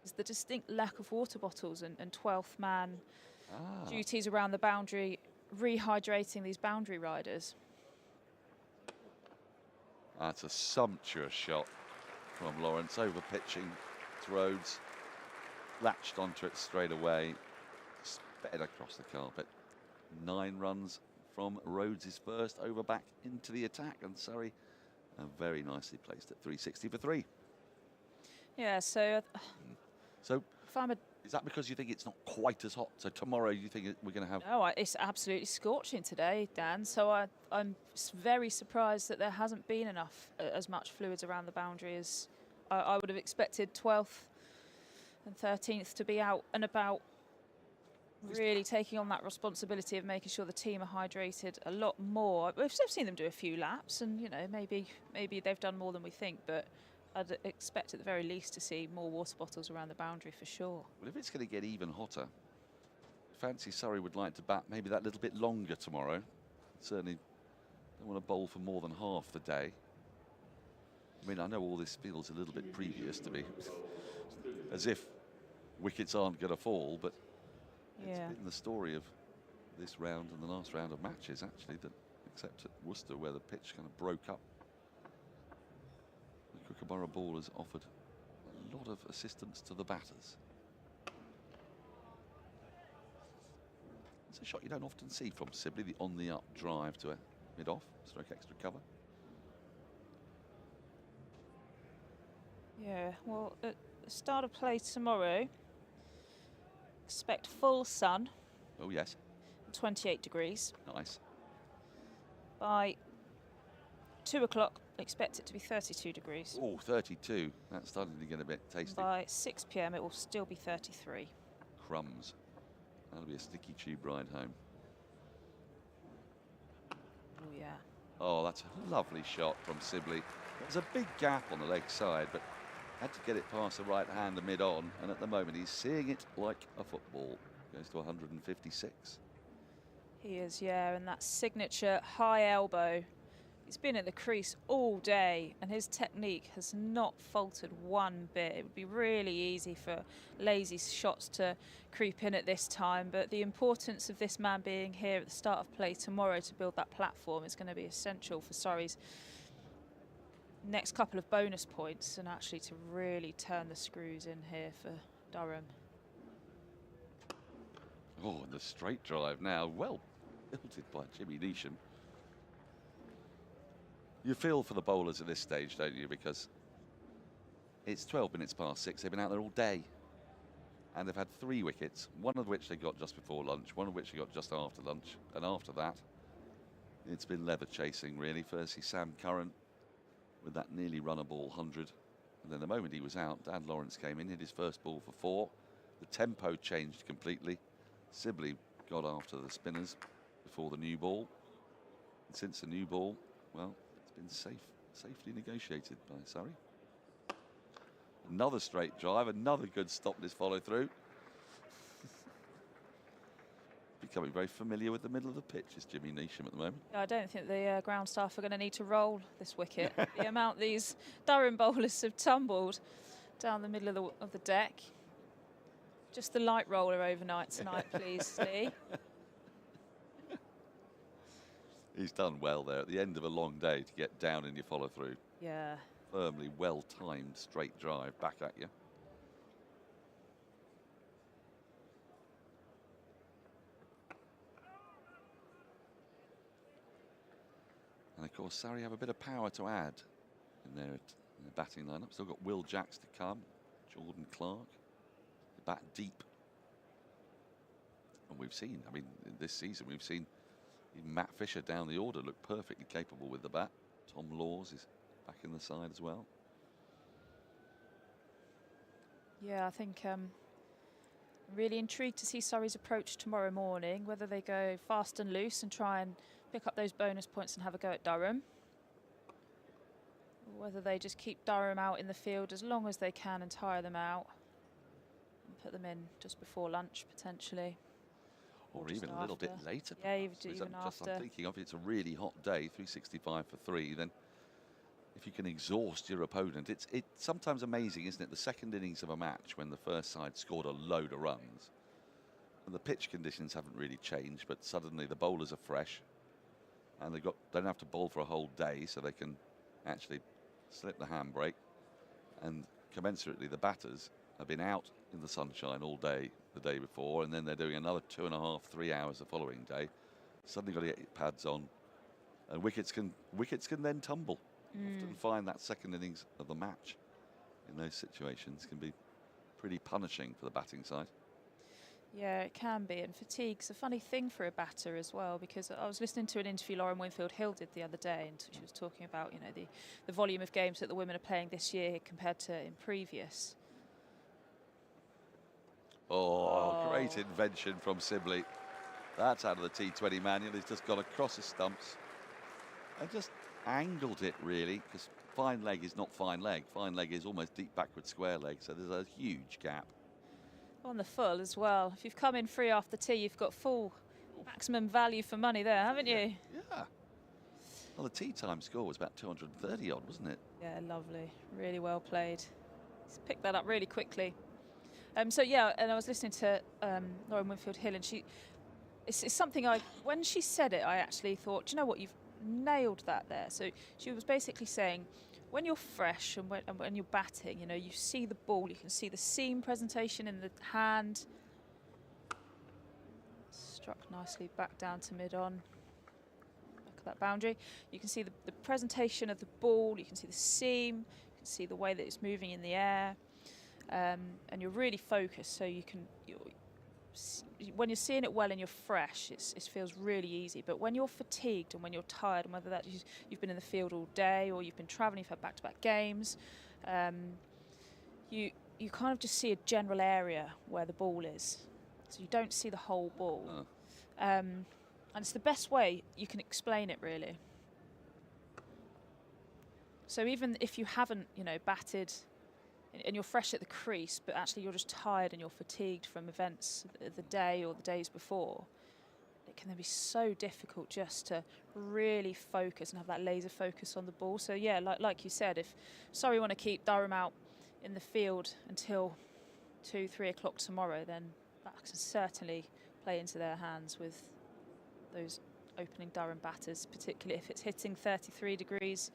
is the distinct lack of water bottles and 12th man duties around the boundary, rehydrating these boundary riders. That's a sumptuous shot from Lawrence, over pitching to Rhodes, latched onto it straight away, sped across the carpet. 9 runs from Rhodes' first over back into the attack, and Surrey very nicely placed at 360 for 3. Yeah, so if I'm is that because you think it's not quite as hot? So tomorrow you think we're going to have... No, it's absolutely scorching today, Dan. So I'm very surprised that there hasn't been as much fluids around the boundary as I would have expected. 12th and 13th to be out and about, really taking on that responsibility of making sure the team are hydrated a lot more. We've seen them do a few laps, and you know, maybe they've done more than we think, but I'd expect at the very least to see more water bottles around the boundary for sure. Well, if it's going to get even hotter, fancy Surrey would like to bat maybe that little bit longer tomorrow. Certainly don't want to bowl for more than half the day. I mean, I know all this feels a little bit previous to me, as if wickets aren't going to fall, but it's been the story of this round and the last round of matches, actually, that except at Worcester, where the pitch kind of broke up. The Kookaburra bowlers offered a lot of assistance to the batters. It's a shot you don't often see from Sibley, the on-the-up drive to a mid-off, stroke extra cover. Yeah, well, at the start of play tomorrow, expect full sun. Oh, yes. 28 degrees. Nice. By 2 o'clock, expect it to be 32 degrees. Oh, 32. That's starting to get a bit tasty. By 6 p.m, it will still be 33. Crumbs. That'll be a sticky tube ride home. Oh, yeah. Oh, that's a lovely shot from Sibley. There's a big gap on the leg side, but had to get it past the right hander mid-on, and at the moment he's seeing it like a football. Goes to 156. He is, yeah, and that signature high elbow. He's been at the crease all day, and his technique has not faltered one bit. It would be really easy for lazy shots to creep in at this time, but the importance of this man being here at the start of play tomorrow to build that platform is going to be essential for Surrey's next couple of bonus points, and actually to really turn the screws in here for Durham. Oh, and the straight drive now, well built by Jimmy Neesham. You feel for the bowlers at this stage, don't you? Because it's 12 minutes past 6. They've been out there all day. And they've had 3 wickets, one of which they got just before lunch, one of which they got just after lunch. And after that, It's been leather chasing, really. Firstly, Sam Curran with that nearly runnable 100. And then the moment he was out, Dan Lawrence came in, hit his first ball for 4. The tempo changed completely. Sibley got after the spinners before the new ball. And since the new ball, well, it's been safely negotiated by Surrey. Another straight drive, another good stopless follow through. Becoming very familiar with the middle of the pitch is Jimmy Neesham at the moment. I don't think the ground staff are going to need to roll this wicket. The amount these Durham bowlers have tumbled down the middle of the deck. Just the light roller overnight tonight, please, Lee. He's done well there at the end of a long day to get down in your follow through. Yeah. Firmly, well-timed straight drive back at you. And of course, Surrey have a bit of power to add in their batting lineup. Still got Will Jacks to come, Jordan Clark, they bat deep. And we've seen, I mean, this season we've seen even Matt Fisher down the order look perfectly capable with the bat. Tom Laws is back in the side as well. Yeah, I think really intrigued to see Surrey's approach tomorrow morning, whether they go fast and loose and try and pick up those bonus points and have a go at Durham, or whether they just keep Durham out in the field as long as they can and tire them out and put them in just before lunch potentially. Or even a little bit later. Yeah, even after. I'm thinking of it's a really hot day, 365 for 3, then if you can exhaust your opponent, it's sometimes amazing, isn't it? The second innings of a match when the first side scored a load of runs and the pitch conditions haven't really changed, but suddenly the bowlers are fresh and they don't have to bowl for a whole day, so they can actually slip the handbrake, and commensurately the batters have been out in the sunshine all day the day before, and then they're doing another 2.5, 3 hours the following day. Suddenly got to get your pads on, and wickets can then tumble. Often find that second innings of the match in those situations can be pretty punishing for the batting side. Yeah, it can be, and fatigue's a funny thing for a batter as well, because I was listening to an interview Lauren Winfield-Hill did the other day, and she was talking about, you know, the volume of games that the women are playing this year compared to in previous. Oh, great invention from Sibley. That's out of the T20 manual. He's just gone across the stumps and just angled it, really, because fine leg is not fine leg. Fine leg is almost deep backward square leg, so there's a huge gap. On the full as well. If you've come in free after tea, you've got full maximum value for money there, haven't you? Yeah. Well, the tea time score was about 230 odd, wasn't it? Yeah, lovely. Really well played. He's picked that up really quickly. So yeah, and I was listening to Lauren Winfield-Hill, and it's something when she said it, I actually thought, do you know what, you've nailed that there. So she was basically saying, when you're fresh and when you're batting, you know, you see the ball, you can see the seam presentation in the hand. Struck nicely back down to mid-on. Back of that boundary. You can see the presentation of the ball, you can see the seam, you can see the way that it's moving in the air. And you're really focused, so when you're seeing it well and you're fresh, it feels really easy. But when you're fatigued and when you're tired, and whether that you've been in the field all day or you've been travelling, you've had back-to-back games, you kind of just see a general area where the ball is, so you don't see the whole ball. And it's the best way you can explain it, really. So even if you haven't, you know, batted and you're fresh at the crease, but actually you're just tired and you're fatigued from events the day or the days before, it can then be so difficult just to really focus and have that laser focus on the ball. So yeah, like you said, if Surrey want to keep Durham out in the field until 2-3 o'clock tomorrow, then that can certainly play into their hands with those opening Durham batters, particularly if it's hitting 33 degrees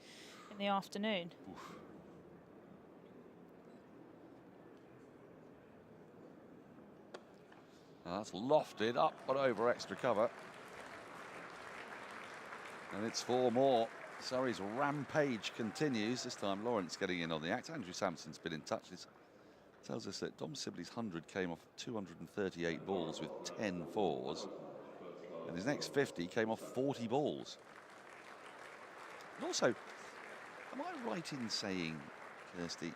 in the afternoon. Oof. That's lofted up but over extra cover. And it's 4 more. Surrey's rampage continues. This time Lawrence getting in on the act. Andrew Sampson's been in touch. This tells us that Dom Sibley's 100 came off 238 balls with 10 fours. And his next 50 came off 40 balls. And also, am I right in saying, Kirstie,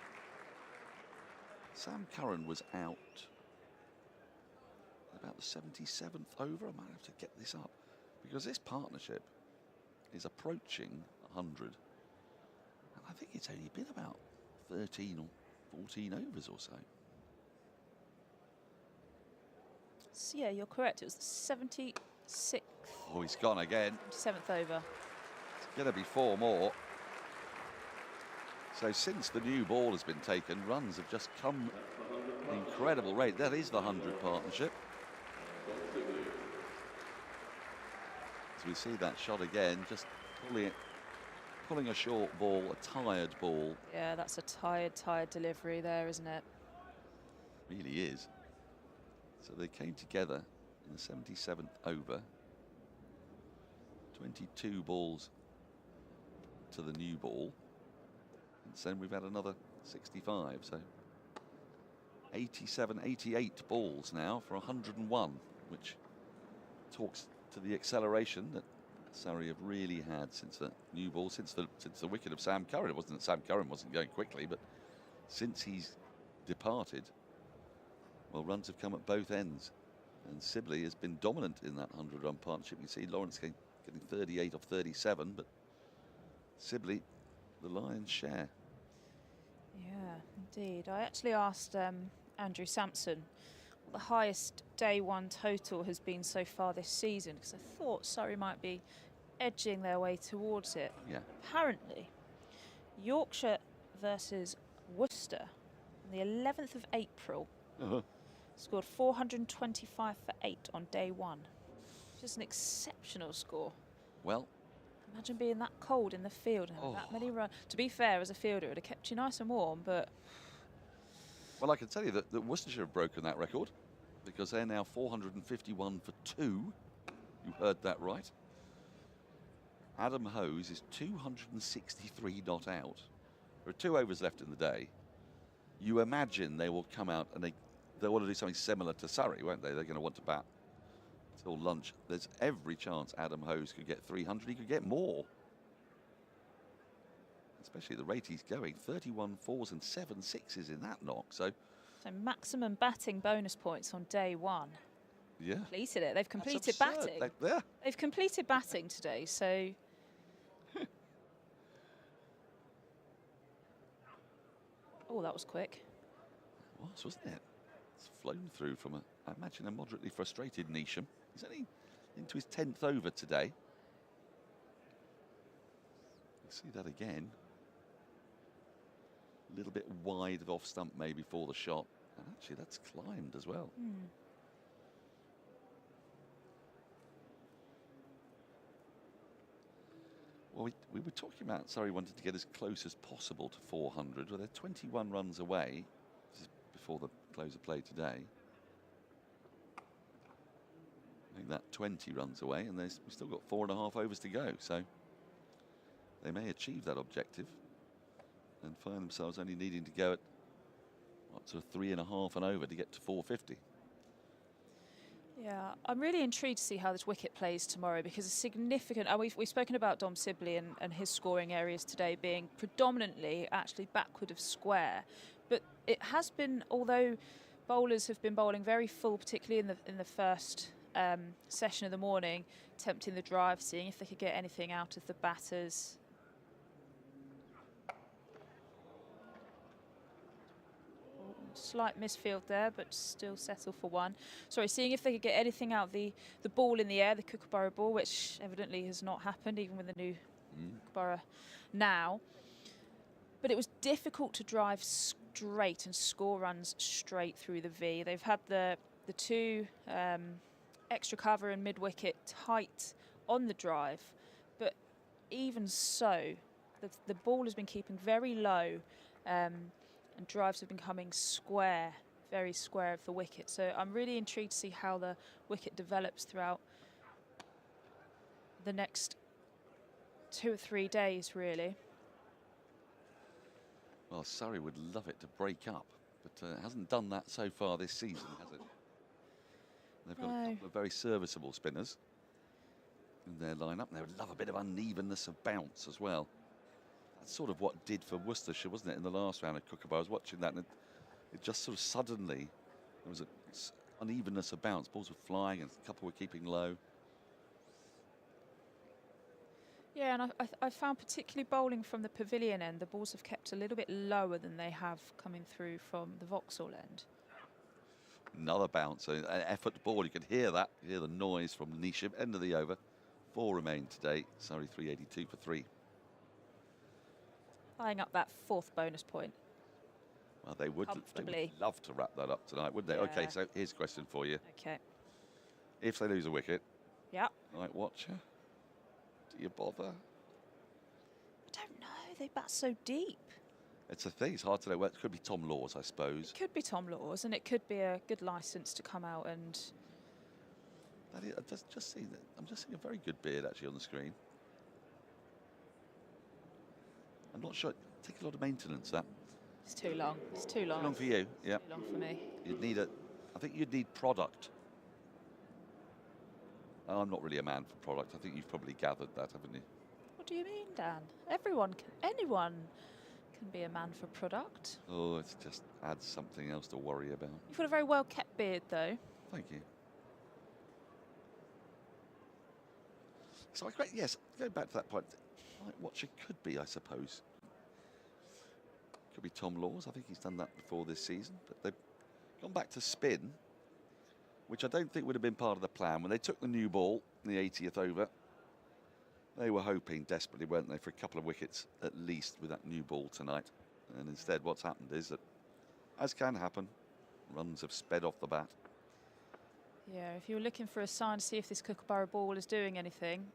Sam Curran was out about the 77th over? I might have to get this up, because this partnership is approaching 100. And I think it's only been about 13 or 14 overs or so. So yeah, you're correct. It was the 76th. Oh, he's gone again. 7th over. It's going to be 4 more. So since the new ball has been taken, runs have just come at an incredible rate. That is the 100 partnership. As we see that shot again, just pulling a short ball, a tired ball. Yeah, that's a tired delivery there, isn't it? Really is. So they came together in the 77th over. 22 balls to the new ball. And then we've had another 65, so 87, 88 balls now for 101, which talks to the acceleration that Surrey have really had since the new ball, since the wicket of Sam Curran. It wasn't that Sam Curran wasn't going quickly, but since he's departed, well, runs have come at both ends. And Sibley has been dominant in that 100-run partnership. You see Lawrence getting 38 off 37, but Sibley, the lion's share. Yeah, indeed. I actually asked Andrew Sampson what the highest day one total has been so far this season, because I thought Surrey might be edging their way towards it. Yeah. Apparently, Yorkshire versus Worcester on the 11th of April scored 425 for 8 on day one. Just an exceptional score. Well, imagine being that cold in the field and having that many runs. To be fair, as a fielder, it would have kept you nice and warm, but... Well, I can tell you that Worcestershire have broken that record, because they're now 451 for 2. You heard that right. Adam Hose is 263 not out. There are 2 overs left in the day. You imagine they will come out and they want to do something similar to Surrey, won't they? They're going to want to bat till lunch. There's every chance Adam Hose could get 300. He could get more. Especially the rate he's going, 31 4s and 7 6s in that knock. So maximum batting bonus points on day one. Yeah. Completed it. They've completed batting. They've completed batting today, so... Oh, that was quick. It was, wasn't it? It's flown through from, I imagine, a moderately frustrated Neesham. He's only into his 10th over today. You see that again. A little bit wide of off stump maybe for the shot. And actually, that's climbed as well. Well, we were talking about Surrey wanted to get as close as possible to 400. Well, they're 21 runs away. This is before the close of play today. I think that 20 runs away, and we've still got 4.5 overs to go. So they may achieve that objective and find themselves only needing to go at up to 3.5 and over to get to 450. Yeah, I'm really intrigued to see how this wicket plays tomorrow, because a significant... we've spoken about Dom Sibley and his scoring areas today being predominantly actually backward of square. But it has been, although bowlers have been bowling very full, particularly in the first session of the morning, attempting the drive, seeing if they could get anything out of the batters. Slight misfield there, but still settle for 1. Sorry, seeing if they could get anything out the ball in the air, the Kookaburra ball, which evidently has not happened, even with the new Kookaburra now. But it was difficult to drive straight and score runs straight through the V. They've had the 2 extra cover and mid-wicket tight on the drive, but even so, the ball has been keeping very low, and drives have been coming square, very square of the wicket. So I'm really intrigued to see how the wicket develops throughout the next 2 or 3 days, really. Well, Surrey would love it to break up, but it hasn't done that so far this season, has it? They've got a couple of very serviceable spinners in their lineup. They would love a bit of unevenness of bounce as well. That's sort of what did for Worcestershire, wasn't it, in the last round of Kookaburra? I was watching that, and it just sort of suddenly, there was an unevenness of bounce. Balls were flying, and a couple were keeping low. Yeah, and I found particularly bowling from the pavilion end, the balls have kept a little bit lower than they have coming through from the Vauxhall end. Another bounce, an effort ball. You could hear that, hear the noise from Nisham, end of the over. 4 remain today. Surrey 382 for 3. Tying up that 4th bonus point. Well, they would love to wrap that up tonight, wouldn't they? Yeah. Okay, so here's a question for you. Okay. If they lose a wicket, Yep. watcher, do you bother? I don't know, they bat so deep. It's a thing, it's hard to know. Well, it could be Tom Laws, I suppose. It could be Tom Laws, and it could be a good licence to come out and... That is, I'm just seeing a very good beard actually on the screen. I'm not sure. Take a lot of maintenance, that. It's too long. It's too long. Too long for you, yeah. Too long for me. You'd need I think you'd need product. I'm not really a man for product. I think you've probably gathered that, haven't you? What do you mean, Dan? Anyone can be a man for product. Oh, it's just adds something else to worry about. You've got a very well-kept beard, though. Thank you. So, yes, going back to that point, watcher could be, I suppose. Could be Tom Laws. I think he's done that before this season. But they've gone back to spin, which I don't think would have been part of the plan. When they took the new ball in the 80th over, they were hoping desperately, weren't they, for a couple of wickets at least with that new ball tonight. And instead what's happened is that, as can happen, runs have sped off the bat. Yeah, if you were looking for a sign to see if this Kookaburra ball is doing anything,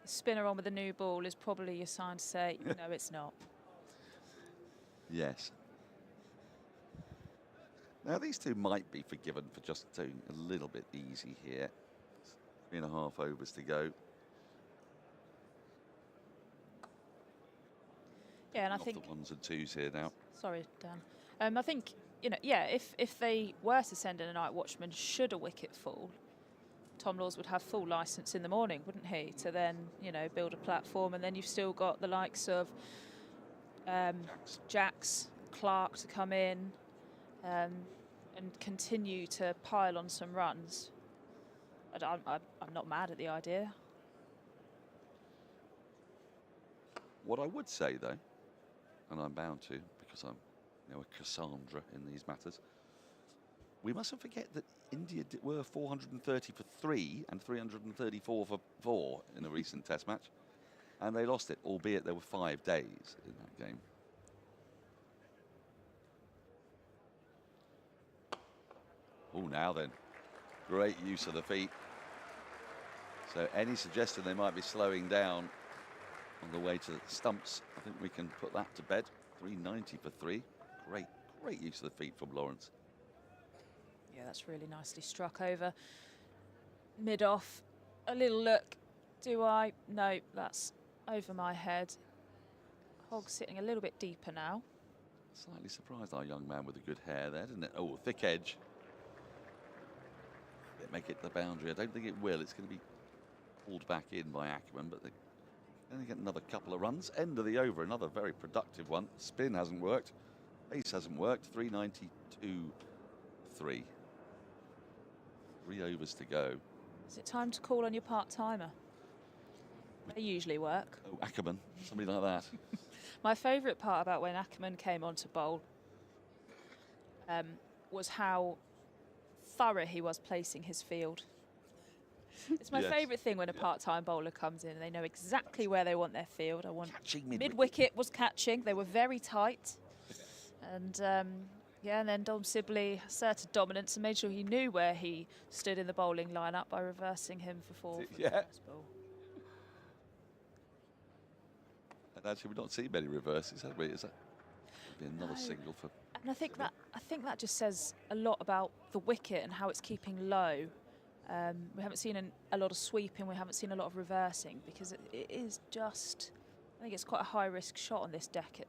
the spinner on with the new ball is probably your sign to say, no, it's not. Yes. Now, these two might be forgiven for just doing a little bit easy here. 3.5 overs to go. Yeah, and I Off think... the ones and twos here now. Sorry, Dan. I think, if they were to send in a night watchman, should a wicket fall, Tom Laws would have full licence in the morning, wouldn't he? To then, build a platform, and then you've still got the likes of Jacks, Clark to come in and continue to pile on some runs. I'm not mad at the idea. What I would say, though, and I'm bound to, because I'm a Cassandra in these matters, we mustn't forget that India were 430 for 3 and 334 for 4 in a recent Test match, and they lost it, albeit there were 5 days in that game. Oh, now then, great use of the feet. So any suggestion they might be slowing down on the way to Stumps, I think we can put that to bed. 390 for 3. Great use of the feet from Lawrence. Yeah, that's really nicely struck over. Mid-off, a little look. Do I? No, that's over my head. Hogg's sitting a little bit deeper now. Slightly surprised our young man with the good hair there, didn't it? Oh, thick edge. They make it the boundary. I don't think it will. It's going to be pulled back in by Ackerman, but they're going to get another couple of runs. End of the over, another very productive one. Spin hasn't worked. Pace hasn't worked. 392 3. 3 overs to go. Is it time to call on your part-timer? They usually work. Oh, Ackerman, somebody like that. My favourite part about when Ackerman came on to bowl was how thorough he was placing his field. It's my favourite thing when a part-time bowler comes in and they know exactly where they want their field. I want mid-wicket was catching. They were very tight. And and then Dom Sibley asserted dominance and made sure he knew where he stood in the bowling lineup by reversing him for 4 for the first ball. And actually, we've not seen many reverses, have we? Is that be another single for? And I think that just says a lot about the wicket and how it's keeping low. We haven't seen a lot of sweeping. We haven't seen a lot of reversing because it is just. I think it's quite a high-risk shot on this deck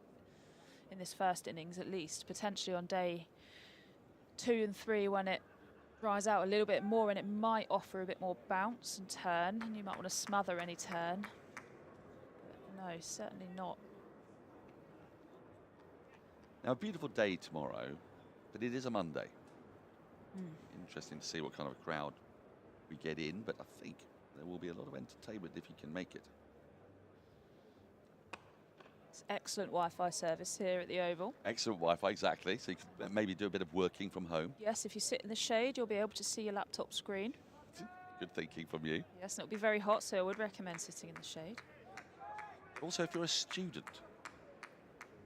in this first innings, at least. Potentially on day 2 and 3 when it rise out a little bit more, and it might offer a bit more bounce and turn, and you might want to smother any turn. But no, certainly not. Now, a beautiful day tomorrow, but it is a Monday. Interesting to see what kind of a crowd we get in, but I think there will be a lot of entertainment if you can make it. It's excellent Wi-Fi service here at the Oval. Excellent Wi-Fi, exactly. So you can maybe do a bit of working from home. Yes, if you sit in the shade, you'll be able to see your laptop screen. Good thinking from you. Yes, and it'll be very hot, so I would recommend sitting in the shade. Also, if you're a student,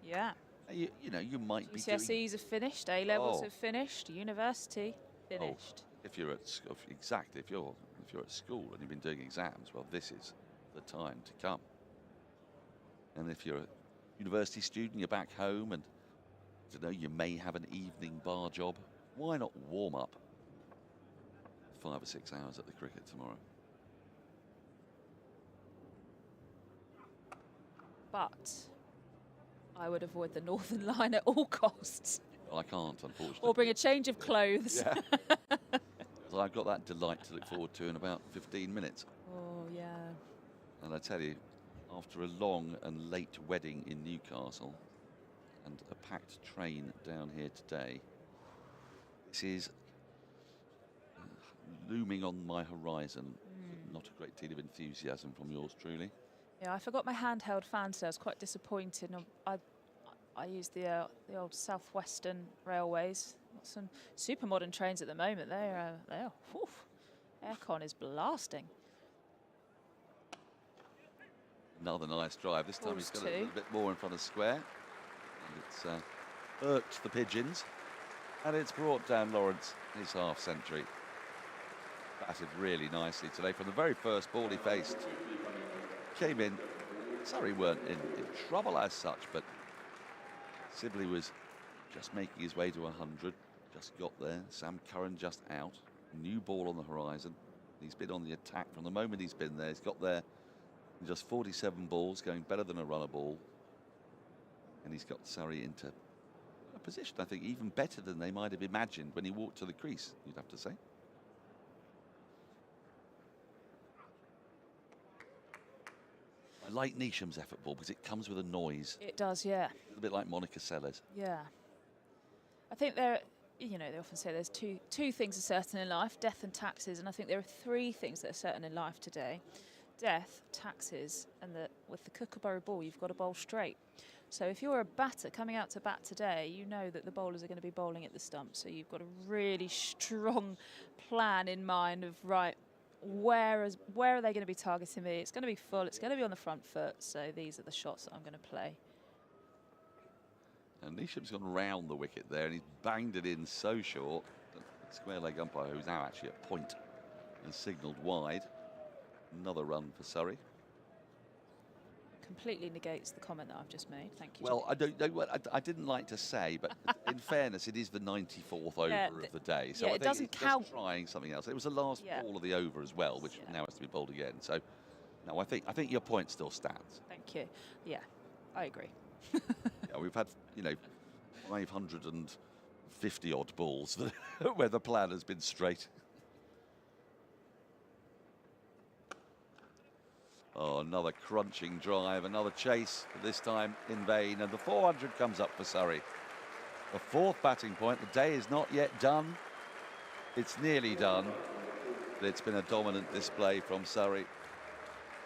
Yeah. you know, you might be GCSEs doing... have finished, A-levels Oh. have finished, university finished. If you're at exactly, if you're at school and you've been doing exams, well, this is the time to come. And if you're a university student, you're back home, and I don't know, you may have an evening bar job. Why not warm up 5 or 6 hours at the cricket tomorrow? But I would avoid the Northern Line at all costs. Well, I can't, unfortunately. Or bring a change of clothes. Yeah. 'Cause I've got that delight to look forward to in about 15 minutes. Oh, yeah. And I tell you, after a long and late wedding in Newcastle and a packed train down here today, this is looming on my horizon. Not a great deal of enthusiasm from yours truly. Yeah, I forgot my handheld fan, so I was quite disappointed. I used the old Southwestern Railways. Got some super modern trains at the moment. They're aircon is blasting. Another nice drive. This time Balls he's got a two. little bit more in front of square. And it's irked the pigeons. And it's brought down Lawrence his half century. Batted really nicely today. From the very first ball he faced, came in. Surrey weren't in trouble as such, but Sibley was just making his way to 100. Just got there. Sam Curran just out. New ball on the horizon. He's been on the attack from the moment he's been there. He's got there in just 47 balls, going better than a runner ball. And he's got Surrey into a position, I think, even better than they might have imagined when he walked to the crease, you'd have to say. I like Neesham's effort ball because it comes with a noise. It does, yeah. A little bit like Monica Seles. Yeah. I think there, you know, they often say there's two things are certain in life, death and taxes, and I think there are 3 things that are certain in life today. Death, taxes, and that with the Kookaburra ball, you've got to bowl straight. So if you're a batter coming out to bat today, you know that the bowlers are going to be bowling at the stump. So you've got a really strong plan in mind of, right, where are they going to be targeting me? It's going to be full, it's going to be on the front foot. So these are the shots that I'm going to play. And Neesham's gone round the wicket there, and he's banged it in so short. The square leg umpire, who's now actually at point, has signalled wide. Another run for Surrey. Completely negates the comment that I've just made. Thank you. Well, I don't know what I didn't like to say, but in fairness, it is the 94th over of the day, so yeah, I it think doesn't it's count. just trying something else. It was the last ball of the over as well, which now has to be bowled again. So, no, I think your point still stands. Thank you. Yeah, I agree. Yeah, we've had 550 odd balls where the plan has been straight. Oh, another crunching drive, another chase, this time in vain, and the 400 comes up for Surrey. The 4th batting point. The day is not yet done. It's nearly done, but it's been a dominant display from Surrey.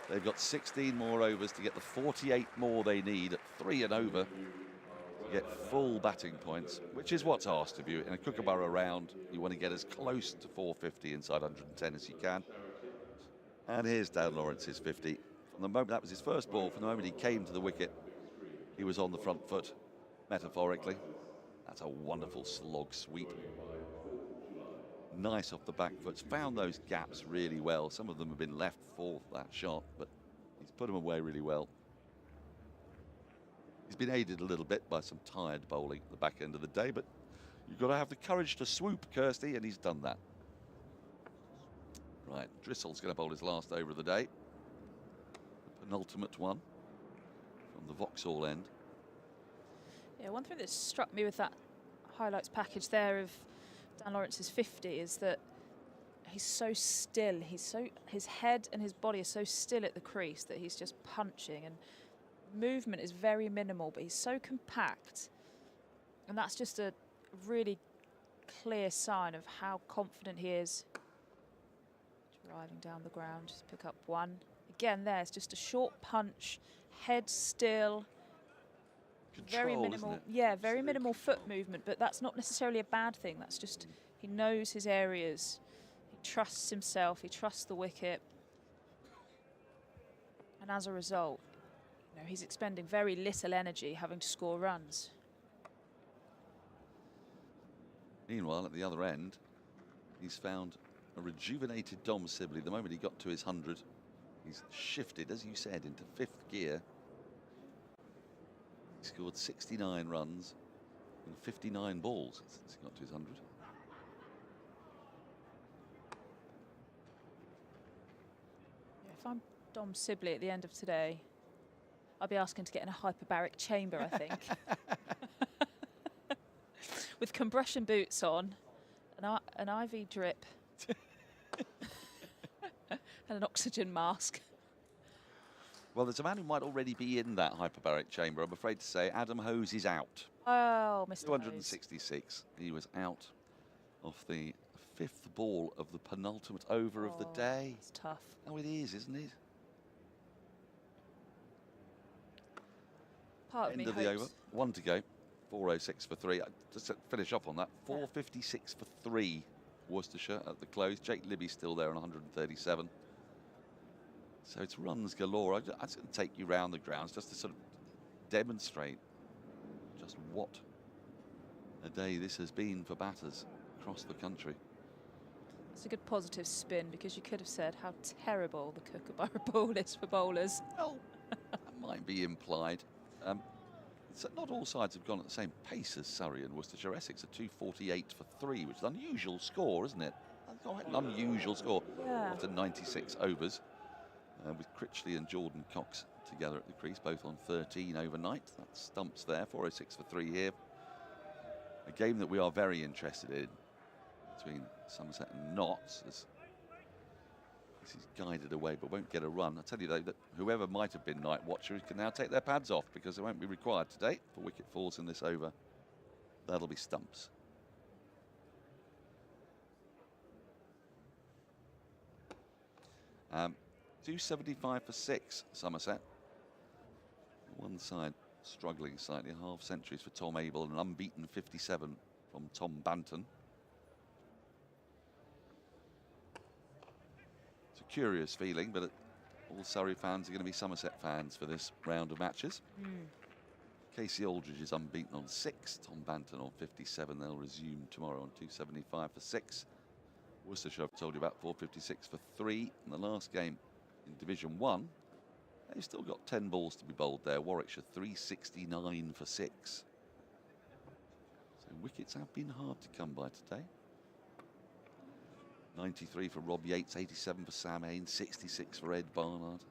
They've got 16 more overs to get the 48 more they need at 3 and over to get full batting points, which is what's asked of you. In a Kookaburra round, you want to get as close to 450 inside 110 as you can. And here's Dan Lawrence's 50. From the moment that was his first ball, from the moment he came to the wicket, he was on the front foot, metaphorically. That's a wonderful slog sweep. Nice off the back foot. Found those gaps really well. Some of them have been left for that shot, but he's put them away really well. He's been aided a little bit by some tired bowling at the back end of the day, but you've got to have the courage to swoop, Kirstie, and he's done that. Right, Drissell's going to bowl his last over of the day. The penultimate one from the Vauxhall end. Yeah, one thing that struck me with that highlights package there of Dan Lawrence's 50 is that he's so still. His head and his body are so still at the crease that he's just punching, and movement is very minimal, but he's so compact. And that's just a really clear sign of how confident he is. Driving down the ground, just pick up one. Again, there's just a short punch, head still. Very minimal, yeah, very minimal foot movement, but that's not necessarily a bad thing. That's just, he knows his areas. He trusts himself, he trusts the wicket. And as a result, you know, he's expending very little energy having to score runs. Meanwhile, at the other end, he's found a rejuvenated Dom Sibley. The moment he got to his 100, he's shifted, as you said, into 5th gear. He scored 69 runs and 59 balls since he got to his 100. Yeah, if I'm Dom Sibley at the end of today, I'll be asking to get in a hyperbaric chamber, I think. With compression boots on, an IV drip, and an oxygen mask. Well, there's a man who might already be in that hyperbaric chamber, I'm afraid to say. Adam Hose is out. Oh, Mr. 266. He was out off the 5th ball of the penultimate over of the day. It's tough. Oh, it is, isn't it? Part of me End of the hopes. over. 1 to go. 406 for 3. Just to finish off on that, 456 for 3. Worcestershire at the close. Jake Libby's still there on 137. So it's runs galore. I'm just going to take you round the grounds just to sort of demonstrate just what a day this has been for batters across the country. It's a good positive spin, because you could have said how terrible the Kookaburra ball is for bowlers. Well, that might be implied. So not all sides have gone at the same pace as Surrey and Worcestershire. Essex are 248 for 3, which is an unusual score, isn't it? Quite an unusual score after 96 overs. With Critchley and Jordan Cox together at the crease, both on 13 overnight. That's Stumps there, 406 for 3 here. A game that we are very interested in between Somerset and Notts, as this is guided away but won't get a run. I tell you though that whoever might have been night watchers can now take their pads off, because they won't be required today for wicket falls in this over. That'll be Stumps. Um, 275 for 6, Somerset. One side struggling slightly, half centuries for Tom Abel and an unbeaten 57 from Tom Banton. It's a curious feeling, but all Surrey fans are going to be Somerset fans for this round of matches. Casey Aldridge is unbeaten on 6, Tom Banton on 57. They'll resume tomorrow on 275 for 6. Worcestershire, I've told you about, 456 for 3 in the last game. In Division 1, they've still got 10 balls to be bowled there. Warwickshire 369 for 6. So wickets have been hard to come by today. 93 for Rob Yates, 87 for Sam Hain, 66 for Ed Barnard.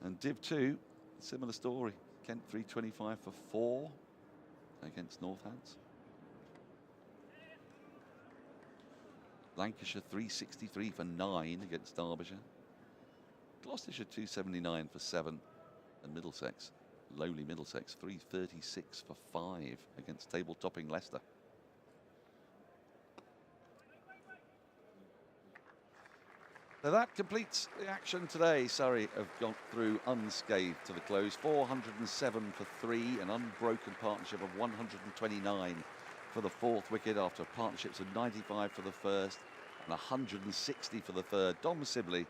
And Div 2, similar story. Kent 325 for 4 against Northants. Lancashire 363 for 9 against Derbyshire. Gloucestershire 279 for 7. And Middlesex, lowly Middlesex, 336 for 5 against table-topping Leicester. So that completes the action today. Surrey have gone through unscathed to the close. 407 for 3, an unbroken partnership of 129 for the 4th wicket after partnerships of 95 for the 1st and 160 for the 3rd. Dom Sibley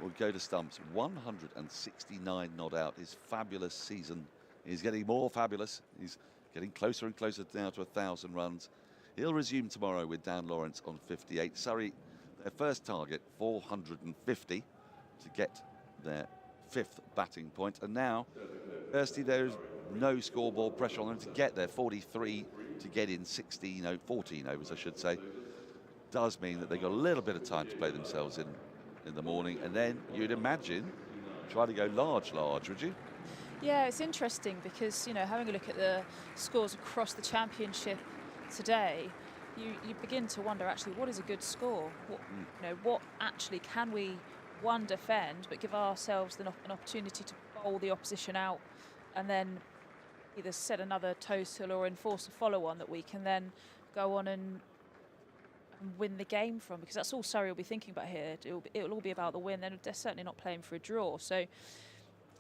will go to Stumps, 169 not out. His fabulous season is getting more fabulous. He's getting closer and closer now to 1,000 runs. He'll resume tomorrow with Dan Lawrence on 58. Surrey, their first target, 450 to get their 5th batting point. And now, Kirstie, there's no scoreboard pressure on them to get there. 43 to get in 14 overs, I should say. Does mean that they've got a little bit of time to play themselves in the morning. And then you'd imagine try to go large, would you? Yeah, it's interesting because, you know, having a look at the scores across the championship today, you begin to wonder actually what is a good score? What actually can we, one, defend, but give ourselves an opportunity to bowl the opposition out and then either set another total or enforce a follow-on that we can then go on and win the game from, because that's all Surrey will be thinking about here. It'll all be about the win. They're certainly not playing for a draw. So,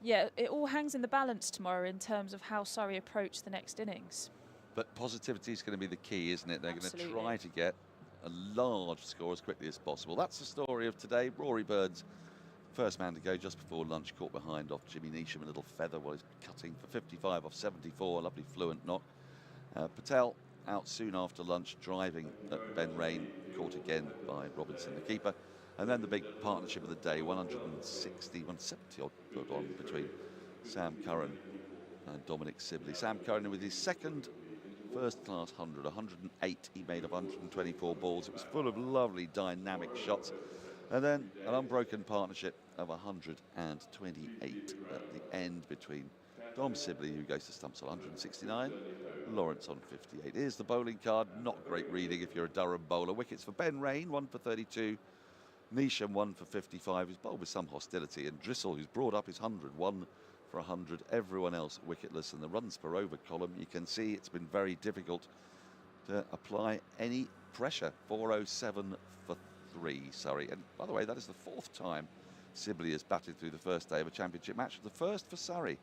yeah, it all hangs in the balance tomorrow in terms of how Surrey approach the next innings. But positivity is going to be the key, isn't it? They're Absolutely. going to try to get a large score as quickly as possible. That's the story of today. Rory Burns, first man to go just before lunch, caught behind off Jimmy Neesham, a little feather while he's cutting for 55 off 74, a lovely fluent knock. Patel out soon after lunch, driving at Ben Rain, caught again by Robinson, the keeper. And then the big partnership of the day, 170 odd on between Sam Curran and Dominic Sibley. Sam Curran with his second first-class 108. He made up 124 balls. It was full of lovely dynamic shots. And then an unbroken partnership of 128 at the end between Dom Sibley, who goes to Stumps on 169, Lawrence on 58. Here's the bowling card. Not great reading if you're a Durham bowler. Wickets for Ben Rain, 1 for 32. Neesham, 1 for 55. He's bowled with some hostility. And Driscoll, who's brought up his 100, 1 for 100. Everyone else wicketless. And the runs per over column, you can see it's been very difficult to apply any pressure. 407 for 3, Surrey. And by the way, that is the 4th time Sibley has batted through the first day of a championship match. The first for Surrey.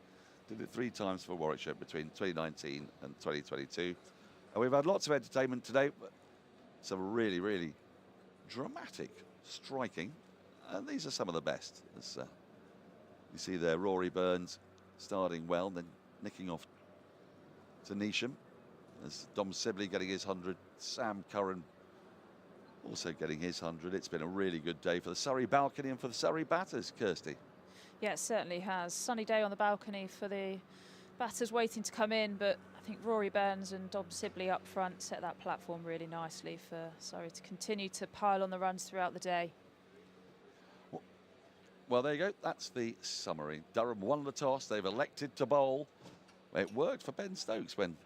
Did it 3 times for Warwickshire between 2019 and 2022. And we've had lots of entertainment today. Some really, really dramatic striking. And these are some of the best. As you see there, Rory Burns starting well, then nicking off to Neesham. There's Dom Sibley getting his 100. Sam Curran also getting his 100. It's been a really good day for the Surrey balcony and for the Surrey batters, Kirstie. Yeah, it certainly has. Sunny day on the balcony for the batters waiting to come in, but I think Rory Burns and Dom Sibley up front set that platform really nicely for Surrey to continue to pile on the runs throughout the day. Well, there you go. That's the summary. Durham won the toss. They've elected to bowl. It worked for Ben Stokes when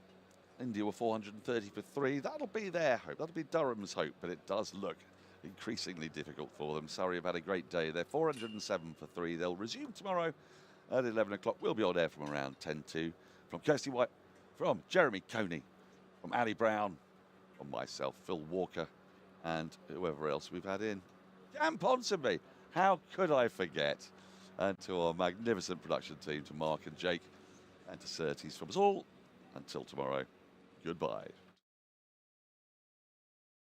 India were 430 for 3. That'll be their hope. That'll be Durham's hope, but it does look increasingly difficult for them. Surrey have had a great day. They're 407 for 3. They'll resume tomorrow at 11 o'clock. We'll be on air from around 10 to. From Kirstie White, from Jeremy Coney, from Ali Brown, from myself, Phil Walker, and whoever else we've had in. Dan Ponsonby, how could I forget? And to our magnificent production team, to Mark and Jake, and to Surtees from us all. Until tomorrow, goodbye.